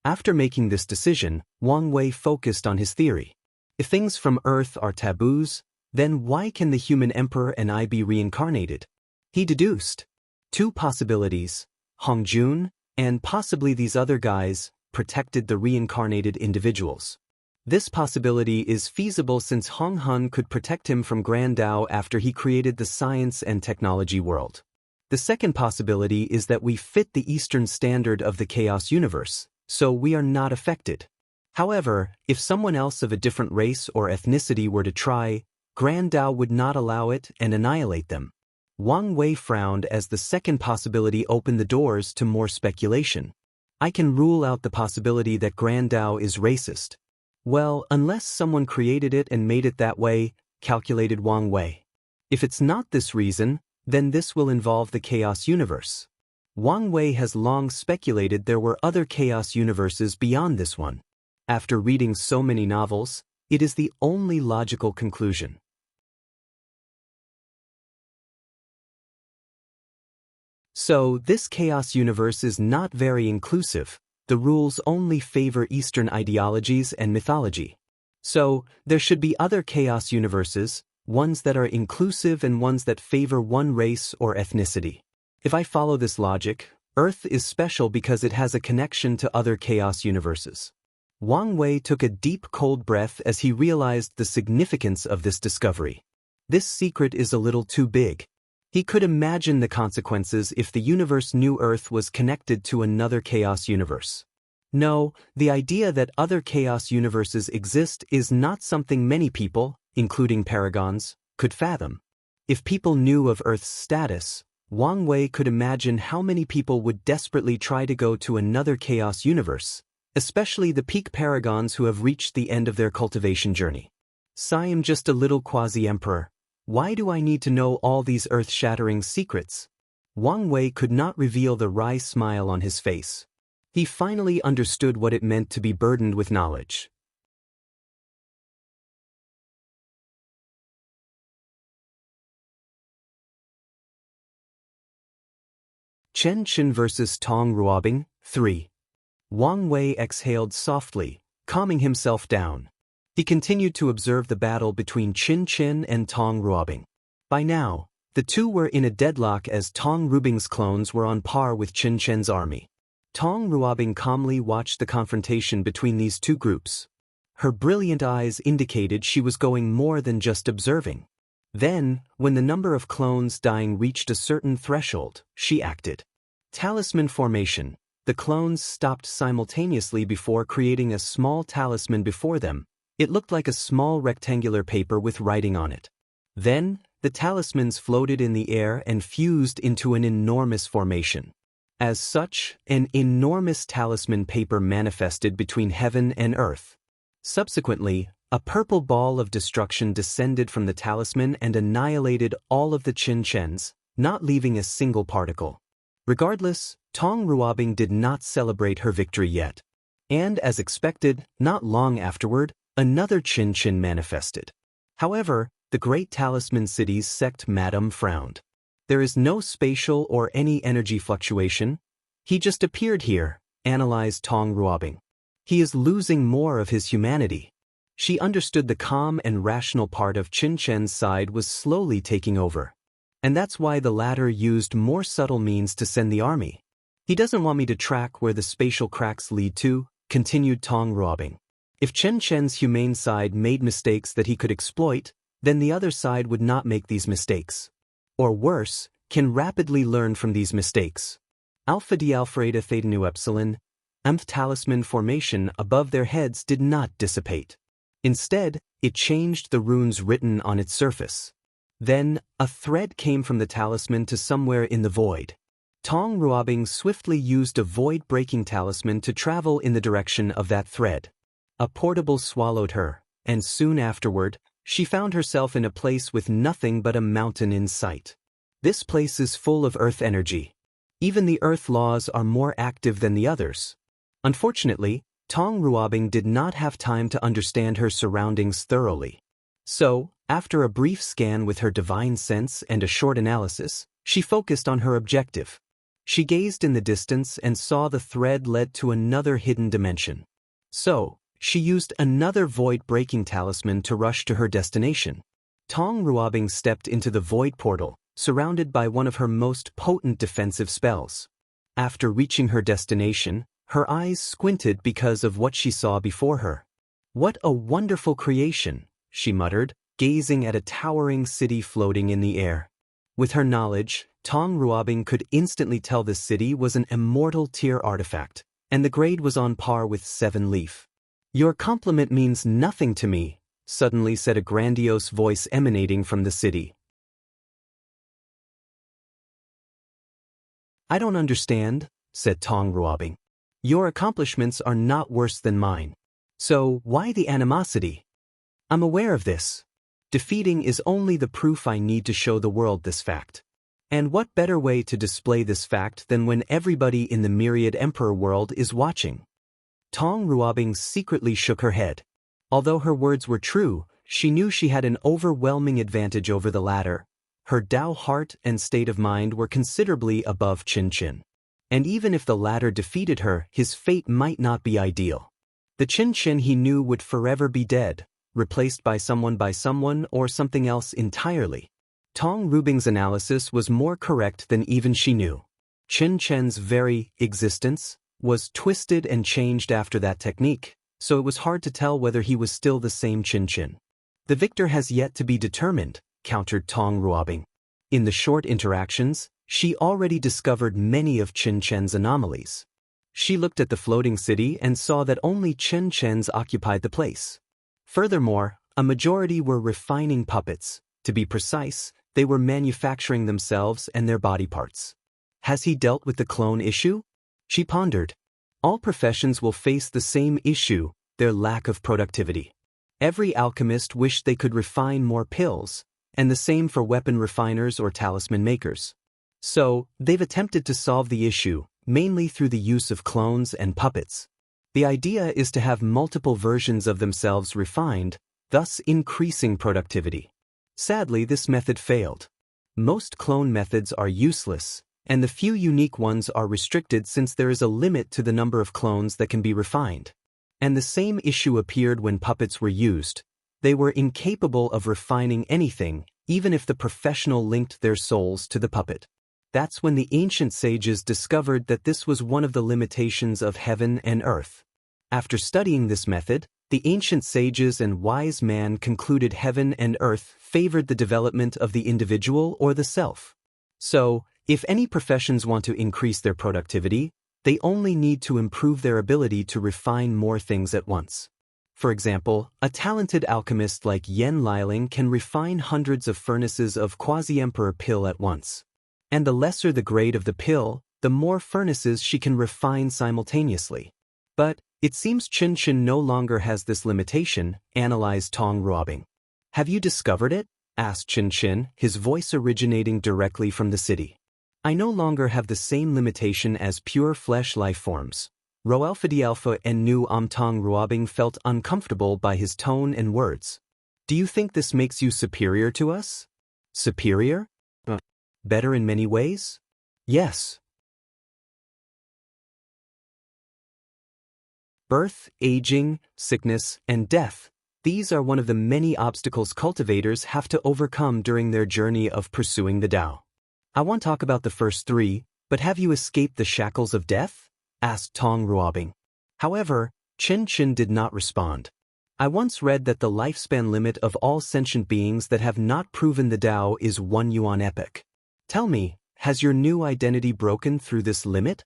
After making this decision, Wang Wei focused on his theory. If things from Earth are taboos, then why can the human emperor and I be reincarnated? He deduced 2 possibilities, Hongjun, and possibly these other guys, protected the reincarnated individuals. This possibility is feasible since Hong Hun could protect him from Grand Dao after he created the science and technology world. The second possibility is that we fit the Eastern standard of the chaos universe, so we are not affected. However, if someone else of a different race or ethnicity were to try, Grand Dao would not allow it and annihilate them. Wang Wei frowned as the second possibility opened the doors to more speculation. I can rule out the possibility that Grand Dao is racist. Well, unless someone created it and made it that way, calculated Wang Wei. If it's not this reason, then this will involve the chaos universe. Wang Wei has long speculated there were other chaos universes beyond this one. After reading so many novels, it is the only logical conclusion. So, this chaos universe is not very inclusive. The rules only favor Eastern ideologies and mythology. So, there should be other chaos universes, ones that are inclusive and ones that favor one race or ethnicity. If I follow this logic, Earth is special because it has a connection to other chaos universes. Wang Wei took a deep cold breath as he realized the significance of this discovery. This secret is a little too big. He could imagine the consequences if the universe knew Earth was connected to another chaos universe. No, the idea that other chaos universes exist is not something many people, including paragons, could fathom. If people knew of Earth's status, Wang Wei could imagine how many people would desperately try to go to another chaos universe, especially the peak paragons who have reached the end of their cultivation journey. I am just a little quasi-emperor. Why do I need to know all these earth-shattering secrets? Wang Wei could not reveal the wry smile on his face. He finally understood what it meant to be burdened with knowledge. Chen Chen vs. Tong Ruobing, 3. Wang Wei exhaled softly, calming himself down. He continued to observe the battle between Qin Qin and Tong Ruobing. By now, the two were in a deadlock as Tong Ruobing's clones were on par with Qin Qin's army. Tong Ruobing calmly watched the confrontation between these two groups. Her brilliant eyes indicated she was going more than just observing. Then, when the number of clones dying reached a certain threshold, she acted. Talisman formation. The clones stopped simultaneously before creating a small talisman before them. It looked like a small rectangular paper with writing on it. Then, the talismans floated in the air and fused into an enormous formation. As such, an enormous talisman paper manifested between heaven and earth. Subsequently, a purple ball of destruction descended from the talisman and annihilated all of the Xianxias, not leaving a single particle. Regardless, Tong Ruobing did not celebrate her victory yet. And as expected, not long afterward, another Xianxia manifested. However, the great talisman city's sect madam frowned. There is no spatial or any energy fluctuation. He just appeared here, analyzed Tong Ruobing. He is losing more of his humanity. She understood the calm and rational part of Xianxia's side was slowly taking over. And that's why the latter used more subtle means to send the army. He doesn't want me to track where the spatial cracks lead to, continued Tong Ruobing. If Xianxia's humane side made mistakes that he could exploit, then the other side would not make these mistakes. Or worse, can rapidly learn from these mistakes. Alpha D Alpha Theta Nu Epsilon, talisman formation above their heads did not dissipate. Instead, it changed the runes written on its surface. Then, a thread came from the talisman to somewhere in the void. Tong Ruobing swiftly used a void-breaking talisman to travel in the direction of that thread. A portable swallowed her, and soon afterward, she found herself in a place with nothing but a mountain in sight. This place is full of earth energy. Even the earth laws are more active than the others. Unfortunately, Tong Ruobing did not have time to understand her surroundings thoroughly. So, after a brief scan with her divine sense and a short analysis, she focused on her objective. She gazed in the distance and saw the thread led to another hidden dimension. So, she used another void-breaking talisman to rush to her destination. Tong Ruobing stepped into the void portal, surrounded by one of her most potent defensive spells. After reaching her destination, her eyes squinted because of what she saw before her. "What a wonderful creation," she muttered, gazing at a towering city floating in the air. With her knowledge, Tong Ruobing could instantly tell this city was an immortal tier artifact, and the grade was on par with 7 Leaf. "Your compliment means nothing to me," suddenly said a grandiose voice emanating from the city. "I don't understand," said Tong Ruobing. "Your accomplishments are not worse than mine. So why the animosity? I'm aware of this. Defeating is only the proof I need to show the world this fact. And what better way to display this fact than when everybody in the myriad emperor world is watching?" Tong Ruobing secretly shook her head. Although her words were true, she knew she had an overwhelming advantage over the latter. Her Dao heart and state of mind were considerably above Xianxia. And even if the latter defeated her, his fate might not be ideal. The Xianxia he knew would forever be dead, replaced by someone or something else entirely. Tong Ruobing's analysis was more correct than even she knew. Xianxia's very existence was twisted and changed after that technique, so it was hard to tell whether he was still the same Xianxia. "The victor has yet to be determined," countered Tong Ruobing. In the short interactions, she already discovered many of Xianxia's anomalies. She looked at the floating city and saw that only Xianxia's occupied the place. Furthermore, a majority were refining puppets. To be precise, they were manufacturing themselves and their body parts. Has he dealt with the clone issue? She pondered. All professions will face the same issue, their lack of productivity. Every alchemist wished they could refine more pills, and the same for weapon refiners or talisman makers. So, they've attempted to solve the issue, mainly through the use of clones and puppets. The idea is to have multiple versions of themselves refined, thus increasing productivity. Sadly, this method failed. Most clone methods are useless, and the few unique ones are restricted since there is a limit to the number of clones that can be refined. And the same issue appeared when puppets were used. They were incapable of refining anything, even if the professional linked their souls to the puppet. That's when the ancient sages discovered that this was one of the limitations of heaven and earth. After studying this method, the ancient sages and wise man concluded heaven and earth favored the development of the individual or the self. So, If any professions want to increase their productivity, they only need to improve their ability to refine more things at once. For example, a talented alchemist like Yen Liling can refine hundreds of furnaces of quasi-emperor pill at once. And the lesser the grade of the pill, the more furnaces she can refine simultaneously. But it seems Xianxia no longer has this limitation, analyzed Tong Ruobing. Have you discovered it? Asked Xianxia, his voice originating directly from the city. I no longer have the same limitation as pure flesh life forms. Roelfadialpha and Nu Tong Ruobing felt uncomfortable by his tone and words. Do you think this makes you superior to us? Superior? Better in many ways? Yes. Birth, aging, sickness, and death. These are one of the many obstacles cultivators have to overcome during their journey of pursuing the Tao. I won't talk about the first three, but have you escaped the shackles of death? Asked Tong Ruobing. However, Xianxia did not respond. I once read that the lifespan limit of all sentient beings that have not proven the Tao is 1 yuan epoch. Tell me, has your new identity broken through this limit?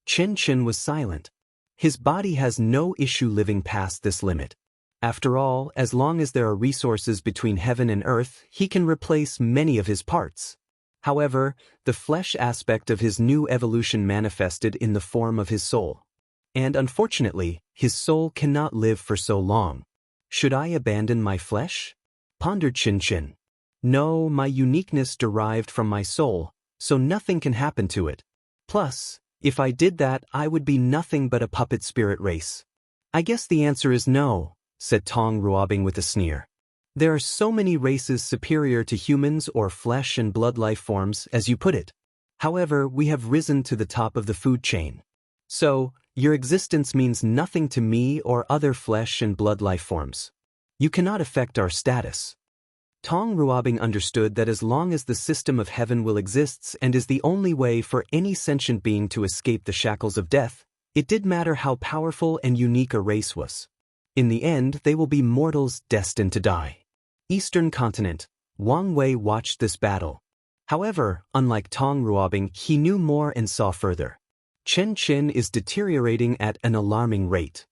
Xianxia was silent. His body has no issue living past this limit. After all, as long as there are resources between heaven and earth, he can replace many of his parts. However, the flesh aspect of his new evolution manifested in the form of his soul. And unfortunately, his soul cannot live for so long. Should I abandon my flesh? Pondered Xianxia. No, my uniqueness derived from my soul, so nothing can happen to it. Plus, if I did that, I would be nothing but a puppet spirit race. I guess the answer is no, said Tong Ruobing with a sneer. There are so many races superior to humans or flesh and blood life forms, as you put it. However, we have risen to the top of the food chain. So, your existence means nothing to me or other flesh and blood life forms. You cannot affect our status. Tong Ruobing understood that as long as the system of heaven will exists and is the only way for any sentient being to escape the shackles of death, it did matter how powerful and unique a race was. In the end, they will be mortals destined to die. Eastern continent, Wang Wei watched this battle. However, unlike Tong Ruobing, he knew more and saw further. Xianxia is deteriorating at an alarming rate.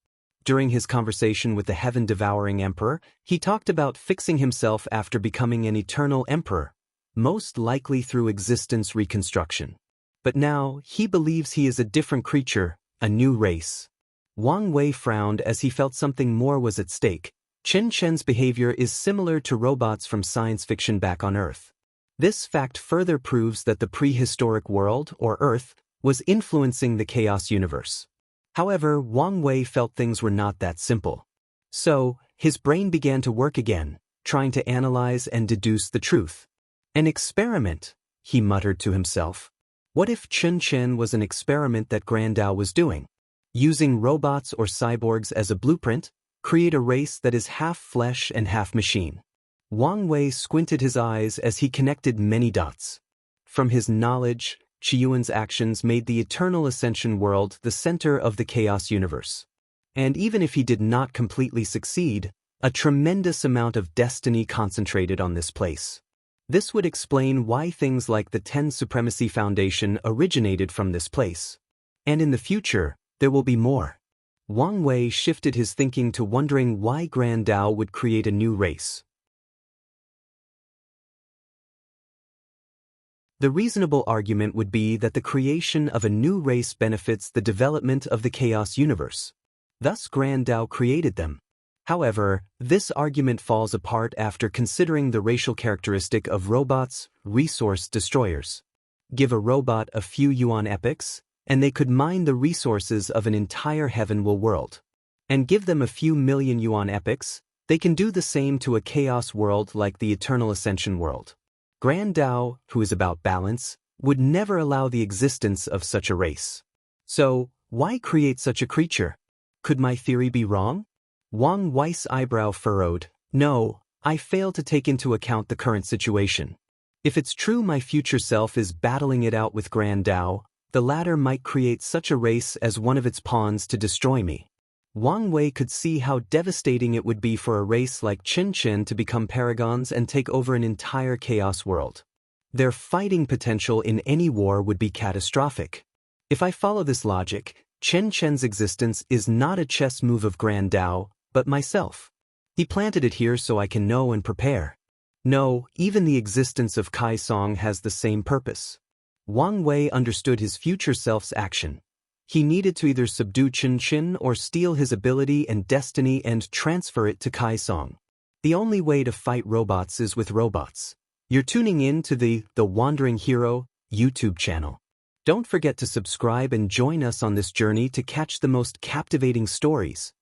During his conversation with the heaven-devouring emperor, he talked about fixing himself after becoming an eternal emperor, most likely through existence reconstruction. But now, he believes he is a different creature, a new race. Wang Wei frowned as he felt something more was at stake. Xianxia's behavior is similar to robots from science fiction back on Earth. This fact further proves that the prehistoric world, or Earth, was influencing the chaos universe. However, Wang Wei felt things were not that simple. So, his brain began to work again, trying to analyze and deduce the truth. An experiment, he muttered to himself. What if Xianxia was an experiment that Grand Dao was doing? Using robots or cyborgs as a blueprint, create a race that is half flesh and half machine. Wang Wei squinted his eyes as he connected many dots. From his knowledge, Qiyuan's actions made the eternal ascension world the center of the chaos universe. And even if he did not completely succeed, a tremendous amount of destiny concentrated on this place. This would explain why things like the Ten Supremacy Foundation originated from this place. And in the future, there will be more. Wang Wei shifted his thinking to wondering why Grand Dao would create a new race. The reasonable argument would be that the creation of a new race benefits the development of the chaos universe. Thus Grand Dao created them. However, this argument falls apart after considering the racial characteristic of robots, resource destroyers. Give a robot a few yuan epochs, and they could mine the resources of an entire heavenward world. And give them a few million yuan epochs, they can do the same to a chaos world like the eternal ascension world. Grand Dao, who is about balance, would never allow the existence of such a race. So, why create such a creature? Could my theory be wrong? Wang Wei's eyebrow furrowed. No, I fail to take into account the current situation. If it's true my future self is battling it out with Grand Dao, the latter might create such a race as one of its pawns to destroy me. Wang Wei could see how devastating it would be for a race like Xianxia to become paragons and take over an entire chaos world. Their fighting potential in any war would be catastrophic. If I follow this logic, Chen Chen's existence is not a chess move of Grand Dao, but myself. He planted it here so I can know and prepare. No, even the existence of Kai Song has the same purpose. Wang Wei understood his future self's action. He needed to either subdue Chen Qin or steal his ability and destiny and transfer it to Kai Song. The only way to fight robots is with robots. You're tuning in to the Wandering Hero YouTube channel. Don't forget to subscribe and join us on this journey to catch the most captivating stories.